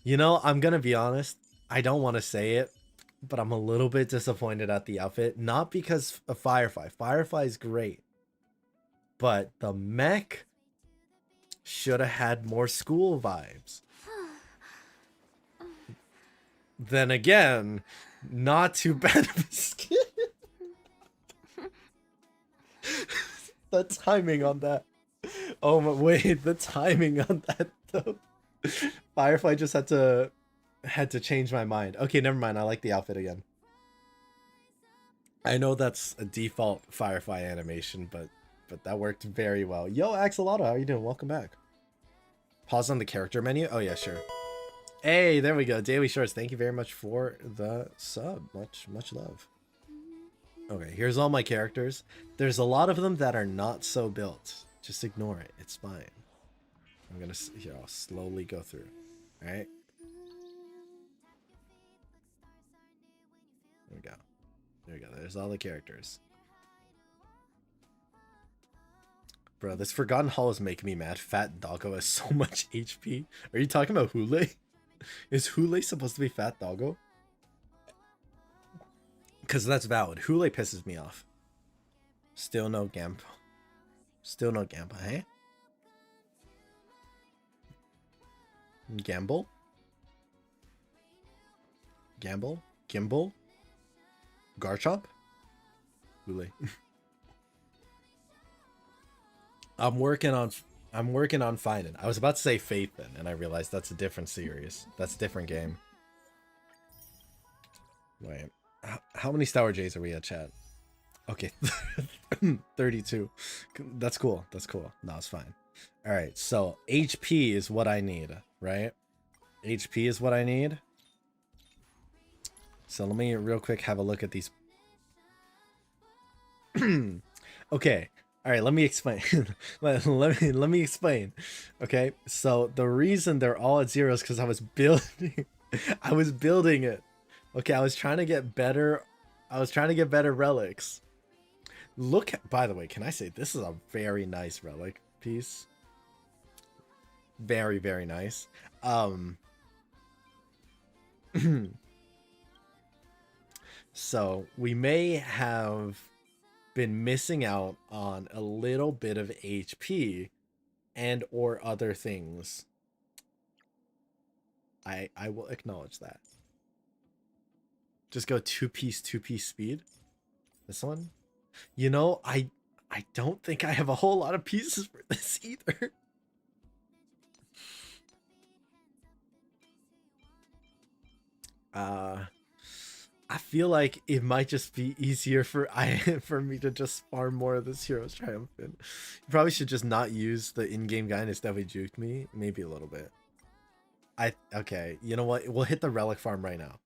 You know, I'm gonna be honest. I don't want to say it, but I'm a little bit disappointed at the outfit. Not because of Firefly. Firefly's great. But the mech should have had more school vibes. Then again, not too bad of a skin. The timing on that. Oh my, wait, the timing on that though. Firefly just had to change my mind. Okay, never mind. I like the outfit again. I know that's a default Firefly animation, but that worked very well. Yo, Axolotl, how are you doing? Welcome back. Pause on the character menu. Oh yeah, sure. Hey, there we go. Daily Shorts, thank you very much for the sub. Much love. Okay, here's all my characters. There's a lot of them that are not so built. Just ignore it. It's fine. I'm gonna, here, I'll slowly go through. All right. There we go. There we go. There's all the characters. Bro, this Forgotten Hall is making me mad. Fat Doggo has so much HP. Are you talking about Hule? Is Hule supposed to be Fat Doggo? Because that's valid. Hule pisses me off. Still no Gamp. Still no Gampa, hey? Gamble? Gamble? Gimbal? Garchomp? Hule. I'm working on Fainon. I was about to say Fainon, and I realized that's a different series. That's a different game. Wait. How many Star J's are we at, chat? Okay. 32. That's cool. That's cool. No, it's fine. Alright, so HP is what I need, right? HP is what I need. So let me real quick have a look at these. Okay. All right, let me explain. let me explain. Okay, so the reason they're all at 0 is because I was building it. Okay, I was trying to get better. I was trying to get better relics. Look at, by the way, can I say this is a very nice relic piece? Very, very nice. So we may have been missing out on a little bit of HP and or other things. I will acknowledge that. Just go two-piece speed. This one. You know, I don't think I have a whole lot of pieces for this either. I feel like it might just be easier for me to just farm more of this Hero's Triumphant. You probably should just not use the in-game guy, and it's definitely juked me. Maybe a little bit. Okay, you know what? We'll hit the relic farm right now.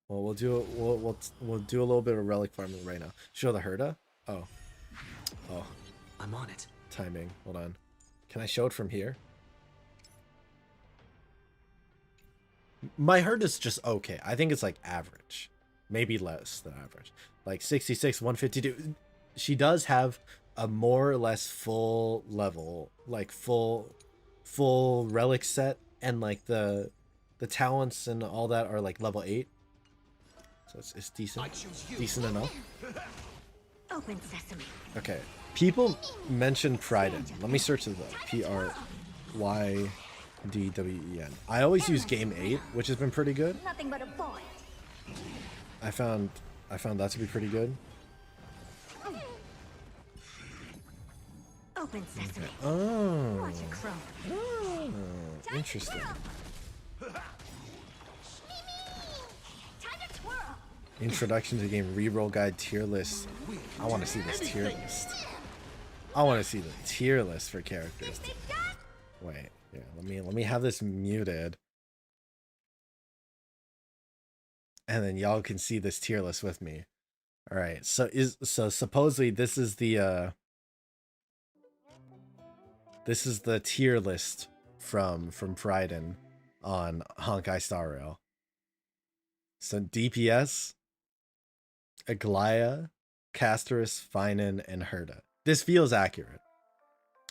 Well, we'll do a little bit of relic farming right now. Show the Herda? Oh. I'm on it. Timing. Hold on. Can I show it from here? My Herda's just okay. I think it's like average. Maybe less than average. Like 66, 152. She does have a more or less full level, like full relic set, and like the talents and all that are like level 8. So it's decent. Decent enough. Open sesame. Okay. People mention Pryden. Let me search it though. PRYDWEN. I always use game 8, which has been pretty good. Nothing but a boy. I found that to be pretty good. Open sesame. Okay. Oh. Watch it crow. Oh, interesting. Introduction to the game, reroll guide, tier list. I want to see this tier list. I want to see the tier list for characters. Wait, yeah, let me have this muted. and then y'all can see this tier list with me. All right, so supposedly this is the tier list from Fainon on Honkai Star Rail. So DPS, Aglaya, Casterus, Fainon, and Herda. This feels accurate.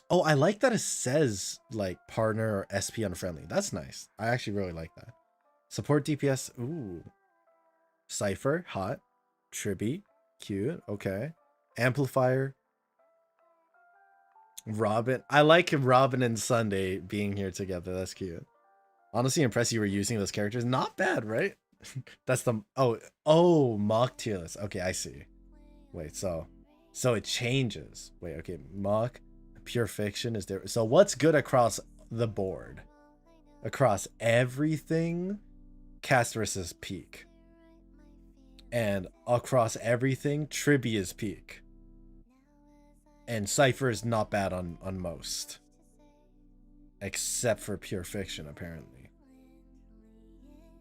Oh, I like that it says like partner or SP unfriendly. That's nice. I actually really like that. Support DPS. Ooh. Cypher, hot. Tribby, cute. Okay. Amplifier. Robin. I like Robin and Sunday being here together. That's cute. Honestly, impressed you were using those characters. Not bad, right? That's the mock tier list. Okay, I see. Wait, so it changes. Wait, okay, mock. Pure fiction is there. So what's good across the board? Across everything, Casterus is peak. And across everything, Tribby is peak. And Cypher is not bad on most. Except for pure fiction, apparently.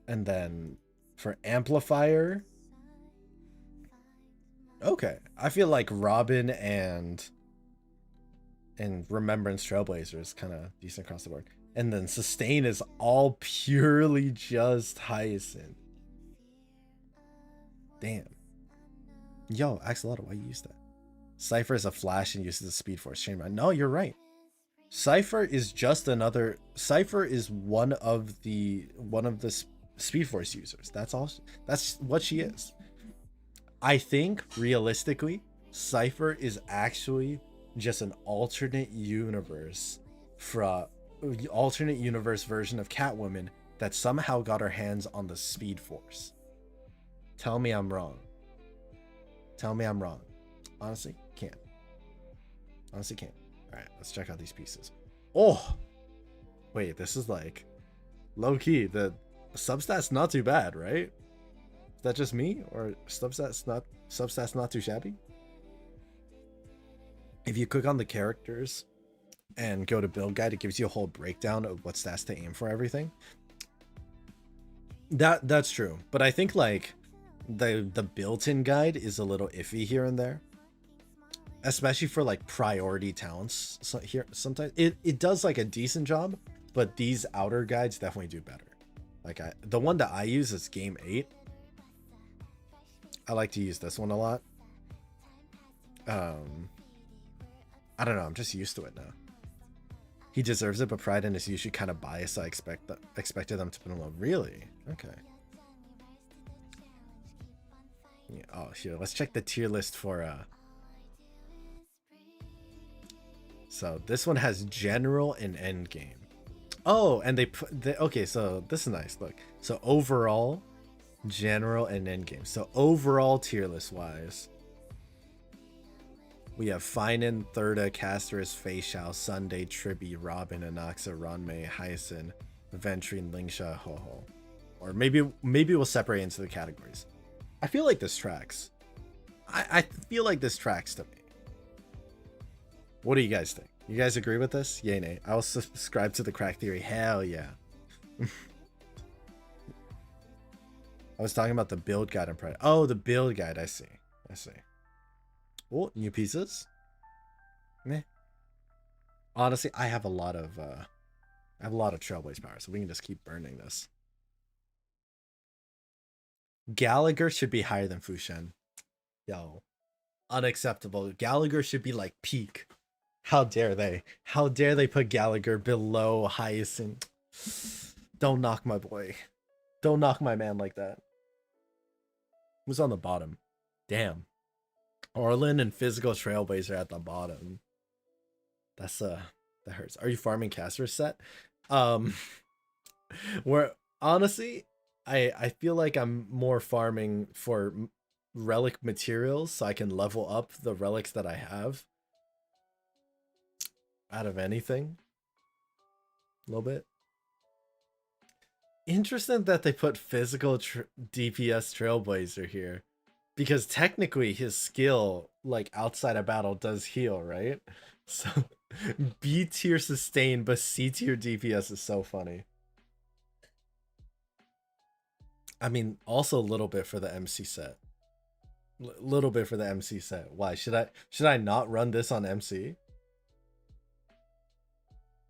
And then for amplifier, okay. I feel like Robin and Remembrance Trailblazer is kind of decent across the board. And then sustain is all purely just Hyacinth. Damn. Yo, Axolotl, why you use that? Cypher is a flash and uses the Speed Force Chamber. No, you're right. Cypher is just another. Cypher is one of the Speed Force users. That's all. That's what she is. I think realistically, Cypher is actually just an alternate universe version of Catwoman that somehow got her hands on the Speed Force. Tell me I'm wrong. Tell me I'm wrong. Honestly, can't. Honestly, can't. All right, let's check out these pieces. Oh, wait, this is like low key. The substats not too bad, right? Is that just me, or substats not too shabby? If you click on the characters and go to build guide, it gives you a whole breakdown of what stats to aim for everything. That's true, but I think like the built-in guide is a little iffy here and there, especially for like priority talents. So here sometimes it does like a decent job, but these outer guides definitely do better. Like the one that I use is Game 8. I like to use this one a lot. I don't know, I'm just used to it now. He deserves it, but Fainon is usually kind of biased. I expected them to put him low. Really? Okay. Yeah, oh, here, let's check the tier list for so this one has general and end game. Oh, and okay, so this is nice. Look, so overall, general and end game. So overall tier list wise, we have Fainon, Thurda, Casterus, Feixiao, Sunday, Tribby, Robin, Anaxa, Ranmei, Hyacinth, Ventrine, Lingsha, Ho-Ho. Or maybe we'll separate into the categories. I feel like this tracks. I feel like this tracks to me. What do you guys think? You guys agree with this? Yay, nay. I will subscribe to the crack theory. Hell yeah. I was talking about the build guide and Pride. Oh, the build guide. I see. Oh, new pieces. Meh. Honestly, I have a lot of Trailblaze power, so we can just keep burning this. Gallagher should be higher than Fushen. Yo, unacceptable. Gallagher should be like peak. How dare they? How dare they put Gallagher below Hyacinth? Don't knock my boy. Don't knock my man like that. Who's on the bottom? Damn. Orlin and Physical Trailblazer at the bottom. That hurts. Are you farming caster set? Where honestly, I feel like I'm more farming for relic materials so I can level up the relics that I have. Out of anything. A little bit. Interesting that they put Physical DPS Trailblazer here. Because technically his skill, like outside of battle, does heal, right? So B tier sustain, but C tier DPS is so funny. I mean, also a little bit for the MC set. Little bit for the MC set. Why should I not run this on MC?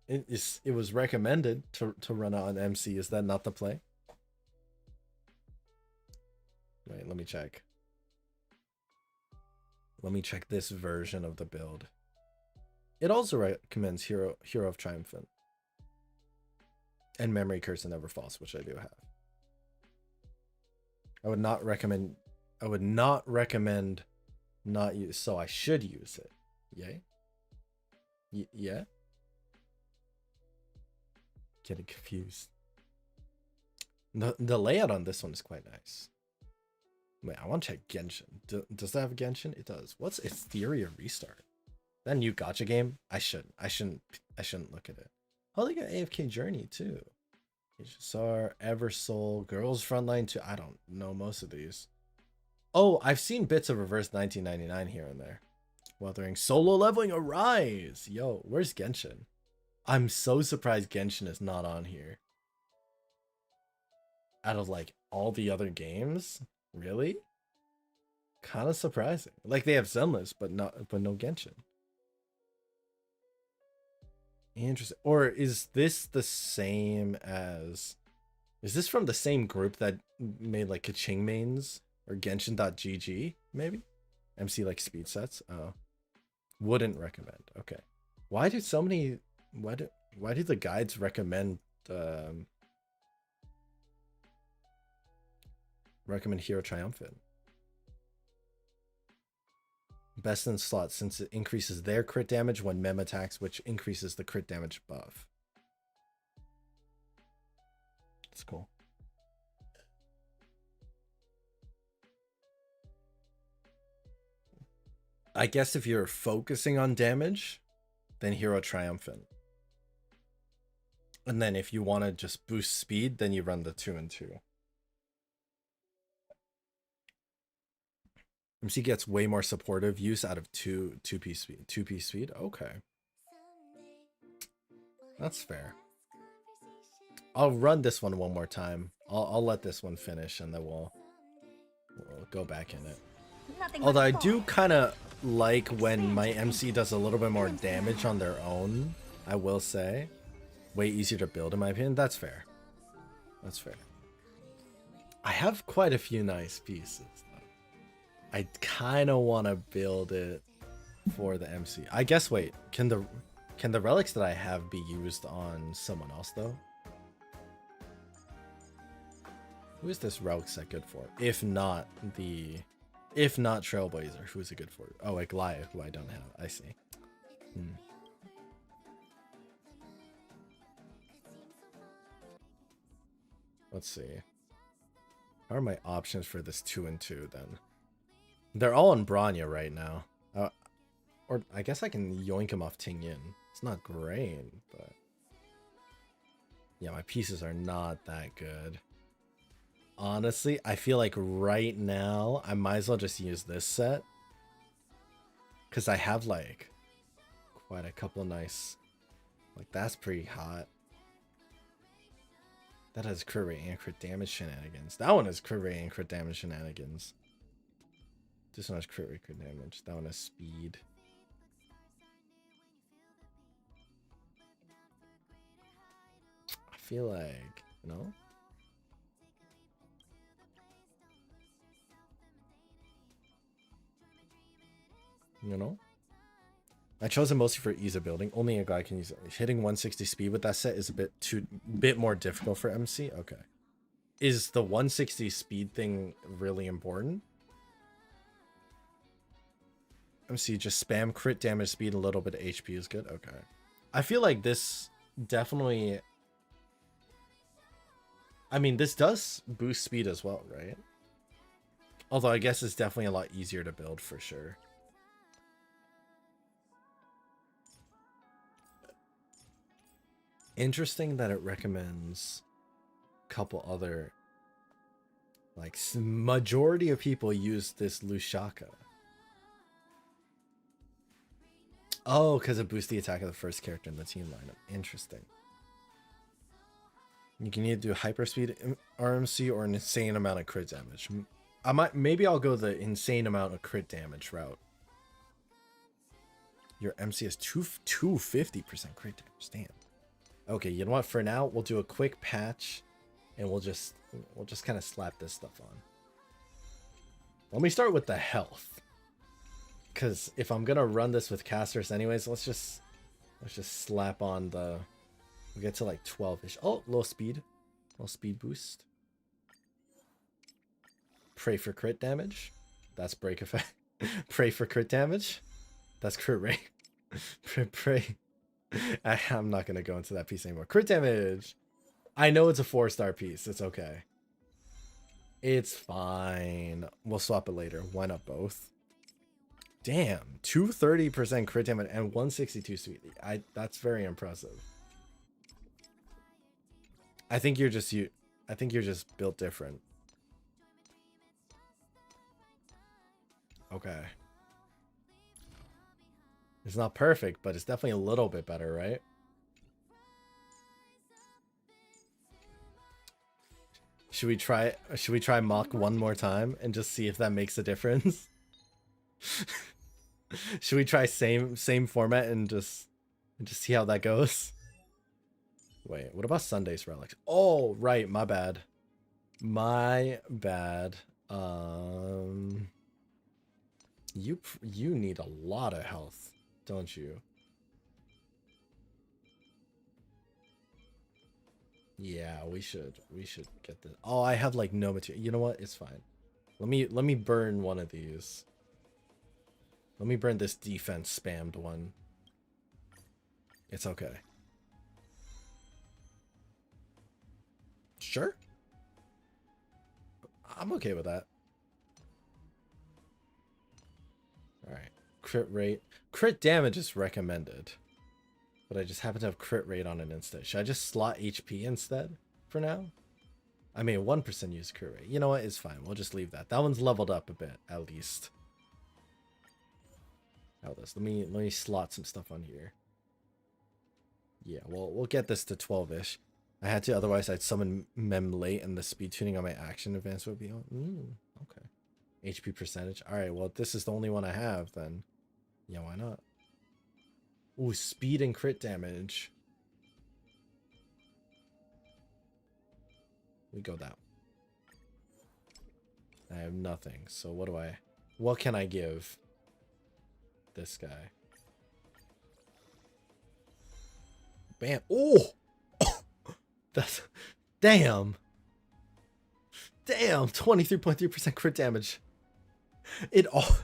It was recommended to run it on MC. Is that not the play? Wait, let me check. Let me check this version of the build. It also recommends Hero of Triumphant and Memory Curse and Never Falls, which I do have. I would not recommend not use, so I should use it. Yay? Yeah? Getting confused. The layout on this one is quite nice. Wait, I want to check Genshin. Does that have Genshin? It does. What's Etheria Restart? That new gacha game? I shouldn't look at it. Oh, they got AFK Journey too. HSR, Eversoul, Girls Frontline 2. I don't know most of these. Oh, I've seen bits of Reverse 1999 here and there. Weathering, Solo Leveling, Arise! Yo, where's Genshin? I'm so surprised Genshin is not on here. Out of like all the other games? Really? Kind of surprising. Like they have Zenless, but no Genshin. Interesting. Or is this the same as... Is this from the same group that made like Kaching mains? Or Genshin.gg, maybe? MC like speed sets? Oh. Wouldn't recommend. Okay. Why do so many... Why do the guides recommend... recommend Hero Triumphant? Best in slot since it increases their crit damage when mem attacks, which increases the crit damage buff. That's cool. I guess if you're focusing on damage, then Hero Triumphant. And then if you want to just boost speed, then you run the 2 and 2. MC gets way more supportive use out of 2-piece speed. 2-piece speed? Okay. That's fair. I'll run this one more time. I'll let this one finish and then we'll go back in it. Although I do kind of like when my MC does a little bit more damage on their own, I will say. Way easier to build in my opinion. That's fair. That's fair. I have quite a few nice pieces. I kind of want to build it for the MC. I guess, wait, can the relics that I have be used on someone else though? Who is this relic set good for? If not Trailblazer, who is it good for? Oh, like Goliath, who I don't have. I see. Let's see. How are my options for this 2 and 2 then? They're all in Bronya right now. Or I guess I can yoink him off Ting Yin. It's not great, but... Yeah, my pieces are not that good. Honestly, I feel like right now, I might as well just use this set. Because I have, like, quite a couple nice... Like, that's pretty hot. That has crit rate and crit damage shenanigans. That one has crit rate and crit damage shenanigans. This one has crit rate, crit damage. That one has speed. I feel like, you know? You know? I chose it mostly for ease of building. Only a guy can use it. Hitting 160 speed with that set is a bit more difficult for MC. Okay. Is the 160 speed thing really important? MC, just spam crit damage, speed, a little bit of HP is good. Okay. I feel like this definitely... I mean, this does boost speed as well, right? Although I guess it's definitely a lot easier to build for sure. Interesting that it recommends a couple other... Like, majority of people use this Lushaka. Oh, because it boosts the attack of the first character in the team lineup. Interesting. You can either do hyperspeed RMC or an insane amount of crit damage. Maybe I'll go the insane amount of crit damage route. Your MC has 250% crit damage. Damn. Okay, you know what? For now, we'll do a quick patch, and we'll just kind of slap this stuff on. Let me start with the health, because if I'm gonna run this with casters anyways, let's just slap on the. We'll get to like 12-ish. Oh, low speed boost. Pray for crit damage. That's break effect. Pray for crit damage. That's crit rate. Pray. I'm not gonna go into that piece anymore. Crit damage. I know it's a 4-star piece. It's okay. It's fine. We'll swap it later. Why not both? Damn, 230% crit damage and 162 sweet. That's very impressive. I think you're just built different. Okay. It's not perfect, but it's definitely a little bit better, right? Should we try Mach one more time and just see if that makes a difference? Should we try same format and just see how that goes? Wait, what about Sunday's relics? Oh, right, my bad. My bad. You need a lot of health, don't you? Yeah, we should get this. Oh, I have like no material. You know what? It's fine. Let me burn one of these. Let me burn this defense spammed one. It's okay. Sure. I'm okay with that. All right. Crit rate. Crit damage is recommended. But I just happen to have crit rate on it instead. Should I just slot HP instead for now? I mean, 1% use crit rate. You know what? It's fine. We'll just leave that. That one's leveled up a bit, at least. How this? Let me slot some stuff on here. Yeah, we'll get this to 12-ish. I had to, otherwise I'd summon Mem late and the speed tuning on my action advance would be on. Okay. HP percentage. Alright, well, if this is the only one I have, then yeah, why not? Ooh, speed and crit damage. We go that. I have nothing, so what can I give this guy? Bam. Oh! That's damn. 23.3% crit damage. It all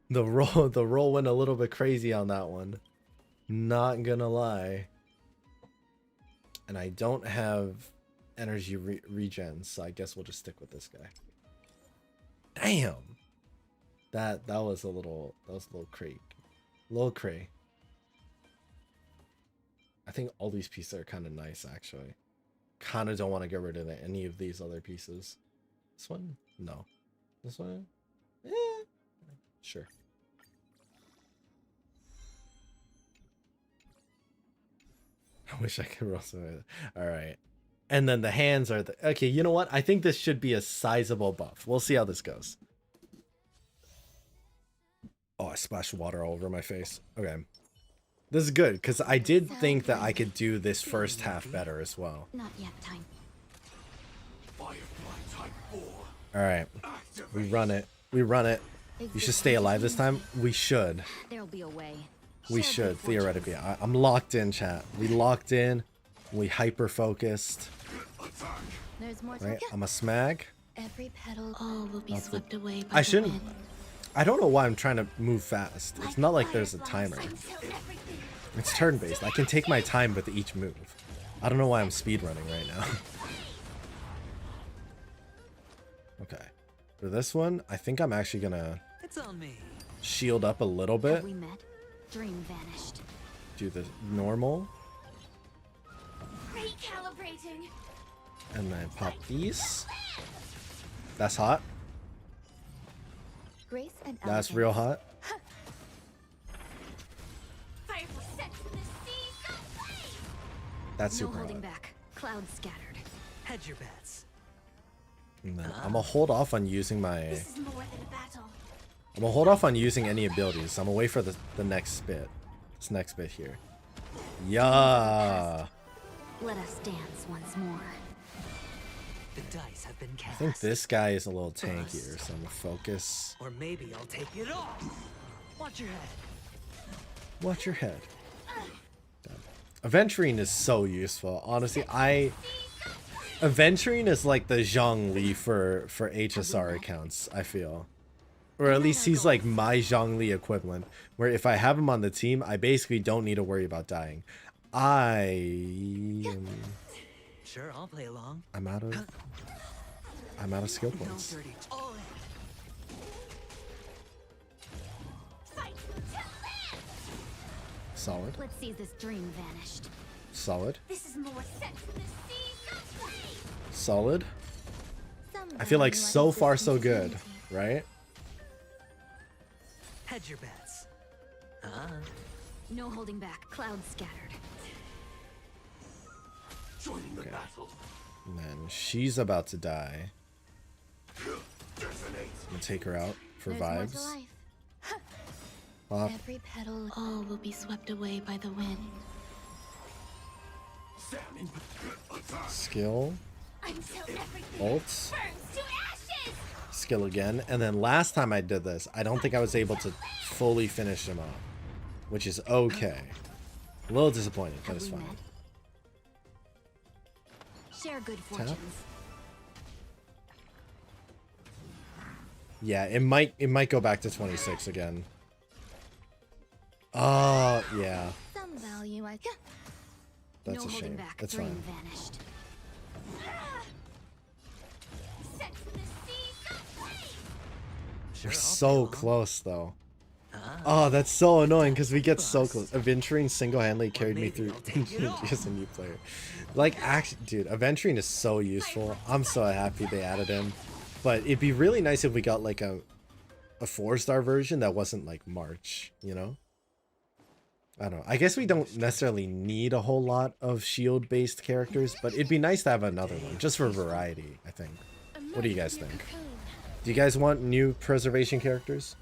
the roll went a little bit crazy on that one. Not gonna lie. And I don't have energy regen, so I guess we'll just stick with this guy. Damn. That was a little cray. Little cray. I think all these pieces are kind of nice, actually. Kind of don't want to get rid of any of these other pieces. This one? No. This one? Yeah. Sure. I wish I could roll some of it. All right. And then the hands are okay, you know what? I think this should be a sizable buff. We'll see how this goes. Oh, I splashed water all over my face. Okay. This is good, because I did think that I could do this first half better as well. Not yet time. Alright. We run it. We run it. You should stay alive this time. We should. There'll be a way. We should, theoretically. I'm locked in, chat. We locked in. We hyper-focused. There's more. Right? I'm a smag. Every petal all will be swept away by I shouldn't. I don't know why I'm trying to move fast. It's not like there's a timer. It's turn-based. I can take my time with each move. I don't know why I'm speedrunning right now. Okay. For this one, I think I'm actually gonna shield up a little bit. We met. Dream vanished. Do the normal. Recalibrating. And then pop these. That's hot. Grace and That's real hot. That's No super holding hot. back. Clouds scattered. Hedge your bets. And then I'm gonna hold off on using my. This is more than a battle. I'm gonna hold off on using any abilities. I'm gonna wait for the next bit. This next bit here. Yeah. Let us dance once more. The dice have been cast. I think this guy is a little tankier, so I'm gonna focus. Or maybe I'll take it off. Watch your head. Watch your head. Aventurine is so useful. Honestly, Aventurine is like the Zhongli for HSR accounts, I feel. Or at least he's like my Zhongli equivalent, where if I have him on the team, I basically don't need to worry about dying. Sure, I'll play along. I'm out of skill points. No dirty. All in. Solid. Let's see this dream vanished. Solid. This is more Sex in the Sea. Solid. I feel like so far so good, right? Hedge your bets. No holding back. Clouds scattered. Joining the battle. And then she's about to die. I'm gonna take her out for There's more to vibes. life. Pop. Every petal, all will be swept away by the wind. Skill. Until everything Ult. burns to ashes! Skill again. And then last time I did this, I don't think I was able to fully finish him off. Which is okay. A little disappointing, but it's fine. Share good fortunes. Yeah, it might go back to 26 again. Oh, yeah. Some value I That's no a holding shame. back. That's Dream fine. vanished. Sex in the Sea. We're so close, though. Oh, that's so annoying because we get so close. Aventurine single-handedly carried me through just a new player. Like, actually, dude, Aventurine is so useful. I'm so happy they added him. But it'd be really nice if we got like a 4-star version that wasn't like March, you know? I don't know. I guess we don't necessarily need a whole lot of shield-based characters, but it'd be nice to have another one, just for variety, I think. What do you guys think? Do you guys want new preservation characters?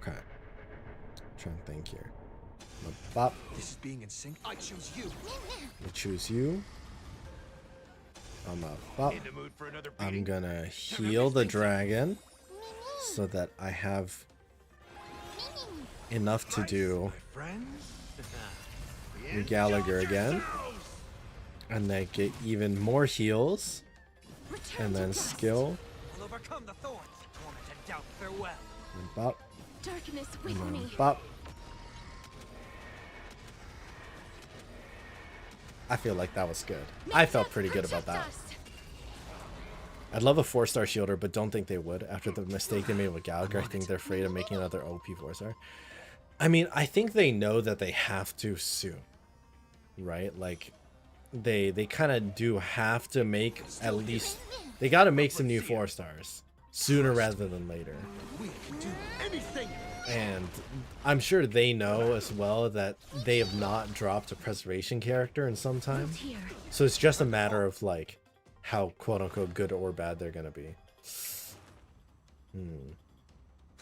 Okay. Trying to think here. Bop. This is being in sync. I choose you. I choose you. I'm a bop. I'm gonna heal the dragon so that I have enough to do Gallagher again. And then get even more heals. And then skill. I'll overcome the thorns. Torment and doubt. Farewell. And bop. Darkness with And me. then bop. I feel like that was good. I felt pretty good about that. I'd love a 4-star shielder, but don't think they would. After the mistake they made with Gallagher, I think they're afraid of making another OP 4-star. I mean, I think they know that they have to soon. Right? Like, they kind of do have to make at least... They got to make some new 4-stars. Sooner rather than later. And I'm sure they know as well that they have not dropped a preservation character in some time. So it's just a matter of like how quote unquote good or bad they're gonna be.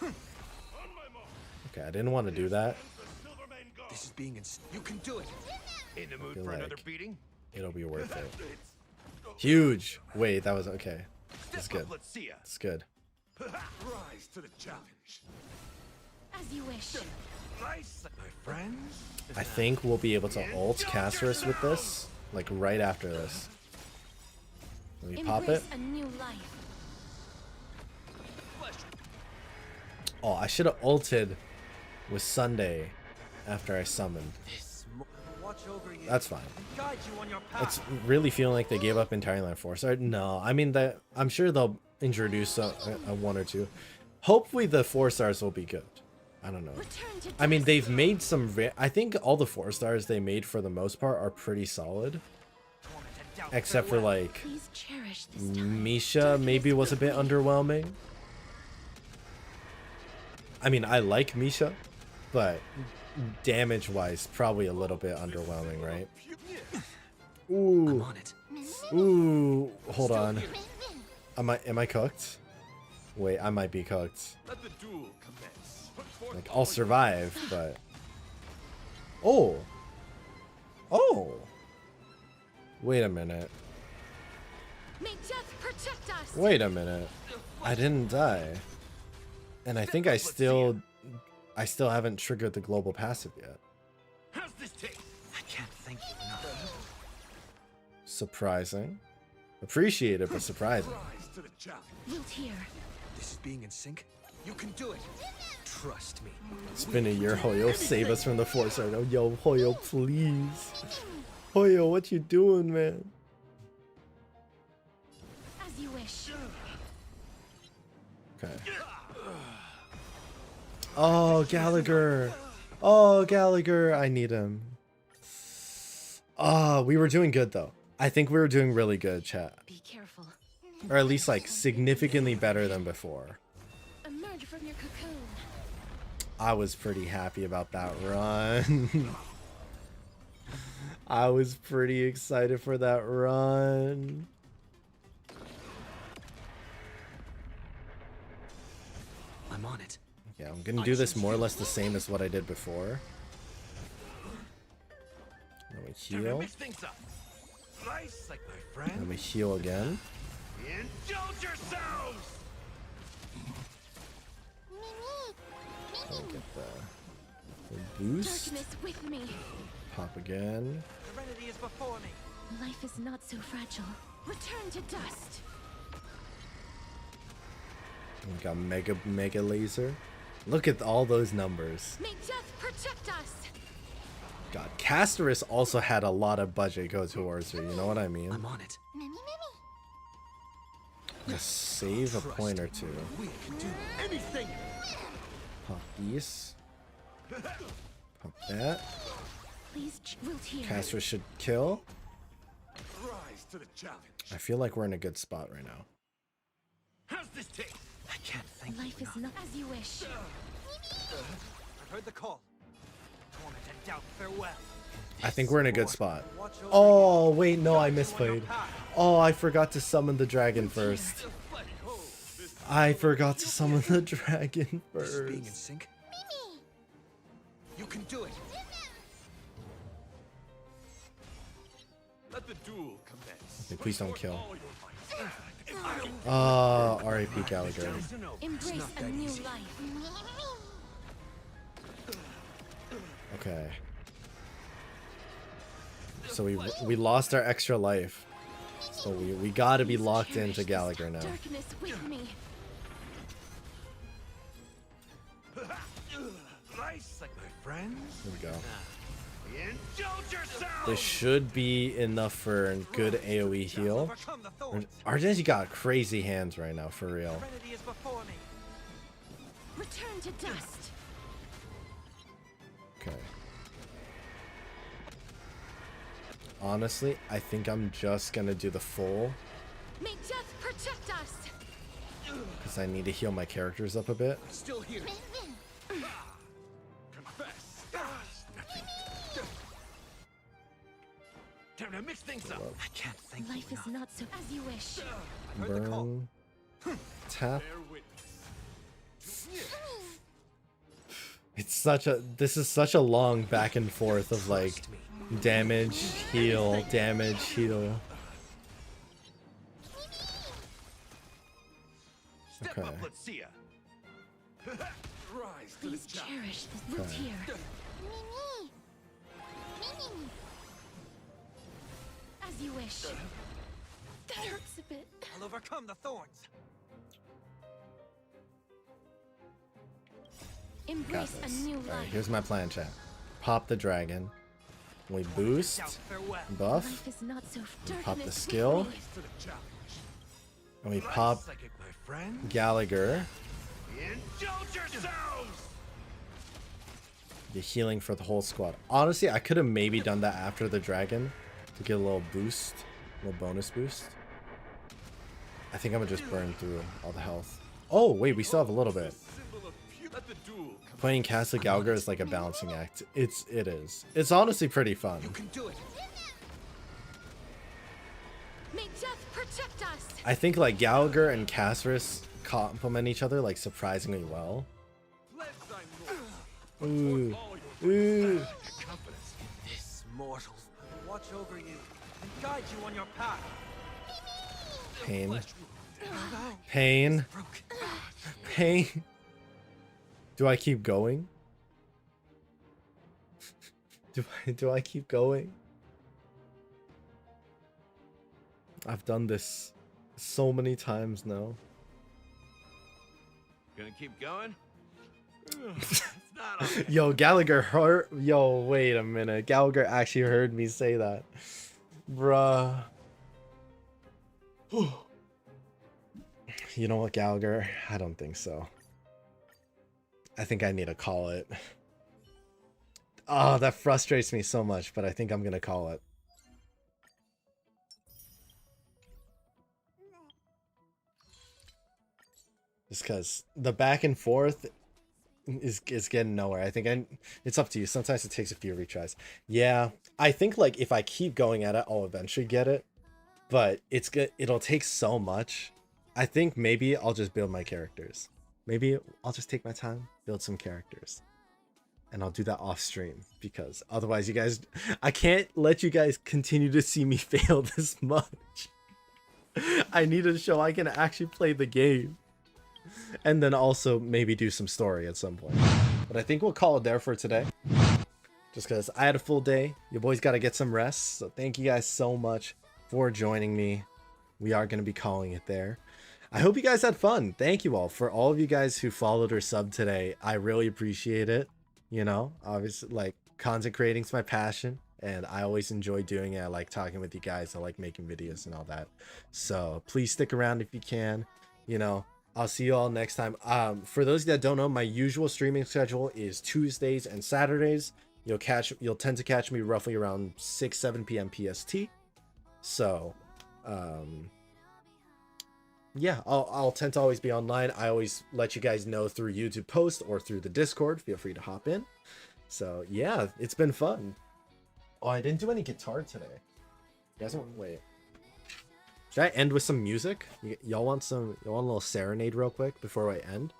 Okay, I didn't want to do that. This is being in You can do it. In the mood Feel for like another beating? It'll be worth it. Huge. Wait, that was okay. That's good. Let's see ya. It's good. Rise to the challenge. As you wish. Nice, my friends. I think we'll be able to ult Casterus with this, like right after this. Let me pop it. Embrace a new life. Oh, I should have ulted with Sunday after I summoned. That's fine. It's really feeling like they gave up entirely on 4-star. No, I mean that I'm sure they'll introduce a 1 or 2. Hopefully the 4-stars will be good. I don't know. I mean they've made some. I think all the 4-stars they made for the most part are pretty solid. Except for like Misha maybe was a bit underwhelming. I mean, I like Misha, but damage-wise, probably a little bit underwhelming, right? Ooh. I'm on it. Ooh. Hold on. Am I cooked? Wait, I might be cooked. Let the duel commence. Like, I'll survive, but... Oh! Oh! Wait a minute. May death protect us. Wait a minute. I didn't die. And I think I still haven't triggered the global passive yet. How's this taste? I can't thank you enough. Surprising. Appreciated, but surprising. Rise to the challenge. Wilt here. This is being in sync. You can do it. Trust me. It's been a year, Hoyo. Save us from the force right now. Yo, Hoyo, please. Hoyo, what you doing, man? As you wish. Okay. Oh, Gallagher. Oh, Gallagher. I need him. Oh, we were doing good, though. I think we were doing really good, chat. Be careful. Or at least, like, significantly better than before. Emerge from your cocoon. I was pretty happy about that run. I was pretty excited for that run. I'm on it. Yeah, I'm gonna do this more or less the same as what I did before. Let me heal. Mix things up. Slice like my Let friend. me heal again. Indulge yourselves. Let me get the boost. Darkness with me. Pop again. Serenity is before me. Life is not so fragile. Return to dust. We got mega laser. Look at all those numbers. May death protect us. God, Casterus also had a lot of budget go towards her. You know what I mean? I'm on it. Just save a point or two. We can do anything. Pop these. Pop that. Please, wilt here. Casterus should kill. Rise to the challenge. I feel like we're in a good spot right now. How's this taste? I can't thank Life you is enough. not as you wish. I've heard the call. Torment and doubt, farewell. I think we're in a good spot. Oh, wait, no, I misplayed. Oh, I forgot to summon the dragon first. I forgot to summon the dragon This is being in first. sync. You can do it. Let the duel commence. Okay, please don't kill. All your might. R.I.P. Gallagher. Embrace a new life. Okay. So we lost our extra life. So we gotta be locked into Gallagher now. Darkness with me. Slice like my friends. Here we go. Indulge yourselves. This should be enough for a good AoE heal. Overcome the thorns. Arden's got crazy hands right now, for real. Serenity is before me. Return to dust. Okay. Honestly, I think I'm just gonna do the full May death protect us. because I need to heal my characters up a bit. Still here. Confess. Time to mix things up. I can't thank Life you is enough. not so as you wish. Burn. Tap. Bear witness. This is such a long back and forth of like Trust me. damage, heal, damage, heal. Step Okay. up, let's see ya. Rise to the Please challenge. cherish this wilt Okay. here. As you wish. That hurts a bit. I'll overcome the thorns. Got Embrace a this. new Alright, life. here's my plan, chat. Pop the dragon. We boost, Doubt, farewell. buff, Life is not so darkness pop the with skill, me. To the challenge. and we pop Psychic, my friend. Gallagher. Indulge yourselves. The healing for the whole squad. Honestly, I could have maybe done that after the dragon to get a little boost, a little bonus boost. I think I'm gonna just burn through all the health. Oh, wait, we still have a little bit. Symbol of Let the duel. Playing Castle Galgar is like a balancing act. It is. It's honestly pretty fun. You can do it. May death protect us. I think like Gallagher and Casris complement each other like surprisingly well. Ooh. Ooh. This mortal will watch over you and guide you on your path. Pain. Pain. Pain. Do I keep going? Do I keep going? I've done this so many times now. Gonna keep going? It's not okay. Yo, Gallagher heard. Yo, wait a minute. Gallagher actually heard me say that. Bruh. You know what, Gallagher? I don't think so. I think I need to call it. Oh, that frustrates me so much, but I think I'm gonna call it. Just because the back and forth is getting nowhere. I think it's up to you. Sometimes it takes a few retries. Yeah, I think like if I keep going at it, I'll eventually get it. But it's good. It'll take so much. I think maybe I'll just build my characters. Maybe I'll just take my time, build some characters. And I'll do that off stream because otherwise you guys, I can't let you guys continue to see me fail this much. I need to show I can actually play the game. And then also maybe do some story at some point. But I think we'll call it there for today. Just because I had a full day. Your boys got to get some rest. So thank you guys so much for joining me. We are going to be calling it there. I hope you guys had fun. Thank you all for all of you guys who followed or subbed today. I really appreciate it. You know, obviously, like, content creating is my passion. And I always enjoy doing it. I like talking with you guys. I like making videos and all that. So please stick around if you can. You know, I'll see you all next time. For those that don't know, my usual streaming schedule is Tuesdays and Saturdays. You'll tend to catch me roughly around 6-7 p.m. PST. So, yeah, I'll tend to always be online. I always let you guys know through YouTube post or through the Discord. Feel free to hop in. So yeah, it's been fun. Oh, I didn't do any guitar today. You guys want wait? Should I end with some music? Y'all want a little serenade real quick before I end?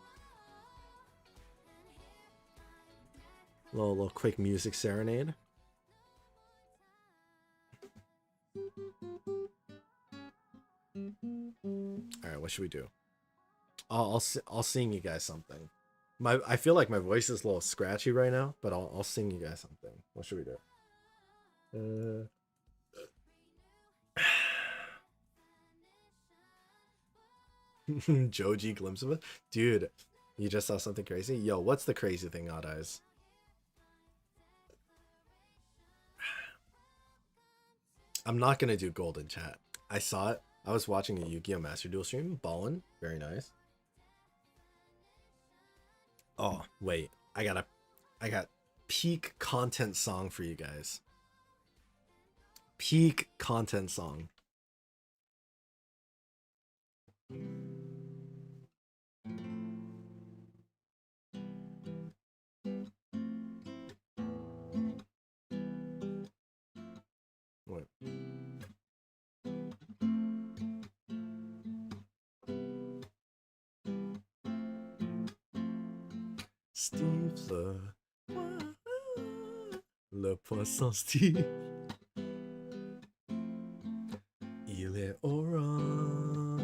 Little quick music serenade. All right, what should we do? I'll sing you guys something. I feel like my voice is a little scratchy right now, but I'll sing you guys something. What should we do? Joji glimpse of it, dude. You just saw something crazy. Yo, what's the crazy thing, Odd Eyes? I'm not gonna do golden chat. I saw it. I was watching a Yu-Gi-Oh! Master Duel stream. Ballin'. Very nice. Oh, wait. I got peak content song for you guys. Peak content song. What? Steve le poisson Steve. Il est orange.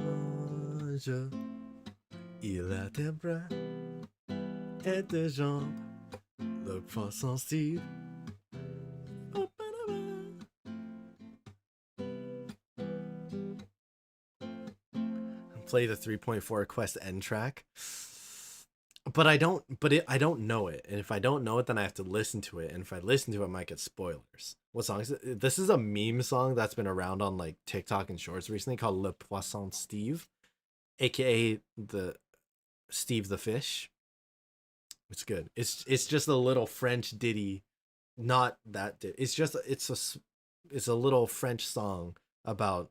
Il a des bras et des jambes. Le poisson Steve. Play the 3.4 quest end track. But I don't know it. And if I don't know it, then I have to listen to it. And if I listen to it, I might get spoilers. What song is it? This is a meme song that's been around on like TikTok and Shorts recently called Le Poisson Steve, aka the Steve the Fish. It's good. It's just a little French ditty, not that ditty. It's a little French song about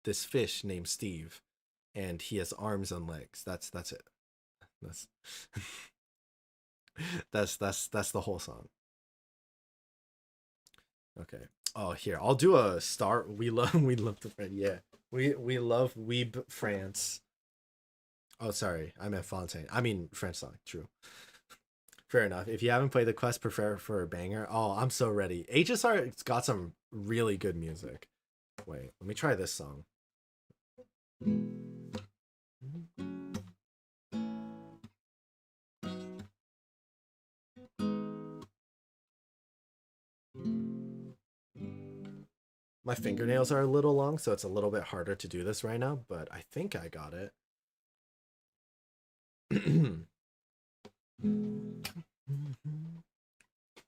this fish named Steve, and he has arms and legs. That's it. That's That's the whole song. Okay. Oh, here, I'll do a star. We love the friend. Yeah, we love Weeb France. Oh, sorry, I meant Fontaine. I mean French song. True. Fair enough. If you haven't played the quest, prepare for a banger. Oh, I'm so ready. HSR, it's got some really good music. Wait, let me try this song. My fingernails are a little long, so it's a little bit harder to do this right now, but I think I got it.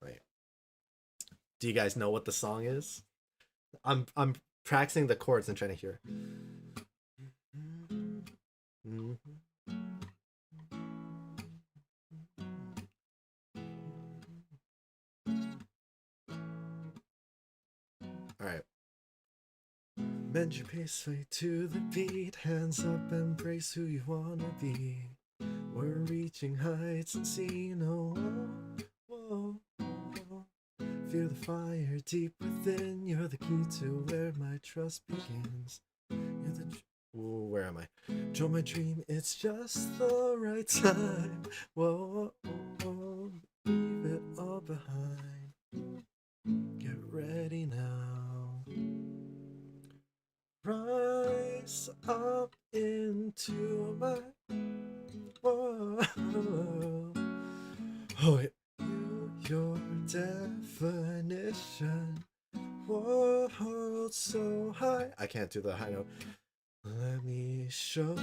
Wait. Do you guys know what the song is? I'm practicing the chords and trying to hear. All right. Bend your pace way to the beat, hands up, embrace who you wanna be. We're reaching heights unseen, oh, whoa, whoa. Feel the fire deep within, you're the key to where my trust begins. You're the... Ooh, where am I? Join my dream, it's just the right time. Whoa, whoa, leave it all behind. Get ready now. Rise up into my... Whoa. Oh, your definition. Whoa, hold so high. I can't do the high note. Let me show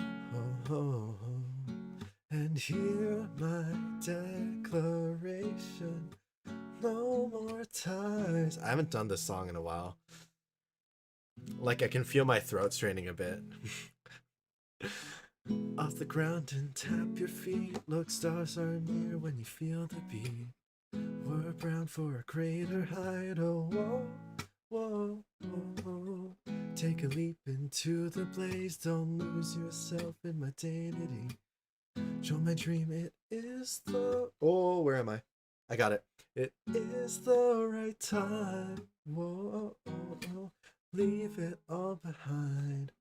and hear my declaration. No more ties. I haven't done this song in a while. Like, I can feel my throat straining a bit. Off the ground and tap your feet. Look, stars are near when you feel the beat. We're bound for a greater height. Oh, whoa, whoa, whoa. Take a leap into the blaze. Don't lose yourself in my dignity. Show my dream, it is the... Oh, where am I? I got it. It is the right time. Whoa, oh, oh. Leave it all behind.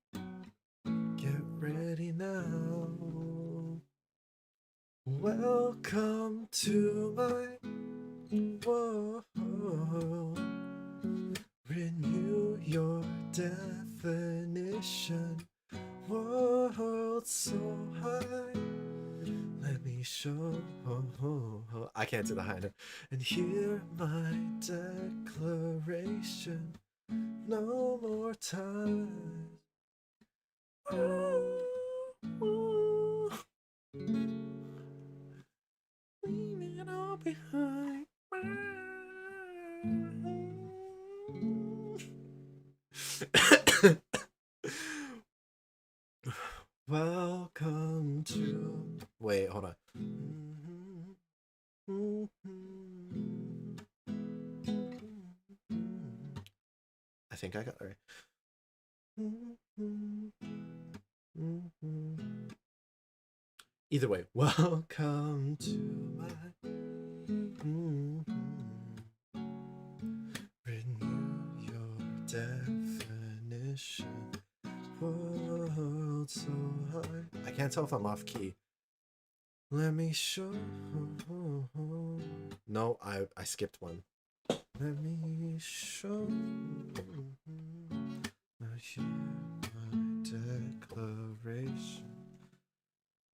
Get ready now. Welcome to my world. Renew your definition. World so high. Let me show. I can't do the high note. And hear my declaration. No more time. Ooh, ooh. Leave it all behind. Welcome to... Wait, hold on. I think I got it right. Either way, welcome to my... Renew your definition. World so high. I can't tell if I'm off key. Let me show... No, I skipped one. Let me show... Hear my declaration.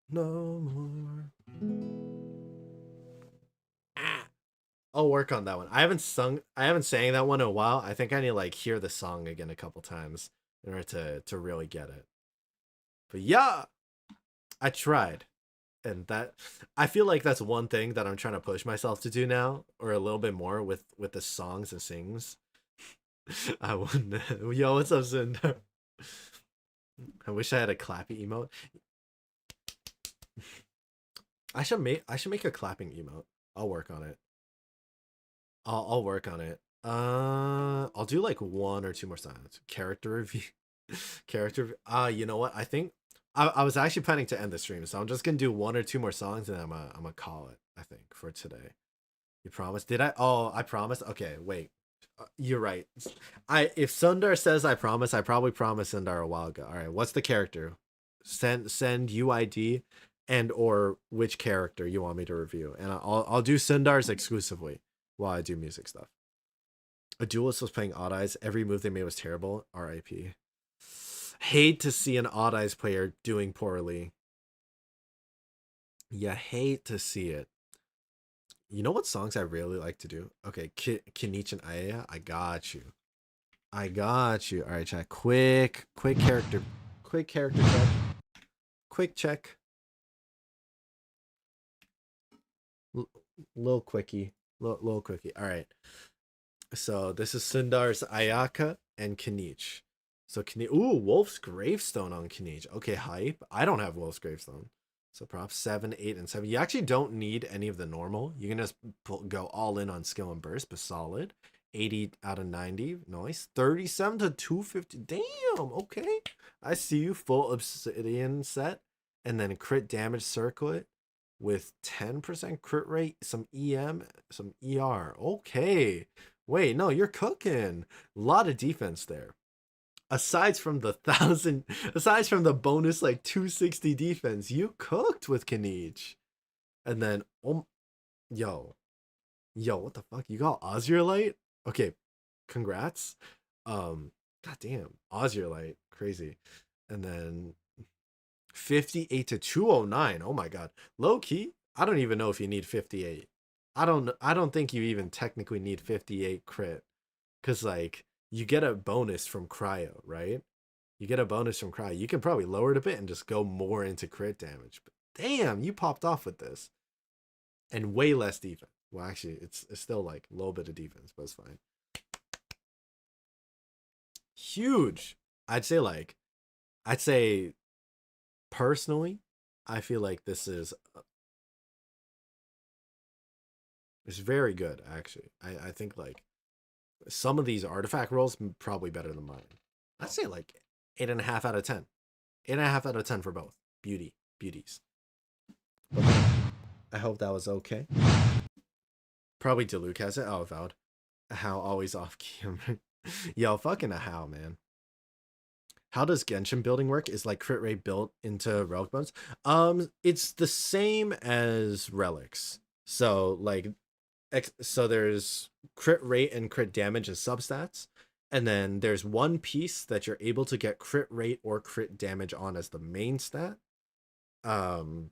No more. I'll work on that one. I haven't sang that one in a while. I think I need to like hear the song again a couple times in order to really get it. But yeah, I tried. And that, I feel like that's one thing that I'm trying to push myself to do now, or a little bit more with the songs and sings. I wouldn't. Yo, what's up, Cinder? I wish I had a clappy emote. I should make a clapping emote. I'll work on it. I'll work on it. I'll do like 1 or 2 more sounds. Character review. You know what? I think I was actually planning to end the stream, so I'm just gonna do 1 or 2 more songs, and I'm gonna call it, I think, for today. You promised? Did I? Oh, I promised. Okay, wait. You're right. If Sundar says I promise, I probably promised Sundar a while ago. All right, what's the character? Send UID and or which character you want me to review, and I'll do Sundar's exclusively while I do music stuff. A duelist was playing Odd Eyes. Every move they made was terrible. R.I.P. Hate to see an Odd Eyes player doing poorly. You hate to see it. You know what songs I really like to do? Okay, Kinich and Aya, I got you. I got you. All right, chat. Quick character check. Quick check. Little quickie. Little quickie. All right. So this is Sundar's Ayaka and Kinich. So ooh, Wolf's Gravestone on Kinich. Okay, hype. I don't have Wolf's Gravestone. So props 7, 8, and 7. You actually don't need any of the normal. You can just go all in on skill and burst, but solid. 80 out of 90. Nice. 37 to 250. Damn. Okay. I see you. Full obsidian set. And then crit damage circlet with 10% crit rate, some EM, some ER. Okay. Wait, no, you're cooking. A lot of defense there. Aside from the bonus like 260 defense, you cooked with Kinich. And then yo, what the fuck? You got Ozurlite? Okay, congrats. Goddamn, Ozurlite, crazy. And then 58 to 209. Oh my god. Low key, I don't even know if you need 58. I don't think you even technically need 58 crit. Cause like you get a bonus from cryo, right? You get a bonus from cryo. You can probably lower it a bit and just go more into crit damage. But damn, you popped off with this. And way less defense. Well, actually, it's still like a little bit of defense, but it's fine. Huge. I'd say personally, I feel like this is it's very good, actually. I think like some of these artifact rolls probably better than mine. I'd say like 8.5 out of 10. 8.5 out of 10 for both. Beauties. Okay. I hope that was okay. Probably Diluc has it. Oh, Vowed. How always off key. Yo, fucking a how, man. How does Genshin building work? Is like crit rate built into relic bones? It's the same as relics. So like so there's crit rate and crit damage as substats, and then there's one piece that you're able to get crit rate or crit damage on as the main stat, and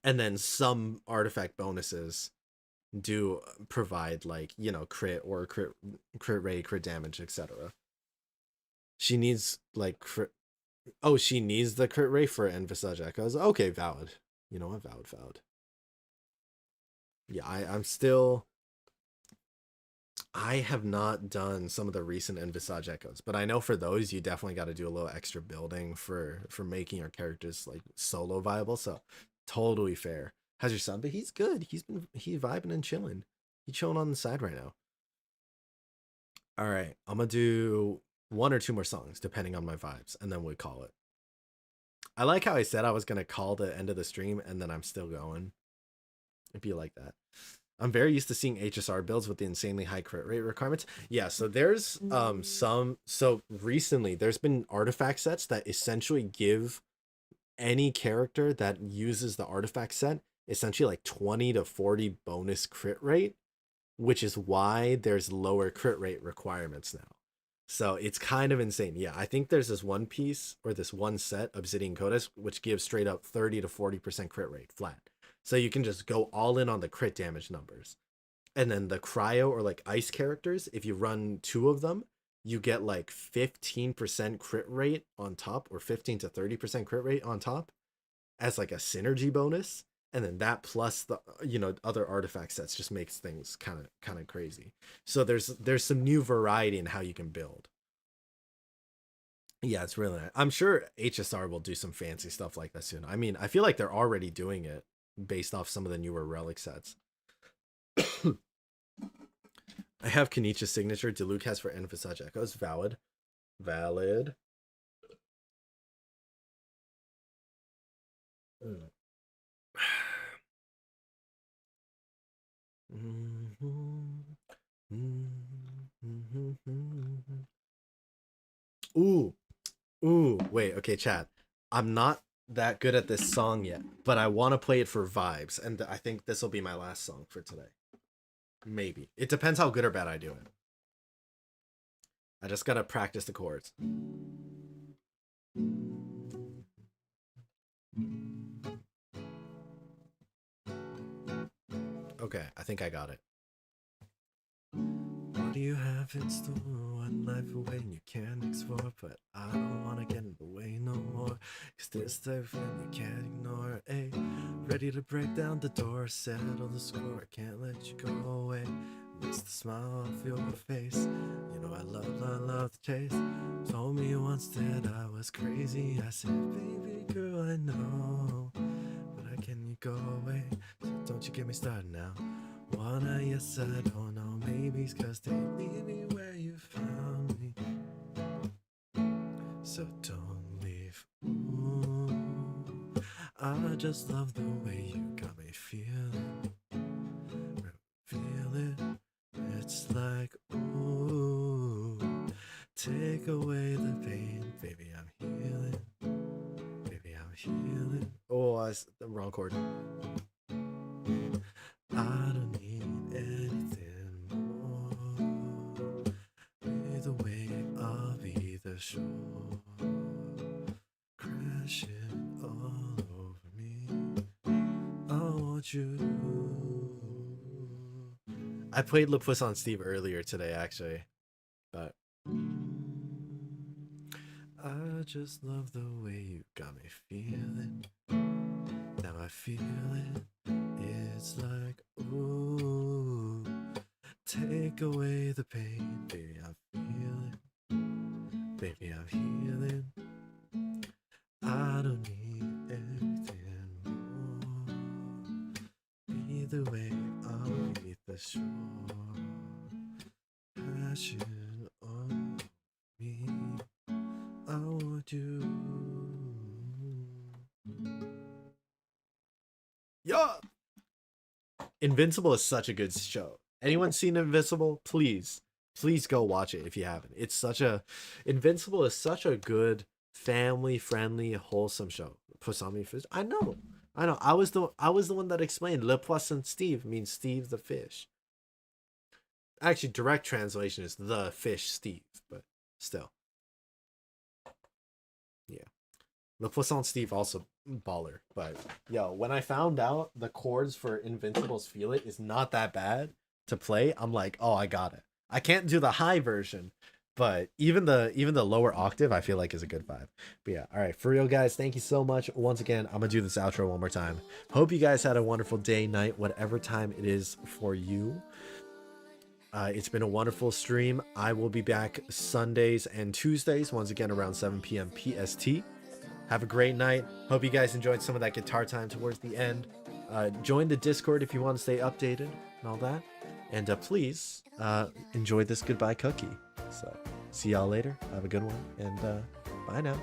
then some artifact bonuses do provide like, you know, crit or crit rate, crit damage, etc. She needs like crit. Oh, she needs the crit rate for Envisage Echoes. Okay, valid. You know what, valid. Yeah, I have not done some of the recent Envisage Echoes, but I know for those you definitely got to do a little extra building for making your characters like solo viable. So totally fair. How's your son? But he's good. He's vibing and chilling. He's chilling on the side right now. All right, I'm gonna do 1 or 2 more songs depending on my vibes, and then we'll call it. I like how I said I was gonna call the end of the stream, and then I'm still going. It'd be like that. I'm very used to seeing HSR builds with the insanely high crit rate requirements. Yeah, so there's so recently there's been artifact sets that essentially give any character that uses the artifact set essentially like 20 to 40 bonus crit rate, which is why there's lower crit rate requirements now. So it's kind of insane. Yeah, I think there's this one piece or this one set, Obsidian Codex, which gives straight up 30 to 40% crit rate flat. So you can just go all in on the crit damage numbers. And then the cryo or like ice characters, if you run 2 of them, you get like 15% crit rate on top, or 15 to 30% crit rate on top as like a synergy bonus. And then that plus the, you know, other artifact sets just makes things kind of crazy. So there's some new variety in how you can build. Yeah, it's really nice. I'm sure HSR will do some fancy stuff like that soon. I mean, I feel like they're already doing it based off some of the newer relic sets. I have Kenichi's signature. Diluc has for Envisage Echoes. Valid. Ooh, ooh, wait, okay, chat. I'm not that good at this song yet, but I want to play it for vibes, and I think this will be my last song for today. Maybe. It depends how good or bad I do it. I just gotta practice the chords. Okay, I think I got it. What do you have in store? One life away and you can't explore, but I don't wanna get in the way no more. Cause this type of you can't ignore. Ay, ready to break down the door, settle the score. I can't let you go away. Miss the smile off your face. You know I love the chase. Told me once that I was crazy. I said, baby girl, I know, but how can you go away? So don't you get me started now. Wanna, yes, I don't know. Maybe it's cause they leave me where you found me. So don't leave. Ooh, I just love the way you got me feeling. Feel it. It's like, ooh, take away the pain. Baby, I'm healing. Baby, I'm healing. Oh, the wrong chord. I don't need anything more. Be the wave of either shore, crashing all over me. I want you. I played Le Puissant Steve earlier today, actually, but I just love the way you got me feeling. Now I feel it. It's like, ooh, take away the pain. Baby, I'm feeling. Baby, I'm healing. I don't need anything more. Be the way underneath the shore. Passion on me. I want you. Yo! Invincible is such a good show. Anyone seen Invincible? Please go watch it if you haven't. It's such a Invincible is such a good family friendly wholesome show. Poisson fish. I know. I was the one that explained Le Poisson Steve means Steve the fish. Actually, direct translation is the fish Steve, but still. Yeah. Le Poisson Steve also baller, but yo, when I found out the chords for Invincible's Feel It is not that bad to play, I'm like, oh, I got it. I can't do the high version, but even the lower octave I feel like is a good vibe. But yeah, all right, for real guys, thank you so much. Once again, I'm gonna do this outro one more time. Hope you guys had a wonderful day, night, whatever time it is for you. It's been a wonderful stream. I will be back Sundays and Tuesdays, once again around 7 p.m. PST. Have a great night. Hope you guys enjoyed some of that guitar time towards the end. Join the Discord if you want to stay updated and all that. And please enjoy this goodbye cookie. So see y'all later. Have a good one. And bye now.